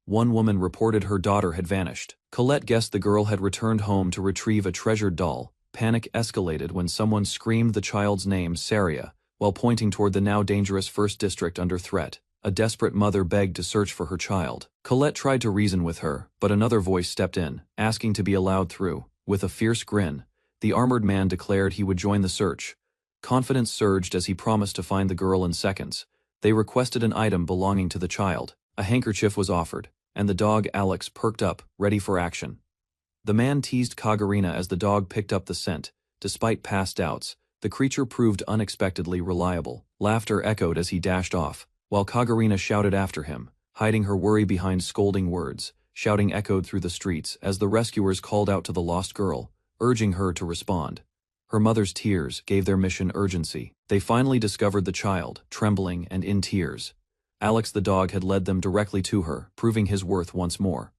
One woman reported her daughter had vanished. Colette guessed the girl had returned home to retrieve a treasured doll. Panic escalated when someone screamed the child's name, Saria, while pointing toward the now dangerous First District under threat. A desperate mother begged to search for her child. Colette tried to reason with her, but another voice stepped in, asking to be allowed through. With a fierce grin, the armored man declared he would join the search. Confidence surged as he promised to find the girl in seconds. They requested an item belonging to the child. A handkerchief was offered, and the dog Alex perked up, ready for action. The man teased Kagarina as the dog picked up the scent. Despite past doubts, the creature proved unexpectedly reliable. Laughter echoed as he dashed off, while Kagarina shouted after him, hiding her worry behind scolding words. Shouting echoed through the streets as the rescuers called out to the lost girl, urging her to respond. Her mother's tears gave their mission urgency. They finally discovered the child, trembling and in tears. Alex the dog had led them directly to her, proving his worth once more.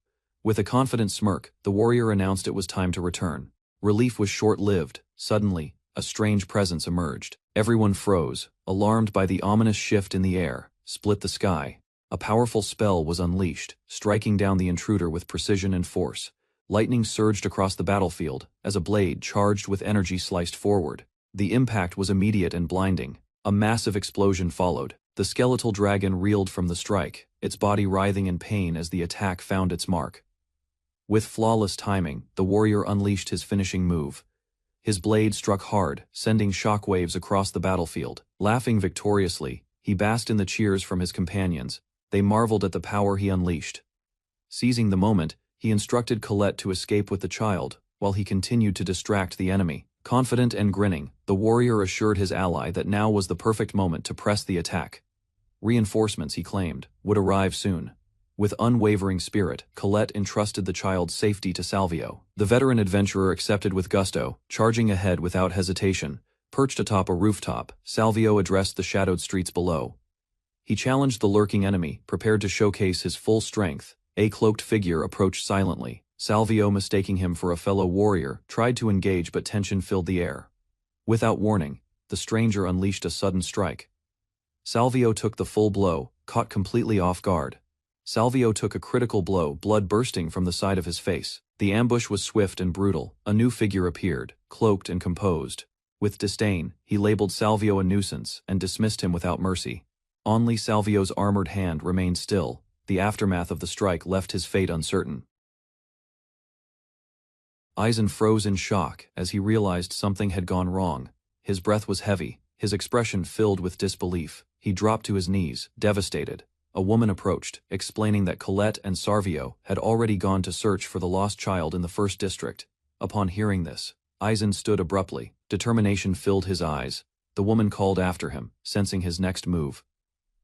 With a confident smirk, the warrior announced it was time to return. Relief was short-lived. Suddenly, a strange presence emerged. Everyone froze, alarmed by the ominous shift in the air, split the sky. A powerful spell was unleashed, striking down the intruder with precision and force. Lightning surged across the battlefield as a blade charged with energy sliced forward. The impact was immediate and blinding. A massive explosion followed. The skeletal dragon reeled from the strike, its body writhing in pain as the attack found its mark. With flawless timing, the warrior unleashed his finishing move. His blade struck hard, sending shockwaves across the battlefield. Laughing victoriously, he basked in the cheers from his companions. They marveled at the power he unleashed. Seizing the moment, he instructed Colette to escape with the child, while he continued to distract the enemy. Confident and grinning, the warrior assured his ally that now was the perfect moment to press the attack. Reinforcements, he claimed, would arrive soon. With unwavering spirit, Colette entrusted the child's safety to Salvio. The veteran adventurer accepted with gusto, charging ahead without hesitation. Perched atop a rooftop, Salvio addressed the shadowed streets below. He challenged the lurking enemy, prepared to showcase his full strength. A cloaked figure approached silently. Salvio, mistaking him for a fellow warrior, tried to engage, but tension filled the air. Without warning, the stranger unleashed a sudden strike. Salvio took the full blow, caught completely off guard. Salvio took a critical blow, blood bursting from the side of his face. The ambush was swift and brutal. A new figure appeared, cloaked and composed. With disdain, he labeled Salvio a nuisance and dismissed him without mercy. Only Salvio's armored hand remained still. The aftermath of the strike left his fate uncertain. Eisen froze in shock as he realized something had gone wrong. His breath was heavy, his expression filled with disbelief. He dropped to his knees, devastated. A woman approached, explaining that Colette and Salvio had already gone to search for the lost child in the first district. Upon hearing this, Eisen stood abruptly. Determination filled his eyes. The woman called after him, sensing his next move.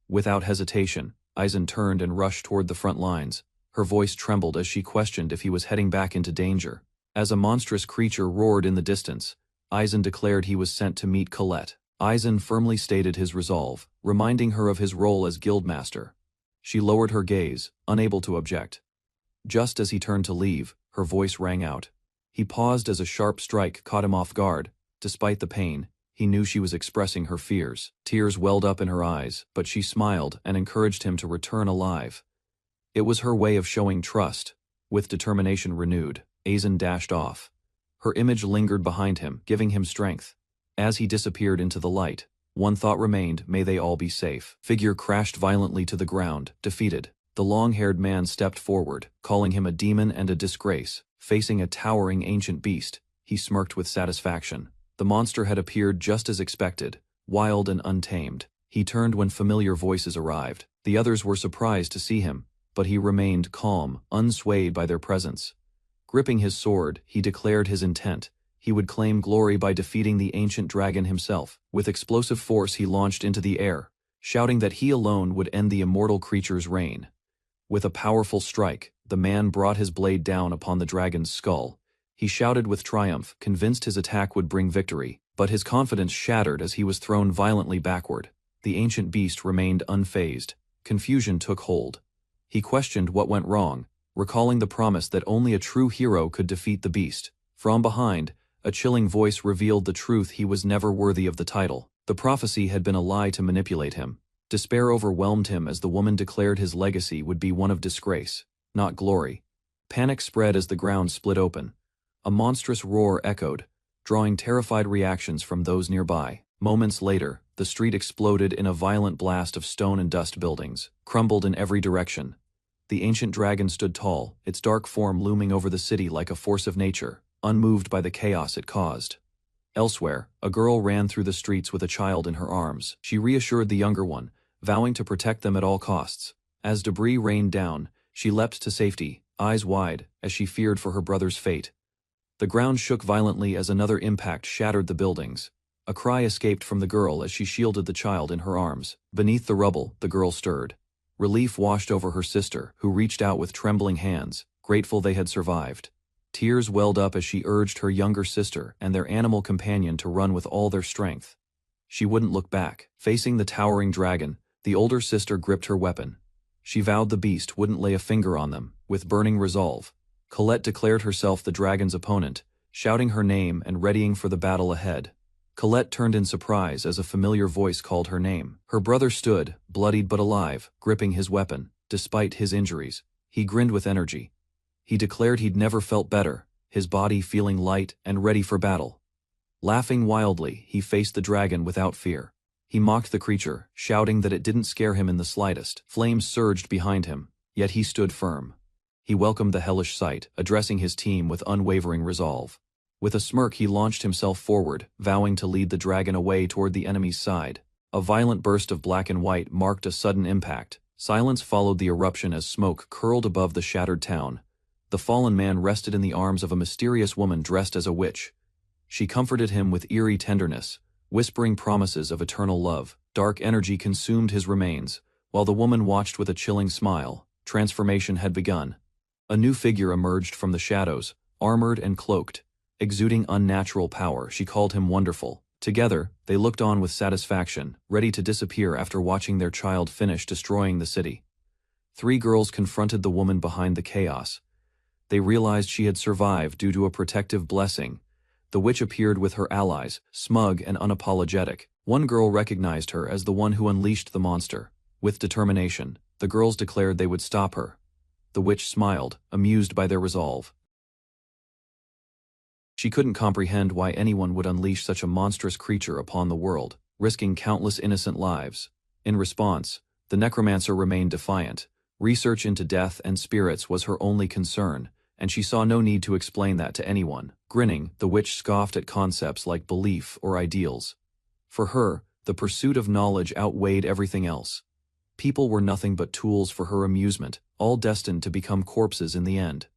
Without hesitation, Eisen turned and rushed toward the front lines. Her voice trembled as she questioned if he was heading back into danger. As a monstrous creature roared in the distance, Eisen declared he was sent to meet Colette. Eisen firmly stated his resolve, reminding her of his role as guildmaster. She lowered her gaze, unable to object. Just as he turned to leave, her voice rang out. He paused as a sharp strike caught him off guard. Despite the pain, he knew she was expressing her fears. Tears welled up in her eyes, but she smiled and encouraged him to return alive. It was her way of showing trust. With determination renewed, Eisen dashed off. Her image lingered behind him, giving him strength. As he disappeared into the light, one thought remained: may they all be safe. Figure crashed violently to the ground, defeated. The long-haired man stepped forward, calling him a demon and a disgrace. Facing a towering ancient beast, he smirked with satisfaction. The monster had appeared just as expected, wild and untamed. He turned when familiar voices arrived. The others were surprised to see him, but he remained calm, unswayed by their presence. Gripping his sword, he declared his intent. He would claim glory by defeating the ancient dragon himself. With explosive force he launched into the air, shouting that he alone would end the immortal creature's reign. With a powerful strike, the man brought his blade down upon the dragon's skull. He shouted with triumph, convinced his attack would bring victory, but his confidence shattered as he was thrown violently backward. The ancient beast remained unfazed. Confusion took hold. He questioned what went wrong, recalling the promise that only a true hero could defeat the beast. From behind, a chilling voice revealed the truth: he was never worthy of the title. The prophecy had been a lie to manipulate him. Despair overwhelmed him as the woman declared his legacy would be one of disgrace, not glory. Panic spread as the ground split open. A monstrous roar echoed, drawing terrified reactions from those nearby. Moments later, the street exploded in a violent blast of stone and dust. Buildings crumbled in every direction. The ancient dragon stood tall, its dark form looming over the city like a force of nature, unmoved by the chaos it caused. Elsewhere, a girl ran through the streets with a child in her arms. She reassured the younger one, vowing to protect them at all costs. As debris rained down, she leapt to safety, eyes wide, as she feared for her brother's fate. The ground shook violently as another impact shattered the buildings. A cry escaped from the girl as she shielded the child in her arms. Beneath the rubble, the girl stirred. Relief washed over her sister, who reached out with trembling hands, grateful they had survived. Tears welled up as she urged her younger sister and their animal companion to run with all their strength. She wouldn't look back. Facing the towering dragon, the older sister gripped her weapon. She vowed the beast wouldn't lay a finger on them. With burning resolve, Colette declared herself the dragon's opponent, shouting her name and readying for the battle ahead. Colette turned in surprise as a familiar voice called her name. Her brother stood, bloodied but alive, gripping his weapon. Despite his injuries, he grinned with energy. He declared he'd never felt better, his body feeling light and ready for battle. Laughing wildly, he faced the dragon without fear. He mocked the creature, shouting that it didn't scare him in the slightest. Flames surged behind him, yet he stood firm. He welcomed the hellish sight, addressing his team with unwavering resolve. With a smirk he launched himself forward, vowing to lead the dragon away toward the enemy's side. A violent burst of black and white marked a sudden impact. Silence followed the eruption as smoke curled above the shattered town. The fallen man rested in the arms of a mysterious woman dressed as a witch. She comforted him with eerie tenderness, whispering promises of eternal love. Dark energy consumed his remains, while the woman watched with a chilling smile. Transformation had begun. A new figure emerged from the shadows, armored and cloaked. Exuding unnatural power, she called him wonderful. Together, they looked on with satisfaction, ready to disappear after watching their child finish destroying the city. 3 girls confronted the woman behind the chaos. They realized she had survived due to a protective blessing. The witch appeared with her allies, smug and unapologetic. One girl recognized her as the one who unleashed the monster. With determination, the girls declared they would stop her. The witch smiled, amused by their resolve. She couldn't comprehend why anyone would unleash such a monstrous creature upon the world, risking countless innocent lives. In response, the necromancer remained defiant. Research into death and spirits was her only concern, and she saw no need to explain that to anyone. Grinning, the witch scoffed at concepts like belief or ideals. For her, the pursuit of knowledge outweighed everything else. People were nothing but tools for her amusement, all destined to become corpses in the end.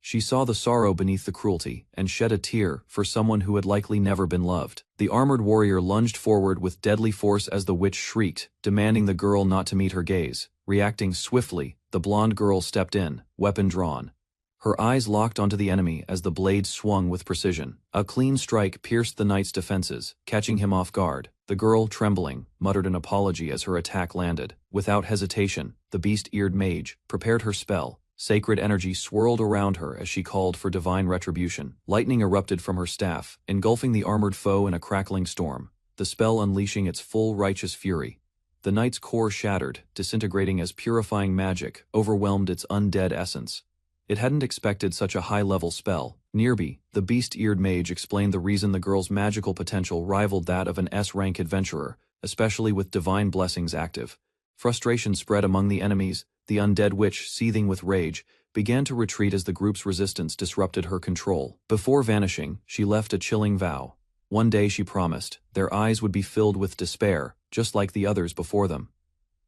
She saw the sorrow beneath the cruelty, and shed a tear for someone who had likely never been loved. The armored warrior lunged forward with deadly force as the witch shrieked, demanding the girl not to meet her gaze. Reacting swiftly, the blonde girl stepped in, weapon drawn. Her eyes locked onto the enemy as the blade swung with precision. A clean strike pierced the knight's defenses, catching him off guard. The girl, trembling, muttered an apology as her attack landed. Without hesitation, the beast-eared mage prepared her spell. Sacred energy swirled around her as she called for divine retribution. Lightning erupted from her staff, engulfing the armored foe in a crackling storm, the spell unleashing its full righteous fury. The knight's core shattered, disintegrating as purifying magic overwhelmed its undead essence. It hadn't expected such a high-level spell. Nearby, the beast-eared mage explained the reason the girl's magical potential rivaled that of an S-rank adventurer, especially with divine blessings active. Frustration spread among the enemies. The undead witch, seething with rage, began to retreat as the group's resistance disrupted her control. Before vanishing, she left a chilling vow. One day, she promised, their eyes would be filled with despair, just like the others before them.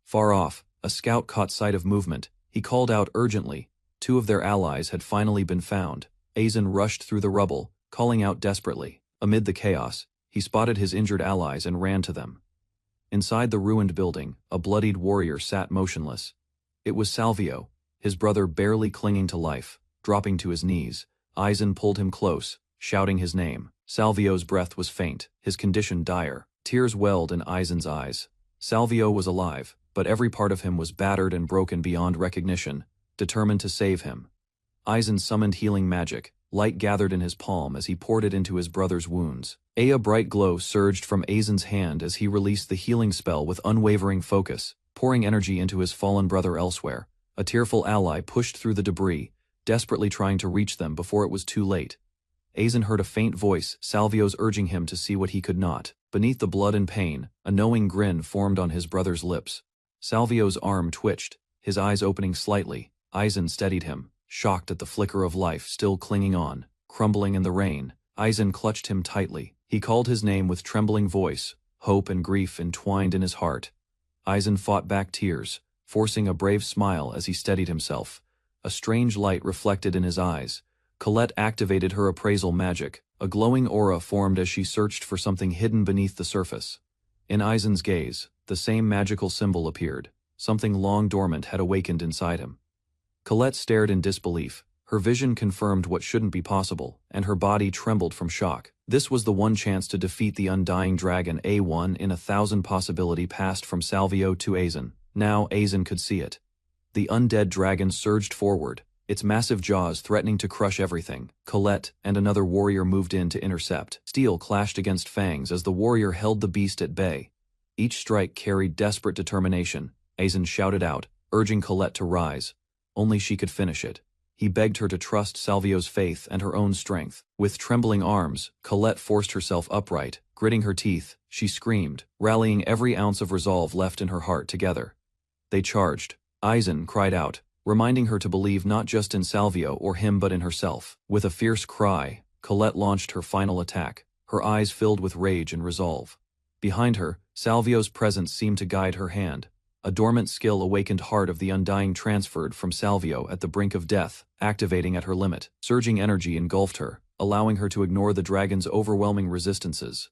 Far off, a scout caught sight of movement. He called out urgently. 2 of their allies had finally been found. Aizen rushed through the rubble, calling out desperately. Amid the chaos, he spotted his injured allies and ran to them. Inside the ruined building, a bloodied warrior sat motionless. It was Salvio, his brother barely clinging to life. Dropping to his knees, Aizen pulled him close, shouting his name. Salvio's breath was faint, his condition dire. Tears welled in Aizen's eyes. Salvio was alive, but every part of him was battered and broken beyond recognition, determined to save him. Aizen summoned healing magic. Light gathered in his palm as he poured it into his brother's wounds. A bright glow surged from Aizen's hand as he released the healing spell with unwavering focus, pouring energy into his fallen brother elsewhere. A tearful ally pushed through the debris, desperately trying to reach them before it was too late. Aizen heard a faint voice, Salvio's urging him to see what he could not. Beneath the blood and pain, a knowing grin formed on his brother's lips. Salvio's arm twitched, his eyes opening slightly. Aizen steadied him, shocked at the flicker of life still clinging on. Crumbling in the rain, Aizen clutched him tightly. He called his name with trembling voice, hope and grief entwined in his heart. Aizen fought back tears, forcing a brave smile as he steadied himself. A strange light reflected in his eyes. Colette activated her appraisal magic. A glowing aura formed as she searched for something hidden beneath the surface. In Aizen's gaze, the same magical symbol appeared. Something long dormant had awakened inside him. Colette stared in disbelief. Her vision confirmed what shouldn't be possible, and her body trembled from shock. This was the one chance to defeat the undying dragon. A 1 in 1,000 possibility passed from Salvio to Aizen. Now Aizen could see it. The undead dragon surged forward, its massive jaws threatening to crush everything. Colette and another warrior moved in to intercept. Steel clashed against fangs as the warrior held the beast at bay. Each strike carried desperate determination. Aizen shouted out, urging Colette to rise. Only she could finish it. He begged her to trust Salvio's faith and her own strength. With trembling arms, Colette forced herself upright, Gritting her teeth, she screamed, rallying every ounce of resolve left in her heart together. They charged. Aizen cried out, reminding her to believe not just in Salvio or him but in herself. With a fierce cry, Colette launched her final attack, her eyes filled with rage and resolve. Behind her, Salvio's presence seemed to guide her hand. A dormant skill awakened heart of the Undying transferred from Salvio at the brink of death, activating at her limit. Surging energy engulfed her, allowing her to ignore the dragon's overwhelming resistances.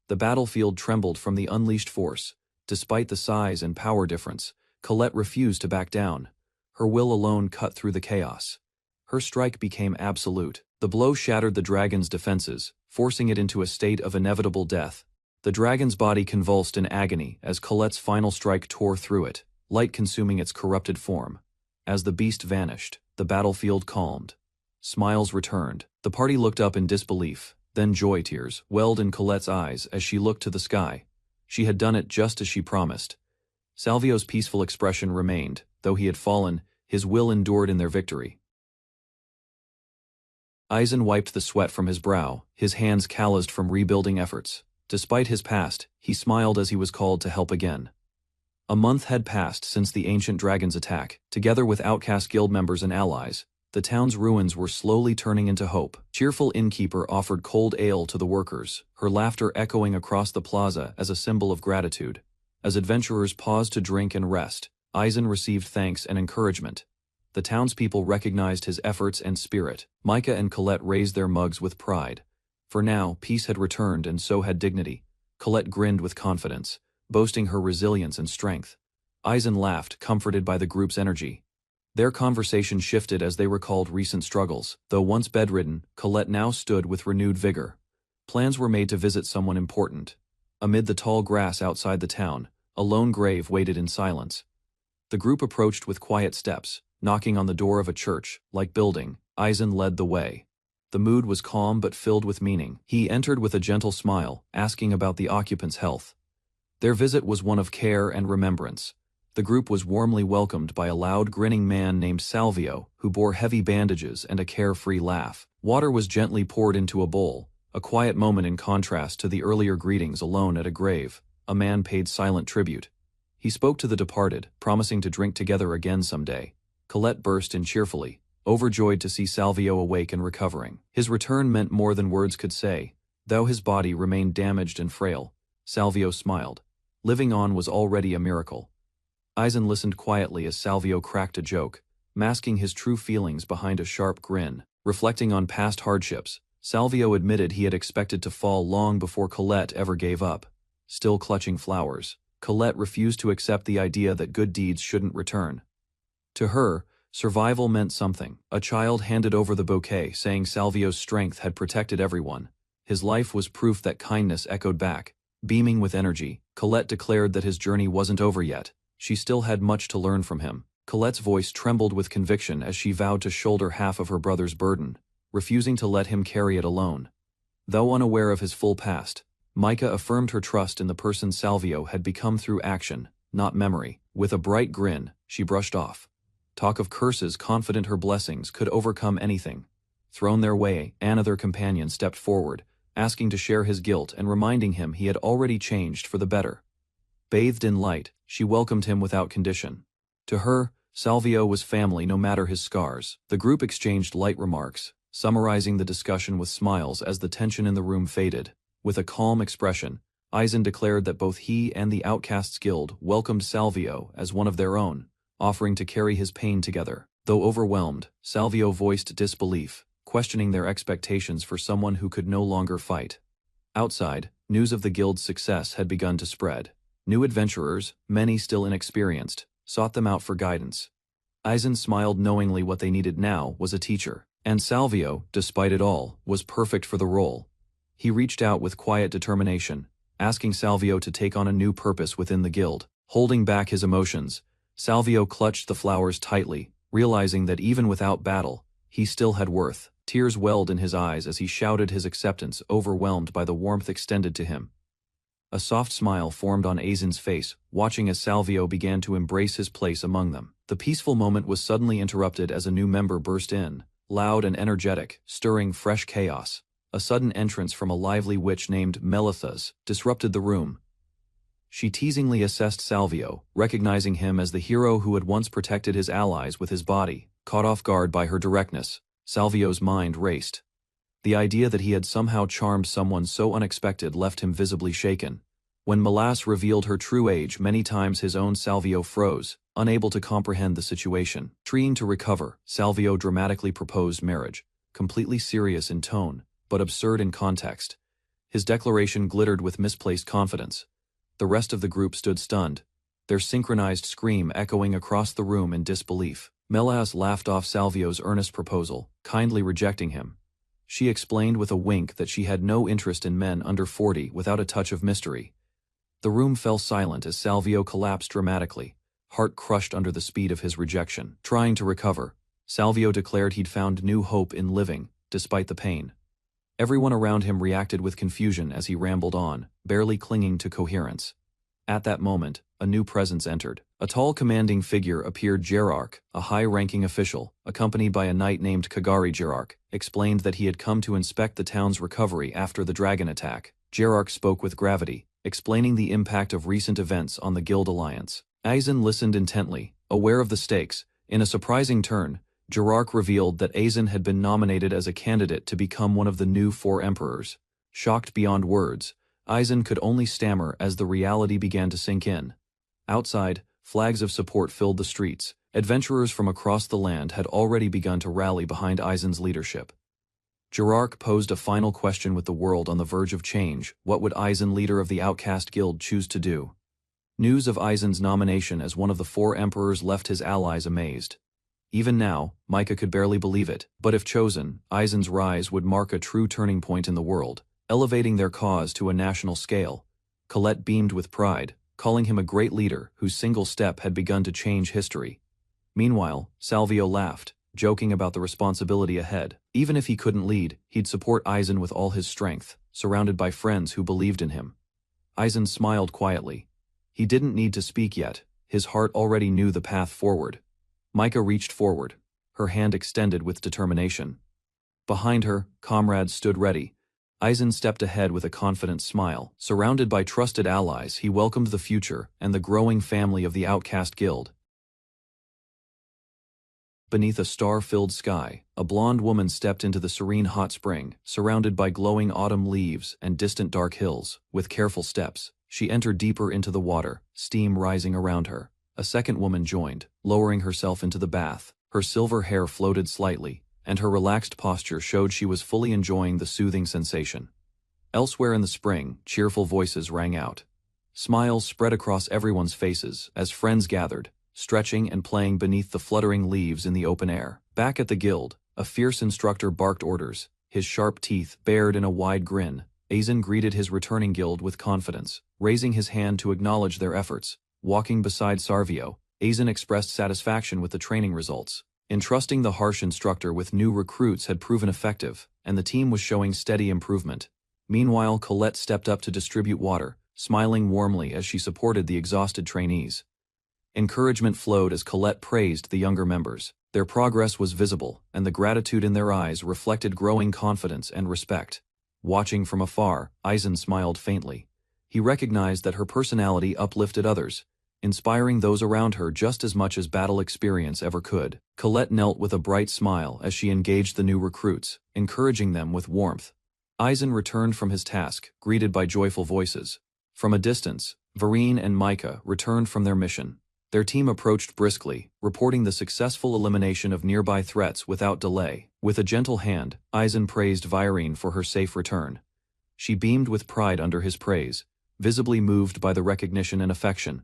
The battlefield trembled from the unleashed force. Despite the size and power difference, Colette refused to back down. Her will alone cut through the chaos. Her strike became absolute. The blow shattered the dragon's defenses, forcing it into a state of inevitable death. The dragon's body convulsed in agony as Colette's final strike tore through it, light consuming its corrupted form. As the beast vanished, the battlefield calmed. Smiles returned. The party looked up in disbelief, then joy tears welled in Colette's eyes as she looked to the sky. She had done it just as she promised. Salvio's peaceful expression remained. Though he had fallen, his will endured in their victory. Aizen wiped the sweat from his brow, his hands calloused from rebuilding efforts. Despite his past, he smiled as he was called to help again. A month had passed since the ancient dragon's attack. Together with outcast guild members and allies, the town's ruins were slowly turning into hope. Cheerful innkeeper offered cold ale to the workers, her laughter echoing across the plaza as a symbol of gratitude. As adventurers paused to drink and rest, Aizen received thanks and encouragement. The townspeople recognized his efforts and spirit. Micah and Colette raised their mugs with pride. For now, peace had returned and so had dignity. Colette grinned with confidence, boasting her resilience and strength. Aizen laughed, comforted by the group's energy. Their conversation shifted as they recalled recent struggles. Though once bedridden, Colette now stood with renewed vigor. Plans were made to visit someone important. Amid the tall grass outside the town, a lone grave waited in silence. The group approached with quiet steps, knocking on the door of a church-like building. Aizen led the way. The mood was calm but filled with meaning. He entered with a gentle smile, asking about the occupant's health. Their visit was one of care and remembrance. The group was warmly welcomed by a loud, grinning man named Salvio, who bore heavy bandages and a carefree laugh. Water was gently poured into a bowl, a quiet moment in contrast to the earlier greetings alone at a grave. A man paid silent tribute. He spoke to the departed, promising to drink together again someday. Colette burst in cheerfully, overjoyed to see Salvio awake and recovering. His return meant more than words could say. Though his body remained damaged and frail, Salvio smiled. Living on was already a miracle. Aizen listened quietly as Salvio cracked a joke, masking his true feelings behind a sharp grin. Reflecting on past hardships, Salvio admitted he had expected to fall long before Colette ever gave up. Still clutching flowers, Colette refused to accept the idea that good deeds shouldn't return. To her, survival meant something. A child handed over the bouquet, saying Salvio's strength had protected everyone. His life was proof that kindness echoed back. Beaming with energy, Colette declared that his journey wasn't over yet. She still had much to learn from him. Colette's voice trembled with conviction as she vowed to shoulder half of her brother's burden, refusing to let him carry it alone. Though unaware of his full past, Micah affirmed her trust in the person Salvio had become through action, not memory. With a bright grin, she brushed off. Talk of curses, confident her blessings could overcome anything. Thrown their way, Anna, their companion, stepped forward, asking to share his guilt and reminding him he had already changed for the better. Bathed in light, she welcomed him without condition. To her, Salvio was family no matter his scars. The group exchanged light remarks, summarizing the discussion with smiles as the tension in the room faded. With a calm expression, Aizen declared that both he and the Outcasts Guild welcomed Salvio as one of their own, offering to carry his pain together. Though overwhelmed, Salvio voiced disbelief, questioning their expectations for someone who could no longer fight. Outside, news of the guild's success had begun to spread. New adventurers, many still inexperienced, sought them out for guidance. Aizen smiled knowingly what they needed now was a teacher, and Salvio, despite it all, was perfect for the role. He reached out with quiet determination, asking Salvio to take on a new purpose within the guild. Holding back his emotions, Salvio clutched the flowers tightly, realizing that even without battle, he still had worth. Tears welled in his eyes as he shouted his acceptance, overwhelmed by the warmth extended to him. A soft smile formed on Aizen's face, watching as Salvio began to embrace his place among them. The peaceful moment was suddenly interrupted as a new member burst in, loud and energetic, stirring fresh chaos. A sudden entrance from a lively witch named Melithas disrupted the room. She teasingly assessed Salvio, recognizing him as the hero who had once protected his allies with his body. Caught off guard by her directness, Salvio's mind raced. The idea that he had somehow charmed someone so unexpected left him visibly shaken. When Melas revealed her true age many times, his own Salvio froze, unable to comprehend the situation. Trying to recover, Salvio dramatically proposed marriage, completely serious in tone, but absurd in context. His declaration glittered with misplaced confidence. The rest of the group stood stunned, their synchronized scream echoing across the room in disbelief. Melas laughed off Salvio's earnest proposal, kindly rejecting him. She explained with a wink that she had no interest in men under 40 without a touch of mystery. The room fell silent as Salvio collapsed dramatically, heart crushed under the speed of his rejection. Trying to recover, Salvio declared he'd found new hope in living, despite the pain. Everyone around him reacted with confusion as he rambled on, barely clinging to coherence. At that moment, a new presence entered. A tall commanding figure appeared. Gerarch, a high-ranking official, accompanied by a knight named Kagari. Gerarch explained that he had come to inspect the town's recovery after the dragon attack. Gerarch spoke with gravity, explaining the impact of recent events on the guild alliance. Aizen listened intently, aware of the stakes. In a surprising turn, Gerarch revealed that Aizen had been nominated as a candidate to become one of the new 4 emperors. Shocked beyond words, Aizen could only stammer as the reality began to sink in. Outside, flags of support filled the streets. Adventurers from across the land had already begun to rally behind Aizen's leadership. Gerarch posed a final question. With the world on the verge of change, what would Aizen, leader of the Outcast Guild, choose to do? News of Aizen's nomination as one of the 4 emperors left his allies amazed. Even now, Micah could barely believe it, but if chosen, Aizen's rise would mark a true turning point in the world, elevating their cause to a national scale. Colette beamed with pride, calling him a great leader whose single step had begun to change history. Meanwhile, Salvio laughed, joking about the responsibility ahead. Even if he couldn't lead, he'd support Aizen with all his strength, surrounded by friends who believed in him. Aizen smiled quietly. He didn't need to speak yet, his heart already knew the path forward. Micah reached forward, her hand extended with determination. Behind her, comrades stood ready. Aizen stepped ahead with a confident smile. Surrounded by trusted allies, he welcomed the future and the growing family of the Outcast Guild. Beneath a star-filled sky, a blonde woman stepped into the serene hot spring, surrounded by glowing autumn leaves and distant dark hills. With careful steps, she entered deeper into the water, steam rising around her. A second woman joined, lowering herself into the bath. Her silver hair floated slightly, and her relaxed posture showed she was fully enjoying the soothing sensation. Elsewhere in the spring, cheerful voices rang out. Smiles spread across everyone's faces as friends gathered, stretching and playing beneath the fluttering leaves in the open air. Back at the guild, a fierce instructor barked orders, his sharp teeth bared in a wide grin. Aizen greeted his returning guild with confidence, raising his hand to acknowledge their efforts. Walking beside Salvio, Aizen expressed satisfaction with the training results. Entrusting the harsh instructor with new recruits had proven effective, and the team was showing steady improvement. Meanwhile, Colette stepped up to distribute water, smiling warmly as she supported the exhausted trainees. Encouragement flowed as Colette praised the younger members. Their progress was visible, and the gratitude in their eyes reflected growing confidence and respect. Watching from afar, Aizen smiled faintly. He recognized that her personality uplifted others, inspiring those around her just as much as battle experience ever could. Colette knelt with a bright smile as she engaged the new recruits, encouraging them with warmth. Aizen returned from his task, greeted by joyful voices. From a distance, Vereen and Micah returned from their mission. Their team approached briskly, reporting the successful elimination of nearby threats without delay. With a gentle hand, Aizen praised Vereen for her safe return. She beamed with pride under his praise, visibly moved by the recognition and affection.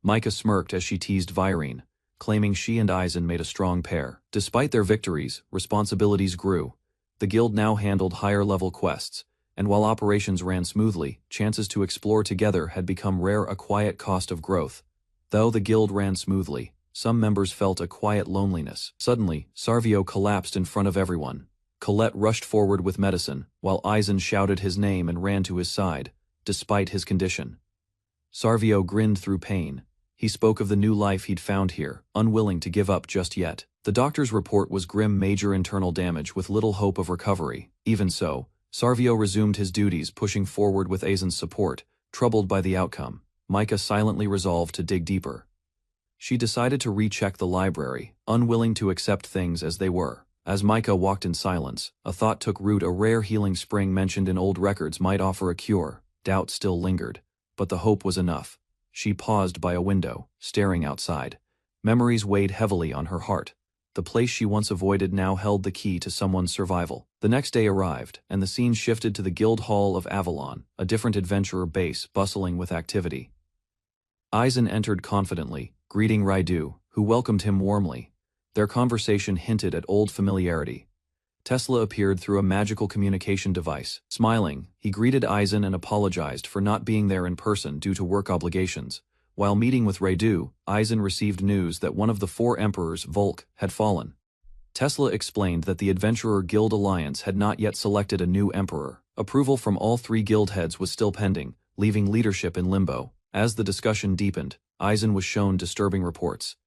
Micah smirked as she teased Vereen, claiming she and Aizen made a strong pair. Despite their victories, responsibilities grew. The guild now handled higher-level quests, and while operations ran smoothly, chances to explore together had become rare, a quiet cost of growth. Though the guild ran smoothly, some members felt a quiet loneliness. Suddenly, Salvio collapsed in front of everyone. Colette rushed forward with medicine, while Aizen shouted his name and ran to his side, despite his condition. Salvio grinned through pain. He spoke of the new life he'd found here, unwilling to give up just yet. The doctor's report was grim: major internal damage with little hope of recovery. Even so, Sarvio resumed his duties, pushing forward with Aizen's support, troubled by the outcome. Micah silently resolved to dig deeper. She decided to recheck the library, unwilling to accept things as they were. As Micah walked in silence, a thought took root: a rare healing spring mentioned in old records might offer a cure. Doubt still lingered, but the hope was enough. She paused by a window, staring outside. Memories weighed heavily on her heart. The place she once avoided now held the key to someone's survival. The next day arrived, and the scene shifted to the Guild Hall of Avalon, a different adventurer base bustling with activity. Aizen entered confidently, greeting Raidu, who welcomed him warmly. Their conversation hinted at old familiarity. Tesla appeared through a magical communication device. Smiling, he greeted Aizen and apologized for not being there in person due to work obligations. While meeting with Raidu, Aizen received news that one of the 4 emperors, Volk, had fallen. Tesla explained that the Adventurer Guild Alliance had not yet selected a new emperor. Approval from all 3 guild heads was still pending, leaving leadership in limbo. As the discussion deepened, Aizen was shown disturbing reports.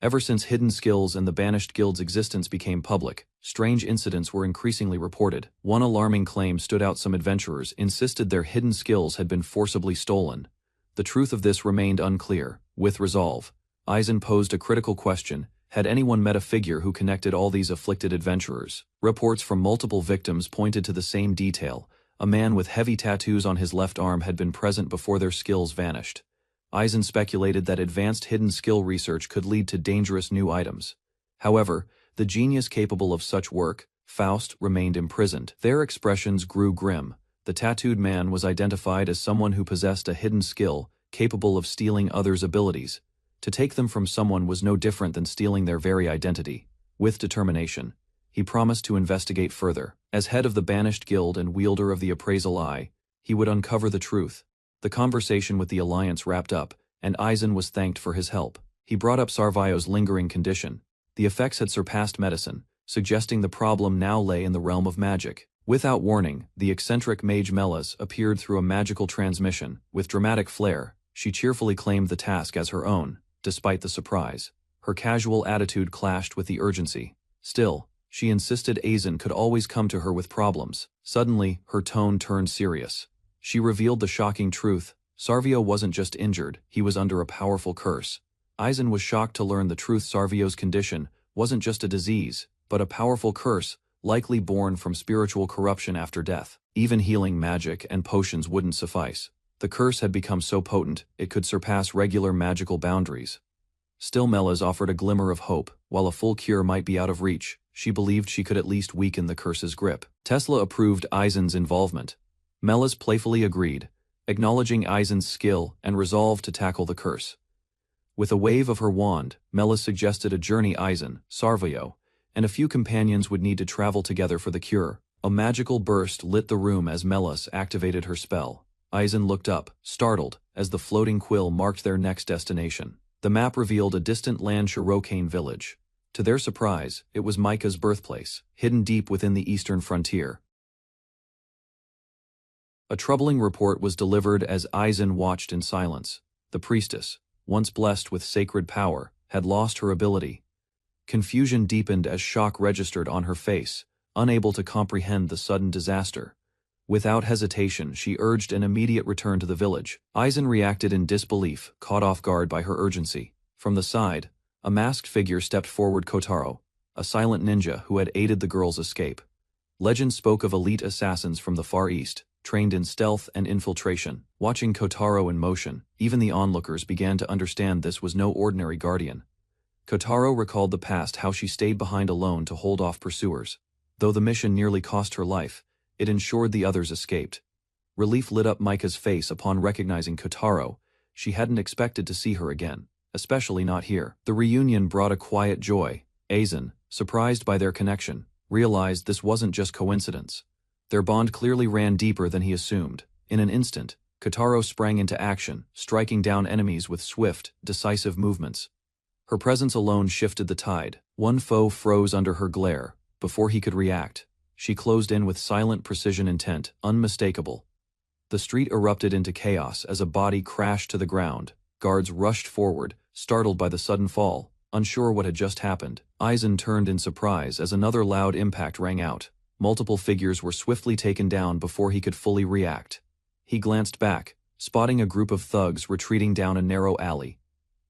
Ever since hidden skills and the banished guild's existence became public, strange incidents were increasingly reported. One alarming claim stood out: some adventurers insisted their hidden skills had been forcibly stolen. The truth of this remained unclear. With resolve, Aizen posed a critical question: had anyone met a figure who connected all these afflicted adventurers? Reports from multiple victims pointed to the same detail: a man with heavy tattoos on his left arm had been present before their skills vanished. Aizen speculated that advanced hidden skill research could lead to dangerous new items. However, the genius capable of such work, Faust, remained imprisoned. Their expressions grew grim. The tattooed man was identified as someone who possessed a hidden skill, capable of stealing others' abilities. To take them from someone was no different than stealing their very identity. With determination, he promised to investigate further. As head of the banished guild and wielder of the appraisal eye, he would uncover the truth. The conversation with the Alliance wrapped up, and Aizen was thanked for his help. He brought up Sarvio's lingering condition. The effects had surpassed medicine, suggesting the problem now lay in the realm of magic. Without warning, the eccentric mage Melas appeared through a magical transmission. With dramatic flair, she cheerfully claimed the task as her own, despite the surprise. Her casual attitude clashed with the urgency. Still, she insisted Aizen could always come to her with problems. Suddenly, her tone turned serious. She revealed the shocking truth: Sarvio wasn't just injured, he was under a powerful curse. Aizen was shocked to learn the truth: Sarvio's condition wasn't just a disease, but a powerful curse, likely born from spiritual corruption after death. Even healing magic and potions wouldn't suffice. The curse had become so potent, it could surpass regular magical boundaries. Still, Melas offered a glimmer of hope. While a full cure might be out of reach, she believed she could at least weaken the curse's grip. Tesla approved Aizen's involvement. Melas playfully agreed, acknowledging Aizen's skill and resolve to tackle the curse. With a wave of her wand, Melas suggested a journey. Aizen, Sarvio, and a few companions would need to travel together for the cure. A magical burst lit the room as Melas activated her spell. Aizen looked up, startled, as the floating quill marked their next destination. The map revealed a distant land Shirokane village. To their surprise, it was Micah's birthplace, hidden deep within the eastern frontier. A troubling report was delivered as Aizen watched in silence. The priestess, once blessed with sacred power, had lost her ability. Confusion deepened as shock registered on her face, unable to comprehend the sudden disaster. Without hesitation, she urged an immediate return to the village. Aizen reacted in disbelief, caught off guard by her urgency. From the side, a masked figure stepped forward: Kotaro, a silent ninja who had aided the girl's escape. Legend spoke of elite assassins from the Far East, trained in stealth and infiltration. Watching Kotaro in motion, even the onlookers began to understand this was no ordinary guardian. Kotaro recalled the past: how she stayed behind alone to hold off pursuers. Though the mission nearly cost her life, it ensured the others escaped. Relief lit up Micah's face upon recognizing Kotaro. She hadn't expected to see her again, especially not here. The reunion brought a quiet joy. Aizen, surprised by their connection, realized this wasn't just coincidence. Their bond clearly ran deeper than he assumed. In an instant, Kotaro sprang into action, striking down enemies with swift, decisive movements. Her presence alone shifted the tide. One foe froze under her glare. Before he could react, she closed in with silent precision, intent unmistakable. The street erupted into chaos as a body crashed to the ground. Guards rushed forward, startled by the sudden fall, unsure what had just happened. Aizen turned in surprise as another loud impact rang out. multiple figures were swiftly taken down before he could fully react. He glanced back, spotting a group of thugs retreating down a narrow alley.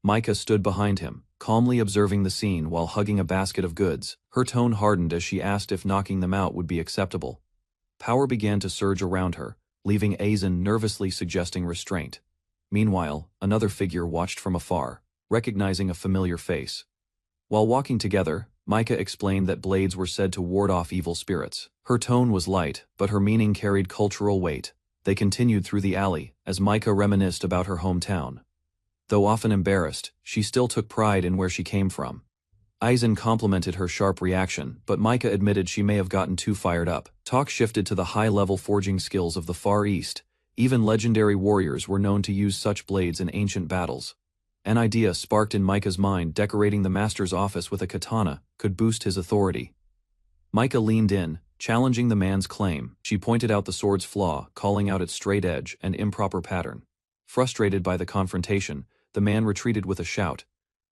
Micah stood behind him, calmly observing the scene while hugging a basket of goods. Her tone hardened as she asked if knocking them out would be acceptable. Power began to surge around her, leaving Aizen nervously suggesting restraint. Meanwhile, another figure watched from afar, recognizing a familiar face. While walking together, Micah explained that blades were said to ward off evil spirits. Her tone was light, but her meaning carried cultural weight. They continued through the alley, as Micah reminisced about her hometown. Though often embarrassed, she still took pride in where she came from. Aizen complimented her sharp reaction, but Micah admitted she may have gotten too fired up. Talk shifted to the high-level forging skills of the Far East. Even legendary warriors were known to use such blades in ancient battles. An idea sparked in Micah's mind: decorating the master's office with a katana could boost his authority. Micah leaned in, challenging the man's claim. She pointed out the sword's flaw, calling out its straight edge and improper pattern. Frustrated by the confrontation, the man retreated with a shout.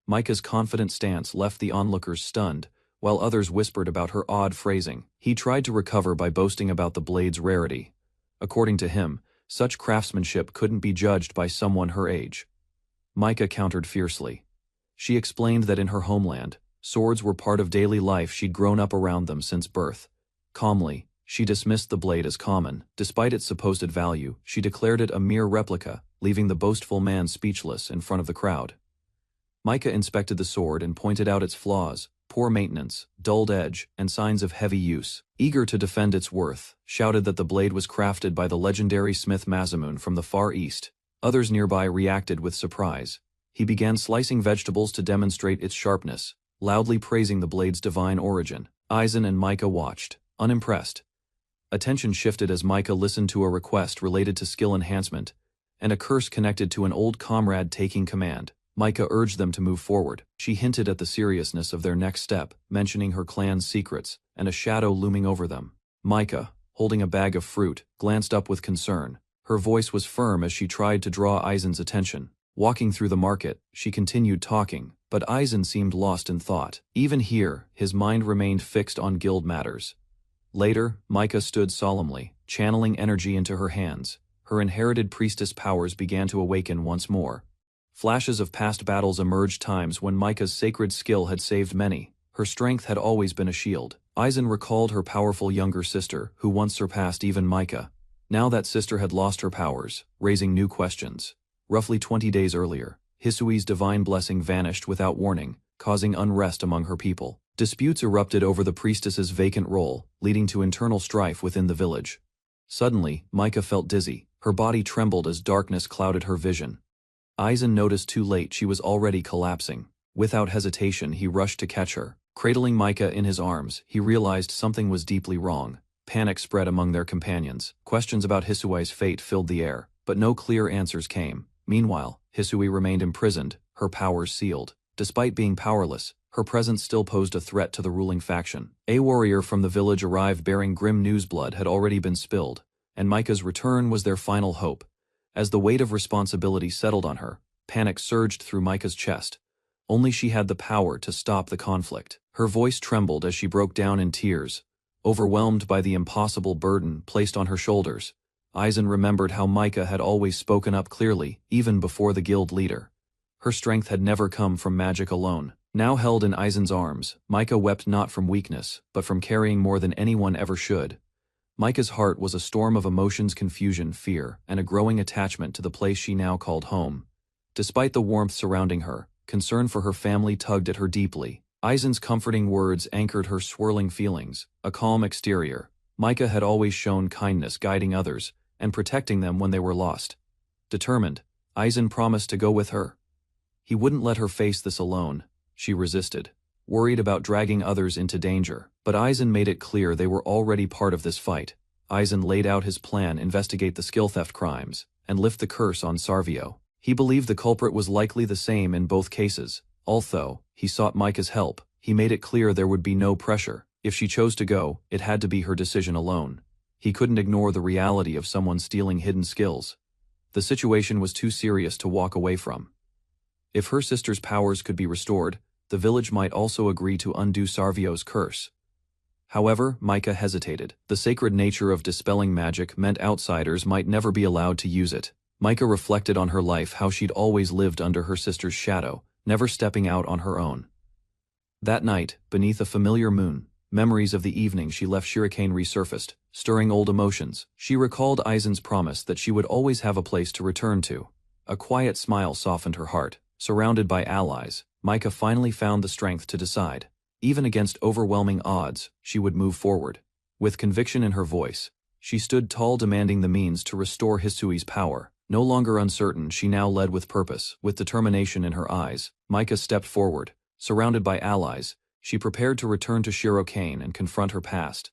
Micah's confident stance left the onlookers stunned, while others whispered about her odd phrasing. He tried to recover by boasting about the blade's rarity. According to him, such craftsmanship couldn't be judged by someone her age. Micah countered fiercely. She explained that in her homeland, swords were part of daily life. She'd grown up around them since birth. Calmly, she dismissed the blade as common. Despite its supposed value, she declared it a mere replica, leaving the boastful man speechless in front of the crowd. Micah inspected the sword and pointed out its flaws: poor maintenance, dulled edge, and signs of heavy use. Eager to defend its worth, shouted that the blade was crafted by the legendary smith Masamune from the Far East. Others nearby reacted with surprise. He began slicing vegetables to demonstrate its sharpness, loudly praising the blade's divine origin. Aizen and Micah watched, unimpressed. Attention shifted as Micah listened to a request related to skill enhancement, and a curse connected to an old comrade taking command. Micah urged them to move forward. She hinted at the seriousness of their next step, mentioning her clan's secrets, and a shadow looming over them. Micah, holding a bag of fruit, glanced up with concern. Her voice was firm as she tried to draw Aizen's attention. Walking through the market, she continued talking, but Aizen seemed lost in thought. Even here, his mind remained fixed on guild matters. Later, Micah stood solemnly, channeling energy into her hands. Her inherited priestess powers began to awaken once more. Flashes of past battles emerged, times when Micah's sacred skill had saved many. Her strength had always been a shield. Aizen recalled her powerful younger sister, who once surpassed even Micah. Now that sister had lost her powers, raising new questions. Roughly 20 days earlier, Hisui's divine blessing vanished without warning, causing unrest among her people. Disputes erupted over the priestess's vacant role, leading to internal strife within the village. Suddenly, Micah felt dizzy. Her body trembled as darkness clouded her vision. Aizen noticed too late she was already collapsing. Without hesitation, he rushed to catch her. Cradling Micah in his arms, he realized something was deeply wrong. Panic spread among their companions. Questions about Hisui's fate filled the air, but no clear answers came. Meanwhile, Hisui remained imprisoned, her powers sealed. Despite being powerless, her presence still posed a threat to the ruling faction. A warrior from the village arrived bearing grim news. Blood had already been spilled, and Micah's return was their final hope. As the weight of responsibility settled on her, panic surged through Micah's chest. Only she had the power to stop the conflict. Her voice trembled as she broke down in tears, overwhelmed by the impossible burden placed on her shoulders. Aizen remembered how Micah had always spoken up clearly, even before the guild leader. Her strength had never come from magic alone. Now held in Aizen's arms, Micah wept not from weakness, but from carrying more than anyone ever should. Micah's heart was a storm of emotions: confusion, fear, and a growing attachment to the place she now called home. Despite the warmth surrounding her, concern for her family tugged at her deeply. Aizen's comforting words anchored her swirling feelings. A calm exterior, Micah had always shown kindness, guiding others and protecting them when they were lost. Determined, Aizen promised to go with her. He wouldn't let her face this alone. She resisted, worried about dragging others into danger. But Aizen made it clear they were already part of this fight. Aizen laid out his plan: investigate the skill theft crimes and lift the curse on Sarvio. He believed the culprit was likely the same in both cases. Although he sought Micah's help, he made it clear there would be no pressure. If she chose to go, it had to be her decision alone. He couldn't ignore the reality of someone stealing hidden skills. The situation was too serious to walk away from. If her sister's powers could be restored, the village might also agree to undo Sarvio's curse. However, Micah hesitated. The sacred nature of dispelling magic meant outsiders might never be allowed to use it. Micah reflected on her life, how she'd always lived under her sister's shadow, never stepping out on her own. That night, beneath a familiar moon, memories of the evening she left Shirokane resurfaced, stirring old emotions. She recalled Aizen's promise that she would always have a place to return to. A quiet smile softened her heart. Surrounded by allies, Micah finally found the strength to decide. Even against overwhelming odds, she would move forward. With conviction in her voice, she stood tall, demanding the means to restore Hisui's power. No longer uncertain, she now led with purpose. With determination in her eyes, Micah stepped forward. Surrounded by allies, she prepared to return to Shirokane and confront her past.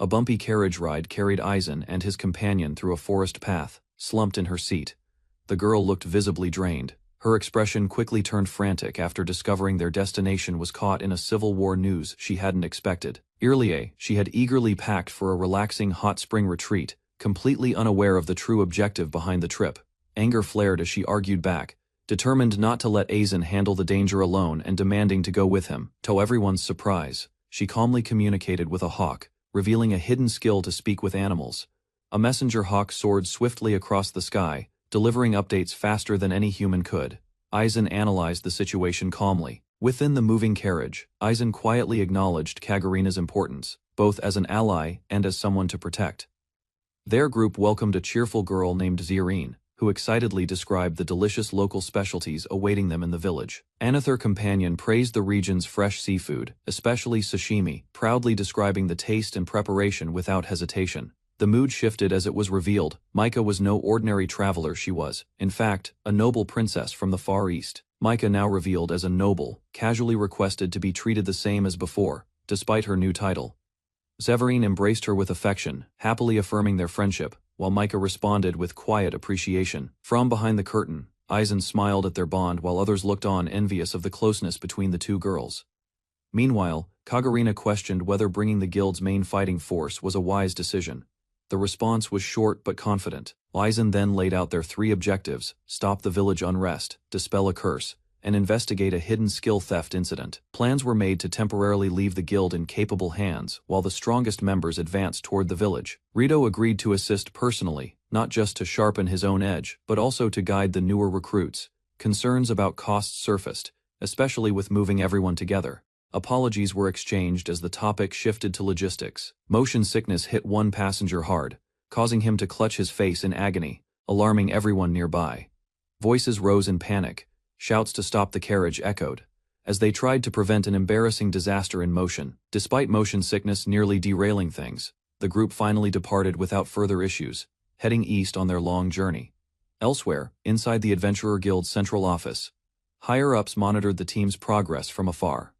A bumpy carriage ride carried Aizen and his companion through a forest path. Slumped in her seat, the girl looked visibly drained. Her expression quickly turned frantic after discovering their destination was caught in a civil war news she hadn't expected. Earlier, she had eagerly packed for a relaxing hot spring retreat, completely unaware of the true objective behind the trip. Anger flared as she argued back, determined not to let Aizen handle the danger alone and demanding to go with him. To everyone's surprise, she calmly communicated with a hawk, revealing a hidden skill to speak with animals. A messenger hawk soared swiftly across the sky, delivering updates faster than any human could. Aizen analyzed the situation calmly. Within the moving carriage, Aizen quietly acknowledged Kagurina's importance, both as an ally and as someone to protect. Their group welcomed a cheerful girl named Zirine, who excitedly described the delicious local specialties awaiting them in the village. Another companion praised the region's fresh seafood, especially sashimi, proudly describing the taste and preparation without hesitation. The mood shifted as it was revealed. Micah was no ordinary traveler. She was, in fact, a noble princess from the Far East. Micah, now revealed as a noble, casually requested to be treated the same as before, despite her new title. Zerine embraced her with affection, happily affirming their friendship, while Micah responded with quiet appreciation. From behind the curtain, Aizen smiled at their bond while others looked on, envious of the closeness between the two girls. Meanwhile, Kagurina questioned whether bringing the guild's main fighting force was a wise decision. The response was short but confident. Aizen then laid out their 3 objectives: stop the village unrest, dispel a curse, and investigate a hidden skill theft incident. Plans were made to temporarily leave the guild in capable hands, while the strongest members advanced toward the village. Rito agreed to assist personally, not just to sharpen his own edge, but also to guide the newer recruits. Concerns about costs surfaced, especially with moving everyone together. Apologies were exchanged as the topic shifted to logistics. Motion sickness hit one passenger hard, causing him to clutch his face in agony, alarming everyone nearby. Voices rose in panic. Shouts to stop the carriage echoed, as they tried to prevent an embarrassing disaster in motion. Despite motion sickness nearly derailing things, the group finally departed without further issues, heading east on their long journey. Elsewhere, inside the Adventurer Guild's central office, higher-ups monitored the team's progress from afar.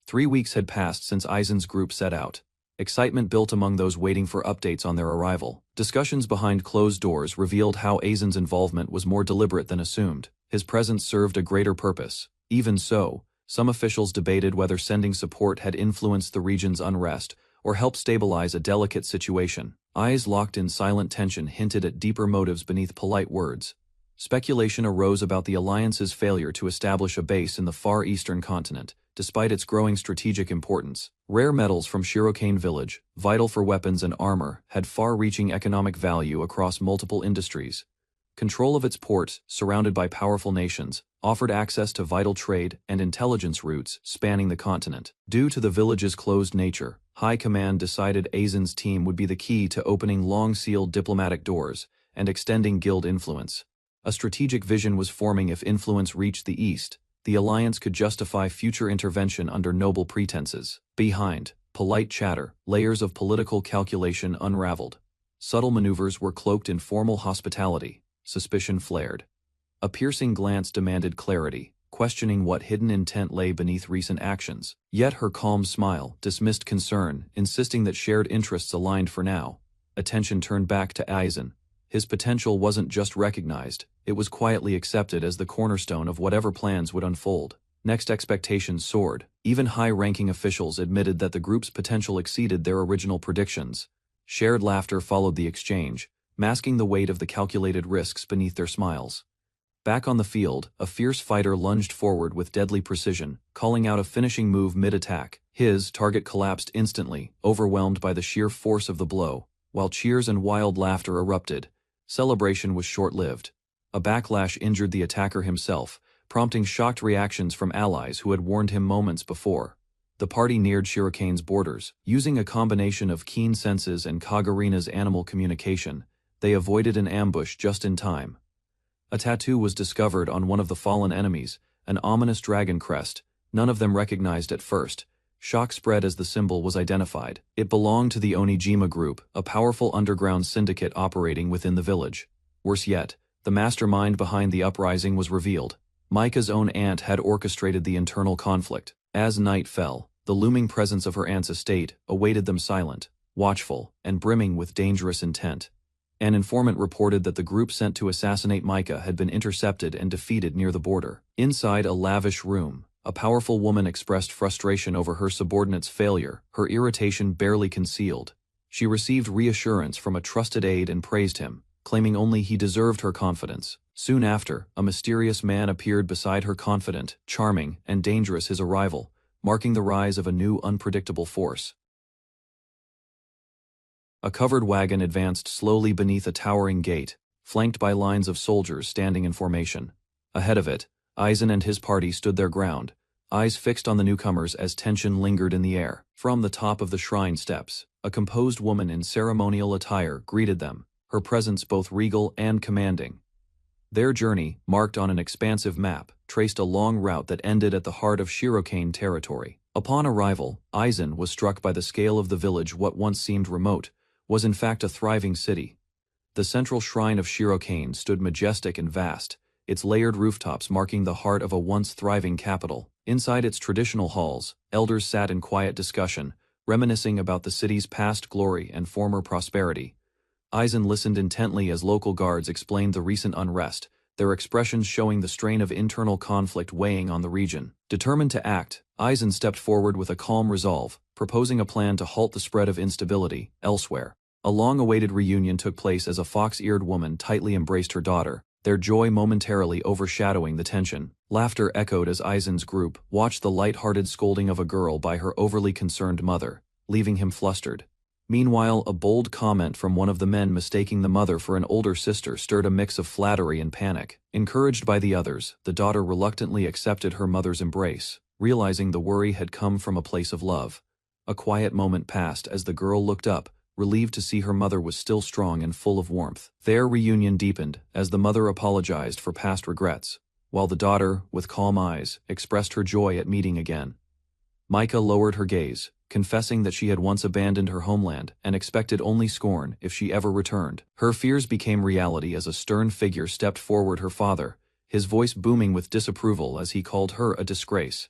3 weeks had passed since Aizen's group set out. Excitement built among those waiting for updates on their arrival. Discussions behind closed doors revealed how Aizen's involvement was more deliberate than assumed. His presence served a greater purpose. Even so, some officials debated whether sending support had influenced the region's unrest or helped stabilize a delicate situation. Eyes locked in silent tension hinted at deeper motives beneath polite words. Speculation arose about the Alliance's failure to establish a base in the far eastern continent, despite its growing strategic importance. Rare metals from Shirokane village, vital for weapons and armor, had far-reaching economic value across multiple industries. Control of its port, surrounded by powerful nations, offered access to vital trade and intelligence routes spanning the continent. Due to the village's closed nature, High Command decided Aizen's team would be the key to opening long-sealed diplomatic doors and extending guild influence. A strategic vision was forming. If influence reached the east, the Alliance could justify future intervention under noble pretenses. Behind polite chatter, layers of political calculation unraveled. Subtle maneuvers were cloaked in formal hospitality. Suspicion flared. A piercing glance demanded clarity, questioning what hidden intent lay beneath recent actions. Yet her calm smile dismissed concern, insisting that shared interests aligned for now. Attention turned back to Aizen. His potential wasn't just recognized, it was quietly accepted as the cornerstone of whatever plans would unfold. Next, expectations soared. Even high-ranking officials admitted that the group's potential exceeded their original predictions. Shared laughter followed the exchange, masking the weight of the calculated risks beneath their smiles. Back on the field, a fierce fighter lunged forward with deadly precision, calling out a finishing move mid-attack. His target collapsed instantly, overwhelmed by the sheer force of the blow, while cheers and wild laughter erupted. Celebration was short-lived. A backlash injured the attacker himself, prompting shocked reactions from allies who had warned him moments before. The party neared Shirokane's borders. Using a combination of keen senses and Kagurina's animal communication, they avoided an ambush just in time. A tattoo was discovered on one of the fallen enemies, an ominous dragon crest, none of them recognized at first. Shock spread as the symbol was identified. It belonged to the Onijima group, a powerful underground syndicate operating within the village. Worse yet, the mastermind behind the uprising was revealed. Micah's own aunt had orchestrated the internal conflict. As night fell, the looming presence of her aunt's estate awaited them silent, watchful, and brimming with dangerous intent. An informant reported that the group sent to assassinate Micah had been intercepted and defeated near the border. Inside a lavish room, a powerful woman expressed frustration over her subordinate's failure, her irritation barely concealed. She received reassurance from a trusted aide and praised him, claiming only he deserved her confidence. Soon after, a mysterious man appeared beside her, confident, charming, and dangerous. His arrival, marking the rise of a new unpredictable force. A covered wagon advanced slowly beneath a towering gate, flanked by lines of soldiers standing in formation. Ahead of it, Aizen and his party stood their ground, eyes fixed on the newcomers as tension lingered in the air. From the top of the shrine steps, a composed woman in ceremonial attire greeted them, her presence both regal and commanding. Their journey, marked on an expansive map, traced a long route that ended at the heart of Shirokane territory. Upon arrival, Aizen was struck by the scale of the village. What once seemed remote was in fact a thriving city. The central shrine of Shirokane stood majestic and vast, its layered rooftops marking the heart of a once thriving capital. Inside its traditional halls, elders sat in quiet discussion, reminiscing about the city's past glory and former prosperity. Aizen listened intently as local guards explained the recent unrest, their expressions showing the strain of internal conflict weighing on the region. Determined to act, Aizen stepped forward with a calm resolve, proposing a plan to halt the spread of instability elsewhere. A long-awaited reunion took place as a fox-eared woman tightly embraced her daughter, their joy momentarily overshadowing the tension. Laughter echoed as Aizen's group watched the light-hearted scolding of a girl by her overly concerned mother, leaving him flustered. Meanwhile, a bold comment from one of the men mistaking the mother for an older sister stirred a mix of flattery and panic. Encouraged by the others, the daughter reluctantly accepted her mother's embrace, realizing the worry had come from a place of love. A quiet moment passed as the girl looked up, relieved to see her mother was still strong and full of warmth. Their reunion deepened as the mother apologized for past regrets, while the daughter, with calm eyes, expressed her joy at meeting again. Micah lowered her gaze, confessing that she had once abandoned her homeland and expected only scorn if she ever returned. Her fears became reality as a stern figure stepped forward, her father, his voice booming with disapproval as he called her a disgrace.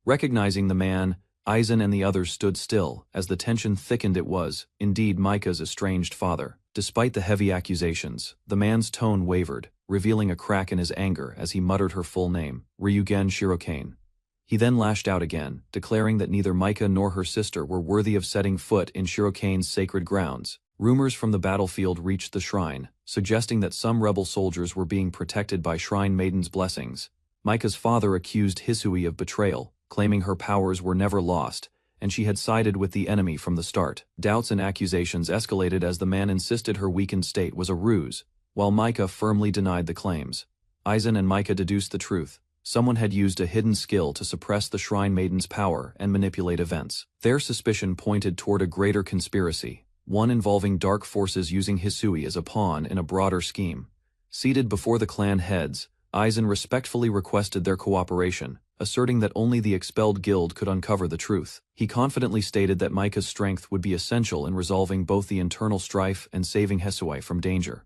Recognizing the man, Aizen and the others stood still as the tension thickened. It was, indeed, Micah's estranged father. Despite the heavy accusations, the man's tone wavered, revealing a crack in his anger as he muttered her full name, Ryugen Shirokane. He then lashed out again, declaring that neither Micah nor her sister were worthy of setting foot in Shirokane's sacred grounds. Rumors from the battlefield reached the shrine, suggesting that some rebel soldiers were being protected by Shrine Maiden's blessings. Micah's father accused Hisui of betrayal, claiming her powers were never lost, and she had sided with the enemy from the start. Doubts and accusations escalated as the man insisted her weakened state was a ruse, while Micah firmly denied the claims. Aizen and Micah deduced the truth. Someone had used a hidden skill to suppress the Shrine Maiden's power and manipulate events. Their suspicion pointed toward a greater conspiracy, one involving dark forces using Hisui as a pawn in a broader scheme. Seated before the clan heads, Aizen respectfully requested their cooperation, asserting that only the expelled guild could uncover the truth. He confidently stated that Micah's strength would be essential in resolving both the internal strife and saving Hisui from danger.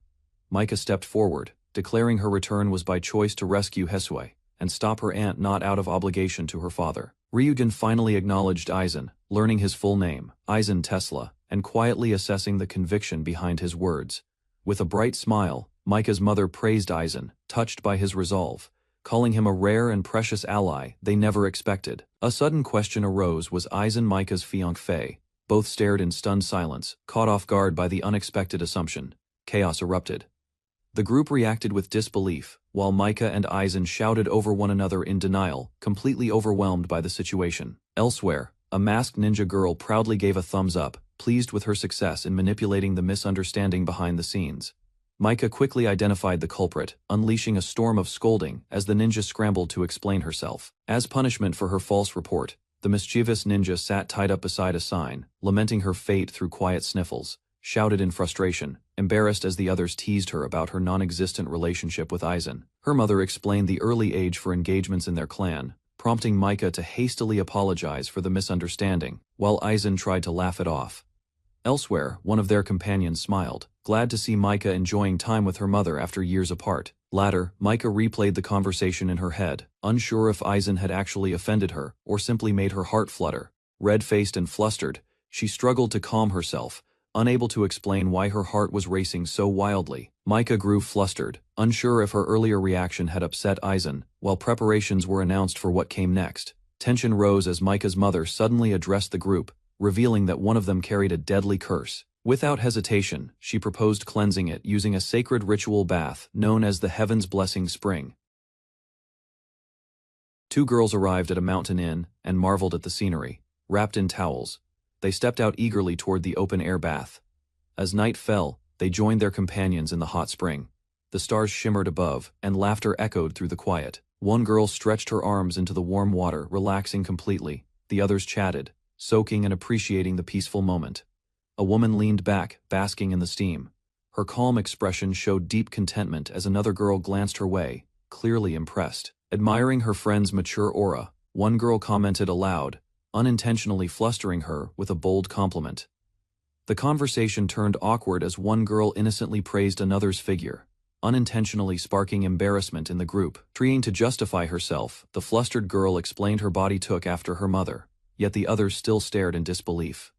Micah stepped forward, declaring her return was by choice to rescue Hisui and stop her aunt, not out of obligation to her father. Ryugen finally acknowledged Aizen, learning his full name, Aizen Tesla, and quietly assessing the conviction behind his words. With a bright smile, Micah's mother praised Aizen, touched by his resolve, calling him a rare and precious ally they never expected. A sudden question arose: was Aizen Micah's fiancé? Both stared in stunned silence, caught off guard by the unexpected assumption. Chaos erupted. The group reacted with disbelief, while Micah and Aizen shouted over one another in denial, completely overwhelmed by the situation. Elsewhere, a masked ninja girl proudly gave a thumbs up, pleased with her success in manipulating the misunderstanding behind the scenes. Micah quickly identified the culprit, unleashing a storm of scolding as the ninja scrambled to explain herself. As punishment for her false report, the mischievous ninja sat tied up beside a sign, lamenting her fate through quiet sniffles, shouted in frustration, embarrassed as the others teased her about her non-existent relationship with Aizen. Her mother explained the early age for engagements in their clan, prompting Micah to hastily apologize for the misunderstanding, while Aizen tried to laugh it off. Elsewhere, one of their companions smiled, glad to see Micah enjoying time with her mother after years apart. Later, Micah replayed the conversation in her head, unsure if Aizen had actually offended her or simply made her heart flutter. Red-faced and flustered, she struggled to calm herself, unable to explain why her heart was racing so wildly. Micah grew flustered, unsure if her earlier reaction had upset Aizen, while preparations were announced for what came next. Tension rose as Micah's mother suddenly addressed the group, revealing that one of them carried a deadly curse. Without hesitation, she proposed cleansing it using a sacred ritual bath known as the Heaven's Blessing Spring. Two girls arrived at a mountain inn and marveled at the scenery. Wrapped in towels, they stepped out eagerly toward the open-air bath. As night fell, they joined their companions in the hot spring. The stars shimmered above, and laughter echoed through the quiet. One girl stretched her arms into the warm water, relaxing completely. The others chatted, soaking and appreciating the peaceful moment. A woman leaned back, basking in the steam. Her calm expression showed deep contentment as another girl glanced her way, clearly impressed. Admiring her friend's mature aura, one girl commented aloud, unintentionally flustering her with a bold compliment. The conversation turned awkward as one girl innocently praised another's figure, unintentionally sparking embarrassment in the group. Trying to justify herself, the flustered girl explained her body took after her mother, yet the others still stared in disbelief.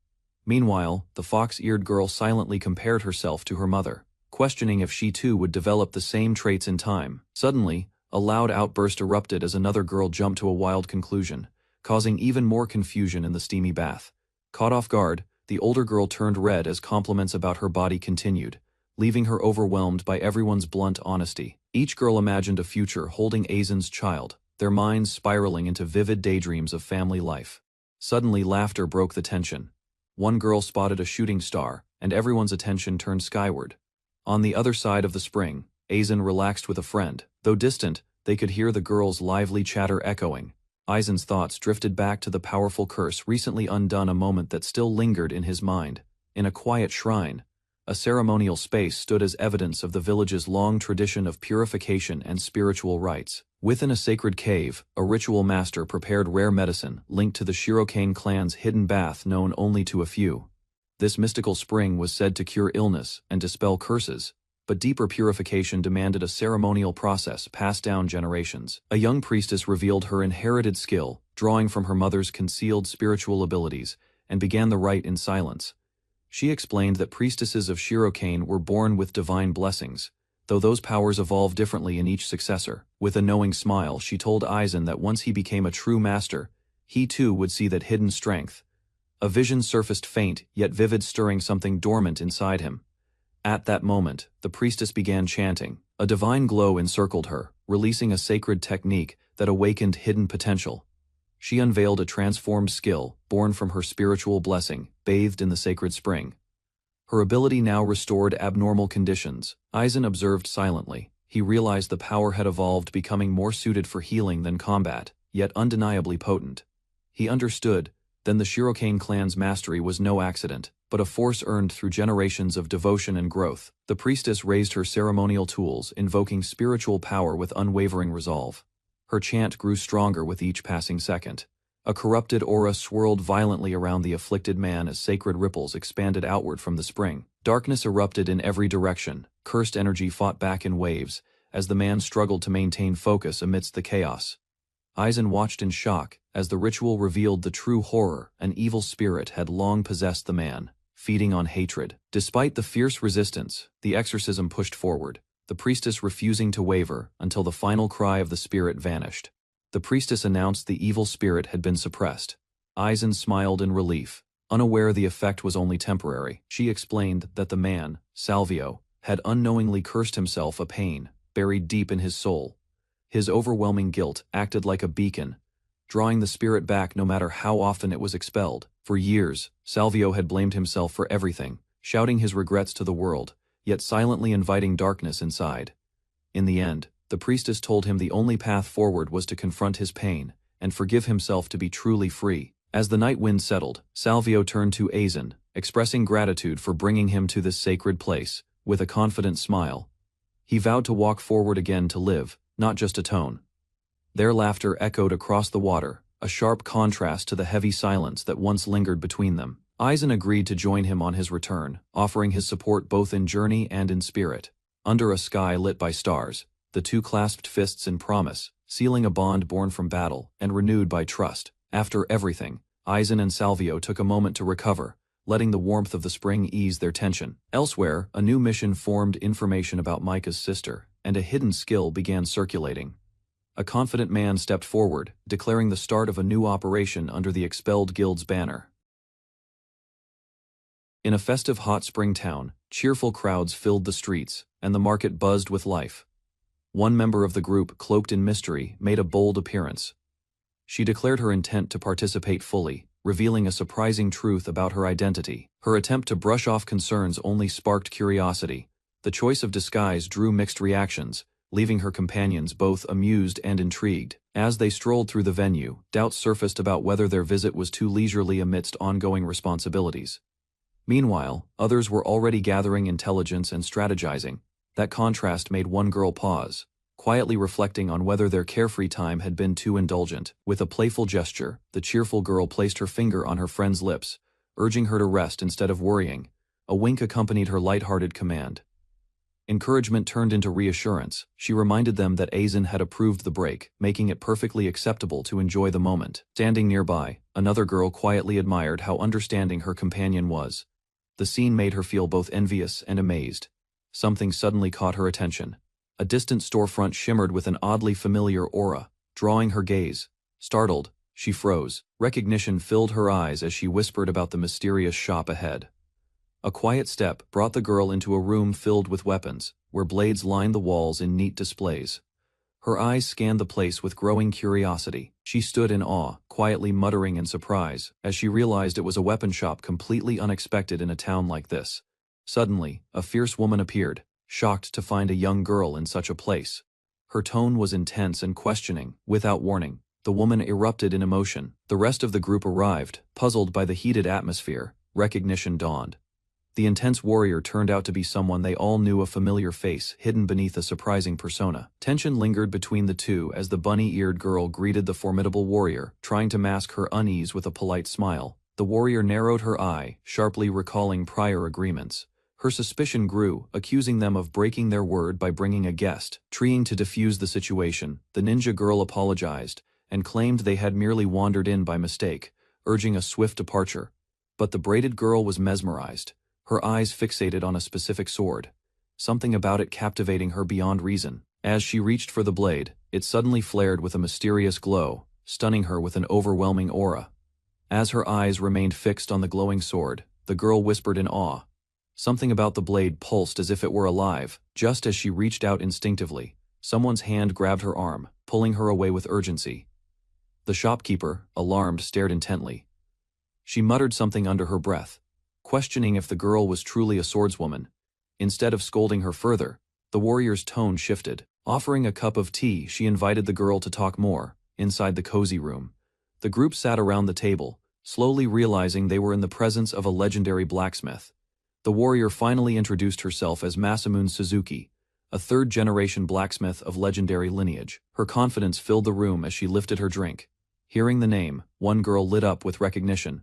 Meanwhile, the fox-eared girl silently compared herself to her mother, questioning if she too would develop the same traits in time. Suddenly, a loud outburst erupted as another girl jumped to a wild conclusion, causing even more confusion in the steamy bath. Caught off guard, the older girl turned red as compliments about her body continued, leaving her overwhelmed by everyone's blunt honesty. Each girl imagined a future holding Aizen's child, their minds spiraling into vivid daydreams of family life. Suddenly, laughter broke the tension. One girl spotted a shooting star, and everyone's attention turned skyward. On the other side of the spring, Aizen relaxed with a friend. Though distant, they could hear the girl's lively chatter echoing. Aizen's thoughts drifted back to the powerful curse recently undone, a moment that still lingered in his mind. In a quiet shrine, a ceremonial space stood as evidence of the village's long tradition of purification and spiritual rites. Within a sacred cave, a ritual master prepared rare medicine linked to the Shirokane clan's hidden bath known only to a few. This mystical spring was said to cure illness and dispel curses, but deeper purification demanded a ceremonial process passed down generations. A young priestess revealed her inherited skill, drawing from her mother's concealed spiritual abilities, and began the rite in silence. She explained that priestesses of Shirokane were born with divine blessings, though those powers evolve differently in each successor. With a knowing smile, she told Aizen that once he became a true master, he too would see that hidden strength. A vision surfaced, faint yet vivid, stirring something dormant inside him. At that moment, the priestess began chanting. A divine glow encircled her, releasing a sacred technique that awakened hidden potential. She unveiled a transformed skill, born from her spiritual blessing, bathed in the sacred spring. Her ability now restored abnormal conditions. Aizen observed silently. He realized the power had evolved, becoming more suited for healing than combat, yet undeniably potent. He understood, then the Shirokane clan's mastery was no accident, but a force earned through generations of devotion and growth. The priestess raised her ceremonial tools, invoking spiritual power with unwavering resolve. Her chant grew stronger with each passing second. A corrupted aura swirled violently around the afflicted man as sacred ripples expanded outward from the spring. Darkness erupted in every direction. Cursed energy fought back in waves, as the man struggled to maintain focus amidst the chaos. Aizen watched in shock, as the ritual revealed the true horror. An evil spirit had long possessed the man, feeding on hatred. Despite the fierce resistance, the exorcism pushed forward, the priestess refusing to waver until the final cry of the spirit vanished. The priestess announced the evil spirit had been suppressed. Aizen smiled in relief, unaware the effect was only temporary. She explained that the man, Salvio, had unknowingly cursed himself a pain buried deep in his soul. His overwhelming guilt acted like a beacon, drawing the spirit back no matter how often it was expelled. For years, Salvio had blamed himself for everything, shouting his regrets to the world, yet silently inviting darkness inside. In the end, the priestess told him the only path forward was to confront his pain and forgive himself to be truly free. As the night wind settled, Salvio turned to Aizen, expressing gratitude for bringing him to this sacred place. With a confident smile, he vowed to walk forward again to live, not just atone. Their laughter echoed across the water, a sharp contrast to the heavy silence that once lingered between them. Aizen agreed to join him on his return, offering his support both in journey and in spirit. Under a sky lit by stars, the two clasped fists in promise, sealing a bond born from battle and renewed by trust. After everything, Aizen and Salvio took a moment to recover, letting the warmth of the spring ease their tension. Elsewhere, a new mission formed. Information about Micah's sister, and a hidden skill began circulating. A confident man stepped forward, declaring the start of a new operation under the expelled guild's banner. In a festive hot spring town, cheerful crowds filled the streets, and the market buzzed with life. One member of the group, cloaked in mystery, made a bold appearance. She declared her intent to participate fully, revealing a surprising truth about her identity. Her attempt to brush off concerns only sparked curiosity. The choice of disguise drew mixed reactions, leaving her companions both amused and intrigued. As they strolled through the venue, doubts surfaced about whether their visit was too leisurely amidst ongoing responsibilities. Meanwhile, others were already gathering intelligence and strategizing. That contrast made one girl pause, quietly reflecting on whether their carefree time had been too indulgent. With a playful gesture, the cheerful girl placed her finger on her friend's lips, urging her to rest instead of worrying. A wink accompanied her light-hearted command. Encouragement turned into reassurance. She reminded them that Aizen had approved the break, making it perfectly acceptable to enjoy the moment. Standing nearby, another girl quietly admired how understanding her companion was. The scene made her feel both envious and amazed. Something suddenly caught her attention. A distant storefront shimmered with an oddly familiar aura, drawing her gaze. Startled, she froze. Recognition filled her eyes as she whispered about the mysterious shop ahead. A quiet step brought the girl into a room filled with weapons, where blades lined the walls in neat displays. Her eyes scanned the place with growing curiosity. She stood in awe, quietly muttering in surprise, as she realized it was a weapon shop completely unexpected in a town like this. Suddenly, a fierce woman appeared, shocked to find a young girl in such a place. Her tone was intense and questioning. Without warning, the woman erupted in emotion. The rest of the group arrived, puzzled by the heated atmosphere. Recognition dawned. The intense warrior turned out to be someone they all knew, a familiar face hidden beneath a surprising persona. Tension lingered between the two as the bunny-eared girl greeted the formidable warrior, trying to mask her unease with a polite smile. The warrior narrowed her eye, sharply recalling prior agreements. Her suspicion grew, accusing them of breaking their word by bringing a guest. Trying to defuse the situation, the ninja girl apologized and claimed they had merely wandered in by mistake, urging a swift departure. But the braided girl was mesmerized, her eyes fixated on a specific sword, something about it captivating her beyond reason. As she reached for the blade, it suddenly flared with a mysterious glow, stunning her with an overwhelming aura. As her eyes remained fixed on the glowing sword, the girl whispered in awe. Something about the blade pulsed as if it were alive. Just as she reached out instinctively, someone's hand grabbed her arm, pulling her away with urgency. The shopkeeper, alarmed, stared intently. She muttered something under her breath, questioning if the girl was truly a swordswoman. Instead of scolding her further, the warrior's tone shifted. Offering a cup of tea, she invited the girl to talk more. Inside the cozy room, the group sat around the table, slowly realizing they were in the presence of a legendary blacksmith. The warrior finally introduced herself as Masamune Suzuki, a third-generation blacksmith of legendary lineage. Her confidence filled the room as she lifted her drink. Hearing the name, one girl lit up with recognition.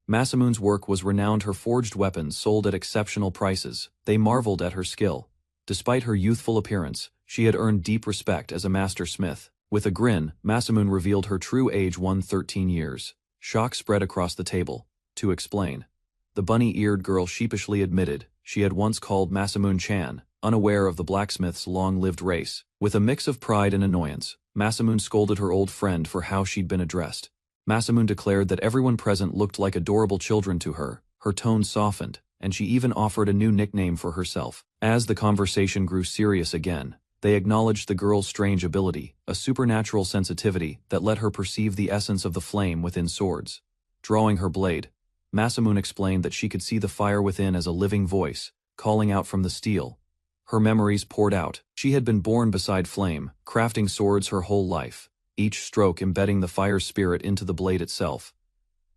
Masamune's work was renowned. Her forged weapons sold at exceptional prices. They marveled at her skill. Despite her youthful appearance, she had earned deep respect as a master smith. With a grin, Masamune revealed her true age: 13 years. Shock spread across the table. To explain, the bunny-eared girl sheepishly admitted she had once called Masamune-chan, unaware of the blacksmith's long-lived race. With a mix of pride and annoyance, Masamune scolded her old friend for how she'd been addressed. Masamune declared that everyone present looked like adorable children to her. Her tone softened, and she even offered a new nickname for herself. As the conversation grew serious again, they acknowledged the girl's strange ability, a supernatural sensitivity that let her perceive the essence of the flame within swords. Drawing her blade, Masamune explained that she could see the fire within as a living voice, calling out from the steel. Her memories poured out. She had been born beside flame, crafting swords her whole life, each stroke embedding the fire's spirit into the blade itself.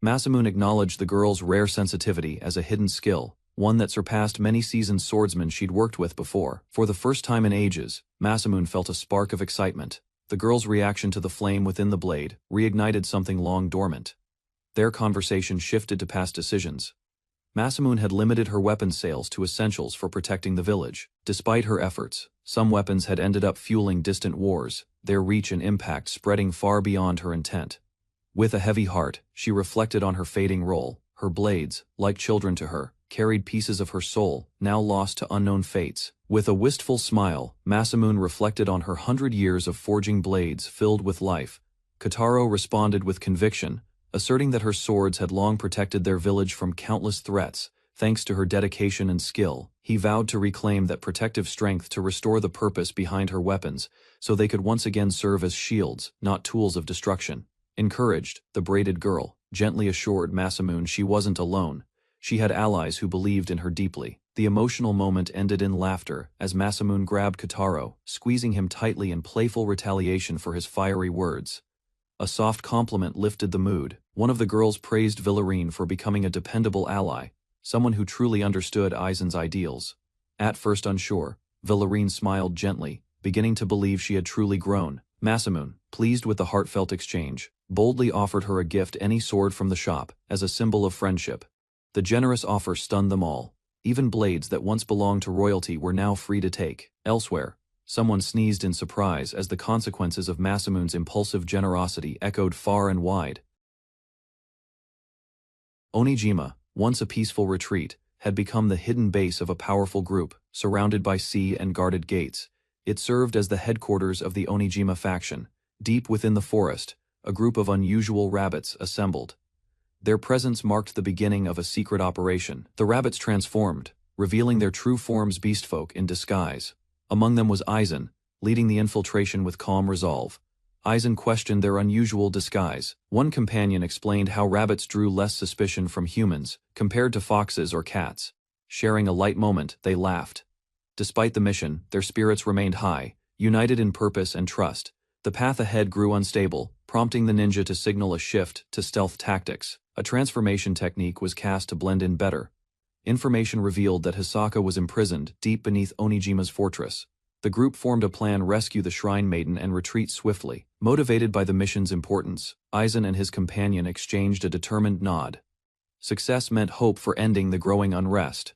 Masamune acknowledged the girl's rare sensitivity as a hidden skill, one that surpassed many seasoned swordsmen she'd worked with before. For the first time in ages, Masamune felt a spark of excitement. The girl's reaction to the flame within the blade reignited something long dormant. Their conversation shifted to past decisions. Masamune had limited her weapons sales to essentials for protecting the village. Despite her efforts, some weapons had ended up fueling distant wars, their reach and impact spreading far beyond her intent. With a heavy heart, she reflected on her fading role. Her blades, like children to her, carried pieces of her soul, now lost to unknown fates. With a wistful smile, Masamune reflected on her 100 years of forging blades filled with life. Kotaro responded with conviction, asserting that her swords had long protected their village from countless threats. Thanks to her dedication and skill, he vowed to reclaim that protective strength to restore the purpose behind her weapons, so they could once again serve as shields, not tools of destruction. Encouraged, the braided girl gently assured Masamune she wasn't alone. She had allies who believed in her deeply. The emotional moment ended in laughter as Masamune grabbed Kotaro, squeezing him tightly in playful retaliation for his fiery words. A soft compliment lifted the mood. One of the girls praised Villarine for becoming a dependable ally, someone who truly understood Aizen's ideals. At first unsure, Villarine smiled gently, beginning to believe she had truly grown. Masamune, pleased with the heartfelt exchange, boldly offered her a gift, any sword from the shop, as a symbol of friendship. The generous offer stunned them all. Even blades that once belonged to royalty were now free to take. Elsewhere, someone sneezed in surprise as the consequences of Masamune's impulsive generosity echoed far and wide. Onijima, once a peaceful retreat, had become the hidden base of a powerful group, surrounded by sea and guarded gates. It served as the headquarters of the Onijima faction. Deep within the forest, a group of unusual rabbits assembled. Their presence marked the beginning of a secret operation. The rabbits transformed, revealing their true forms, beastfolk in disguise. Among them was Aizen, leading the infiltration with calm resolve. Aizen questioned their unusual disguise. One companion explained how rabbits drew less suspicion from humans, compared to foxes or cats. Sharing a light moment, they laughed. Despite the mission, their spirits remained high, united in purpose and trust. The path ahead grew unstable, prompting the ninja to signal a shift to stealth tactics. A transformation technique was cast to blend in better. Information revealed that Hisaka was imprisoned deep beneath Onijima's fortress. The group formed a plan to rescue the Shrine Maiden and retreat swiftly. Motivated by the mission's importance, Aizen and his companion exchanged a determined nod. Success meant hope for ending the growing unrest.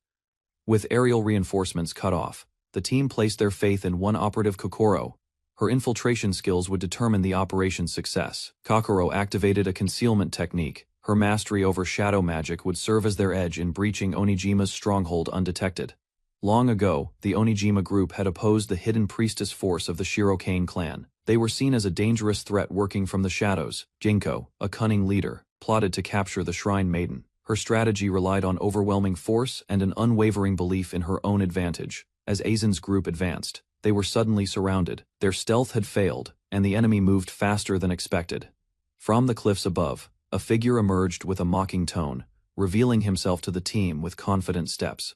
With aerial reinforcements cut off, the team placed their faith in one operative, Kokoro. Her infiltration skills would determine the operation's success. Kokoro activated a concealment technique. Her mastery over shadow magic would serve as their edge in breaching Onijima's stronghold undetected. Long ago, the Onijima group had opposed the hidden priestess force of the Shirokane clan. They were seen as a dangerous threat working from the shadows. Jinko, a cunning leader, plotted to capture the Shrine Maiden. Her strategy relied on overwhelming force and an unwavering belief in her own advantage. As Aizen's group advanced, they were suddenly surrounded. Their stealth had failed, and the enemy moved faster than expected. From the cliffs above, a figure emerged with a mocking tone, revealing himself to the team with confident steps.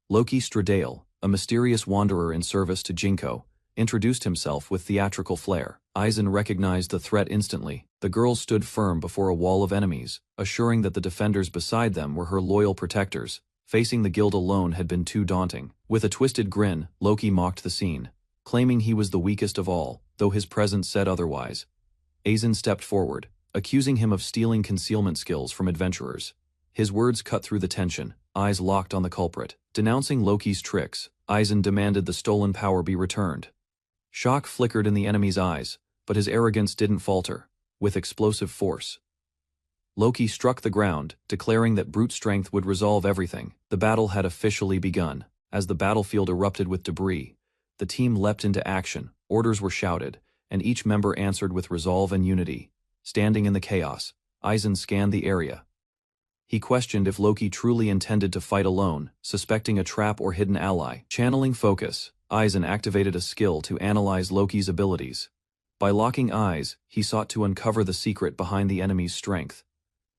Loki Stradale, a mysterious wanderer in service to Jinko, introduced himself with theatrical flair. Aizen recognized the threat instantly. The girl stood firm before a wall of enemies, assuring that the defenders beside them were her loyal protectors. Facing the guild alone had been too daunting. With a twisted grin, Loki mocked the scene, claiming he was the weakest of all, though his presence said otherwise. Aizen stepped forward, accusing him of stealing concealment skills from adventurers. His words cut through the tension, eyes locked on the culprit. Denouncing Loki's tricks, Aizen demanded the stolen power be returned. Shock flickered in the enemy's eyes, but his arrogance didn't falter. With explosive force, Loki struck the ground, declaring that brute strength would resolve everything. The battle had officially begun. As the battlefield erupted with debris, the team leapt into action. Orders were shouted, and each member answered with resolve and unity. Standing in the chaos, Aizen scanned the area. He questioned if Loki truly intended to fight alone, suspecting a trap or hidden ally. Channeling focus, Aizen activated a skill to analyze Loki's abilities. By locking eyes, he sought to uncover the secret behind the enemy's strength.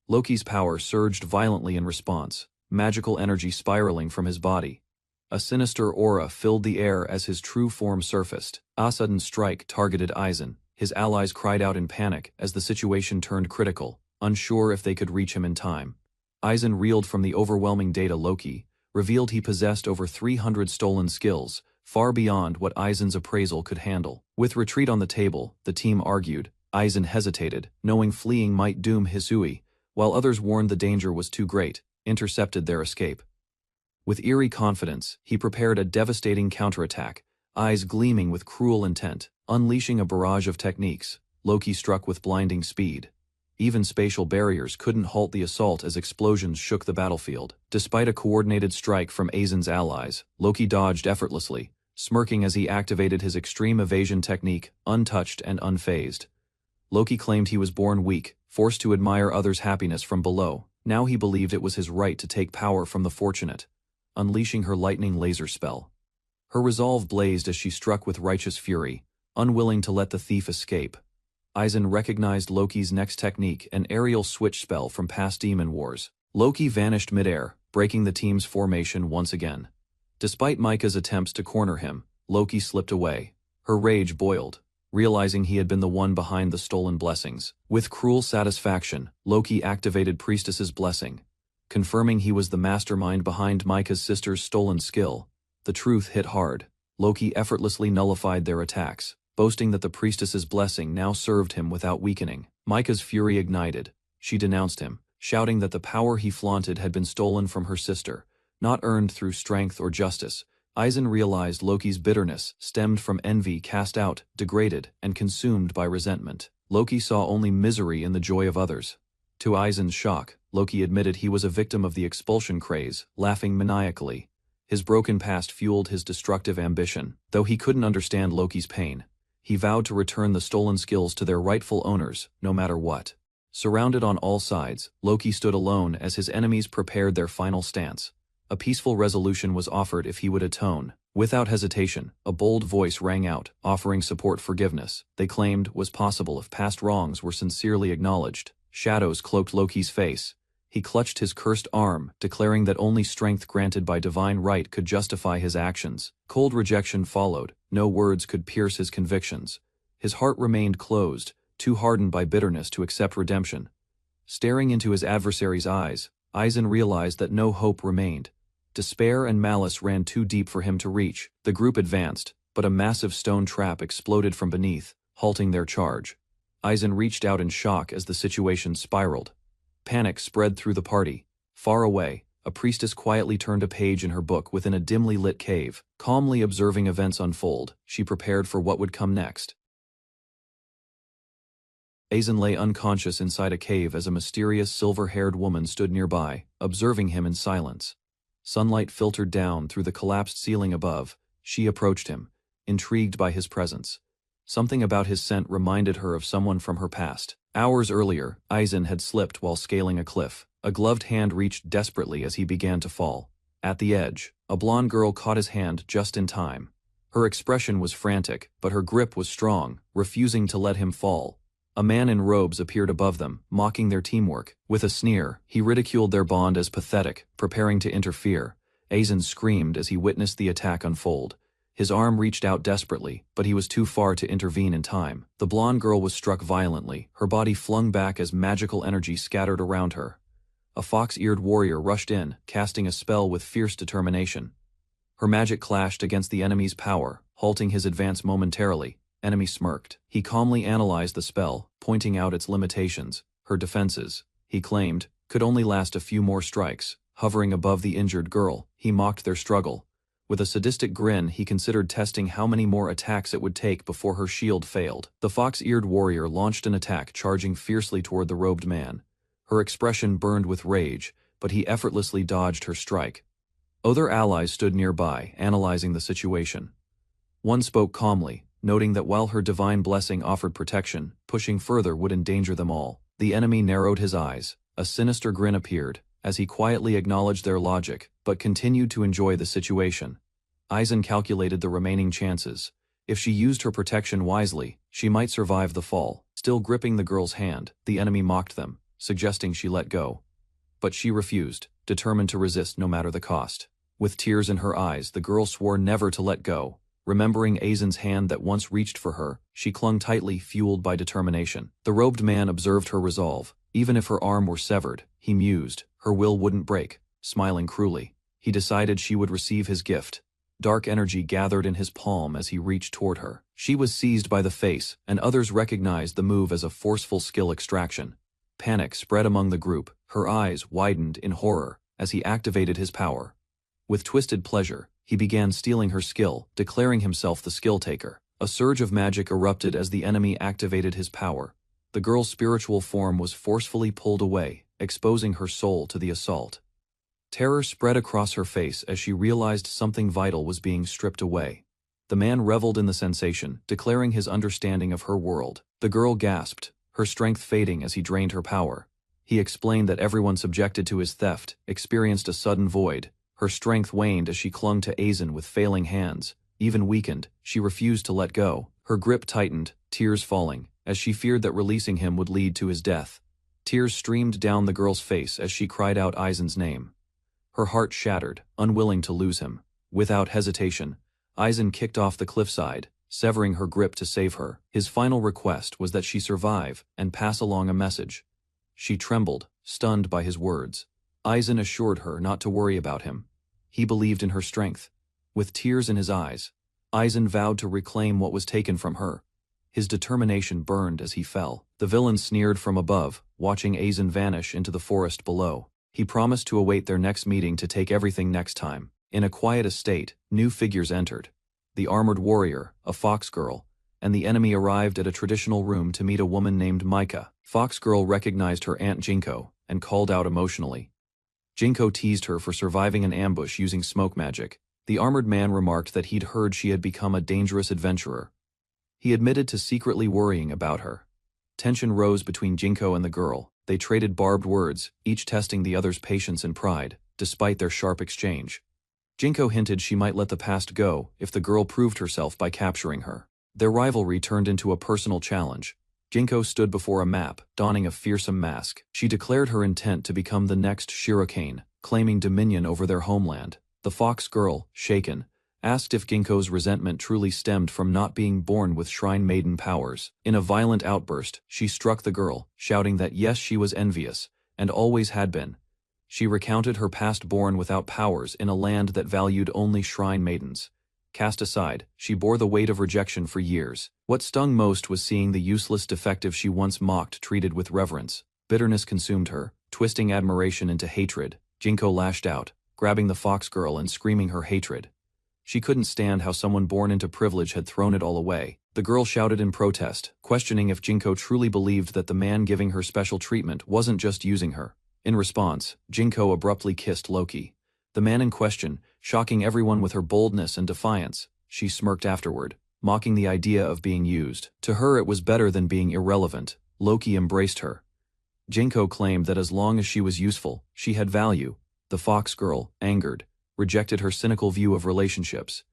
Loki's power surged violently in response, magical energy spiraling from his body. A sinister aura filled the air as his true form surfaced. A sudden strike targeted Aizen. His allies cried out in panic as the situation turned critical, unsure if they could reach him in time. Aizen reeled from the overwhelming data. Loki revealed he possessed over 300 stolen skills, far beyond what Aizen's appraisal could handle. With retreat on the table, the team argued. Aizen hesitated, knowing fleeing might doom Hisui, while others warned the danger was too great, intercepted their escape. With eerie confidence, he prepared a devastating counterattack, eyes gleaming with cruel intent. Unleashing a barrage of techniques, Loki struck with blinding speed. Even spatial barriers couldn't halt the assault as explosions shook the battlefield. Despite a coordinated strike from Aizen's allies, Loki dodged effortlessly, smirking as he activated his extreme evasion technique, untouched and unfazed. Loki claimed he was born weak, forced to admire others' happiness from below. Now he believed it was his right to take power from the fortunate. Unleashing her lightning laser spell. Her resolve blazed as she struck with righteous fury, unwilling to let the thief escape. Aizen recognized Loki's next technique, an aerial switch spell from past Demon Wars. Loki vanished midair, breaking the team's formation once again. Despite Micah's attempts to corner him, Loki slipped away. Her rage boiled, realizing he had been the one behind the stolen blessings. With cruel satisfaction, Loki activated Priestess's blessing, confirming he was the mastermind behind Micah's sister's stolen skill. The truth hit hard. Loki effortlessly nullified their attacks, boasting that the priestess's blessing now served him without weakening. Micah's fury ignited. She denounced him, shouting that the power he flaunted had been stolen from her sister, not earned through strength or justice. Aizen realized Loki's bitterness stemmed from envy, cast out, degraded, and consumed by resentment. Loki saw only misery in the joy of others. To Aizen's shock, Loki admitted he was a victim of the expulsion craze, laughing maniacally. His broken past fueled his destructive ambition. Though he couldn't understand Loki's pain, he vowed to return the stolen skills to their rightful owners, no matter what. Surrounded on all sides, Loki stood alone as his enemies prepared their final stance. A peaceful resolution was offered if he would atone. Without hesitation, a bold voice rang out, offering support. Forgiveness, they claimed, was possible if past wrongs were sincerely acknowledged. Shadows cloaked Loki's face. He clutched his cursed arm, declaring that only strength granted by divine right could justify his actions. Cold rejection followed. No words could pierce his convictions. His heart remained closed, too hardened by bitterness to accept redemption. Staring into his adversary's eyes, Aizen realized that no hope remained. Despair and malice ran too deep for him to reach. The group advanced, but a massive stone trap exploded from beneath, halting their charge. Aizen reached out in shock as the situation spiraled. Panic spread through the party. Far away, a priestess quietly turned a page in her book within a dimly lit cave. Calmly observing events unfold, she prepared for what would come next. Aizen lay unconscious inside a cave as a mysterious silver-haired woman stood nearby, observing him in silence. Sunlight filtered down through the collapsed ceiling above. She approached him, intrigued by his presence. Something about his scent reminded her of someone from her past. Hours earlier, Aizen had slipped while scaling a cliff. A gloved hand reached desperately as he began to fall. At the edge, a blonde girl caught his hand just in time. Her expression was frantic, but her grip was strong, refusing to let him fall. A man in robes appeared above them, mocking their teamwork. With a sneer, he ridiculed their bond as pathetic, preparing to interfere. Aizen screamed as he witnessed the attack unfold. His arm reached out desperately, but he was too far to intervene in time. The blonde girl was struck violently, her body flung back as magical energy scattered around her. A fox-eared warrior rushed in, casting a spell with fierce determination. Her magic clashed against the enemy's power, halting his advance momentarily. Enemy smirked. He calmly analyzed the spell, pointing out its limitations. Her defenses, he claimed, could only last a few more strikes. Hovering above the injured girl, he mocked their struggle. With a sadistic grin, he considered testing how many more attacks it would take before her shield failed. The fox-eared warrior launched an attack, charging fiercely toward the robed man. Her expression burned with rage, but he effortlessly dodged her strike. Other allies stood nearby, analyzing the situation. One spoke calmly, noting that while her divine blessing offered protection, pushing further would endanger them all. The enemy narrowed his eyes. A sinister grin appeared, as he quietly acknowledged their logic, but continued to enjoy the situation. Aizen calculated the remaining chances. If she used her protection wisely, she might survive the fall. Still gripping the girl's hand, the enemy mocked them, suggesting she let go. But she refused, determined to resist no matter the cost. With tears in her eyes, the girl swore never to let go. Remembering Aizen's hand that once reached for her, she clung tightly, fueled by determination. The robed man observed her resolve. Even if her arm were severed, he mused, her will wouldn't break. Smiling cruelly, he decided she would receive his gift. Dark energy gathered in his palm as he reached toward her. She was seized by the face, and others recognized the move as a forceful skill extraction. Panic spread among the group, her eyes widened in horror as he activated his power. With twisted pleasure, he began stealing her skill, declaring himself the skill taker. A surge of magic erupted as the enemy activated his power. The girl's spiritual form was forcefully pulled away, exposing her soul to the assault. Terror spread across her face as she realized something vital was being stripped away. The man reveled in the sensation, declaring his understanding of her world. The girl gasped, her strength fading as he drained her power. He explained that everyone subjected to his theft experienced a sudden void. Her strength waned as she clung to Aizen with failing hands. Even weakened, she refused to let go. Her grip tightened, tears falling, as she feared that releasing him would lead to his death. Tears streamed down the girl's face as she cried out Aizen's name. Her heart shattered, unwilling to lose him. Without hesitation, Aizen kicked off the cliffside, severing her grip to save her. His final request was that she survive and pass along a message. She trembled, stunned by his words. Aizen assured her not to worry about him. He believed in her strength. With tears in his eyes, Aizen vowed to reclaim what was taken from her. His determination burned as he fell. The villain sneered from above, watching Aizen vanish into the forest below. He promised to await their next meeting to take everything next time. In a quiet estate, new figures entered. The armored warrior, a fox girl, and the enemy arrived at a traditional room to meet a woman named Micah. Fox girl recognized her aunt Jinko and called out emotionally. Jinko teased her for surviving an ambush using smoke magic. The armored man remarked that he'd heard she had become a dangerous adventurer. He admitted to secretly worrying about her. Tension rose between Jinko and the girl. They traded barbed words, each testing the other's patience and pride, despite their sharp exchange. Jinko hinted she might let the past go if the girl proved herself by capturing her. Their rivalry turned into a personal challenge. Jinko stood before a map, donning a fearsome mask. She declared her intent to become the next Shirokane, claiming dominion over their homeland. The fox girl, shaken, asked if Jinko's resentment truly stemmed from not being born with Shrine Maiden powers. In a violent outburst, she struck the girl, shouting that yes, she was envious, and always had been. She recounted her past born without powers in a land that valued only Shrine Maidens. Cast aside, she bore the weight of rejection for years. What stung most was seeing the useless defective she once mocked treated with reverence. Bitterness consumed her, twisting admiration into hatred. Jinko lashed out, grabbing the fox girl and screaming her hatred. She couldn't stand how someone born into privilege had thrown it all away. The girl shouted in protest, questioning if Jinko truly believed that the man giving her special treatment wasn't just using her. In response, Jinko abruptly kissed Loki. The man in question, shocking everyone with her boldness and defiance. She smirked afterward, mocking the idea of being used. To her it was better than being irrelevant. Loki embraced her. Jinko claimed that as long as she was useful, she had value. The fox girl, angered, rejected her cynical view of relationships.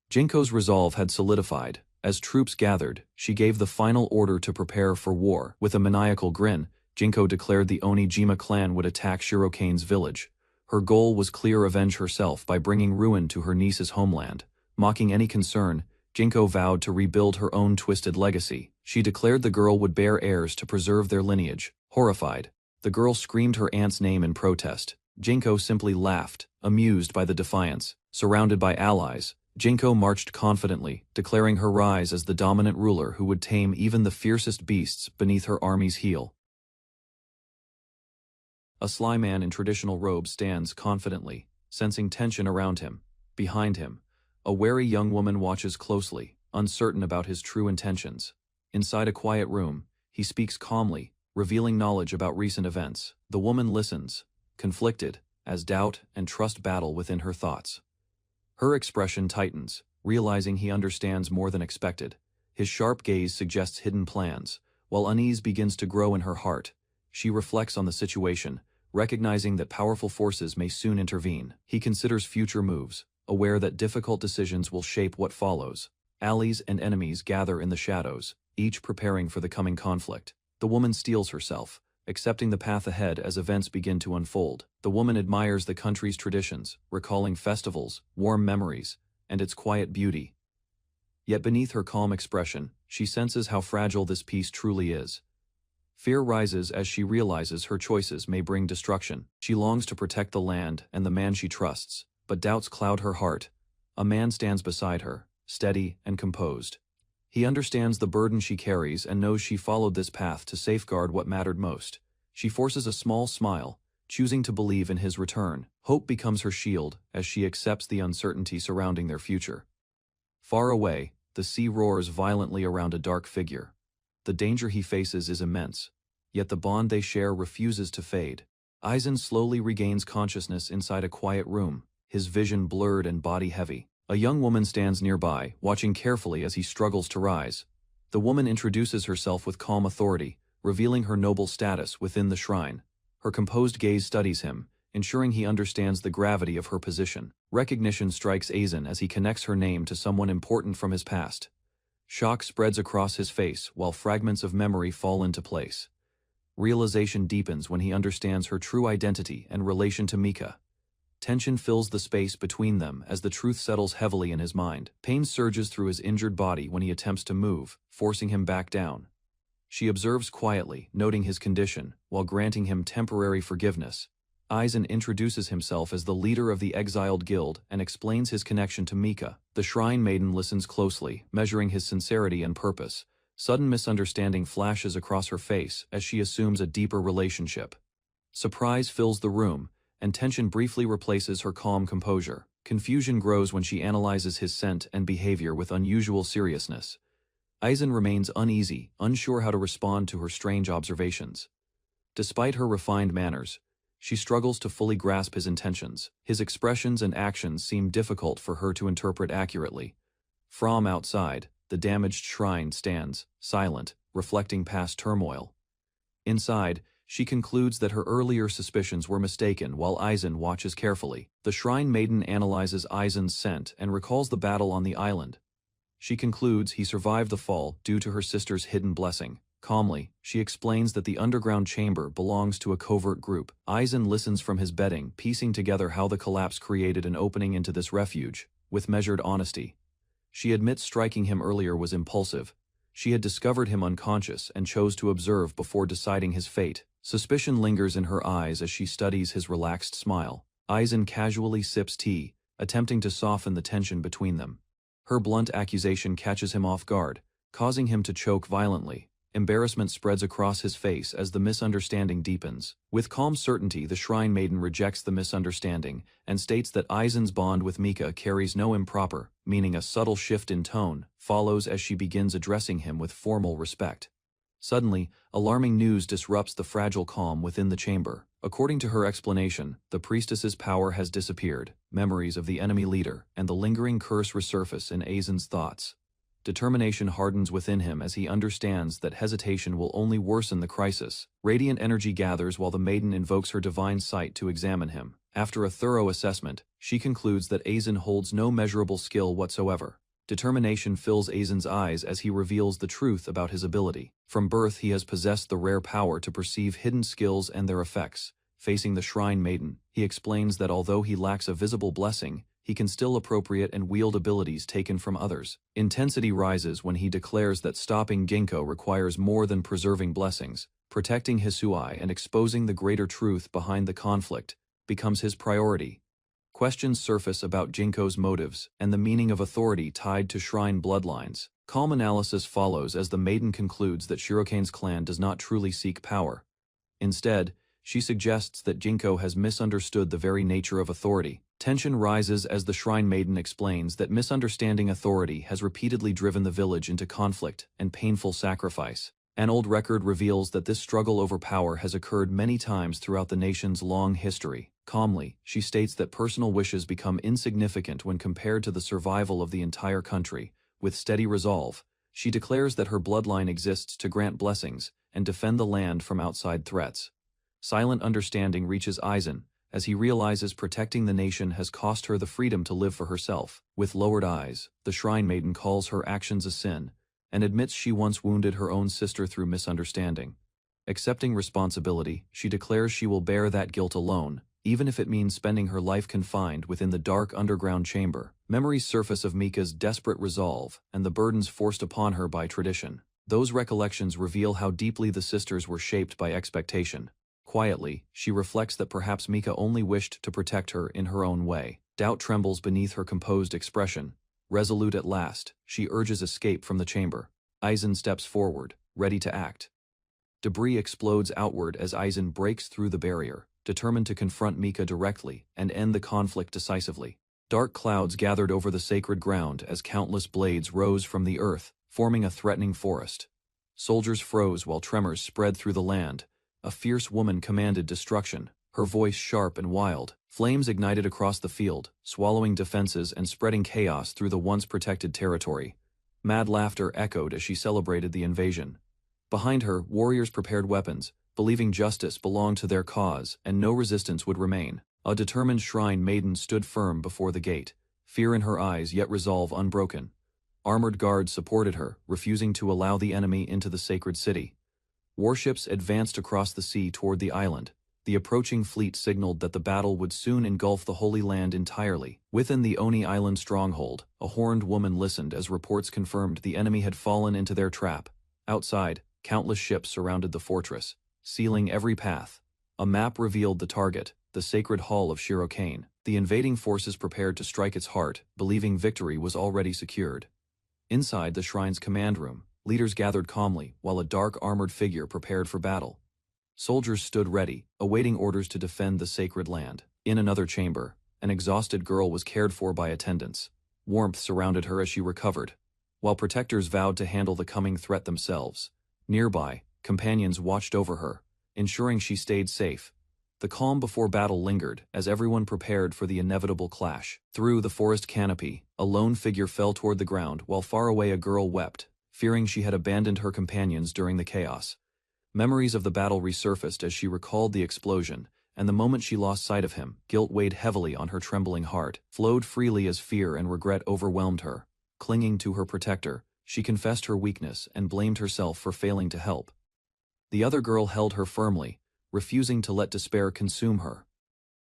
Jinko's resolve had solidified. As troops gathered, she gave the final order to prepare for war. With a maniacal grin, Jinko declared the Onijima clan would attack Shirokane's village. Her goal was clear avenge herself by bringing ruin to her niece's homeland. Mocking any concern, Jinko vowed to rebuild her own twisted legacy. She declared the girl would bear heirs to preserve their lineage. Horrified, the girl screamed her aunt's name in protest. Jinko simply laughed, amused by the defiance. Surrounded by allies, Jinko marched confidently, declaring her rise as the dominant ruler who would tame even the fiercest beasts beneath her army's heel. A sly man in traditional robes stands confidently, sensing tension around him. Behind him, a wary young woman watches closely, uncertain about his true intentions. Inside a quiet room, he speaks calmly, revealing knowledge about recent events. The woman listens, conflicted, as doubt and trust battle within her thoughts. Her expression tightens, realizing he understands more than expected. His sharp gaze suggests hidden plans, while unease begins to grow in her heart. She reflects on the situation, recognizing that powerful forces may soon intervene. He considers future moves, aware that difficult decisions will shape what follows. Allies and enemies gather in the shadows, each preparing for the coming conflict. The woman steels herself, accepting the path ahead as events begin to unfold. The woman admires the country's traditions, recalling festivals, warm memories, and its quiet beauty. Yet beneath her calm expression, she senses how fragile this peace truly is. Fear rises as she realizes her choices may bring destruction. She longs to protect the land and the man she trusts, but doubts cloud her heart. A man stands beside her, steady and composed. He understands the burden she carries and knows she followed this path to safeguard what mattered most. She forces a small smile, choosing to believe in his return. Hope becomes her shield as she accepts the uncertainty surrounding their future. Far away, the sea roars violently around a dark figure. The danger he faces is immense, yet the bond they share refuses to fade. Aizen slowly regains consciousness inside a quiet room, his vision blurred and body heavy. A young woman stands nearby, watching carefully as he struggles to rise. The woman introduces herself with calm authority, revealing her noble status within the shrine. Her composed gaze studies him, ensuring he understands the gravity of her position. Recognition strikes Aizen as he connects her name to someone important from his past. Shock spreads across his face while fragments of memory fall into place. Realization deepens when he understands her true identity and relation to Mika. Tension fills the space between them as the truth settles heavily in his mind. Pain surges through his injured body when he attempts to move, forcing him back down. She observes quietly, noting his condition, while granting him temporary forgiveness. Aizen introduces himself as the leader of the exiled guild and explains his connection to Mika. The shrine maiden listens closely, measuring his sincerity and purpose. Sudden misunderstanding flashes across her face as she assumes a deeper relationship. Surprise fills the room, and tension briefly replaces her calm composure. Confusion grows when she analyzes his scent and behavior with unusual seriousness. Aizen remains uneasy, unsure how to respond to her strange observations. Despite her refined manners, she struggles to fully grasp his intentions. His expressions and actions seem difficult for her to interpret accurately. From outside, the damaged shrine stands, silent, reflecting past turmoil. Inside, she concludes that her earlier suspicions were mistaken while Aizen watches carefully. The shrine maiden analyzes Aizen's scent and recalls the battle on the island. She concludes he survived the fall due to her sister's hidden blessing. Calmly, she explains that the underground chamber belongs to a covert group. Aizen listens from his bedding, piecing together how the collapse created an opening into this refuge, with measured honesty. She admits striking him earlier was impulsive. She had discovered him unconscious and chose to observe before deciding his fate. Suspicion lingers in her eyes as she studies his relaxed smile. Aizen casually sips tea, attempting to soften the tension between them. Her blunt accusation catches him off guard, causing him to choke violently. Embarrassment spreads across his face as the misunderstanding deepens. With calm certainty, the shrine maiden rejects the misunderstanding and states that Aizen's bond with Mika carries no improper, meaning a subtle shift in tone, follows as she begins addressing him with formal respect. Suddenly, alarming news disrupts the fragile calm within the chamber. According to her explanation, the priestess's power has disappeared, memories of the enemy leader, and the lingering curse resurface in Aizen's thoughts. Determination hardens within him as he understands that hesitation will only worsen the crisis. Radiant energy gathers while the maiden invokes her divine sight to examine him. After a thorough assessment, she concludes that Aizen holds no measurable skill whatsoever. Determination fills Aizen's eyes as he reveals the truth about his ability. From birth he has possessed the rare power to perceive hidden skills and their effects. Facing the shrine maiden, he explains that although he lacks a visible blessing, he can still appropriate and wield abilities taken from others. Intensity rises when he declares that stopping Ginkgo requires more than preserving blessings. Protecting Hisui and exposing the greater truth behind the conflict becomes his priority. Questions surface about Ginkgo's motives and the meaning of authority tied to shrine bloodlines. Calm analysis follows as the maiden concludes that Shirokane's clan does not truly seek power. Instead, she suggests that Ginkgo has misunderstood the very nature of authority. Tension rises as the shrine maiden explains that misunderstanding authority has repeatedly driven the village into conflict and painful sacrifice. An old record reveals that this struggle over power has occurred many times throughout the nation's long history. Calmly, she states that personal wishes become insignificant when compared to the survival of the entire country. With steady resolve, she declares that her bloodline exists to grant blessings and defend the land from outside threats. Silent understanding reaches Aizen, as he realizes protecting the nation has cost her the freedom to live for herself. With lowered eyes, the Shrine Maiden calls her actions a sin, and admits she once wounded her own sister through misunderstanding. Accepting responsibility, she declares she will bear that guilt alone, even if it means spending her life confined within the dark underground chamber. Memories surface of Mika's desperate resolve and the burdens forced upon her by tradition. Those recollections reveal how deeply the sisters were shaped by expectation. Quietly, she reflects that perhaps Mika only wished to protect her in her own way. Doubt trembles beneath her composed expression. Resolute at last, she urges escape from the chamber. Aizen steps forward, ready to act. Debris explodes outward as Aizen breaks through the barrier, determined to confront Mika directly and end the conflict decisively. Dark clouds gathered over the sacred ground as countless blades rose from the earth, forming a threatening forest. Soldiers froze while tremors spread through the land. A fierce woman commanded destruction, her voice sharp and wild. Flames ignited across the field, swallowing defenses and spreading chaos through the once protected territory. Mad laughter echoed as she celebrated the invasion. Behind her, warriors prepared weapons, believing justice belonged to their cause and no resistance would remain. A determined Shrine Maiden stood firm before the gate, fear in her eyes yet resolve unbroken. Armored guards supported her, refusing to allow the enemy into the sacred city. Warships advanced across the sea toward the island. The approaching fleet signaled that the battle would soon engulf the Holy Land entirely. Within the Oni Island stronghold, a horned woman listened as reports confirmed the enemy had fallen into their trap. Outside, countless ships surrounded the fortress, sealing every path. A map revealed the target, the sacred hall of Shirokane. The invading forces prepared to strike its heart, believing victory was already secured. Inside the shrine's command room, leaders gathered calmly while a dark armored figure prepared for battle. Soldiers stood ready, awaiting orders to defend the sacred land. In another chamber, an exhausted girl was cared for by attendants. Warmth surrounded her as she recovered, while protectors vowed to handle the coming threat themselves. Nearby, companions watched over her, ensuring she stayed safe. The calm before battle lingered as everyone prepared for the inevitable clash. Through the forest canopy, a lone figure fell toward the ground while far away a girl wept, fearing she had abandoned her companions during the chaos. Memories of the battle resurfaced as she recalled the explosion, and the moment she lost sight of him, guilt weighed heavily on her trembling heart, flowed freely as fear and regret overwhelmed her. Clinging to her protector, she confessed her weakness and blamed herself for failing to help. The other girl held her firmly, refusing to let despair consume her.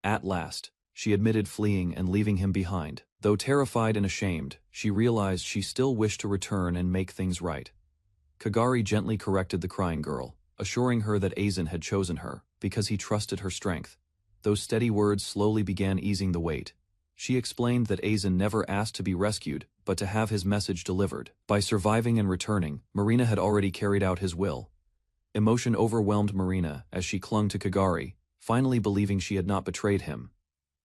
At last, she admitted fleeing and leaving him behind. Though terrified and ashamed, she realized she still wished to return and make things right. Kagari gently corrected the crying girl, assuring her that Aizen had chosen her because he trusted her strength. Those steady words slowly began easing the weight. She explained that Aizen never asked to be rescued, but to have his message delivered. By surviving and returning, Marina had already carried out his will. Emotion overwhelmed Marina as she clung to Kagari, finally believing she had not betrayed him.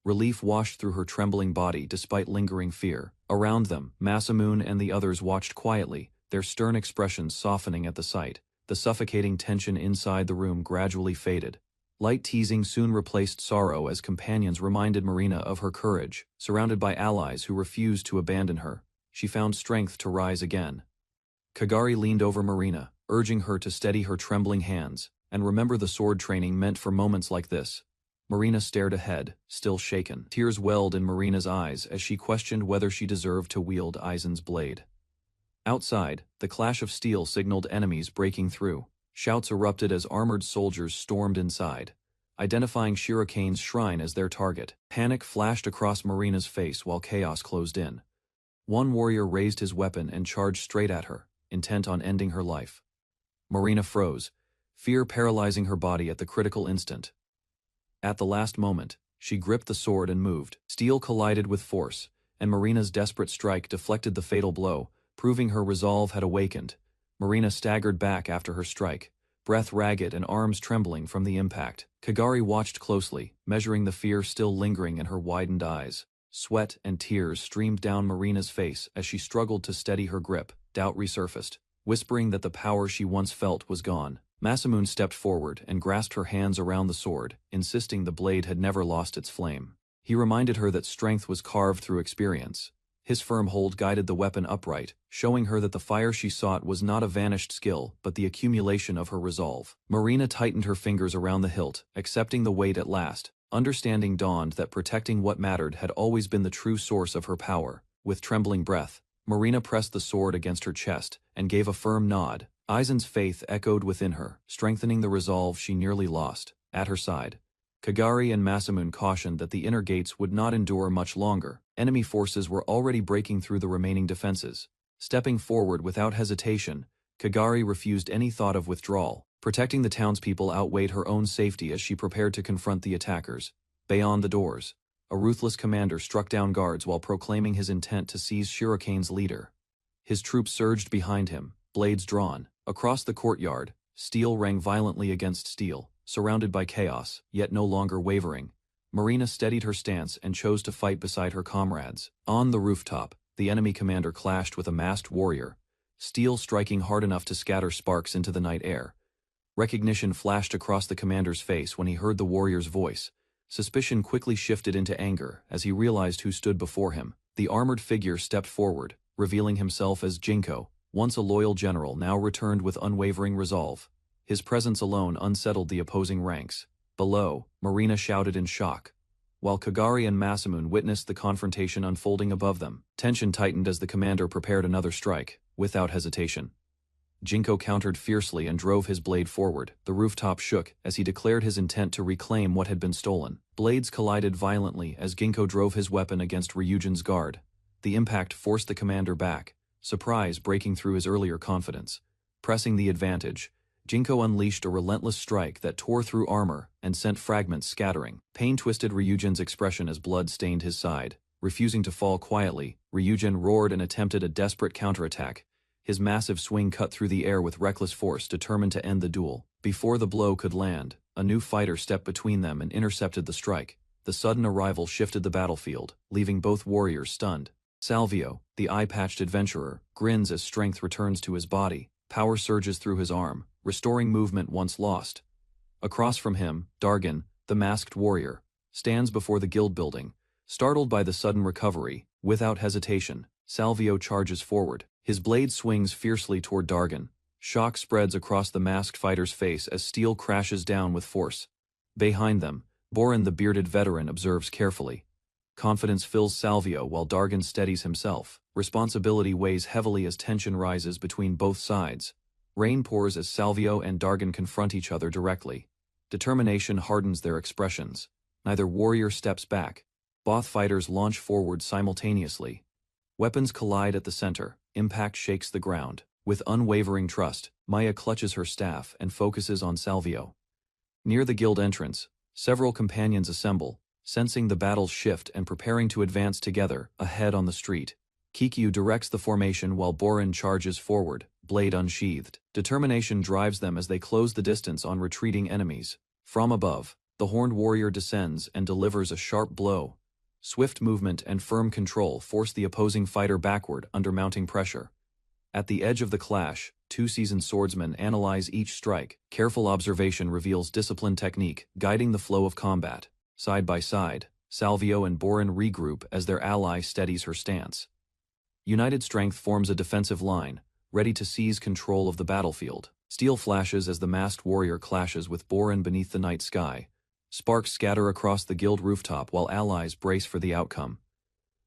Relief washed through her trembling body despite lingering fear. Around them, Masamune and the others watched quietly, their stern expressions softening at the sight. The suffocating tension inside the room gradually faded. Light teasing soon replaced sorrow as companions reminded Marina of her courage. Surrounded by allies who refused to abandon her, she found strength to rise again. Kagari leaned over Marina, urging her to steady her trembling hands, and remember the sword training meant for moments like this. Marina stared ahead, still shaken. Tears welled in Marina's eyes as she questioned whether she deserved to wield Aizen's blade. Outside, the clash of steel signaled enemies breaking through. Shouts erupted as armored soldiers stormed inside, identifying Shirokane's shrine as their target. Panic flashed across Marina's face while chaos closed in. One warrior raised his weapon and charged straight at her, intent on ending her life. Marina froze, fear paralyzing her body at the critical instant. At the last moment, she gripped the sword and moved. Steel collided with force, and Marina's desperate strike deflected the fatal blow, proving her resolve had awakened. Marina staggered back after her strike, breath ragged and arms trembling from the impact. Kagari watched closely, measuring the fear still lingering in her widened eyes. Sweat and tears streamed down Marina's face as she struggled to steady her grip. Doubt resurfaced, whispering that the power she once felt was gone. Masamune stepped forward and grasped her hands around the sword, insisting the blade had never lost its flame. He reminded her that strength was carved through experience. His firm hold guided the weapon upright, showing her that the fire she sought was not a vanished skill but the accumulation of her resolve. Marina tightened her fingers around the hilt, accepting the weight at last. Understanding dawned that protecting what mattered had always been the true source of her power. With trembling breath, Marina pressed the sword against her chest and gave a firm nod. Aizen's faith echoed within her, strengthening the resolve she nearly lost. At her side, Kagari and Masamune cautioned that the inner gates would not endure much longer. Enemy forces were already breaking through the remaining defenses. Stepping forward without hesitation, Kagari refused any thought of withdrawal. Protecting the townspeople outweighed her own safety as she prepared to confront the attackers. Beyond the doors, a ruthless commander struck down guards while proclaiming his intent to seize Shuriken's leader. His troops surged behind him, blades drawn. Across the courtyard, steel rang violently against steel. Surrounded by chaos, yet no longer wavering, Marina steadied her stance and chose to fight beside her comrades. On the rooftop, the enemy commander clashed with a masked warrior, steel striking hard enough to scatter sparks into the night air. Recognition flashed across the commander's face when he heard the warrior's voice. Suspicion quickly shifted into anger as he realized who stood before him. The armored figure stepped forward, revealing himself as Jinko, once a loyal general now returned with unwavering resolve. His presence alone unsettled the opposing ranks. Below, Marina shouted in shock, while Kagari and Masamune witnessed the confrontation unfolding above them. Tension tightened as the commander prepared another strike, without hesitation. Jinko countered fiercely and drove his blade forward. The rooftop shook as he declared his intent to reclaim what had been stolen. Blades collided violently as Jinko drove his weapon against Ryujin's guard. The impact forced the commander back, surprise breaking through his earlier confidence. Pressing the advantage, Jinko unleashed a relentless strike that tore through armor and sent fragments scattering. Pain twisted Ryujin's expression as blood stained his side. Refusing to fall quietly, Ryujin roared and attempted a desperate counterattack. His massive swing cut through the air with reckless force, determined to end the duel. Before the blow could land, a new fighter stepped between them and intercepted the strike. The sudden arrival shifted the battlefield, leaving both warriors stunned. Salvio, the eye-patched adventurer, grins as strength returns to his body. Power surges through his arm, restoring movement once lost. Across from him, Dargan, the masked warrior, stands before the guild building. Startled by the sudden recovery, without hesitation, Salvio charges forward. His blade swings fiercely toward Dargan. Shock spreads across the masked fighter's face as steel crashes down with force. Behind them, Borin the bearded veteran observes carefully. Confidence fills Salvio while Dargan steadies himself. Responsibility weighs heavily as tension rises between both sides. Rain pours as Salvio and Dargan confront each other directly. Determination hardens their expressions. Neither warrior steps back. Both fighters launch forward simultaneously. Weapons collide at the center. Impact shakes the ground. With unwavering trust, Maya clutches her staff and focuses on Salvio. Near the guild entrance, several companions assemble, sensing the battle's shift and preparing to advance together. Ahead on the street, Kikyu directs the formation while Borin charges forward, blade unsheathed. Determination drives them as they close the distance on retreating enemies. From above, the horned warrior descends and delivers a sharp blow. Swift movement and firm control force the opposing fighter backward under mounting pressure. At the edge of the clash, two seasoned swordsmen analyze each strike. Careful observation reveals disciplined technique, guiding the flow of combat. Side by side, Salvio and Borin regroup as their ally steadies her stance. United strength forms a defensive line, ready to seize control of the battlefield. Steel flashes as the masked warrior clashes with Borin beneath the night sky. Sparks scatter across the guild rooftop while allies brace for the outcome.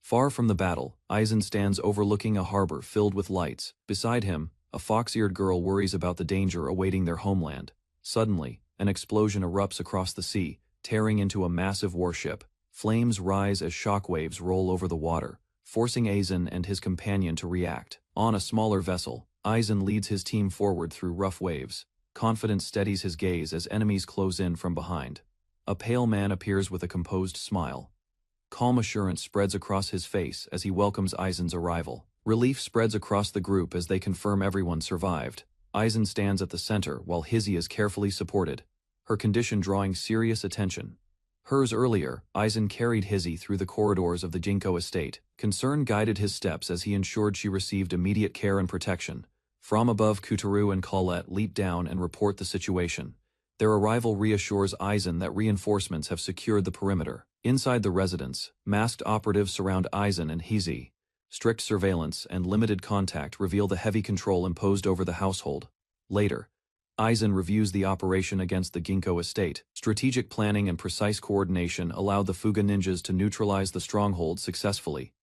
Far from the battle, Aizen stands overlooking a harbor filled with lights. Beside him, a fox-eared girl worries about the danger awaiting their homeland. Suddenly, an explosion erupts across the sea, tearing into a massive warship. Flames rise as shockwaves roll over the water, forcing Aizen and his companion to react. On a smaller vessel, Aizen leads his team forward through rough waves. Confidence steadies his gaze as enemies close in from behind. A pale man appears with a composed smile. Calm assurance spreads across his face as he welcomes Aizen's arrival. Relief spreads across the group as they confirm everyone survived. Aizen stands at the center while Hizzy is carefully supported, her condition drawing serious attention. Hers earlier, Aizen carried Hizzy through the corridors of the Jinko estate. Concern guided his steps as he ensured she received immediate care and protection. From above, Kutaru and Colette leap down and report the situation. Their arrival reassures Aizen that reinforcements have secured the perimeter. Inside the residence, masked operatives surround Aizen and Hizzy, Strict surveillance and limited contact reveal the heavy control imposed over the household. Later, Aizen reviews the operation against the Ginkgo estate. Strategic planning and precise coordination allowed the Fuga ninjas to neutralize the stronghold successfully.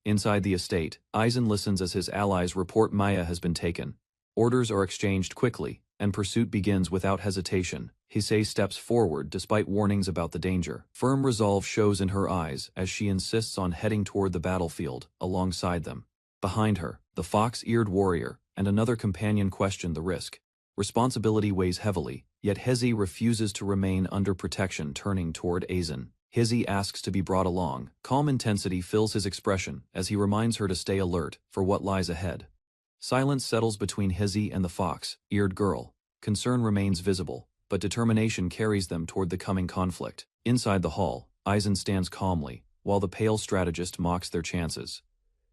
Inside the estate, Aizen listens as his allies report Maya has been taken. Orders are exchanged quickly, and pursuit begins without hesitation. Hisei steps forward despite warnings about the danger. Firm resolve shows in her eyes as she insists on heading toward the battlefield, alongside them. Behind her, the fox-eared warrior and another companion question the risk. Responsibility weighs heavily, yet Hezi refuses to remain under protection, turning toward Aizen. Hezi asks to be brought along. Calm intensity fills his expression as he reminds her to stay alert for what lies ahead. Silence settles between Hezi and the fox-eared girl. Concern remains visible, but determination carries them toward the coming conflict. Inside the hall, Aizen stands calmly, while the pale strategist mocks their chances.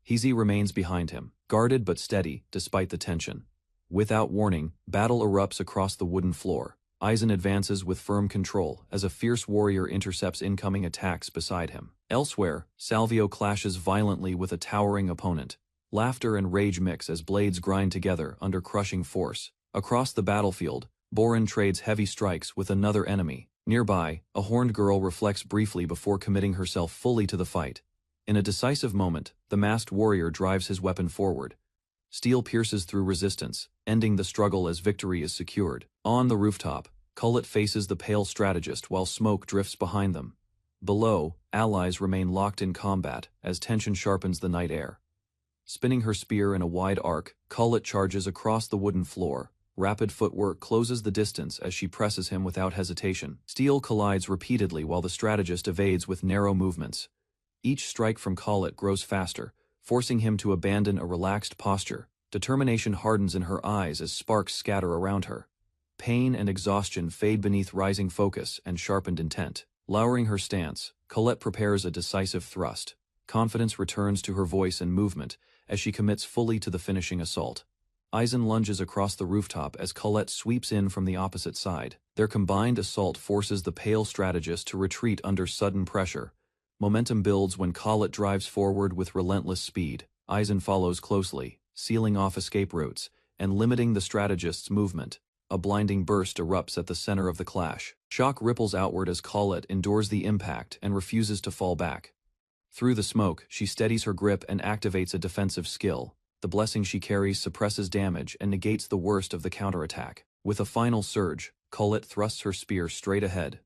Hezi remains behind him, guarded but steady despite the tension. Without warning, battle erupts across the wooden floor. Aizen advances with firm control as a fierce warrior intercepts incoming attacks beside him. Elsewhere, Salvio clashes violently with a towering opponent. Laughter and rage mix as blades grind together under crushing force. Across the battlefield, Borin trades heavy strikes with another enemy. Nearby, a horned girl reflects briefly before committing herself fully to the fight. In a decisive moment, the masked warrior drives his weapon forward. Steel pierces through resistance, ending the struggle as victory is secured. On the rooftop, Kullet faces the pale strategist while smoke drifts behind them. Below, allies remain locked in combat as tension sharpens the night air. Spinning her spear in a wide arc, Kullet charges across the wooden floor. Rapid footwork closes the distance as she presses him without hesitation. Steel collides repeatedly while the strategist evades with narrow movements. Each strike from Kullet grows faster, forcing him to abandon a relaxed posture. Determination hardens in her eyes as sparks scatter around her. Pain and exhaustion fade beneath rising focus and sharpened intent. Lowering her stance, Kullet prepares a decisive thrust. Confidence returns to her voice and movement as she commits fully to the finishing assault. Aizen lunges across the rooftop as Kullet sweeps in from the opposite side. Their combined assault forces the pale strategist to retreat under sudden pressure. Momentum builds when Kullet drives forward with relentless speed. Aizen follows closely, sealing off escape routes and limiting the strategist's movement. A blinding burst erupts at the center of the clash. Shock ripples outward as Kullet endures the impact and refuses to fall back. Through the smoke, she steadies her grip and activates a defensive skill. The blessing she carries suppresses damage and negates the worst of the counterattack. With a final surge, Kullet thrusts her spear straight ahead.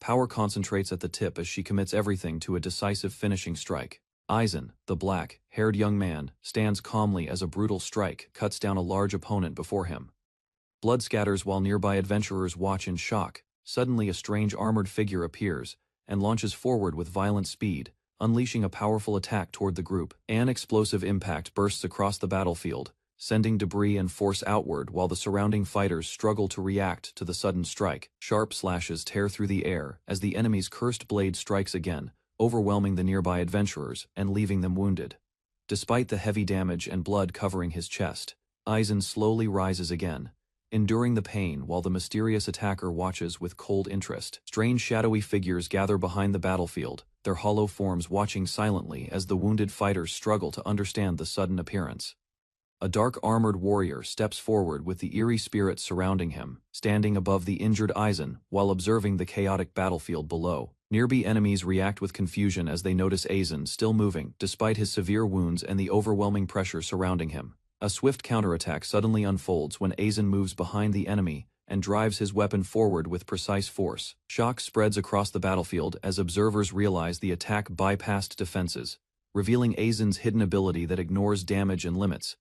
Power concentrates at the tip as she commits everything to a decisive finishing strike. Aizen, the black-haired young man, stands calmly as a brutal strike cuts down a large opponent before him. Blood scatters while nearby adventurers watch in shock. Suddenly a strange armored figure appears and launches forward with violent speed, unleashing a powerful attack toward the group. An explosive impact bursts across the battlefield, sending debris and force outward while the surrounding fighters struggle to react to the sudden strike. Sharp slashes tear through the air as the enemy's cursed blade strikes again, overwhelming the nearby adventurers and leaving them wounded. Despite the heavy damage and blood covering his chest, Aizen slowly rises again, enduring the pain while the mysterious attacker watches with cold interest. Strange shadowy figures gather behind the battlefield, their hollow forms watching silently as the wounded fighters struggle to understand the sudden appearance. A dark armored warrior steps forward with the eerie spirits surrounding him, standing above the injured Aizen while observing the chaotic battlefield below. Nearby enemies react with confusion as they notice Aizen still moving despite his severe wounds and the overwhelming pressure surrounding him. A swift counterattack suddenly unfolds when Aizen moves behind the enemy and drives his weapon forward with precise force. Shock spreads across the battlefield as observers realize the attack bypassed defenses, revealing Aizen's hidden ability that ignores damage and limits.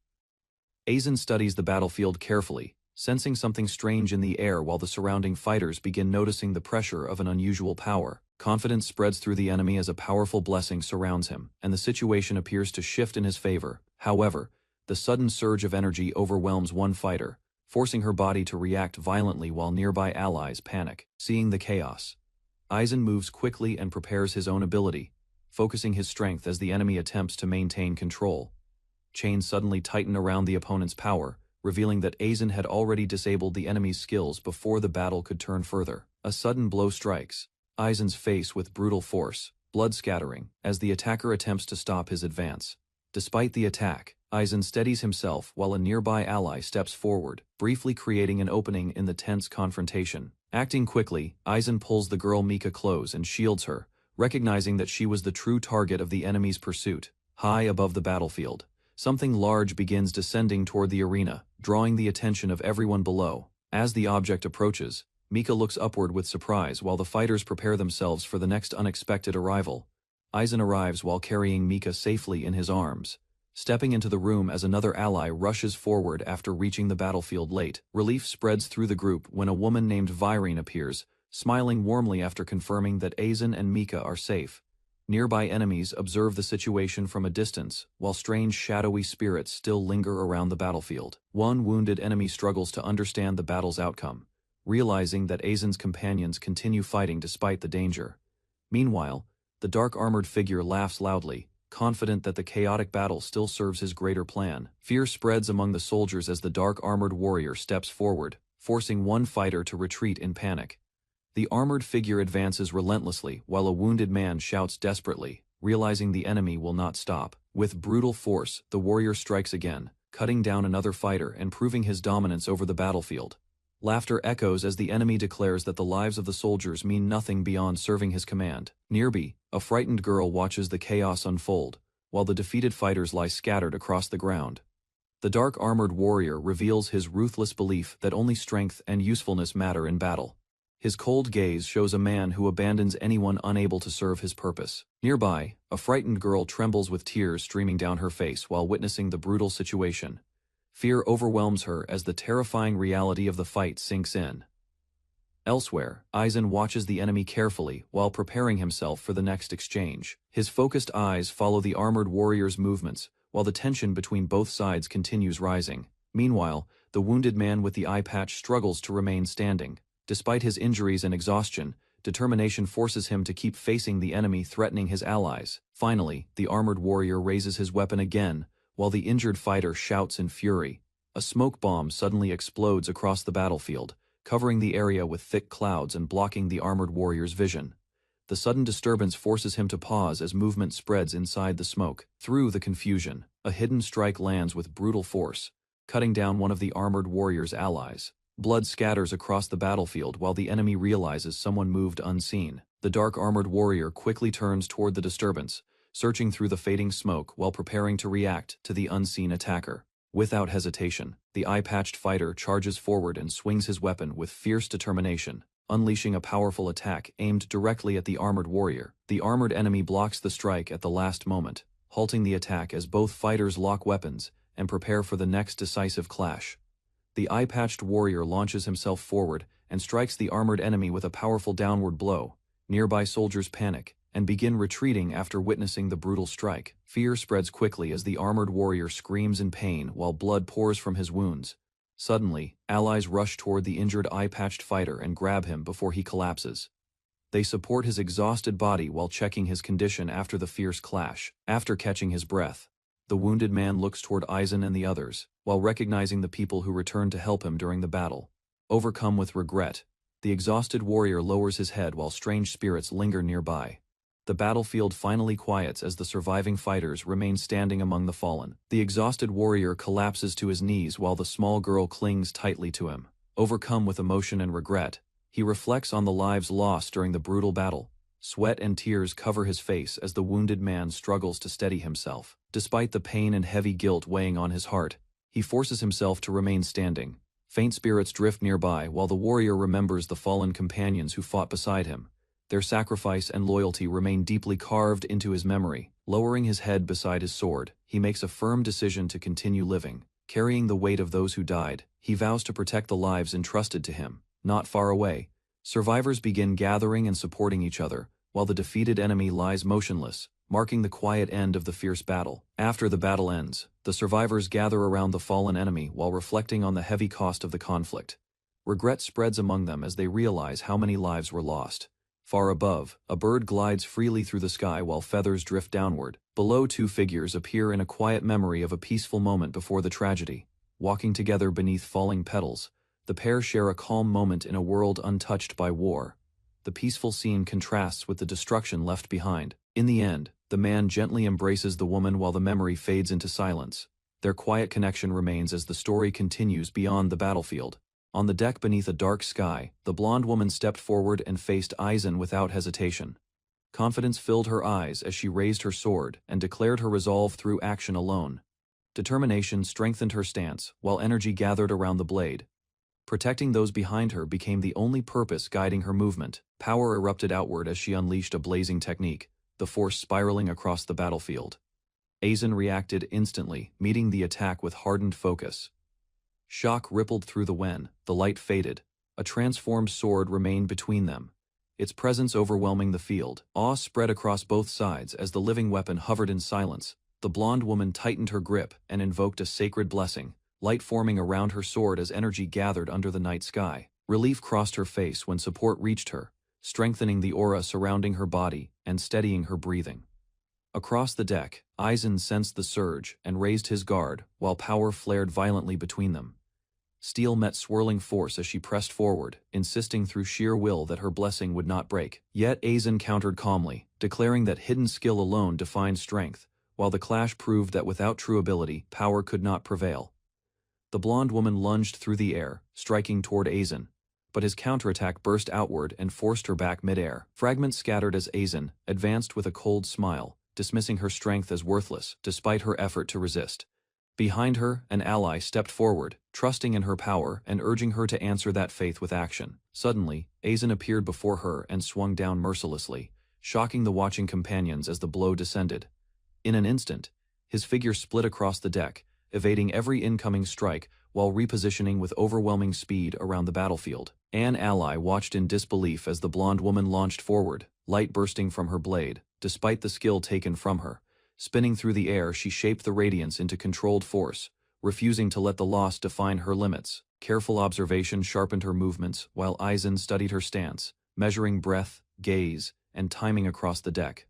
Aizen studies the battlefield carefully, sensing something strange in the air while the surrounding fighters begin noticing the pressure of an unusual power. Confidence spreads through the enemy as a powerful blessing surrounds him, and the situation appears to shift in his favor. However, the sudden surge of energy overwhelms one fighter, forcing her body to react violently while nearby allies panic. Seeing the chaos, Aizen moves quickly and prepares his own ability, focusing his strength as the enemy attempts to maintain control. Chains suddenly tighten around the opponent's power, revealing that Aizen had already disabled the enemy's skills before the battle could turn further. A sudden blow strikes Aizen's face with brutal force, blood scattering, as the attacker attempts to stop his advance. Despite the attack, Aizen steadies himself while a nearby ally steps forward, briefly creating an opening in the tense confrontation. Acting quickly, Aizen pulls the girl Mika close and shields her, recognizing that she was the true target of the enemy's pursuit. High above the battlefield, something large begins descending toward the arena, drawing the attention of everyone below. As the object approaches, Mika looks upward with surprise while the fighters prepare themselves for the next unexpected arrival. Aizen arrives while carrying Mika safely in his arms, stepping into the room as another ally rushes forward after reaching the battlefield late. Relief spreads through the group when a woman named Virene appears, smiling warmly after confirming that Aizen and Mika are safe. Nearby enemies observe the situation from a distance, while strange shadowy spirits still linger around the battlefield. One wounded enemy struggles to understand the battle's outcome, realizing that Aizen's companions continue fighting despite the danger. Meanwhile, the dark-armored figure laughs loudly, confident that the chaotic battle still serves his greater plan. Fear spreads among the soldiers as the dark-armored warrior steps forward, forcing one fighter to retreat in panic. The armored figure advances relentlessly while a wounded man shouts desperately, realizing the enemy will not stop. With brutal force, the warrior strikes again, cutting down another fighter and proving his dominance over the battlefield. Laughter echoes as the enemy declares that the lives of the soldiers mean nothing beyond serving his command. Nearby, a frightened girl watches the chaos unfold, while the defeated fighters lie scattered across the ground. The dark-armored warrior reveals his ruthless belief that only strength and usefulness matter in battle. His cold gaze shows a man who abandons anyone unable to serve his purpose. Nearby, a frightened girl trembles with tears streaming down her face while witnessing the brutal situation. Fear overwhelms her as the terrifying reality of the fight sinks in. Elsewhere, Aizen watches the enemy carefully while preparing himself for the next exchange. His focused eyes follow the armored warrior's movements, while the tension between both sides continues rising. Meanwhile, the wounded man with the eye patch struggles to remain standing. Despite his injuries and exhaustion, determination forces him to keep facing the enemy threatening his allies. Finally, the armored warrior raises his weapon again, while the injured fighter shouts in fury. A smoke bomb suddenly explodes across the battlefield, covering the area with thick clouds and blocking the armored warrior's vision. The sudden disturbance forces him to pause as movement spreads inside the smoke. Through the confusion, a hidden strike lands with brutal force, cutting down one of the armored warrior's allies. Blood scatters across the battlefield while the enemy realizes someone moved unseen. The dark-armored warrior quickly turns toward the disturbance, searching through the fading smoke while preparing to react to the unseen attacker. Without hesitation, the eye-patched fighter charges forward and swings his weapon with fierce determination, unleashing a powerful attack aimed directly at the armored warrior. The armored enemy blocks the strike at the last moment, halting the attack as both fighters lock weapons and prepare for the next decisive clash. The eye-patched warrior launches himself forward and strikes the armored enemy with a powerful downward blow. Nearby soldiers panic and begin retreating after witnessing the brutal strike. Fear spreads quickly as the armored warrior screams in pain while blood pours from his wounds. Suddenly, allies rush toward the injured eye-patched fighter and grab him before he collapses. They support his exhausted body while checking his condition after the fierce clash. After catching his breath, the wounded man looks toward Aizen and the others, while recognizing the people who returned to help him during the battle. Overcome with regret, the exhausted warrior lowers his head while strange spirits linger nearby. The battlefield finally quiets as the surviving fighters remain standing among the fallen. The exhausted warrior collapses to his knees while the small girl clings tightly to him. Overcome with emotion and regret, he reflects on the lives lost during the brutal battle. Sweat and tears cover his face as the wounded man struggles to steady himself. Despite the pain and heavy guilt weighing on his heart, he forces himself to remain standing. Faint spirits drift nearby while the warrior remembers the fallen companions who fought beside him. Their sacrifice and loyalty remain deeply carved into his memory. Lowering his head beside his sword, he makes a firm decision to continue living. Carrying the weight of those who died, he vows to protect the lives entrusted to him. Not far away, survivors begin gathering and supporting each other, while the defeated enemy lies motionless, marking the quiet end of the fierce battle. After the battle ends, the survivors gather around the fallen enemy while reflecting on the heavy cost of the conflict. Regret spreads among them as they realize how many lives were lost. Far above, a bird glides freely through the sky while feathers drift downward. Below, two figures appear in a quiet memory of a peaceful moment before the tragedy. Walking together beneath falling petals, the pair share a calm moment in a world untouched by war. The peaceful scene contrasts with the destruction left behind. In the end, The man gently embraces the woman while the memory fades into silence. Their quiet connection remains as the story continues beyond the battlefield. On the deck beneath a dark sky, the blonde woman stepped forward and faced Aizen without hesitation. Confidence filled her eyes as she raised her sword and declared her resolve through action alone. Determination strengthened her stance, while energy gathered around the blade. Protecting those behind her became the only purpose guiding her movement. Power erupted outward as she unleashed a blazing technique, the force spiraling across the battlefield. Aizen reacted instantly, meeting the attack with hardened focus. Shock rippled through the wen, the light faded. A transformed sword remained between them, its presence overwhelming the field. Awe spread across both sides as the living weapon hovered in silence. The blonde woman tightened her grip and invoked a sacred blessing, light forming around her sword as energy gathered under the night sky. Relief crossed her face when support reached her, strengthening the aura surrounding her body and steadying her breathing. Across the deck, Aizen sensed the surge and raised his guard, while power flared violently between them. Steel met swirling force as she pressed forward, insisting through sheer will that her blessing would not break. Yet Aizen countered calmly, declaring that hidden skill alone defined strength, while the clash proved that without true ability, power could not prevail. The blonde woman lunged through the air, striking toward Aizen, but his counterattack burst outward and forced her back mid-air. Fragments scattered as Aizen advanced with a cold smile, dismissing her strength as worthless despite her effort to resist. Behind her, an ally stepped forward, trusting in her power and urging her to answer that faith with action. Suddenly, Aizen appeared before her and swung down mercilessly, shocking the watching companions as the blow descended. In an instant, his figure split across the deck, evading every incoming strike while repositioning with overwhelming speed around the battlefield. An ally watched in disbelief as the blonde woman launched forward, light bursting from her blade, despite the skill taken from her. Spinning through the air, she shaped the radiance into controlled force, refusing to let the loss define her limits. Careful observation sharpened her movements, while Aizen studied her stance, measuring breath, gaze, and timing across the deck.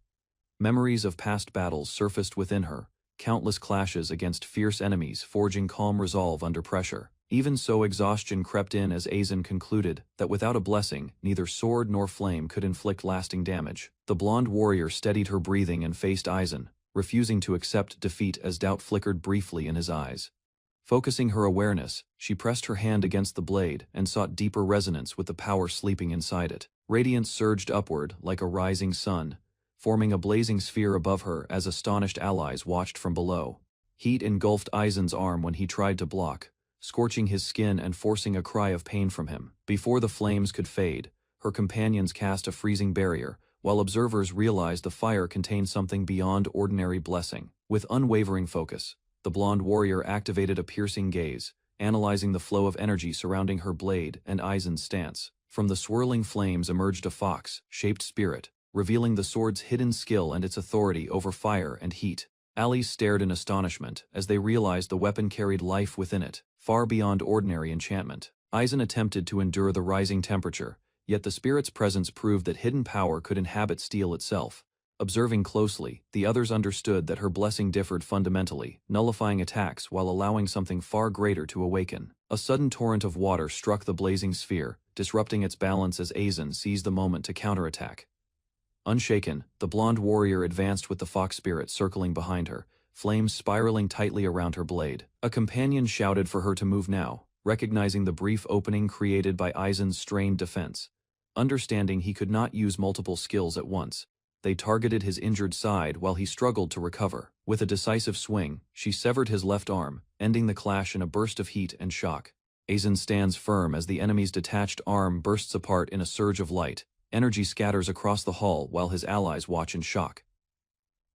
Memories of past battles surfaced within her, countless clashes against fierce enemies forging calm resolve under pressure. Even so, exhaustion crept in as Aizen concluded that without a blessing, neither sword nor flame could inflict lasting damage. The blonde warrior steadied her breathing and faced Aizen, refusing to accept defeat as doubt flickered briefly in his eyes. Focusing her awareness, she pressed her hand against the blade and sought deeper resonance with the power sleeping inside it. Radiance surged upward like a rising sun, forming a blazing sphere above her as astonished allies watched from below. Heat engulfed Aizen's arm when he tried to block, scorching his skin and forcing a cry of pain from him. Before the flames could fade, her companions cast a freezing barrier, while observers realized the fire contained something beyond ordinary blessing. With unwavering focus, the blonde warrior activated a piercing gaze, analyzing the flow of energy surrounding her blade and Aizen's stance. From the swirling flames emerged a fox-shaped spirit, revealing the sword's hidden skill and its authority over fire and heat. Allies stared in astonishment as they realized the weapon carried life within it, far beyond ordinary enchantment. Aizen attempted to endure the rising temperature, yet the spirit's presence proved that hidden power could inhabit steel itself. Observing closely, the others understood that her blessing differed fundamentally, nullifying attacks while allowing something far greater to awaken. A sudden torrent of water struck the blazing sphere, disrupting its balance as Aizen seized the moment to counterattack. Unshaken, the blonde warrior advanced with the fox spirit circling behind her, flames spiraling tightly around her blade. A companion shouted for her to move now, recognizing the brief opening created by Aizen's strained defense. Understanding he could not use multiple skills at once, they targeted his injured side while he struggled to recover. With a decisive swing, she severed his left arm, ending the clash in a burst of heat and shock. Aizen stands firm as the enemy's detached arm bursts apart in a surge of light. Energy scatters across the hall while his allies watch in shock.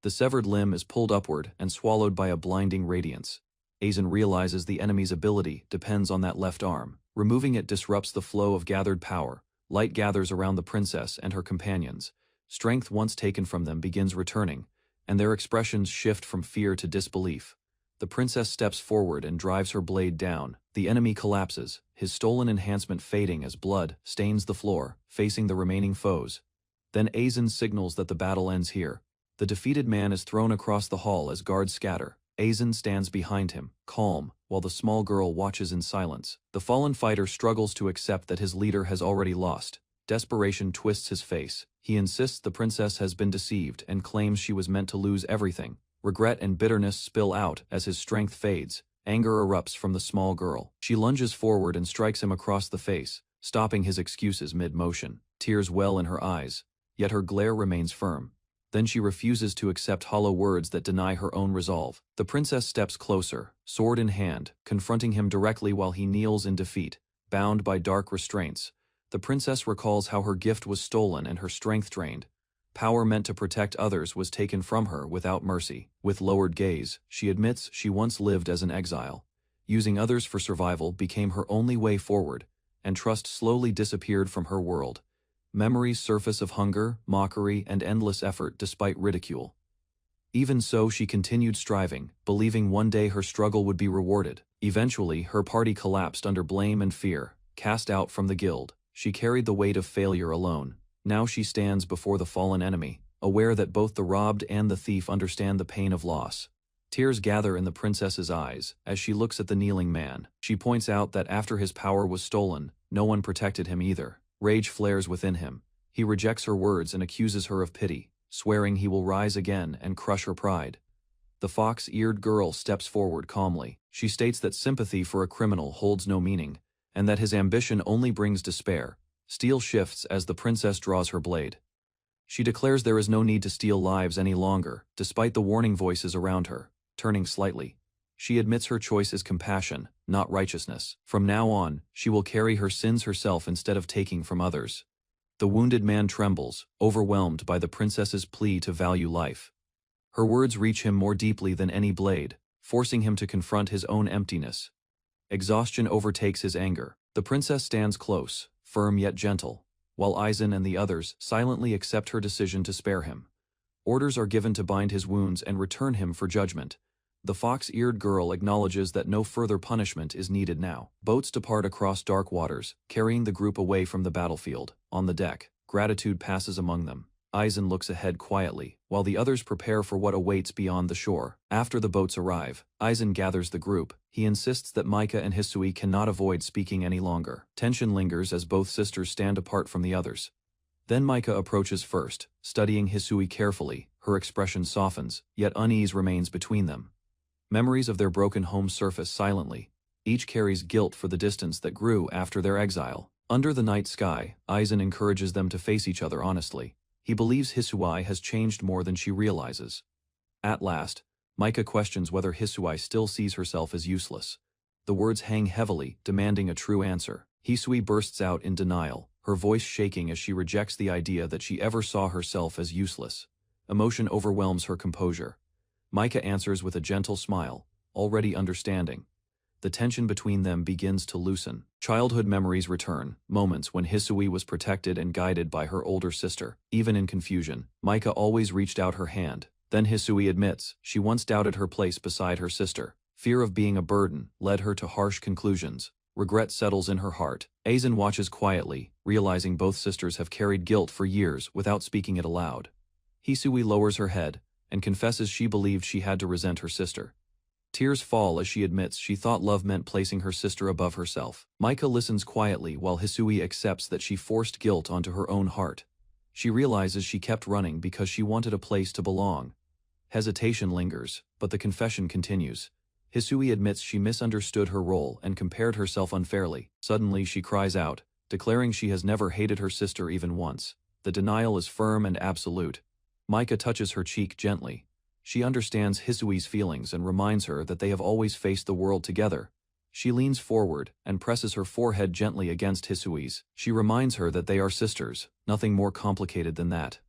The severed limb is pulled upward and swallowed by a blinding radiance. Aizen realizes the enemy's ability depends on that left arm. Removing it disrupts the flow of gathered power. Light gathers around the princess and her companions. Strength once taken from them begins returning, and their expressions shift from fear to disbelief. The princess steps forward and drives her blade down. The enemy collapses, his stolen enhancement fading as blood stains the floor, facing the remaining foes. Then Aizen signals that the battle ends here. The defeated man is thrown across the hall as guards scatter. Aizen stands behind him, calm, while the small girl watches in silence. The fallen fighter struggles to accept that his leader has already lost, Desperation twists his face. He insists the princess has been deceived and claims she was meant to lose everything. Regret and bitterness spill out as his strength fades. Anger erupts from the small girl. She lunges forward and strikes him across the face, stopping his excuses mid-motion. Tears well in her eyes, yet her glare remains firm. Then she refuses to accept hollow words that deny her own resolve. The princess steps closer, sword in hand, confronting him directly while he kneels in defeat, bound by dark restraints. The princess recalls how her gift was stolen and her strength drained. Power meant to protect others was taken from her without mercy. With lowered gaze, she admits she once lived as an exile. Using others for survival became her only way forward, and trust slowly disappeared from her world. Memories surface of hunger, mockery, and endless effort despite ridicule. Even so, she continued striving, believing one day her struggle would be rewarded. Eventually, her party collapsed under blame and fear. Cast out from the guild, she carried the weight of failure alone. Now she stands before the fallen enemy, aware that both the robbed and the thief understand the pain of loss. Tears gather in the princess's eyes as she looks at the kneeling man. She points out that after his power was stolen, no one protected him either. Rage flares within him. He rejects her words and accuses her of pity, swearing he will rise again and crush her pride. The fox-eared girl steps forward calmly. She states that sympathy for a criminal holds no meaning, and that his ambition only brings despair. Steel shifts as the princess draws her blade. She declares there is no need to steal lives any longer, despite the warning voices around her. Turning slightly, she admits her choice is compassion, not righteousness. From now on, she will carry her sins herself instead of taking from others. The wounded man trembles, overwhelmed by the princess's plea to value life. Her words reach him more deeply than any blade, forcing him to confront his own emptiness. Exhaustion overtakes his anger. The princess stands close, firm yet gentle, while Aizen and the others silently accept her decision to spare him. Orders are given to bind his wounds and return him for judgment. The fox-eared girl acknowledges that no further punishment is needed now. Boats depart across dark waters, carrying the group away from the battlefield. On the deck, gratitude passes among them. Aizen looks ahead quietly, while the others prepare for what awaits beyond the shore. After the boats arrive, Aizen gathers the group. He insists that Mika and Hisui cannot avoid speaking any longer. Tension lingers as both sisters stand apart from the others. Then Mika approaches first, studying Hisui carefully. Her expression softens, yet unease remains between them. Memories of their broken home surface silently. Each carries guilt for the distance that grew after their exile. Under the night sky, Aizen encourages them to face each other honestly. He believes Hisui has changed more than she realizes. At last, Mika questions whether Hisui still sees herself as useless. The words hang heavily, demanding a true answer. Hisui bursts out in denial, her voice shaking as she rejects the idea that she ever saw herself as useless. Emotion overwhelms her composure. Mika answers with a gentle smile, already understanding. The tension between them begins to loosen. Childhood memories return, moments when Hisui was protected and guided by her older sister. Even in confusion, Mika always reached out her hand. Then Hisui admits she once doubted her place beside her sister. Fear of being a burden led her to harsh conclusions. Regret settles in her heart. Aizen watches quietly, realizing both sisters have carried guilt for years without speaking it aloud. Hisui lowers her head and confesses she believed she had to resent her sister. Tears fall as she admits she thought love meant placing her sister above herself. Mika listens quietly while Hisui accepts that she forced guilt onto her own heart. She realizes she kept running because she wanted a place to belong. Hesitation lingers, but the confession continues. Hisui admits she misunderstood her role and compared herself unfairly. Suddenly she cries out, declaring she has never hated her sister even once. The denial is firm and absolute. Mika touches her cheek gently. She understands Hisui's feelings and reminds her that they have always faced the world together. She leans forward and presses her forehead gently against Hisui's. She reminds her that they are sisters, nothing more complicated than that.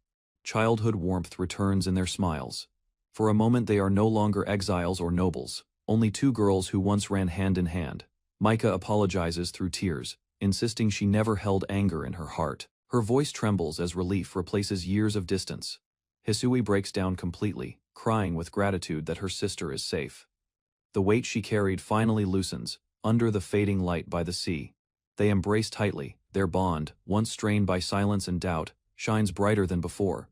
Childhood warmth returns in their smiles. For a moment they are no longer exiles or nobles, only two girls who once ran hand in hand. Mika apologizes through tears, insisting she never held anger in her heart. Her voice trembles as relief replaces years of distance. Hisui breaks down completely, crying with gratitude that her sister is safe. The weight she carried finally loosens, under the fading light by the sea. They embrace tightly. Their bond, once strained by silence and doubt, shines brighter than before.